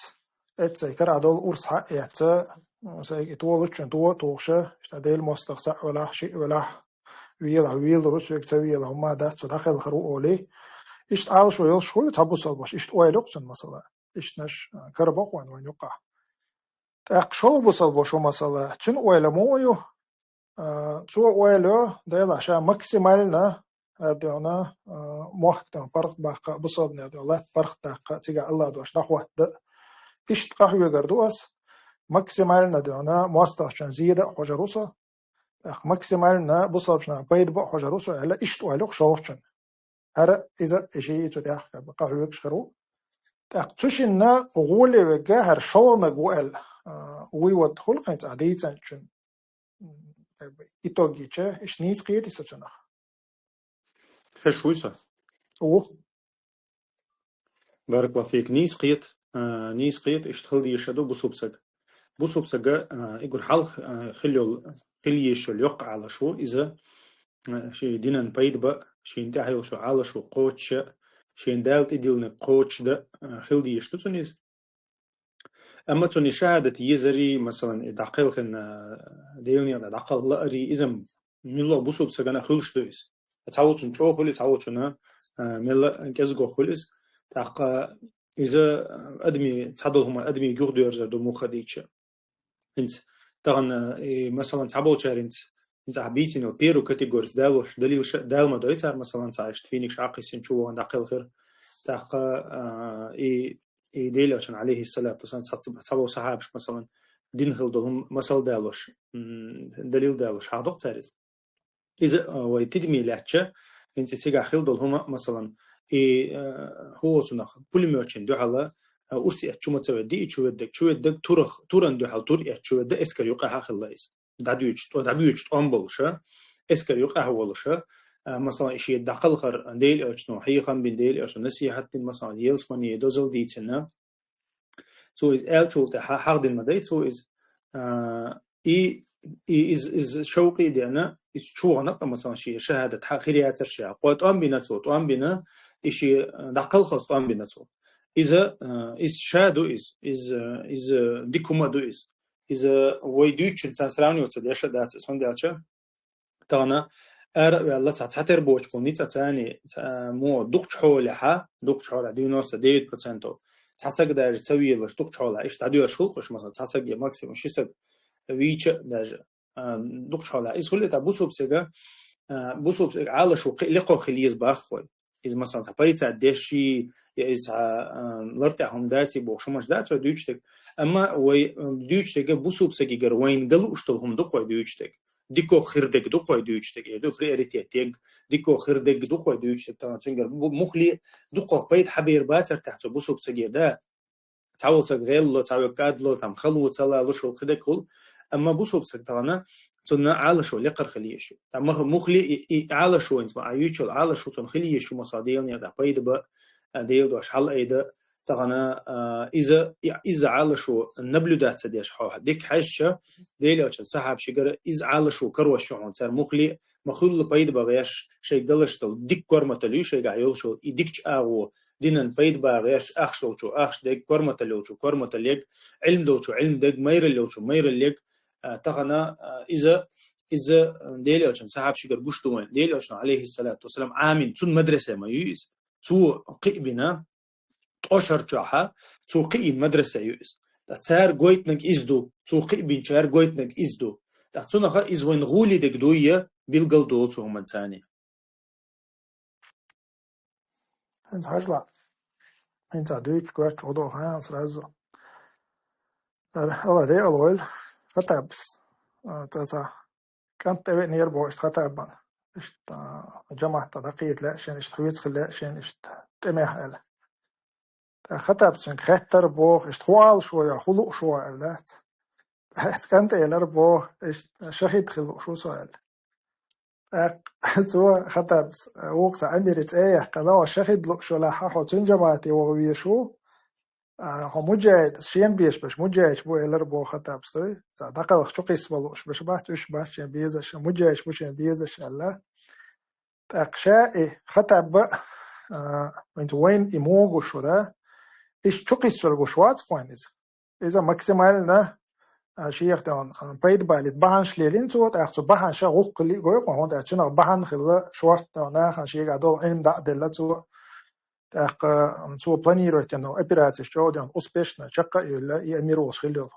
سيكر عدول أورس حق يعتا سيك تولوشن توشة إشت ديل مستقصع ولا شيء ولا ويل رسوك تسويل هما دات تدخل خروق أولي إشت عال شو يلشو تبوصل باش إشت ويلوكشن مثلا إشت نش كربق وين يقع تأقشو بوصل بوشو مثلا تن ويلا مويو تو ويلو دايلا شا ماكسيمالنا هادونا موقتا فرق باقا بصابنا دولا فرق داقا تيجا الله دوش نحوه دا إشت قهوة قردوس ماكسيمالنا دونا موستاشن زيادة حجروسا ماكسيمالنا بصابشنا بيد بق حجروسا على إشت ويلوك شوشن هر إذا إشي تداخ قهوة شخرو تشينا غولي وجا هر شلنا جوال ويود خلقت عديتا شن إتوجيتشه إيش نيس قيتي سجنا فشويسة بارك الله فيك نيس قيت اشتغل يشهدوا بصوبسك يقول حال خليش اليق على شو إذا شيء دينا نبيد بقى شيء انتهي شو على شو قوتش شيء دالت إديلنا قوتش ده خلي يشتغل أما توني شهادة يزري مثلا دقيق خن ديلني دقيق لأري إذا ملا بصوبسك أنا خلش دويس تعودشن شو خلص تعودشنا ملا كذا خلص تاق إذا أدمي تعدلهم أدمي جود يرجع دو مخديتش أنت طبعا مثلا تعبوا أنت عبيتين البيرو كاتيجوريز دالوش دليل دال ما دويتر مثلا تعيشت فينك شاقيسين شو عند عقل غير تاق ديل عشان عليه الصلاة والسلام تعبوا صحابش مثلا دين هلدهم مثل دالوش دليل دالوش هذا تعرف إذا ويتدمي لاتشة أنت تيجي هلدهم مثلا هو صنخ كل ما يشين ده على أرسي أشوم تودي شو يدك تورن ده على تور شو يدك إسكر يقع خلاص دعويش أمبلشة إسكر يقع هولشة مثلا إشي دقل خر ديل أشنو حي خم بين ديل أشنو نسيه حتى مثلا يلس من يدوزل ديتنا so is ألشوا تحقق المدى so is is شوقي دينا is شو أنا مثلا شيء شهادة حقيقية الشيء قوت أم بيناتو إشي دقل خاص أم بيناتو из шаду из дикума из ويدوش إنسان سراني وتصديش دات سون داتشا تانا والله تعتبر بوش كونيت تاني مو دكتور حولها دكتور 99% تعسق داج تسوي لش دكتور إيش تعدي شوقش مثلا تعسق ماكسيموم شيء ويتش داج دكتور حولها إيش كله تبوسوب سجا بوسوب على شو لقوا خليز باخوي إذا مثلا تبريت دشي إذا لرتهم داتي بوش مش دات وديوشتك أما وي ديوشتك بوسوب سجى جروين قالوا اشتغلهم دقوا ديوشتك ديكو خيردك دقوا ديوشتك يدو فريرتيتيج ديكو خيردك دقوا ديوشتك ترى تنقل مخلي دقوا بيت حبير باتر تحت بوسوب سجى ده تعود سجل تعود كادلو تام خلو تلا لشوا خدك كل أما بوسوب سجى ترانا صنع على شو لقر خليشو أما مخلي على شو أنت ما عيوشل على شو تنخليشو مصادين يا ده بيد بقى ديو دوش حل أيدا تغنا إذا على شو النبلو ده تديش حوها ديك حشة ديلي وش السحاب شجرة إذا على شو كروه شو عن صار مخلي مخلو بيد بغيش شيء دلش تو ديك كرمة تلو شيء قايل شو يديكش أغو دينن بيد بغيش أخشلو شو أخش ديك كرمة تلو شو كرمة تليك علم دو شو علم ديك مير اللي شو مير الليك تغنا إذا ديلي وش السحاب شجر بوشتوين ديلي وش عليه الصلاة والسلام آمين تون مدرسة ما يوز تو قيبنا أشر جاها تو قيب مدرسة يوز تار قويتنك إزدو تو قيبين شار قويتنك إزدو تحتونا خا إزوين غولي دك دوية بالقل دوتو هم الثاني أنت هجلا أنت دويك قوات شغدو هاي أنصر الله دي أول خطابس تسا كانت تبع نير بوش خطابا إشت جمع تدقيت لا شان إشت حويت خلا شان إشت تماه ألا خطاب سن خطر بوخ إشت خوال شوية خلق شوية ألات كانت يلر بوخ إشت شخيد خلق شو سؤال سوى خطاب وقت أميرت إيه قضاء شخيد لق شو لاحا حوتين جماعتي وغويشو هو مجاهد شين بيش بش مجاهد بو يلر بو خطاب ستوي دقل شقي سبلوش بش بات وش باش شين بيزش مجاهد بو شين بيزش الله تقشائي خطاب انت وين يموغو شو ده إيش شقي سبلو شوات خوانيز إذا ماكسيمالنا شيخ دون بيد باليت بحن شليلين توت أخذ بحن شغل قلي قوي هون ده شنو بحن خلا شوارت دون خان شيخ عدول إن ده دلتو تاق تو планируете но операция что он успешно чака или и амироз خلال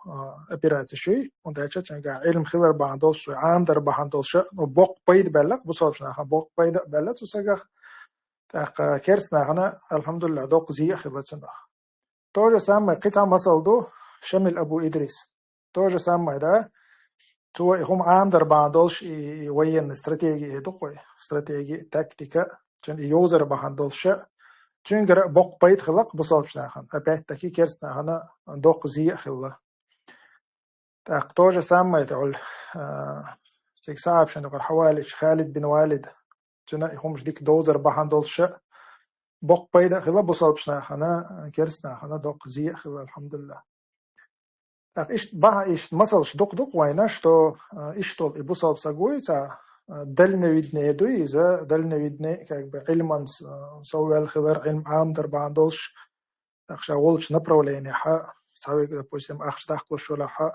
операция شيء он дальше تنقع علم خلال باندول شو عام در باندول شو بوق بيد بلق بصوبشنا خا بوق بيد بلق تسقى تاق كيرسنا هنا الحمد لله دوق زي خلتنا توجه سام قطع مصل دو شمل أبو إدريس توجه سام ده تو هم عام در باندولش وين استراتيجي دوقي استراتيجي تكتيكا عشان يوزر باندولش چونگر بوق بيت خلق بصوبش ناخن أبيت تكي كيرسنا هنا دوق زي خلا تأقتوج سامة تعول استكساب شنو حوالي خالد بن والد جنا يخمش ديك دوزر بحن دول شاء بوق بيت خلا بصوبش ناخنا كيرسنا هنا دوق زي خلا الحمد لله إيش بقى إيش مثلش دوق ويناش تو إيش تول يبصوب سجوي تا دلنا دوي إذا دلنا как бы علما سوى الخضر علم عام در باندولش أخشاولش направление ха سوي допустим أخش داخل شو لها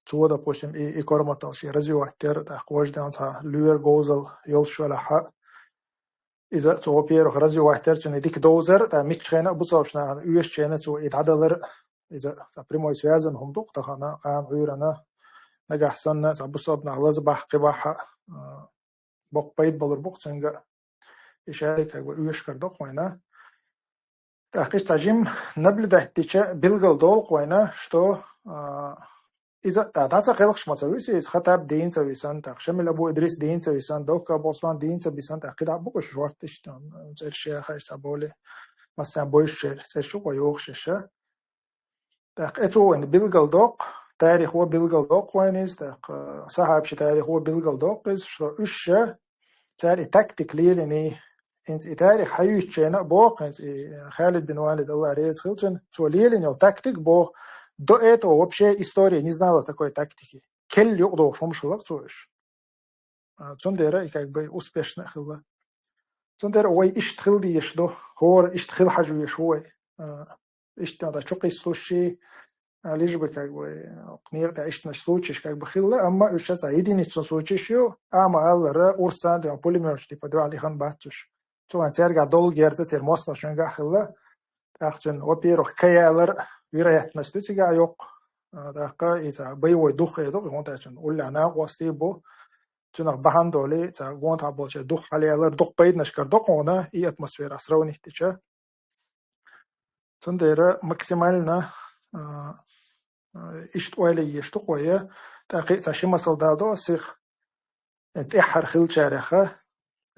تو допустим и корматалши развиватер أخوج دانها لور جوزل يل شو لها إذا تو بيرو развиватер تني ديك دوزر تا ميتشينا بصوبشنا يوشينا تو يتعدلر إذا прямой связан هم دوق تخنا قان عيرنا نجح سنة بصوبنا لزبح قباحة بوق بيت بلور بوق تنجا يشارك ويشكر دوق وينا تحقيق تجيم نبل ده تيجا بلغل دوق وينا شتو إذا تعطى خلقش ما تسويسي خطاب دين تسويسان تخشمل أبو إدريس دين تسويسان دوك أبوسمان دين تسويسان تحقيق عبوك شوارتش تان تسير شيخش تبولي مثلا بويش تسير شو ويوخش تحقيقه إن بلغل دوق تاريخ هو بلغل دوق وينيز صاحب شي تاريخ هو بلغل دوق بس شو إيش تاريخ تكتيك ليني انت تاريخ حيوش شينا بوق انت خالد بن والد الله рейс хилчен شو ليلين тактик бо до этого вообще история не знала такой тактики келли юqdo шомшылык чош цондера и как бы успешно хилла цондера ой иш тхилди ешдо хор иш тхил хажу ешой إيش تنا شو قيس سوشي ليش بكاك قنير دا إيش نسوتش كاك بخيلة أما إيش سعيدين إيش سوتشيو أما على أورسان ده بولي مش تبى دو على خان باتش شو أنت أرجع دول جرت تير مصر شنقة خيلة أخشن وبيروح كيالر ويريح نستوتيجا يوق دقة إذا بيو دوخ هون تاجن ولا أنا واستيبو تناق بحان دولي تا قوان تابولش دوخ على يالر دوخ بيد نشكر دوخ هنا إيه أتموسفير أسروني تيجا تندير ماكسيمالنا إشت ويلي يشتق ويا تاقي تاشي مسل دادو سيخ تأحر خيل شارخة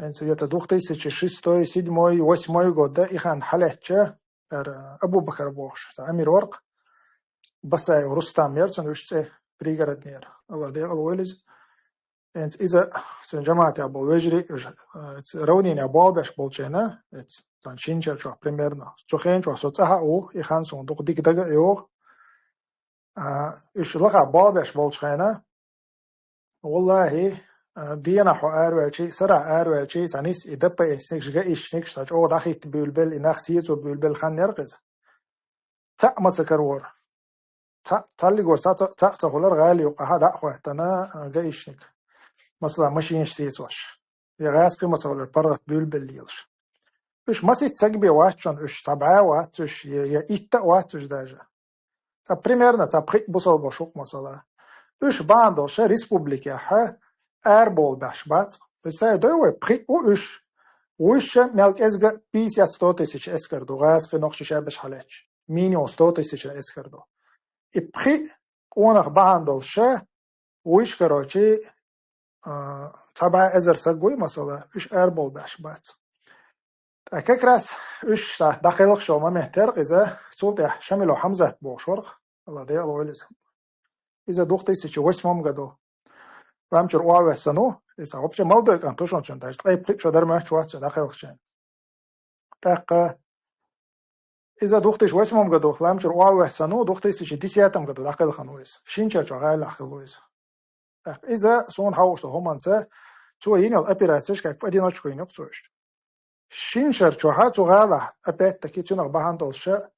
أنت يتدوخ تيسي شستوي سيدموي واسموي قودة إخان حالاتشا أبو بكر بوش أمير ورق بس رستم يرسن وشتي بريغرد نير الله دي الويلز أنت إذا جماعة أبو الوجري رونين أبو باش بولشينا تان شينشر شو بريميرنا شو خين شو صوتها أو إخان صندوق ديك دقة يوغ إيش لقى أبو باش بولشينا والله دينا حو أروالشي سرع أروالشي تانيس إدبا إسنكش جا إشنكش تاج أو داخيت بيولبل إناخ سيتو بيولبل خان يرقز تا ما تكرور تالي قور تا تقولر غالي وقها دا خواتنا جا إشنك مثلا ماشينش سيتوش يغاس قيمة تقولر برغت بيولبل ليلش إيش ما سيتسجبي واتشون إيش تبعا واتش يا إيتا واتش داجا تا بريميرنا تا بخيك بوصل بشوق مثلا إيش باندوش ريسبوبليكا ها أربول باشبات بس دوي بخيك وإيش وش ملك إزغ 50-100 إسكردو غاز في نقش شابش حالاتش مينيون 100 إسكردو إبخي كونخ باندل شا وش كراچي تبع أزر سقوي مثلا إيش أربول باشبات أكاكراس إيش داخلك شو ما مهتر إذا سولت شاملو حمزة بوشورخ الله دي الله ولز إذا دوختي سيش واسمهم قدو لامچر اوه سنو إذا вообще молодой кантошон чон даш тай прик шо дар мах чуат дахал хшен так إذا دوختي شو اسمهم قدو لامچر اوه سنو دوختي سيش 10 قدو داخل خنويس شينچا چو غال اخلويس так إذا سون هاوش همانسه تو ينل операциеш как в одиночку не пцуешь شينشر چو ها تو غال опять таки чуна бахандолша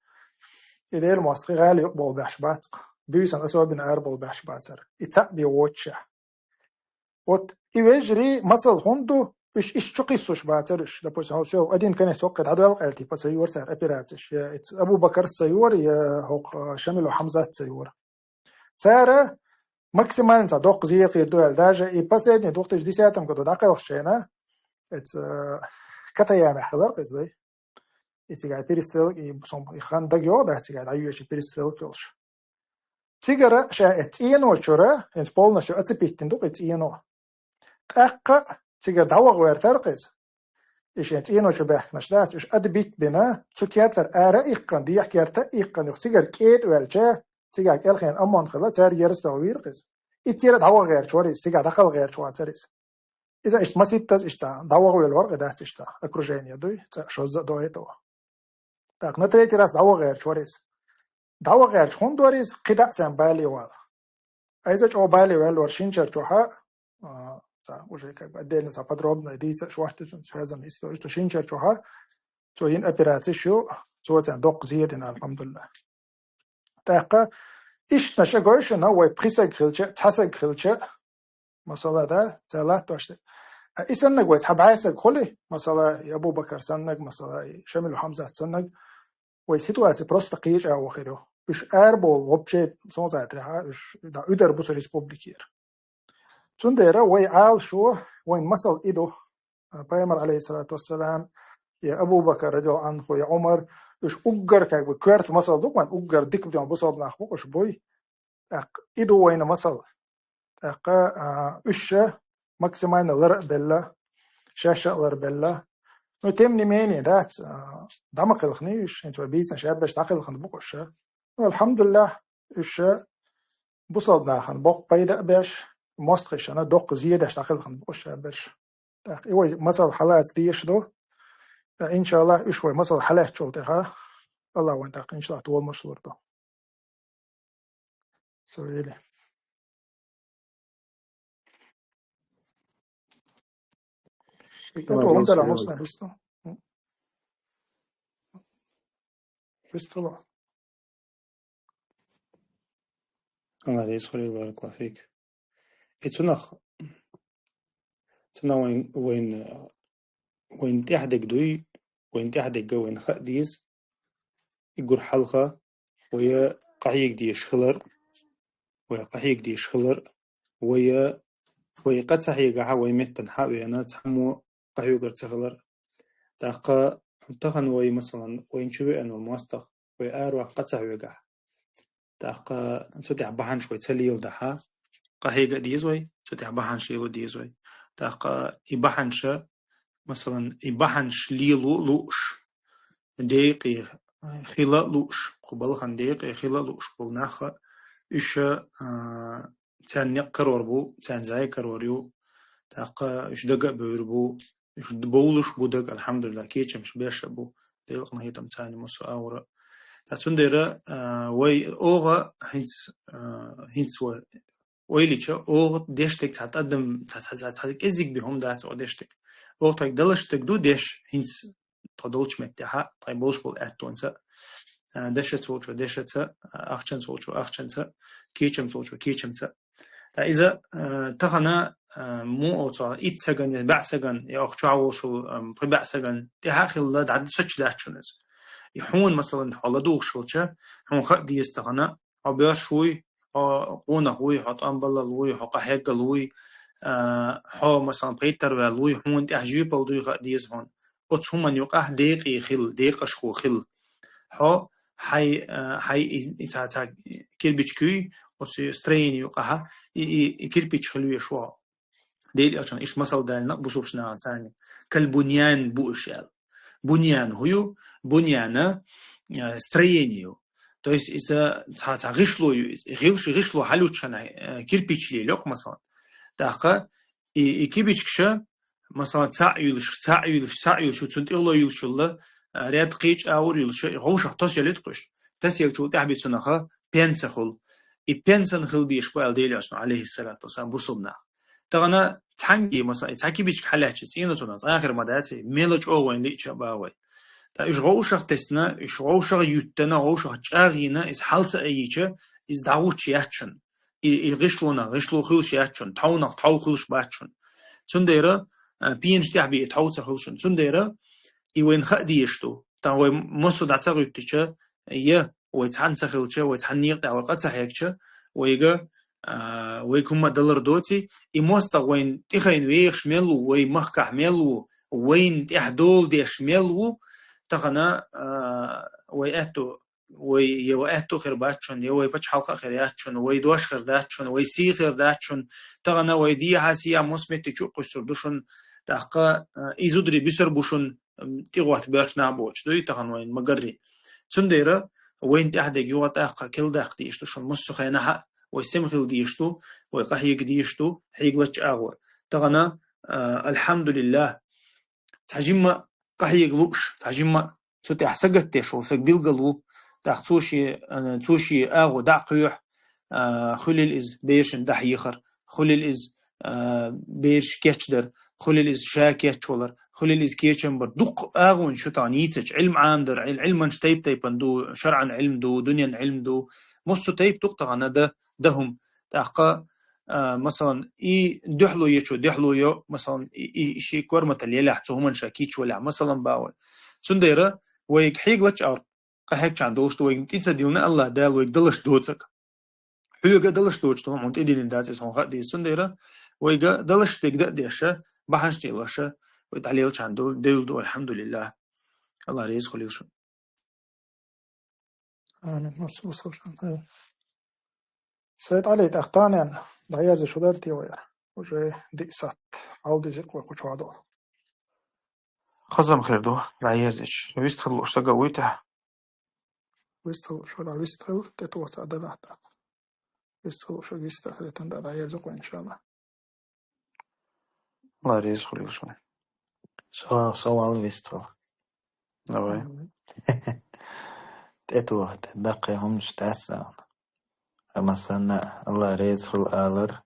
идеал мостри غالي يقبل باشبات بيسن اسوبن اربل باشباتر إتا بيوتشه вот إيجري مثل هندو إيش قيسوش باترش допустим هو شو أدين كان يتوقع عدو القلتي بسيور سعر أبيراتش يا أبو بكر السيور يا هو شامل وحمزة السيور سعر ماكسيمال نتا دوق زي في الدول داجة يبسدني دوقتش دي ساعتم كده داقل خشينا كتا يامي حضر قصدي إتجاه بيرستيل يبصم يخان دقيو ده إتجاه عيوش بيرستيل كلش تيجرا شاءت إينو شورا إنت بولنا شو أتبيتين دوق إينو أقا تيجر دعوة غير ترقز إيش أنت إينو شو بحكناش ده إيش أدبيت بنا شو كياتر آرا إيقان دي يحكيرتا إيقان يخ تيجر كيت والجا تيجر كالخين أمان خلا تار يرس دعوير قز إتير دعوة غير شوريس تيجر دخل غير شو عتريس إذا إيش مسيت تز إيش تا دعوة غير الورق ده إيش تا أكروجين يدوي شوز دوي تو تاك نتريتي راس دعوة غير شوريس دعوة غير شون دوريس قدع سام بالي وال إذا جو بالي وال ورشين شرجوها уже как бы отдельно подробно идите что связано с то шинчер чоха то ин операции шо то это док зиеден алхамдулилlah так иш нашагош на ой присаг хилче тасаг хилче масала да салат доште исаннаг ой табайсаг холи масала Абу Бакр саннаг масала Шамил Хамза саннаг ой ситуация просто қииш авахиро иш арбол вообще сон затра иш да удар бус республикир تنديرا ويعال شو وين مثل إيدو بيامر عليه الصلاة والسلام يا أبو بكر رضي الله عنه يا عمر إيش أجر كأي بكرت مثل دوك وين أجر ديك بديهم بصوب ناخبوك إيش بوي إيدو وين مثل إيش ماكسيمين لر بلا شاشة لر بلا نو تمني ميني دات دمق الخنيش أنت بيزن شاب باش داخل الخندوق إيش الحمد لله إيش بصوب ناخن بوق بيدا باش مستخش أنا دق زيادة اشتغل خن بوش برش إيوه مثل حالات ديش دو إن شاء الله إيشوي مثل حالات شلتها الله وانتق إن شاء الله طول مشلور دو سويلي تمام وانت لا مصر نص نحسه ويستلو. الله يسخر بارك الله فيك. تنخ وين تحدق دوي وين تحدق وين خديز يقول حلقة ويا قحيق دي شخلر ويا قحيق دي شخلر ويا قد صحيح ويا متن حاوي أنا تحمو قحيق تخلر تاقا تخن وي مثلا وين شوي أنا المواستخ ويا أروح قد صحيح تاقا تفتح بحن شوي تسليل دحا قحيق ديزوي تفتح بحن شيلو ديزوي تاقا يبحنش مثلا يبحنش ليلو لوش دقيقة خلا لوش قبل خن دقيقة خلا لوش بوناخ إيش تان يقرر بو تان زاي كروريو تاقا إيش دقة بيربو إيش دبولش بودق الحمد لله كيتش مش بيش بو دقيقة هي تم تاني مسو أورا تاتونديرا وي أوغا هينس ويليتش أوغ ديشتك تقدم تزيك بهم دات أو ديشتك أوغ تاك دلشتك دو ديش هينس تدولش متها طيب بولش بول أتونسا دشت سولشو دشت أخشن سولشو أخشن كيتشم سولشو كيتشم إذا تغنى مو أوتا إتسجن بعسجن يا أخشوا شو بعسجن تهاخل الله عد سوتش داشونز يحون مثلا حلا دوغ شوتشا هم خدي يستغنى أو بيرشوي أو قونا هوي حط أمبلا لوي حق حاجة لوي حو مثلا بيتر ولوي هون تحجيب أو دوي خدي يزهون قط هم يقع دقيق خل دقيق شخو خل حو حي إتاتا كيربيتشكوي وسي سترين يقع كيربيتش خلوي شوا ديل عشان إيش مثل دالنا بصوبش نعانساني كالبنيان بوشال بنيان هو بنيانا строению. То есть из-за غيшлو حلوتشنا كيربيتش لي لوك مثلا تاقا كيبيتشكشا مثلا تعيلش تنتقلو يلشلا رياد قيش أور يلش غوش احتاس يلتقش تس يلشو تحبيتسناخا بينسخل بينسخل بيشبال ديلاش عليه الصلاة والسلام بصبنا تغنا تحنجي مثلا تحكيبيتش حلاتش سينو تناس آخر مداتي ميلج أوين ليتش باوي تا إيش غوشة تسنا إيش غوشة يتنا غوشة تشاغينا إس حالة أيجا إس دعوت ياتشن غشلو خلش ياتشن تاو خلش باتشن تنديرا بينش تحبي تاوت خلشن تنديرا يوين خدي يشتو تا هو مصو دعتها يتشا يه ويتحن سخلشة ويتحن يقطع وقتها هيكشا ويجا ويكون مدلر دوتي يموستا وين تخين ويخش ملو وين مخكح ملو وين تحدول ديش ملو تغنا ويأتو ويأتو خرباتشون يوي بتش حلقة خرياتشون ويدوش خرداتشون ويسي خرداتشون تغنا ويدي حاسيا مسمت تشوق السردوشون تحقا إزودري بيسر بوشون تيغوات بيرش نابوش دوي تغن وين مقري سنديرا وين تحدق يوات أحقا كل داق ديشتوشون مسو خينها ويسمخل ديشتو ويقحيق ديشتو حيقلتش أغور تغنا الحمد لله تحجم قحيق لوش تحجم تفتح سجت تشو سجبيل قلو توشي أغو دعقيح خليل إز بيرشن دحيخر خليل إز بيرش كيتشدر خليل إز شاكيتشولر خليل إز كيتشمبر دق أغون شتانيتش علم عامدر علما شتيب تيبن دو شرعا علم دو دنيا علم دو مستو تيب تقطعنا دهم تحقا مثلا دحلو يشو دحلو يو مثلا شيء كورمة اللي يلحسو شاكيتش ولا مثلا باول سنديرة ويك حيقلتش أو قحيك عندوش ويك تنسى ديلنا الله دال ويك دلش دوتك حيوغا دلش دوتش طبعا مونت إدين داتس هون خدي سنديرة ويك دلش تقدر ديشة بحنش تيلاشة ويتعليلش عنده ديل الحمد لله الله ريز خليلشو آمين نص سيد علي تختانين دعيز شدرتي وير وجه ديسات عودي زق وكوش وعدو خزم خير دو دعيزش ويستخل وشتاقا ويته ويستخل شو لا ويستخل تتوسع دلحتا ويستخل شو ويستخل تندع دعيز زق إن شاء الله الله ريز خليلشو سوال ويستخل نوي تأتوا تدقي هم شتاسان مثلا الله ريز خل آلر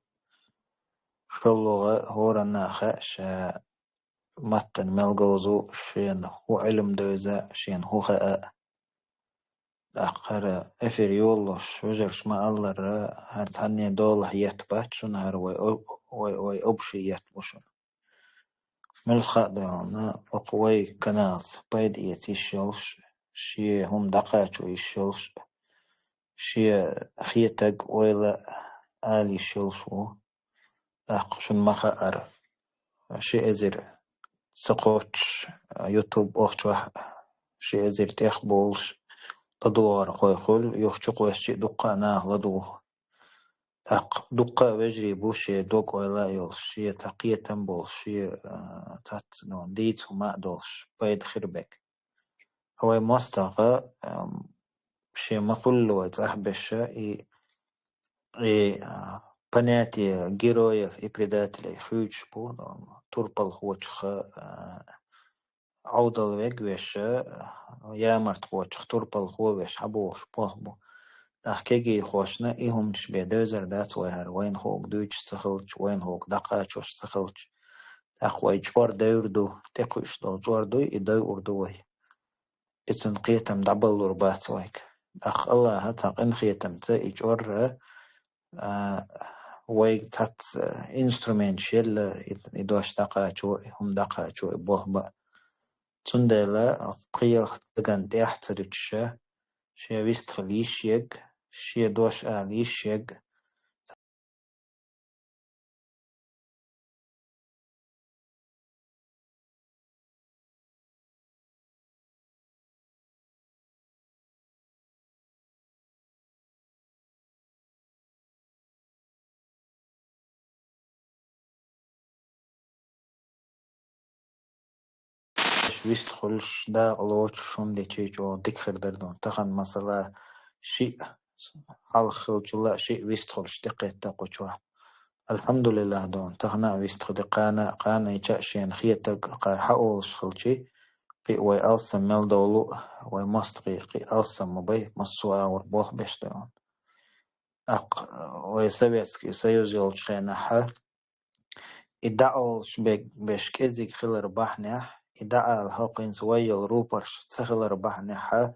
شو اللغة هورنا خاشا متن ملغوزو شين هو علم دوزا شين هو خاء آخر أفر يولش وجرش ما الله هر تهني دولة يتباتشون هر وي أبشي يتبوشون ملخا دولنا وقوي كنات بايد يتيشيلش شي هم دقاتو يشيلش شي خيتك ويلا آلي شيلشو شن مخا أر شي أزر سقوش يوتيوب أخت شي أزر تيخ بولش لدوار خوي خل يخشق وشي دقا ناه لدو دقا وجري بوشي دوق ولا يول شي تقية تنبول شي تات نون ديت وما دولش بايد خربك هو مستقى شي مقل وتحبش и понятие героев и предателей хючпу турпал хочха عودل ويش يامرت خوش турпал خوش حبوش بوهبو أحكي خوشنا إهم شبه دوزر دات وهر وين هوك دوش تخلج وين هوك دقاچوش تخلج أخوي جوار دوردو تقوش دو جوار دوي إدو أردوي إتن قيتم دبل لربات ويك أخ الله هتا إن قيتم تا إجور ويك تات إنسترومنت شيل إدوش دقاچو هم دقاچو بوهبا تندلا قيل دقن ديحترش شي ويستخليش يك شي دوش آليش يك ويستخلش دا غلوش شون دي تيجو دكخر دردون تخن مثلا شيء حال خلجلا شيء ويستخلش دقيت تقوشوا الحمد لله دون تخنا ويستخدقانا قانا يتشأشين خيتك قار حقولش خلجي قي وي ألسم مل دولو وي مستقي قي ألسم مبي مصوا وربوح بيش دون وي سويتسكي سيوز يولش خينا حا إدعوش بيش كيزيك خلر بحنيح إدعال هوقين سويل روبرش تخلر بحنيحا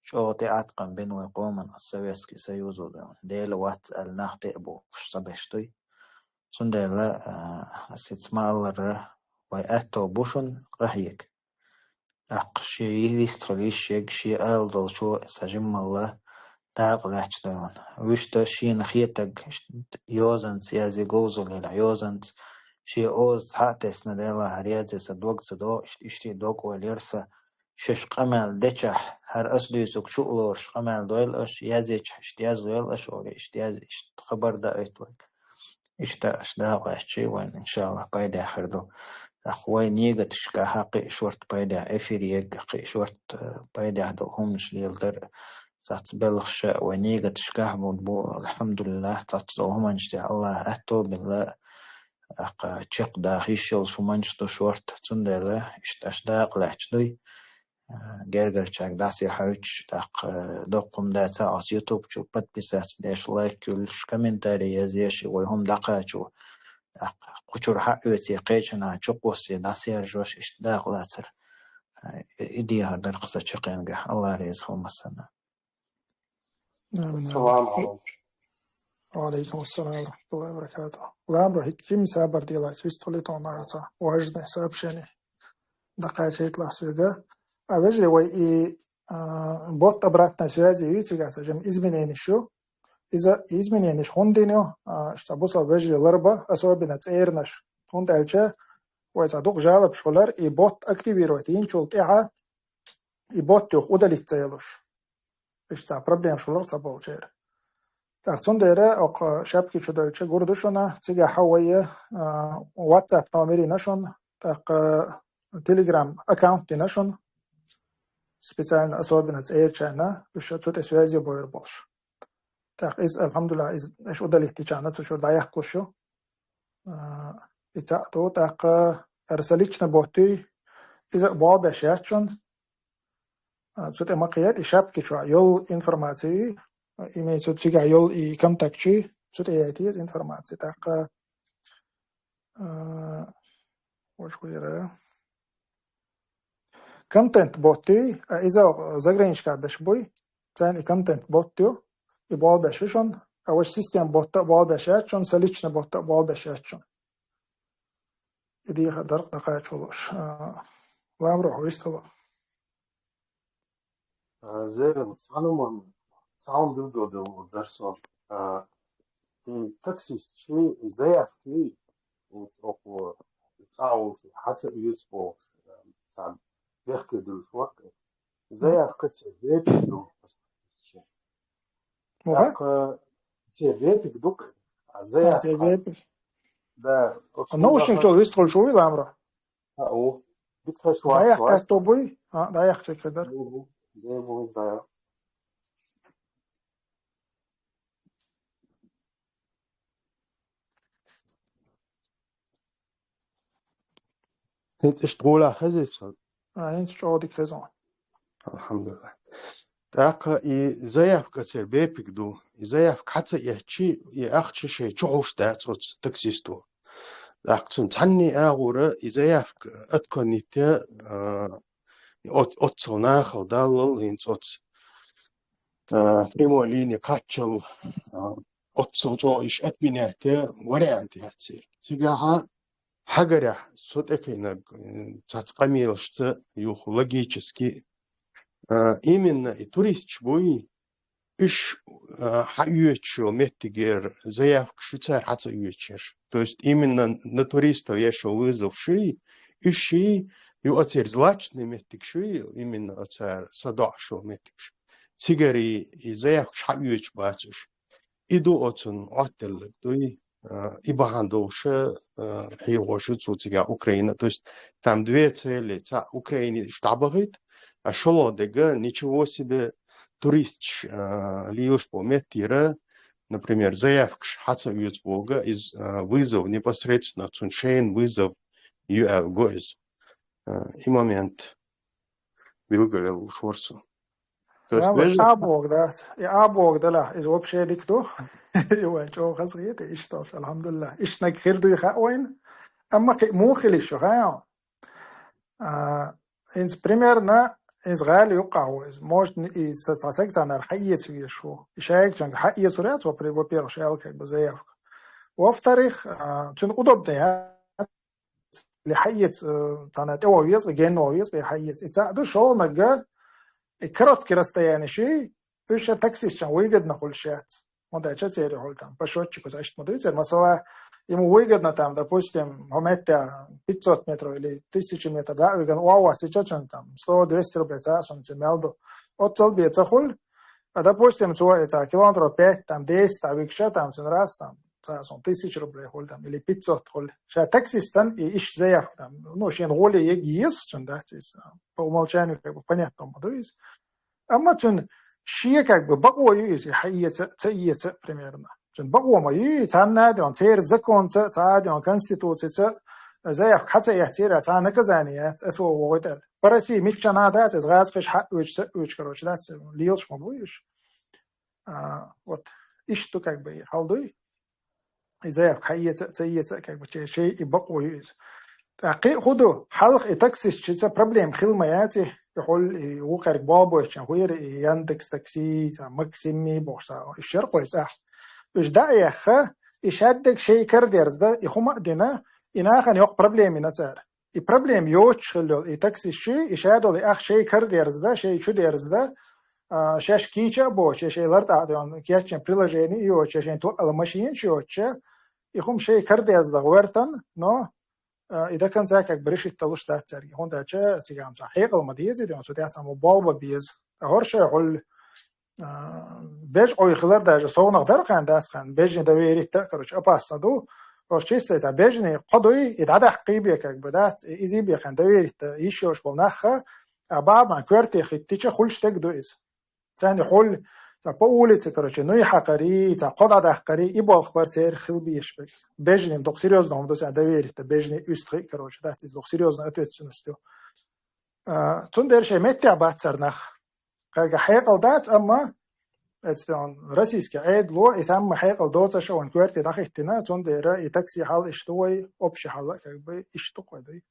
شو تأتقن بين ويقومن السويسكي سيوزو دون ديل وات الناخ تأبو سبشتوي سندلا سيتسمع الله ويأتو بوشن رهيك شي ويستخليش يك شي ألدل شو سجم الله داق لاتش دون ويشتا شي نخيتك يوزن سيازي غوزو ليلا يوزن شي أوز حاتس نديلا هريازي سدوق سدو اشتي دوق وليرسا شش قمال دچح هر أسدي سوك شؤلورش قمال دويل أش يازيش اشتياز دويل أش ولي اشتياز خبر دا ايتوك اشتا واشتي وين إن شاء الله بايد آخر دو أخوي نيجا تشكا حقي شورت بايد افير يقي شورت بايد عدو همش ليلدر تات بلخش ونيجا تشكا بو الحمد لله تات هم انشتي الله أتو بالله أق تشق داخيشل شو منشتو شورت تندلا اشتاق لحشدوي جرجر تشاك داسي حوش داق دوقم داتا على يوتيوب شو بدبسات داش لايك كلش كومنتاري يزيش وهم دقا شو قشور حقوتي قيشنا شقوسي داسي رجوش اشتاق لاتر إدي هذا القصة شقينجح الله ريزهم السنة السلام عليكم. وعليكم السلام ورحمة الله وبركاته. لابرا هيك جيم سابر دي لايت ويستوليتو نارتا واجد حساب شاني دقائق يطلع سوغا أبجري وي بوت обратной связи يتيغاتا جم изменение شو إذا изменение хондинё штабуса вежри ларба особенно цернаш хонд элча ويتعدوق جالب شولر и бот активировать инчул тиа и бот тюх удалить целуш ишта проблем шулер цаболчер تاخذون دايرة أو شبكة شو دايرة جوردشونا تيجي حوية واتساب نامري نشون تاق تليجرام أكاونت نشون специально особенно эйрчана еще что-то связи боер больше так из الحمد لله из إيش удалить тичана то что даях клошу إذا то так أرسلتنا بوتي إذا باب أشياء что-то مقياد شبكة شو يول информации имеется тига йол и контакчи что-то яйти информации так وشوية контент боты إذا заграничка бешбой Цен и контент боттю, и бал бешишон, а ваш систем ботта бал бешачон, салично ботта бал бешачон. إدي خدر دقائق لا أمره ويستلا زين سالمون ساوند دو درسون in تكسيس شيء زي في أو تعاون في حسب يسبو سام يحكي دروش وقت زي قصة بيبدو موها بيبدو دوك زي بيبي ده النوشين شو يستقل شو لا أمره أو بتفش دايح واحد كتبوي دايح شيء كدر ده هيت اشتغولا خزيسون أنت شو ديك خزان الحمد لله تاقا زيف كتير بيبك دو زيف حتى يحكي يأخذ شيء شوش تاعت تكسيستو لكن تعني أغورة زيف أتقنيته أتصونا خدال لينت بريمو ليني كاتشل أتصو جو إيش أتبينته وريانتي هتصير تيجاها حجرة صوت أفينا تتقميلشت يوخ логически именно и турист чбой иш хаюечо меттигер заявку швейцар хата юечер. То есть именно на туристов еще вызовший ищи ю отер злачный меттигши именно отер садашо меттигш. Сигари и заявку хаюеч бачиш. Иду отен отел той и багандоше хиоши цуцига Украина. То есть там две цели. Та Украине штабагит. А шело дега ничего себе турист лишь по метира, например, заявка хата Бога из вызов непосредственно цуншейн вызов юэл гоиз и момент вилгалел шорсу. То есть вежа أبوك ده لا إذا وبشي ديكتو يوان شو خصيت إيش تصل الحمد لله إيش نكخير دو يخاوين أما مو خلي شو خايا إنس примерно إنس غالي يقع إز может и сосекция на حقيقة вешу شايك جنگ حقيقة сурят во-первых шайл как бы заявка во-вторых чун удобно لحقيقة تانات أو ويز وجين ويز بحقيقة إذا شو نجا كروتكي расстояние شيء إيش таксист выгодно хульшат. Он да чатери холь там пешочек значит модуется масала ему выгодно там допустим хометя 500 метров или 1000 метров да выгодно вау сейчас он там 100-200 рублей за он цемелдо от целби это холь а допустим это километров 5 там 10 а викша там раз там за 1000 рублей холь там или 500 холь ша таксистан и ищ заявку там ну шен роли есть он да по умолчанию как бы понятно модуется أما تون شيء كأنه بقوة يجي حقيقة تأيية примерно. تون بقوة ما يجي تاني عن تير زكون تاني عن كونستيتوتي زي حتى يحتير تاني كزانيات أسوأ وغير. برسي ميكشان هذا تزغاز فيش حق ويش كروش ده ليلش ما بويش. وات إيش تو كأنه حالدوي. زي حقيقة تأيية كأنه شيء بقوة يجي. تحقيق خدو حلق التاكسي شيء problem خدماتي يقول وقرق بابو عشان غير ياندكس تاكسي ماكسيمي بوسا الشرق ويساح إيش دا يا خا إيش هدك شيء كرديرز ده يخوم دينا إنا خن يق problem نصار البروبلم يوش خلو التاكسي شيء إيش هذا الأخ شيء كرديرز ده شيء شو ديرز ده شاش كيتشا بو شيء لرت عادون كيتشن بريلاجيني يو شاشين تو الماشين شو تشا يخوم شيء كرديرز ده غيرتن نو إذا كان ذاك بريش التلوش ده تري هون ده شيء تيجي صحيح المديز ده سودية مبالغ بيز هرش يقول بيج أو يخلر ده صون قدر كان ده كان بيج ده ويري تكرش أباس دو هرش يستيز بيجني قدوي إذا حقيبي كك بدأت إزي بيخن ده ويري يشوش بالنخة بعد ما كورتي خدتيش خلش تجدو إز ثاني حول تقولي تكرش نوي حقري تقطع ده حقري يبغى أخبار سير خل بيشبك بيجني دوك سيريوز نهم دوس عند ويري تبيجني يستخي كروش ده تيز دوك سيريوز نأتوت سنستو تندر شيء متى باتر نخ كأجا حيقل دات أما استون رئيس كعيد لو إثام حيقل دوت شو انكويرتي داخل تنا تندر يتاكسي حال اشتوي أبش حال كأجا اشتوي ده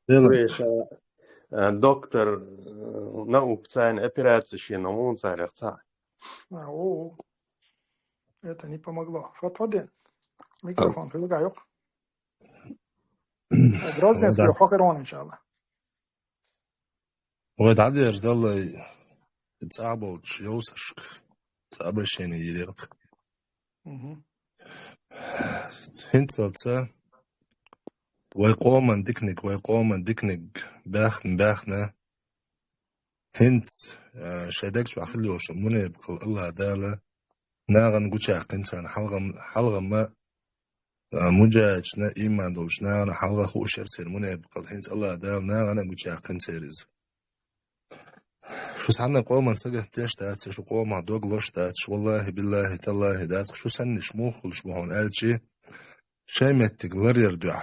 ويش دكتور نوف تاين операция شينا مون царях царь. О, это не помогло. Фотводин. Микрофон прилегай. Грозненский хохерон, иншаллах. ويتعدي يرزل يتصعبوا تشيوسشك تعبشيني يديرك هنتلتsa ويقومن ديكنيك باخنا هنت شادك شو أخلي وشموني بقول الله دالة ناغن قوشا قنسان حلغة ما مجاجنا إيمان دولشنا حلغة خوشير سيرموني بقول هنت الله دالة ناغن قوشا قنسيرز شو سعنا قوما سجه تيش تاتس شو قوما دوغلوش تاتس والله بالله تالله داتس شو سنش موخل شبهون ألشي شيء متقلر يردع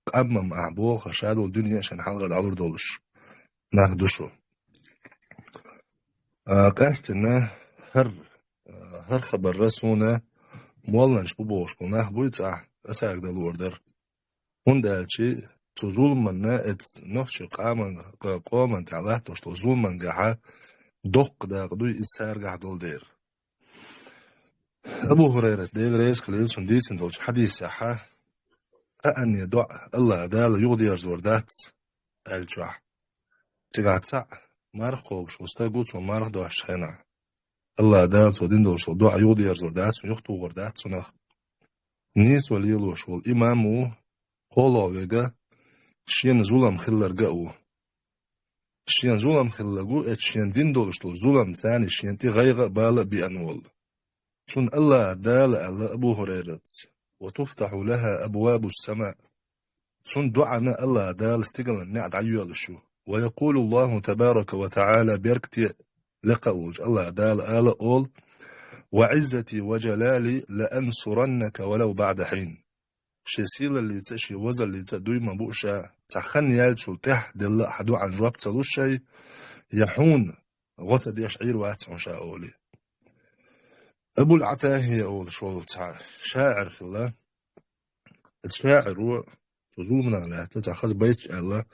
قمم أعبوخ شادو الدنيا عشان حلقة العور دولش ناخدوشو قاستنا هر خبر رسونا مولنش ببوش بناخ بويتسع أساق دالوردر هندالشي ظلمنا اتس نوخش قوما تعالى توشتو ظلما قاعة دق دا قدو إسار قاعة دول دير أبو هريرة ديل ريس قليل سنديسن دولش حديث ساحة أن يدع الله دال يغدي يرزوردات الجوح تقعد ساع مارخ خوش وستا قوت ومارخ دوش خينا الله دال سودين دولش دعا يغدي يرزوردات ويختو وردات سنخ نيس وليلوش والإمامو قولو ويقا شين زولم خلر قاو شين زولم خلقو شين دين دولشتو زولم ثاني شين تي غيغ بالا بأنول سن الله دال على أبو هريرة وتفتح لها أبواب السماء سن دعنا الله دال استقل نعد عيالشو ويقول الله تبارك وتعالى بيركتي لقوج الله دال آل أول وعزتي وجلالي لأنصرنك ولو بعد حين شسيل اللي تشي وزل اللي تدوي ما بوشا تخن يالشو تح دل حدو عن جواب تلو شيء يحون غوتا دي شعير واتعون شاولي أبو العتاهي أول شوال شاعر في الله الشاعر هو تظلمنا لا تتخذ بيتش الله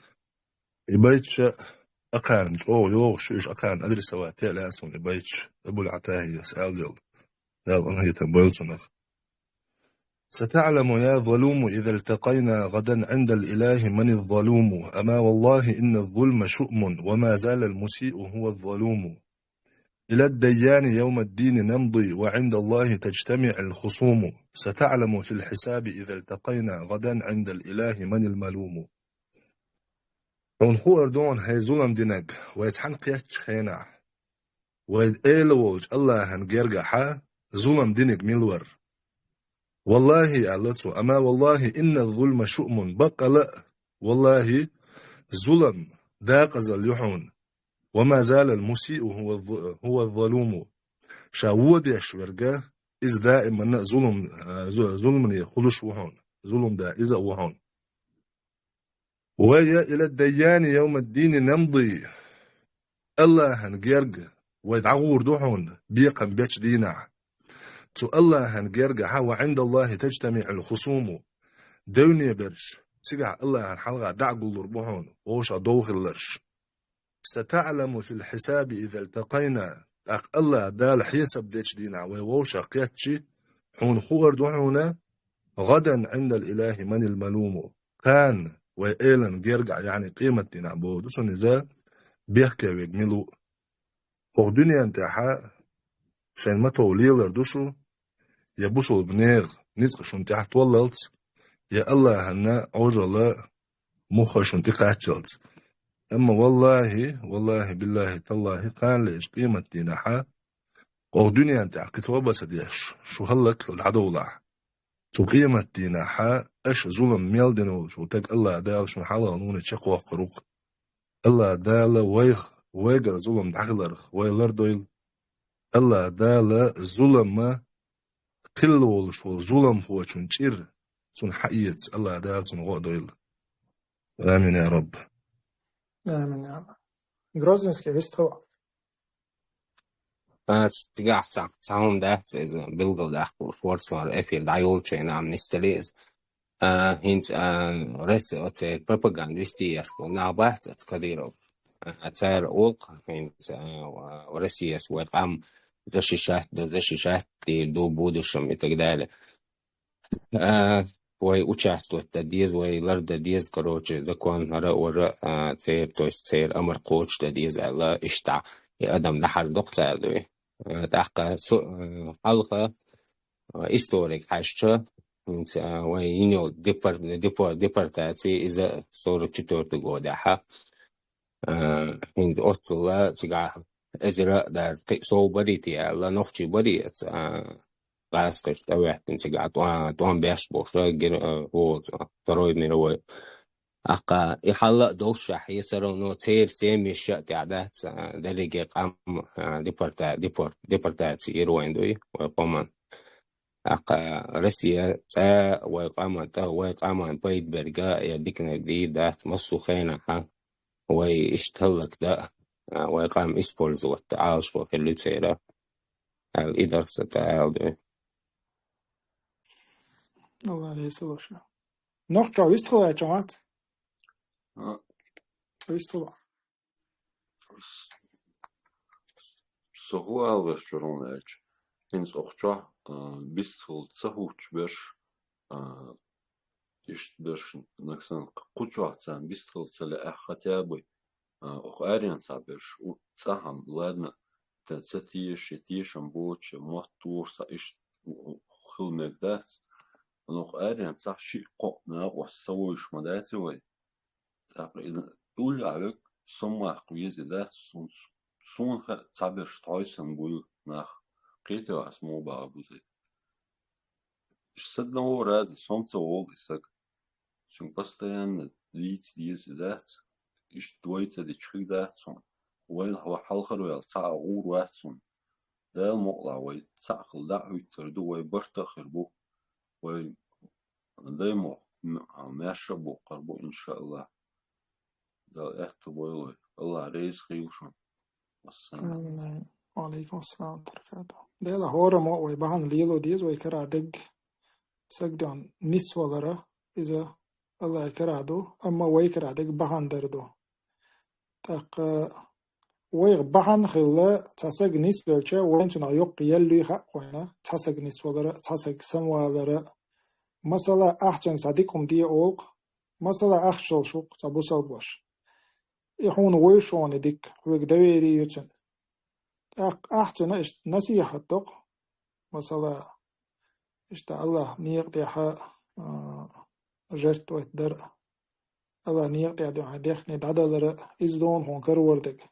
يبيتش أقارن يو شوش أقارن أدري سواتي لا أسون يبيتش أبو العتاهي يسأل يلا أنا هي تنبيل سنخ ستعلم يا ظلوم إذا التقينا غدا عند الإله من الظلوم أما والله إن الظلم شؤم وما زال المسيء هو الظلوم إلى الديان يوم الدين نمضي وعند الله تجتمع الخصوم ستعلم في الحساب إذا التقينا غدا عند الإله من الملوم ونخو أردون هاي ظلم دينك ويتحن قياتش خينع ويد إيلوج الله هنقرقحا ظلم دينك ملور والله أعلتو أما والله إن الظلم شؤم بقى لا والله ظلم داقز اليحون وما زال المسيء هو الظلوم شاود يشورجا إذ دائما ظلم يخلش وهون ظلم دا إذا وهون ويا إلى الديان يوم الدين نمضي الله هنجرج ويدعور دوحون بيقم بيتش دينا تو الله هنجرج حوا عند الله تجتمع الخصوم دوني برش تسجع الله هنحلقة دعقل ربوحون ووش أدوخ اللرش ستعلم في الحساب إذا التقينا الله دال حساب ديش دينا ووش قيتشي حون خور دوحونا غدا عند الإله من الملوم كان وإيلن جرجع يعني قيمة دينا بودو سنزا بيحكي ويجملو أو دنيا انتحا شين ما توليلر دوشو يبوسو بنيغ نزق شون تحت وللت يا الله هنا عجلة مخ شون تقاتلت أما والله بالله تالله كان ليش قيمة دينها أو دنيا انتحا كتوبة سديش شو هلك العدولة تو قيمة دينها أش ظلم ميل دينول شو تك الله دال شو حالا نون تشقوا قروق الله دال ويغر ظلم دعغلرخ ويلر دويل الله دال ظلم قلول شو ظلم هو شنشير سن حقيت الله دال سن غو دويل آمين يا رب آمين يا الله Грозненский весь того. تقع تعاون ده بيلقوا ده وشوارцлар эфир дайолче нам нестелез هينت رس أو propagandистي أشكو نابعت أتكديرو تار أوق ورسي أسواق عم زشي شات دو بودشم إتقدال وي участвовать ديز وي لرد ديز كروچ زكوان هرا ورا تير تويس تير أمر قوش ديز على إشتع أدم نحر دقتا دوي تحقا حلقة историк حاشة وينيو ديبورتاتي إذا صور 4 года هند أصلا تجاه إجراء دار تقصو بريتي على نفسي بريت قاستش تويت تجاه توان بيش بوشة هو تروي مروي أقا يحلق دوشة يسرونو تير سيمي الشأت عدات درجة قام ديبورتاتي يروين دوي وقمان أقا روسيا تا ويقامان بيت برقا يديكنا جديد دات مصو خينا ويشتهلك ده ويقام إسبولز والتعاش في الليتيرا الإدارة تعاود الله عليه سلوشة نوع جاو يستخدم يا جماعة يستخدم سهو ألوش جرون إيج هنس أخجا بيستخل تسهوش برش إشت برش نكسن قجوا تسان بيستخل تسلا أخاتيابوي أخ أريان سابرش وتساهم لادنا تنستيش يتيش أمبوش مطور سايش خل مقداس أخ أريان صح شيء قطنا وسويش مداتي وي تقريبا أول عبك سمع قويز ذات سون سابرش تايسن بول ناخ قيتوا اسمو بابوزي صدنا هو راز سمت وول إسق شن постоянно ليت ديز ذات إيش دويت دي تشخي ذات سون وين هو حلقة ويل تاع غور وات سون ده المقلع وي تاخل لا ويتردو وي برتخر بو وي دايما ماشى بو قربو إن شاء الله ده إحتو بوي الله ريز خيوشون والسلام وعليكم السلام ورحمة الله وبركاته ده هورا مو وي بهان ليلو ديز وي كرا دق سجدان نسوالرا إذا الله يكرادو أما وي كرا دق بهان دردو تاق وي بهان خلا تاسق نسوالشا وين تنا يق يلي حق وينا تاسق نسوالرا تاسق سموالرا مثلا أحجن صديقهم دي أولق مثلا أخشل شوق تبوسل باش يحون ويشون ديك ويك دويري يوتن أحجن إش نصيحة دق مثلا إشتا الله نيقضي حا جرت ويتدر الله نيقضي دو هديخ ندعدلر إزدون هون كروردك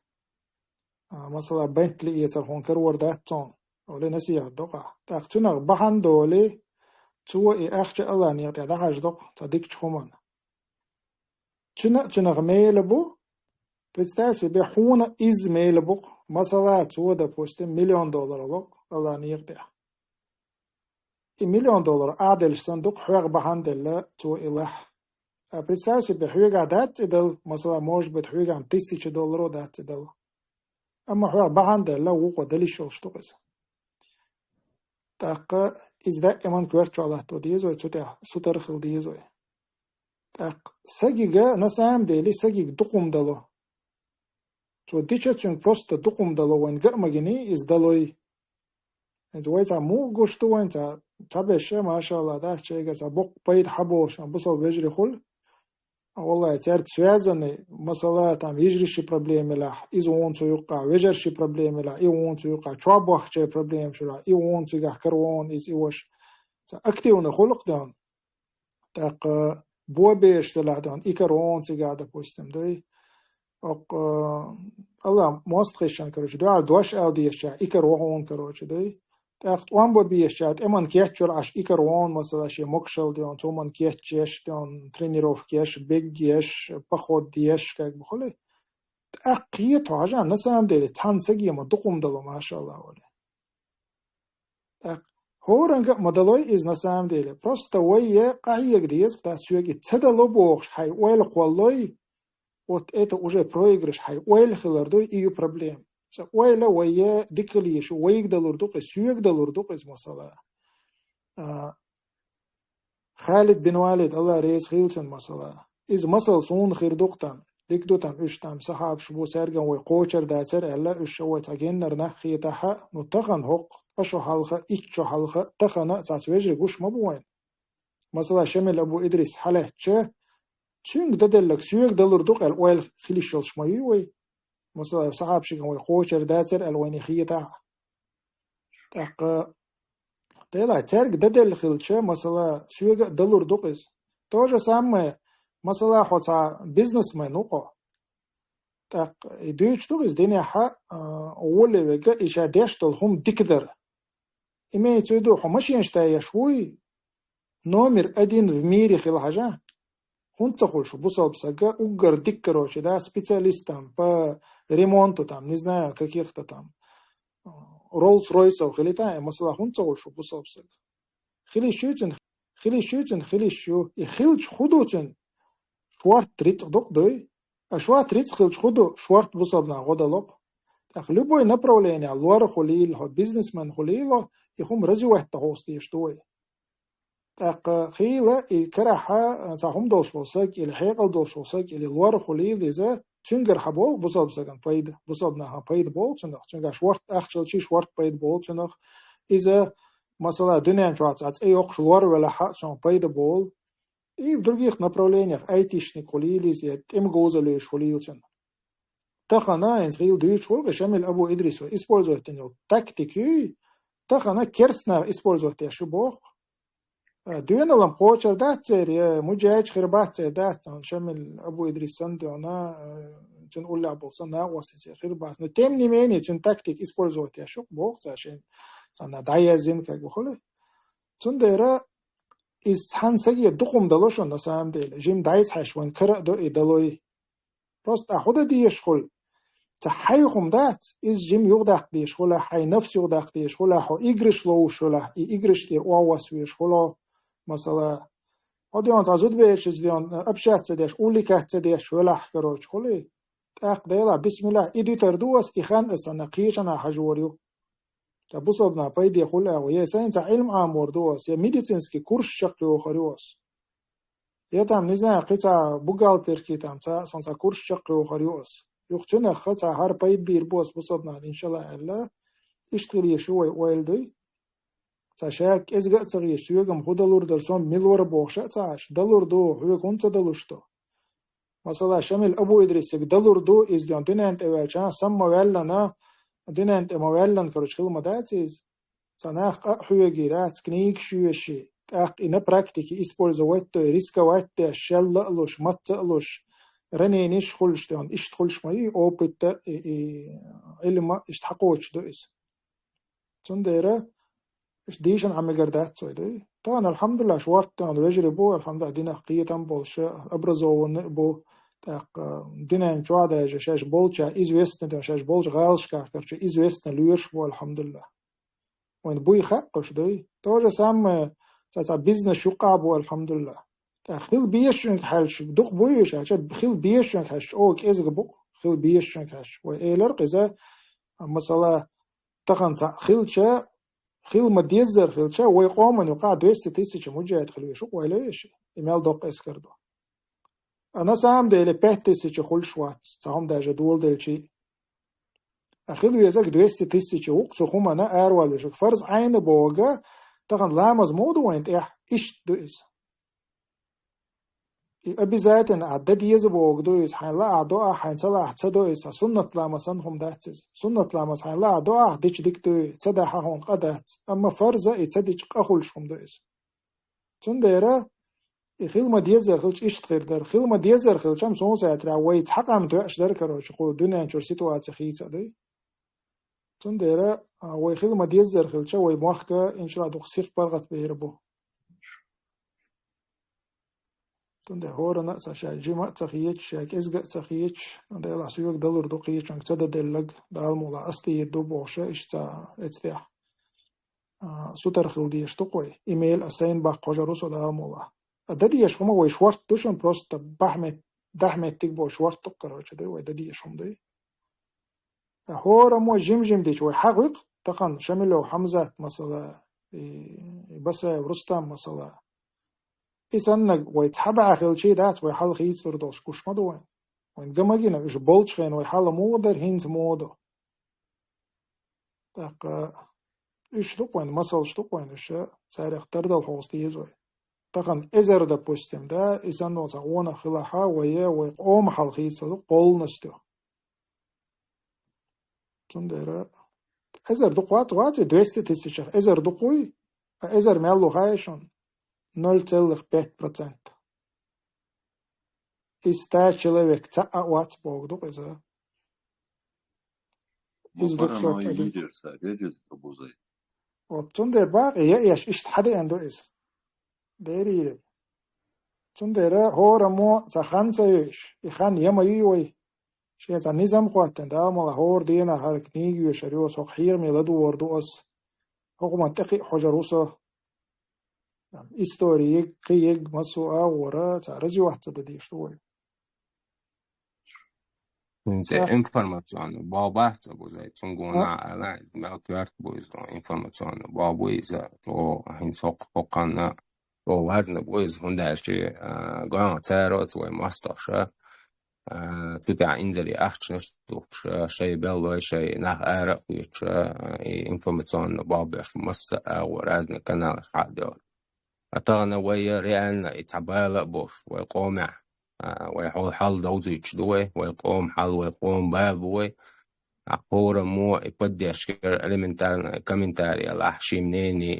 مثلا بنتلي يتر هون كروردات تون ولي نصيحة دقا تاقتنغ بحن دولي تو أخش الله نيقضي دا حاج دق تديك تخومان تنغ ميلبو представь себе хуна из мейлбук масала то допустим $1 миллион лог الله نيقضي $1 مليون عادل صندوق حوغ بحندل تو إلح представь себе حوغ دات إدل مثلا موش بد حوغ عن $1000 دات إدل أما حوغ بحندل وقو دليشول شتوغز تاق إزدا إمان كويرتو الله تو ديزوي سوترخل ديزوي تاق سجيجا نسام ديلي سجيج دقم دلو تو ديشا تشن просто دقم دلو وين قرمجني إزدلوي جويتا مو قشتو وين تابش ما شاء الله ده شيء كذا بق بيت حبوش بوصل بيجري خل والله تعرف связаны مثلا там يجري شي проблемы لا إذا أنت يقع ويجر شي проблемы لا إذا أنت يقع شوابخ شي проблем شو لا إذا أنت يقع كروان إذا إيش أكتيون خلق دهن تاق بو بيش تلا دهن إكروان تيجا ده بوستم ده الله مستخشان كروش ده دوش ألديش إكروان كروش ده تاخت وان بود بیشتر امان کیچور اش ایکروان مثلا شی مکشل دیان تو من کیچش دیان ترینیروف کیش بگیش بخود دیش که بخوله تأقیه تاجا نسام دیده تنسگی ما دقم دلو ماشاءالله ولی هورنگ مدلوی از نسام دیده просто ویه قایق دیز تا سویگی تدلو بوخش های ویل قولوی вот это уже проигрыш های ویل خلردوی ایو проблем ويلا ويا ديكليش ويقدر دوق سيقدر دوق مثلا خالد بن والد الله رئيس خيلتن مثلا إذ مثل صون خير دوقتن ديك دو تام إيش تام صحاب شبو سرقن ويقوشر داتر ألا إيش هو تاجنر نخي تها نتخن هق أشو حلقة إيش حلقة تخنا تعتوجر جوش مبوين مثلا شمل أبو إدريس حله شة تشينك ددلك سويك دلور دوق الويل خلي شلش مايوي مثلا صحاب شكن ويقوشر داتر الوين خيتها تق تلا ترك ددل خلشة مثلا سويك دلور دوقس توجه سام مثلا حتى بيزنس مان نوقا تق دوش دوقس دنيا حق أول وجا إيش داش تلهم دكتور إما يتودو حماش ينشتاي شوي نومر أدين في ميري خل حاجة هون تقول شو بوصل بسجا أوجر دكتور ده سبيشاليستام با ريمونتو تام نزنا كيف تام رولز رويس أو خليتا مثلا هون تقول شو بوصل بسجا خلي شو يخلش خدوتن شوارت تريت دوق دوي أشوات تريت خلش خدو شوارت بوصل غدا أخلبوي نبرولين على الوار خليل هو بيزنس مان خليله يخوم رزي واحد تهوستي يشتوي تاق خيلة الكراحة تاهم دوش وصاك الحيقل دوش وصاك الوار خليل إذا تنجر حبول بصاب سكن بايد بصاب نها بايد بول تنخ تنجر شوارت أخشل شي شوارت بايد بول تنخ إذا مثلا دنيا جوات أي أخش الوار ولا حق شون بايد بول и в других направлениях айтишник خليل زي تم جوزلوش خليل تنخ تخنا إنسخيل دويش خلق شامل أبو إدريس использует تنيل تكتيكي تخنا كرسنا использует يا شبوخ دوين لهم قوشر داتر يا مجاج خربات دات شامل أبو إدريس سندونا تن أول لعبول سنا واسير خربات نتم نميني تن تكتيك использует يا شبوخ عشان سنا دايزين كأج بخله تن ديرا إز حنسجي دقم دلوشون نسام ديل جيم دايز حشوان كرا دو إدلوي راست أخذ ديش خل تحيهم دات إز جيم يغدق ديش خلا حي نفس يغدق ديش خلا حو إجرش لو شلا إجرش دير أواس ويش خلا مثلا هاديان تزود بيش زديان أبشات تديش أولي كهت تديش ولا حكروش خلي تأق ديلا بسم الله إدي تردوس إخان أسنا قيشنا حجوريو تبصبنا بايدي خلا ويا ساينس علم عام وردوس يا ميديسينسكي كورس شقي وخريوس يا تام نزنا قطع بوغالتر كي تام تا سانسا كورس شقي وخريوس يختنا خطا هر بايد بير بوس بصبنا إن شاء الله الله اشتغل شوي ويلدي تشاك إزجع تغير شويكم هدلور درسون ملور بوخشة تعش دلور دو هو كنت دلوشتو مثلا شامل أبو إدريس دلور دو إزديان دينانت أولشان سما ويلنا دينانت مويلن كروش خل مداتيز تناخ حوي جيرات كنيك شوي شيء تأخ إن براكتيكي إسبولزويتو ريسكا ويت شل لوش مت لوش رنينيش خلشتون إيش تخلش ماي أو بيت علم إيش تحقوش دو إس تنديره إيش ديشن عم جردات سويدي طبعا الحمد لله شوارت أنا بجربه الحمد لله دينا قية بولش أبرزه ونقبه تاق دينا مشوادة جشاش بولشة إزويستنا جشاش بولش غالش كافكرش إزويستنا ليرش بو الحمد لله وين بوي خاقش دي توجه سام تاع بيزنس شو قابو الحمد لله تاخيل بيشنك حالش بدق بويش عشان بخيل بيشنك حش أوك إزق بق خيل بيشنك حش وإيلر قزا مثلا تخن خيلشة خيل مديزر خيلشة ويقومن وقع 200,000 مجاهد خلوي شو ويليش إيميل دوق إسكردو أنا سام ده ل5,000 خل شوات سام ده جدول ده شيء أخيل ويزك 200,000 وقت خم أنا أروى بشوف فرض عين بوجا تخن لامز مود وين إيش دويس أبيزاتن عدد يزبوج دويس حين لا عدوء حين صلاح تدويس سنة لامسنهم داتز سنة لامس حين لا عدوء ديش ديك دوي تداها هون قدات أما فرزة يتديش أخلشهم دويس تنديره خيل ما ديزر خلش إيش تغير در خيل ما ديزر خلش هم سون ساعترا ويت حق عم توعش در كروش خو دنيا نشر سيتواتي خيتا دوي تنديره ويخيل ما ديزر خلش وي موخكا إن شاء الله دوخ سيخ برغت بيربو تندر هورنا تشا جيما تخيج شاك إزجا تخيج ده لا سيوك دلور دقيج عن كذا دلق ده المولا أصلي يدو بوشة إشتا اتتاح سوتر خلديش تقوي إيميل أسين باق قجروس ده المولا أدديش هما ويشورت دوشن بروست دحمت تكبو شورت تقرأ كده وأدديش هم دي هورا مو جيم ديش ويحقق تقن شملو حمزة مثلا بس ورستم مثلا إسنق ويتحبع خل شيء دات ويحل خيط لردوس كوش مدوين وين جماجينا إيش بولش خين ويحلا مودر هينز مودو تاق إيش تقوين مسل شتقوين إيش ساري اختار ده الحوستي زوي تقن إزر ده بوستم ده إنسان نو تقونا خلاها ويا ويقوم حلقي صدق قول نستو تندرا إزر دقوات 200 تسعة إزر دقوي إزر مالو هايشون 0,5%. И 100 человек цаават богдук иза. Мапарана лидерса, лидерс бузай. Вот тундер баг яш ишт хада андо из. Дери. Тундера хора мо цаханцаеш. Ихан яма юй. شيء عن نظام قواتن ده مال هور دينا هالكنيجي وشريو صخير ميلادو وردوس هو منطقي حجروسه истории كيج مسو ورا تعرجي واحد تدي شوي Informazione, bobazza, cos'è? Tsunguna, ma kvart boys, informazione, boys, to hinsok kokana, to wadna boys, hundarchi, goan tarot, to mastasha, تبع إنزلي أختنش توش شيء بلوي شيء نه أرق ويش إنفورماسيون بابش مسا ورادنا كنال حاديو أتغنى ويا ريالنا إتعبالا بوش ويقومع ويحول حال دوزيش دوي ويقوم حال ويقوم بابوي أقورا مو إبدي أشكر إلمنتارنا كومنتاري الله شي منيني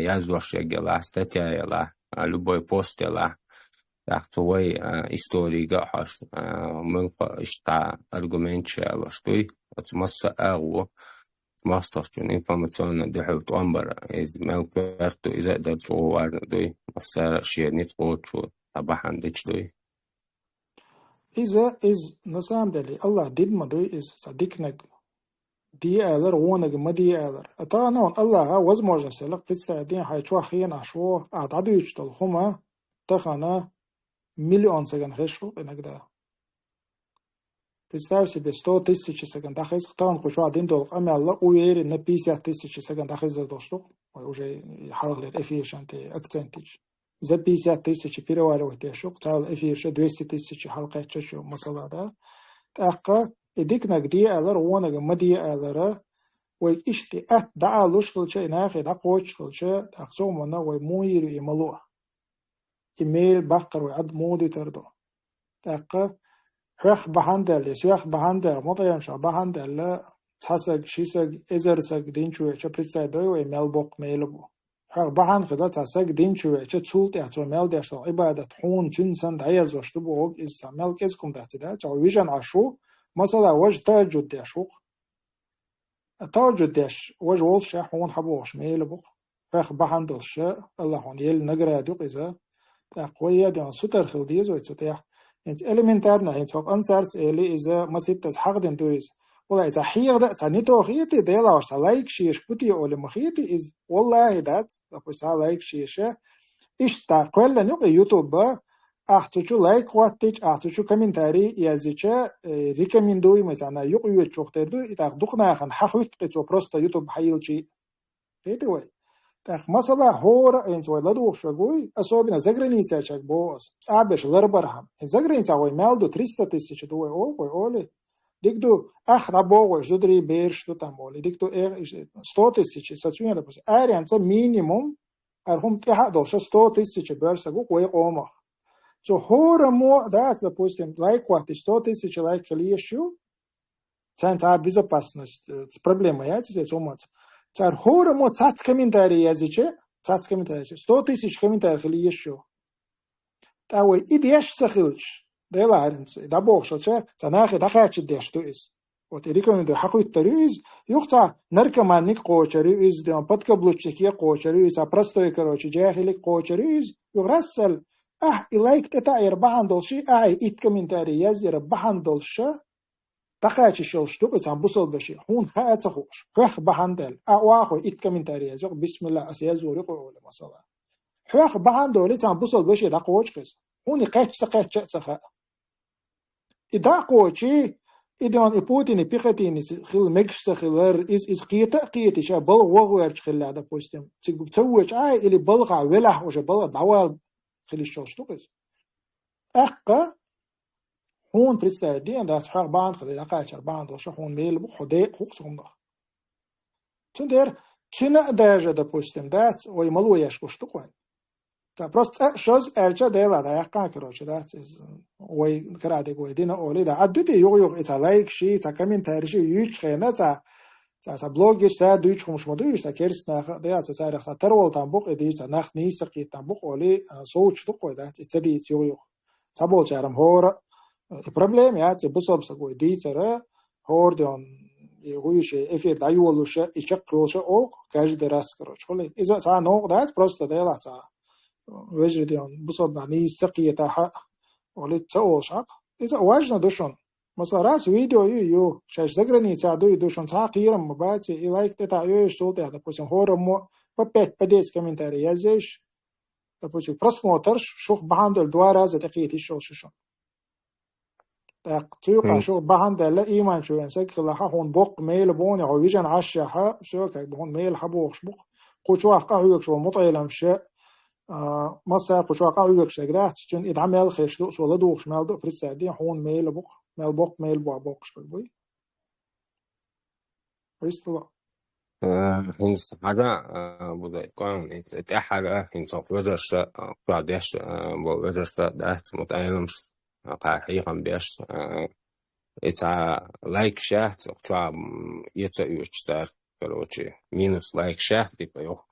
يازوش يجي ستاتيا يلا لبوي بوست يلا تحتوي история хаш мэлха ишта аргументче алаштой отмасса агу мастарчун информационно дехут амбар из мэлкарту иза датчуар дой масса шиернит очу табахан дичдой إذا на самом деле Allah did мадой из садикнак диалер вонаг мадиалер атана он Allah возможно селак представить хайчу хина шо атадуч тол хума тахана миллион саган хэшу иногда. Представь себе 100 тысяч саган дахайс, хтан хушу $1, ами Алла уверен на 50 тысяч саган дахайс задоштук, уже халглер эфиршанте акцентич. За 50 тысяч переваривать яшук, цал эфирша 200 тысяч халкай чашу масалада. Такка идикнак диалер вонаг мадиалера, وي اشتي دعالوش خلشة ناخي دقوش خلشة تقصومنا وي موير يملوه إيميل بقر وعد مودي تردو تاقا حخ بحندل يسوخ بحندل مطيام شا بحندل لا تحسق شيسق إزرسق دينشوه چا پرسای دوی و إيميل بوق ميلبو حخ بحند خدا تحسق دينشوه چا تسولت احتو ميل داشتو عبادت حون چنسان دعيا زوشتو بو اوگ إز ساميل كيزكم دهتي ده چا ويجان عشو مثلا وج تاجد داشوق التواجد داش وج والشا حون حبوش ميلبو حخ بحندل شا الله حون يل نقرا دوق إذا تقوية دون ستر خلديز ويتسطيح انت elementarna انت فوق انسارس اللي إذا ما ستة حقدن دويز ولا إذا حيغ ده تانيتو خيتي ديلا وش لايك شيش بوتي أول مخيتي إز والله دات لبوس لايك شيشة إيش تقول لنوق يوتيوب أحتوشو لايك واتيج أحتوشو كومنتاري يازيشة ريكومندوي مثلا يقيو تشوختردو إذا دقنا خن حخوت قتو بروستا يوتيوب حيلشي هيتي وي так масала хора энц вай ладух шагой особенно за границей чак бос абеш ларбархам за границей вай мелду 300 тысяч дуой олой оли дикду ах рабого жудри бер что там оли дикду 100 тысяч сачуня допустим арианца минимум архум тиха доша 100 тысяч берсагу кой ома so хора мо да допустим лайк хватит 100 тысяч лайк клиешу центр безопасности проблема я тебе сумат цар хора мо цац комментарий языче цац комментарий 100 тысяч комментариев или еще тавой идеш сахилч деларенц да бохшаче цанахи дахач деш то is вот и рекомендую хакуй тарюз юхта наркоманник кочарюз да подкаблучки кочарюз а простой короче джахилик кочарюз юрасал и лайк это $4 ай ит комментарий язер $4 تقاش الشغل شتوقي عم بوصل بشي هون خاء تخوش حخ بحندل أواخو إت كمنتاريا زوق بسم الله أسيازوري قول مصلا حخ بحندل عم بوصل بشي دقوش قيس هون قاش تخاء إذا قوشي إدوان إبوتيني بيختيني خل مكش خلر إز قيتي شا بل وغويرش خل هذا بوستم تسويش اللي بلغع ولح وش بلغ دعوال خل الشغل شتوقي أقا هون представляет да حق باند خدي لقاچر باند وش هون ميل بو خدي حق صمدا تندر تنا даже допустим да ой малуяш кушту кон та просто шоз элча дела да яка короче да ой краде гой дина оли да адути йог это лайк ши та комментарий ши юч хена та блоги са дуйч хумшмаду юса керс на да та царах та тарвол там бук эди та нах нисaqi там бук оли соуч ту кой да цеди йог та бол чарам хора проблем я те бусобса гой дицера хордон يغويش إفي دايولوش إشقوش أو كاج درس كروش خلي إذا سا نوع ده просто ده تا وجديون بصوب ني سقية تاع ولا تأوش حق إذا واجنا دوشون مثلا راس فيديو يو شاش زغرني تاع دوشون تاع قيرم مباتي لايك تاع يو شتو تاع допустим هورم попять подец комментарий я здесь допустим просмотришь шух бахандл 2 раза دقيقة شو تيوقع شو بهند لا إيمان شو ينسك خلاها هون بق ميل بوني أو يجن عشها شو كي بهون ميل حبوش بق قشوا قاعد شو مطيلم شيء مصر قشوا قاعد شيء كده تشون يدعمل خيش دوس ولا دوش مال دو فريس عادي هون ميل بق ميل بق شو بقول فريس لا هنس هذا بودي كون هنس تأحر هنس وجرش بعدش وجرش ده متألمش حقيقة بيش إتا لايك شات أقطع يتا يوشتار كروتشي مينوس لايك شات بيبقى يوخ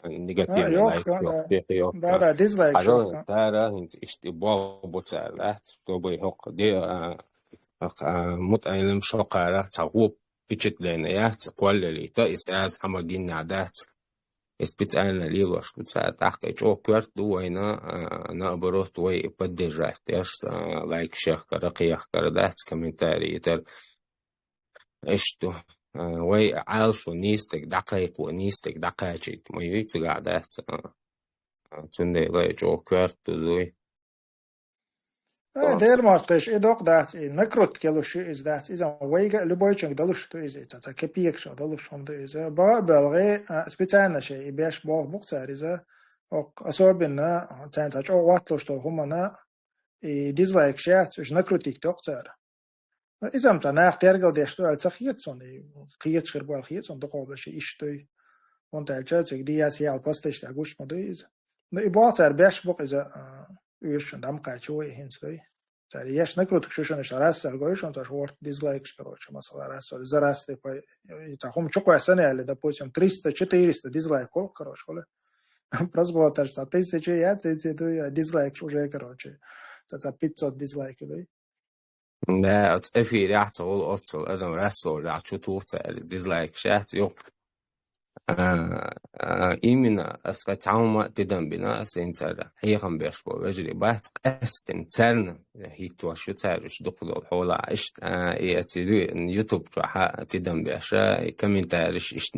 نيجاتيف لايك يوخ ده ديسلايك شو حاجة تارا هنت إشتباه بوتسالات توبي يوخ دي متألم شقارة تعوب بيشت لينيات كل اللي تأس از حمدين نعدات اسبيتالنا ليلوش بتاع تحقيق او كرت دوينا نقبروت وي بدج راحتش لايك شيخ كرقيخ كردات كومنتاري تر اشتو وي عالشو نيستك دقيق ونيستك دقاجي ما يتسق عدات تندي لايك او كرت دوي دير ما قش إدوق دات نكرت كلوش إز دات إذا ويجا لبويشنج دلوش تو إز إتا كبيك شو دلوش هم ده إذا بلغي سبيتانا شيء بيش بوه بقتار إذا أو أصوبنا تان تاج أو واتلوش تو همنا ديزلايك شات إيش نكرت تيك توكتار إذا متى ناخ ترجع ديشتو التخيط صن قيت شرب الخيط صن دقوا بشي إيش توي وانت الجاتك دي أسيا الباستش تاجوش ما ده إذا نبغى بيش بق إذا ويشون دام قاچوي هنسوي تاري يش نكرت شوشون اشراس سالگويشون تاش ورد ديزلايكس كروچ مثلا راس ولا زراس تي تاخم чуко сане але допустим 300 400 дизлайк короч холе просто таш та 1000 я то дизлайк уже короче та 500 дизлайк дой لا اتفي راح تقول اوتل ادم راسول راح شو توصل ديزلايك شات يو إيمنا أسقطعوما تدم بنا أسنتر هي خم بيشبو وجري بات أستن ترنا هي توشو ترش دخلوا الحولا إشت يأتيدو يوتيوب تروح تدم بيشا كومنتاريش إشت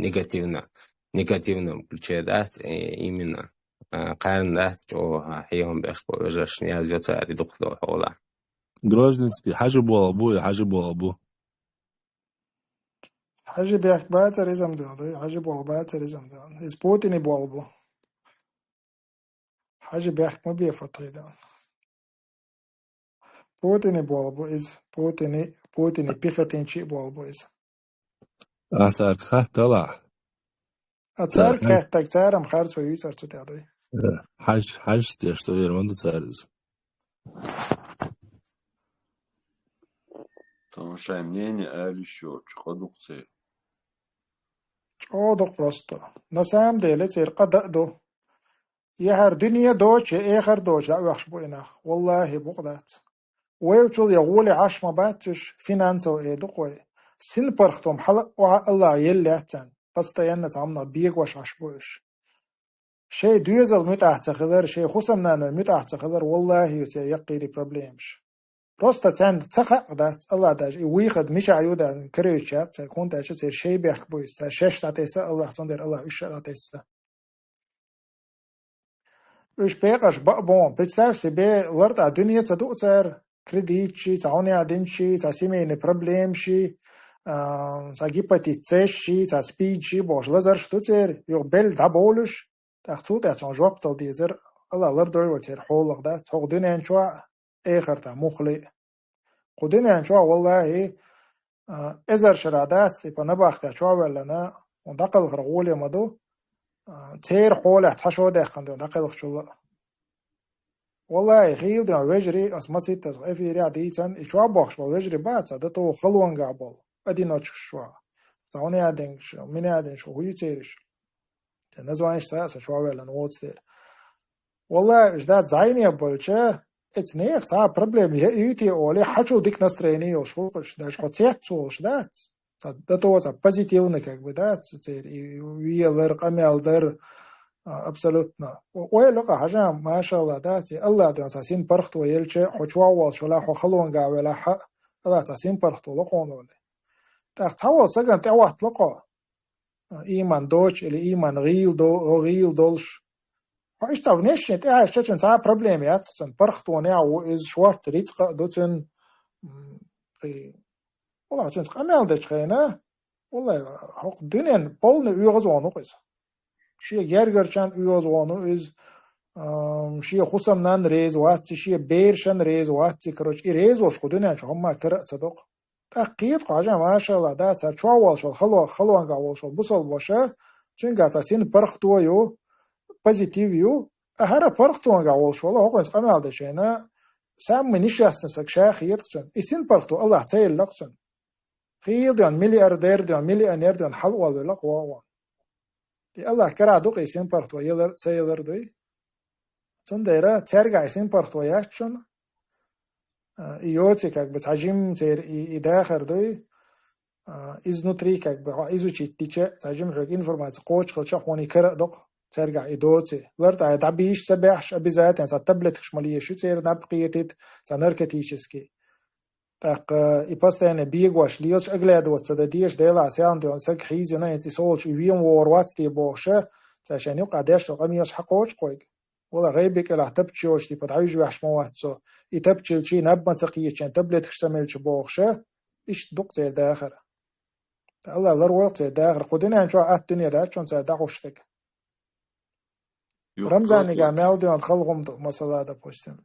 نيجاتيفنا بلشيدات إيمنا قارن دات جو هي خم بيشبو وجرش نياز يوتر دخلوا الحولا Гражданский حاجب أبوي حاجب أبو حاجه بيك باتريزم ده حاجه بول باتريزم ده از بوتيني بولبو حاجه بيك ما بيفتري ده بوتيني بولبو از بوتيني بيفتينشي بولبو از أسأل خات طلع أتصار كهتك تارم خارج ويوتر تتعدي حاج تيشتو يرمندو تارز Тамаша мнение али еще продукции. Чодок просто. На самом деле цирка до. يهر دنيا دوش آخر دوش لا وحش بويناخ والله بقدات ويلشل يقول عش ما باتش فينانسو إيه دقوي سن برختم حلق وع الله يلي أتن بس تينت عمنا بيق وش عش بوش شيء دوزل متأحتخلر شيء خصمنا متأحتخلر والله يتي يقيري بروبليمش просто تن تخق دات الله داج ويخد مش عيودا كريتشات كون داش تصير شيء بيحك بويس شش تعتيسا الله تندر الله وش تعتيسا وش بيقش بون بتعرف سبي ورد الدنيا تدوق صار كريديت شي تعوني عدين شي تسمي إن بروبلم شي تجيبتي شي تسبيد شي باش لازر شو تصير يقبل دبولش تأخذ تعطون جواب تلديزر الله لردور وتصير حولك ده تأخذ دنيا شو آخر تا مخلي قدنا شو والله إزر شرادات بنباخت شو ولا نا ودقل غرقول يمدو تير حول تحشو داخل دقل خشوا والله خيل ده وجري أسمسيت في رياضي تان شو باخش وجري بعد ده تو خلوان قابل أدي ناتش شو تاوني عادين شو من عادين شو هو يتيرش تنزوان إشتاس شو ولا نوتس دير والله إجداد زعيني أبولشة اتنيخ تا بروبلم يتي أولي حشو ديك نستريني وشوقش ده شو تيحتوش ده تو تا позитивный как бы да تير ويا قميل در абсолютно ويلقى حاجة ما شاء الله داتي الله دون تاسين برخت ويلش حشوا والش ولا خلون قا ولا حق الله تاسين برخت لقون ولا تحول سجن تعوت لقى إيمان دوش اللي إيمان غيل دولش إيش تعرفنيش أنت إيش تشون تا بروبلم يا تحسن برخت ونعو إز شوارت ريتق دوتن والله تشون قميل دش خينا والله حق الدنيا بولن يغز وانوقز شيء جرجرشان يغز وانو إز شيء خصم نان ريز وات شيء بيرشان ريز وات كروش ريز وش خدنا شو هم كرأ صدق تأكيد قاعدة ما شاء الله ده تشاول شو خلوان قاول شو بوصل باشه چون قاعدين برختوا يو positive يو هر برختوا قاول شو الله هو قمال ده شينا سام منيش يستنسك شاخير چون إسين برختوا الله تعالى لقسن خير ديان ملياردير ديان مليونير ديان حلوة ولا قوة دي الله كرا دوق إسين برختوا يلر سيلر دوي چون ديرا ترجع إسين برختوا ياشون إيوتي как бы تجيم تير إداخر دوي изнутри как бы изучить тиче تجيم حق информация قوش خلش حوني كرا دوق ترجع إدوتي لرت تعبيش سبعش أبيزات يعني تابلت خشمالية شو تير نبقيتت تنركتيشسكي تاق إبستان بيجواش ليش أجلاد وتصدقيش ديلا سيان ديون سك حيزنا ينتي سولش يوم وروات تي بوشة عشان يبقى داش رقميش حقوش قوي والله غيبك إلى تبتشوش تي بدعيش وحش مواتسو يتبتشل شي نب منطقية شان تبلت خشتمل شبوخشة إيش دق زي داخر الله لروق زي داخر خدنا نشوف الدنيا ده شون زي داخوشتك رمزاني جامل ديون خلقهم مسألة ده بوستن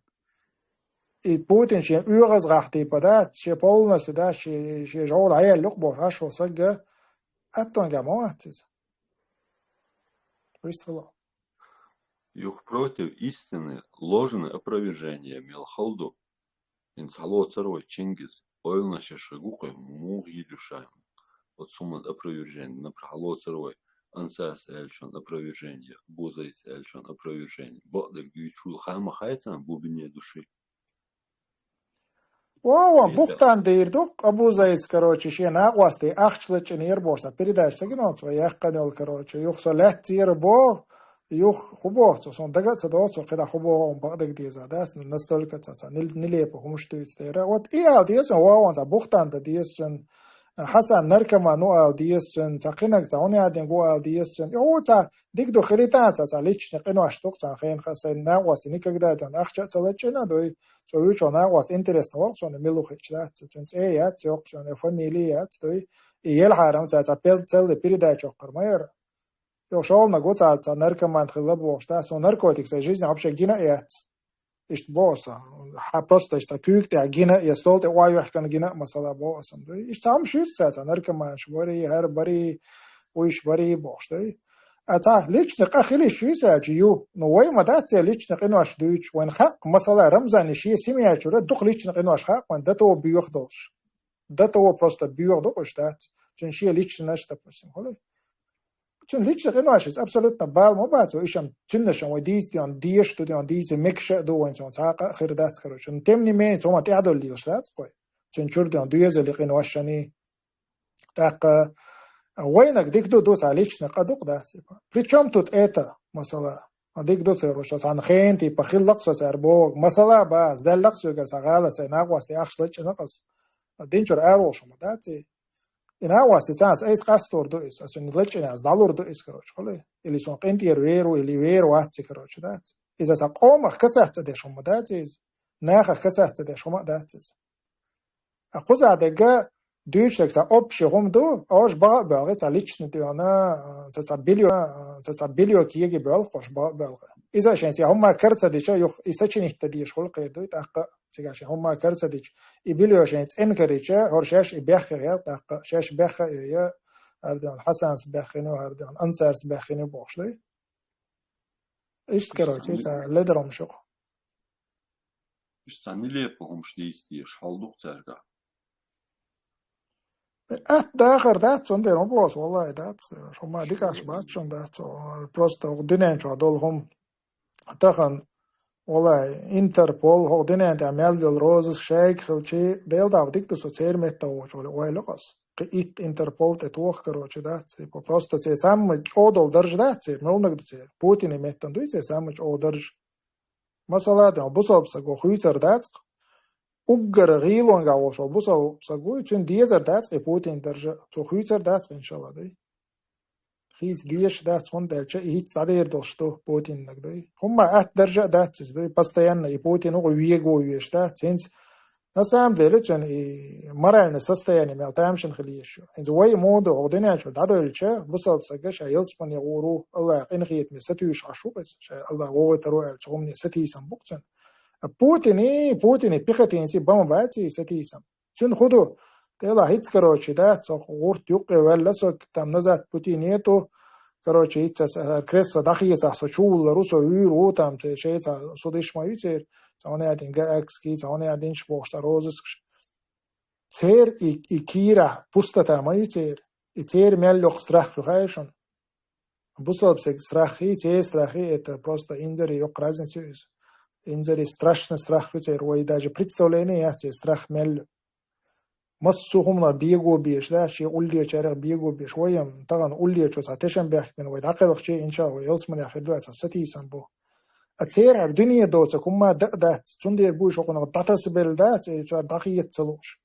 بوتين شي يغز غاحتي بدات شي بولنس ده شي جول عيال لقبو هاش وصقة أتون جامواتز ويستغلو Юх против истины ложное опровержение Мелхалду, инцало царой Чингиз, ойлна шашагукой муг едушаем. Вот сумман опровержение, напрягало царой, ансас эльчон опровержение, бузайц эльчон опровержение. Бадам ючул хайма хайцам бубине души. О, бухтан дирдук, Абу Заид, короче, ще нагвасти, ахчлечен ерборса, передача, гнот, я канал, короче, юхсо летти ербо, يوخ خبوه صون دقت صدوس وكذا خبوه هم بعد كده زادس نستولك تسا نليبه همش تيجتيرا وات إيه ديس هو وانت بختان ديس حسن نركما نوع ديس تقينك توني عادين جوا ديس هو تا ديك دو خريطات تسا ليش نقينو أشتوك تخين خسين ناقوس نيك كده دون أخشى تلاتشنا دوي سوي شو ناقوس إنترست نوع شو نملو خيشات تنس إيه يات يوك شو نفاميليات دوي إيه الحرام تسا بيل تل بيردا شوكر ما يوشال نقول تا نركمان خلاب وقتا سو نركوتكس жизнь вообще гина яц ишт боса просто ишт кюк та гина я столт ой вахкан гина масала босам да ишт там шүрсэ та неркаман швори хар бари уиш бари бошта ата лично қахили шүсэ жию но ой мадат лично қинаш дуч ван хақ масала рамзан ши семья чура дух лично қинаш хақ ван дато биох долш дато просто биох доштат чун ши лично наш допустим холой چون لیچ قناش است absolutно бал мобат و ایشم چندشم و دیزیان دیش تو دیان دیز مکش دو و انسان ساق خردات کرد چون تم نیمه تو ما تعدل لیش دات کوی چون چور دیان دویز لیقناش شنی تاق وینک دیک دو سالیچ نقدوق دات причем тут это مثلا دیک دو سروش آن خینتی پخیل لقص سر بوگ مثلا باز دل لقص وگر ساقاله سناقواس یخشلچ نقص دینچور ارول شما داتی إنها واسطة أيش قصدور دويس عشان نلقي ناس دالور دويس كروش خليه اللي سون قنتير ويرو اللي ويرو وات كروش دات إذا سقوم خسرت ده شو مداتيز ناخ خسرت ده شو مداتيز أقول هذا دويش لك أوبش هم دو أوش باقي تعليش نديانا ستابيليو كيجي بالخوش باقي إذا شنتي هم كرت ده شو يخ إساتش نهتديش خلق دوي تأق تيجاشين هم كرتديج يبيلو شين انكريتشا هورشاش يبيخ يا دق شاش بيخ يا هردون حسن سبخينو هردون انصار سبخينو بوشلي ايش كروتشي تا لدرم شو İşte ne yapalımmış istiyor, haldık terga. داخر دات شون ديرون بوس والله دات شو ما ديك عشبات شون دات بروستا ودينين شو هدول هم تخن والله انتربول هو دينين تعمل دول روز شيك خلشي ديل داو ديك تو سوتير ميتا وش ولا واي لقص قيت انتربول تتوخ كروتشي دات بروستا تي سام چودول درج دات مول نقدو تي بوتين ميتن دوي تي سام چو درج مثلا ده بوسوبس go خويتر دات Ugar غيلون غاوشو بوسو سغوي چون ديزر دات بوتين درجه تو خويتر دات ان شاء الله دي خيز ديش دات فون دلچه هيت صدير دوستو بوتين نگدي هما ات درجه دات دي постоянно بوتين او ويغو ويش دات سنس на самом деле чон и моральное состояние мел тамшин хлиешо انت وي مود ودنا شو دادولچه بوسو سگش ايلسپن يورو الله ان خيت مستيش عشوبس الله هو ترو الچوم ستي سمبوكچن Путин пихатин си бама бати сатисам. Чун худу тела хит короче да цох урт юк вела сок там назад Путинету короче итс кресса дахица сочул русо юру там те шеца судиш маюцер цоне один гакски цоне один шпошта розыск цер и кира пустата маюцер и цер меллох страх хайшон бусобсек страхи те страхи это просто инжери юк разница инжери страшный страх витер ой даже представление я те страх мел مسوهم بيجو بيش لا شيء أولي شارع بيجو بيش ويم طبعا أولي شو تعتشم بيحكي من ويد عقد شيء إن شاء الله يلص من آخر دلوقتي ستي سنبو أتير الدنيا دوت كم دات تندير بوش وكنا داتس بالدات شو دقيقة تلوش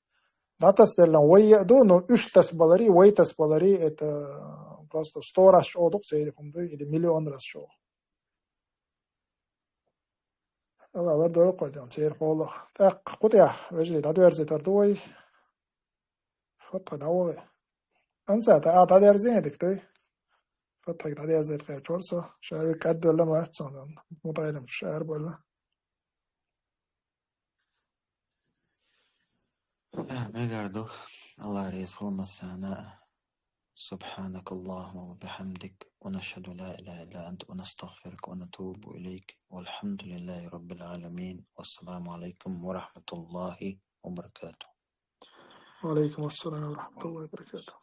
داتس دلنا ويا دونو إيش تسبلري ويا تسبلري إت просто 100 раз شو دوك سيركم دو إلى مليون раз شو الله دور قدام تير والله قطع وجري دادو أرزي تردوي فترة دعوة أنسى تعاد أرزين دكتور فترة تعاد أرزين خير فرصة شهر كاد ولا ما أحسن مطايلة مش شهر ولا بقردو الله ريسو مسانا سبحانك اللهم وبحمدك ونشهد لا إله إلا أنت ونستغفرك ونتوب إليك والحمد لله رب العالمين والسلام عليكم ورحمة الله وبركاته. وعليكم السلام ورحمة الله وبركاته.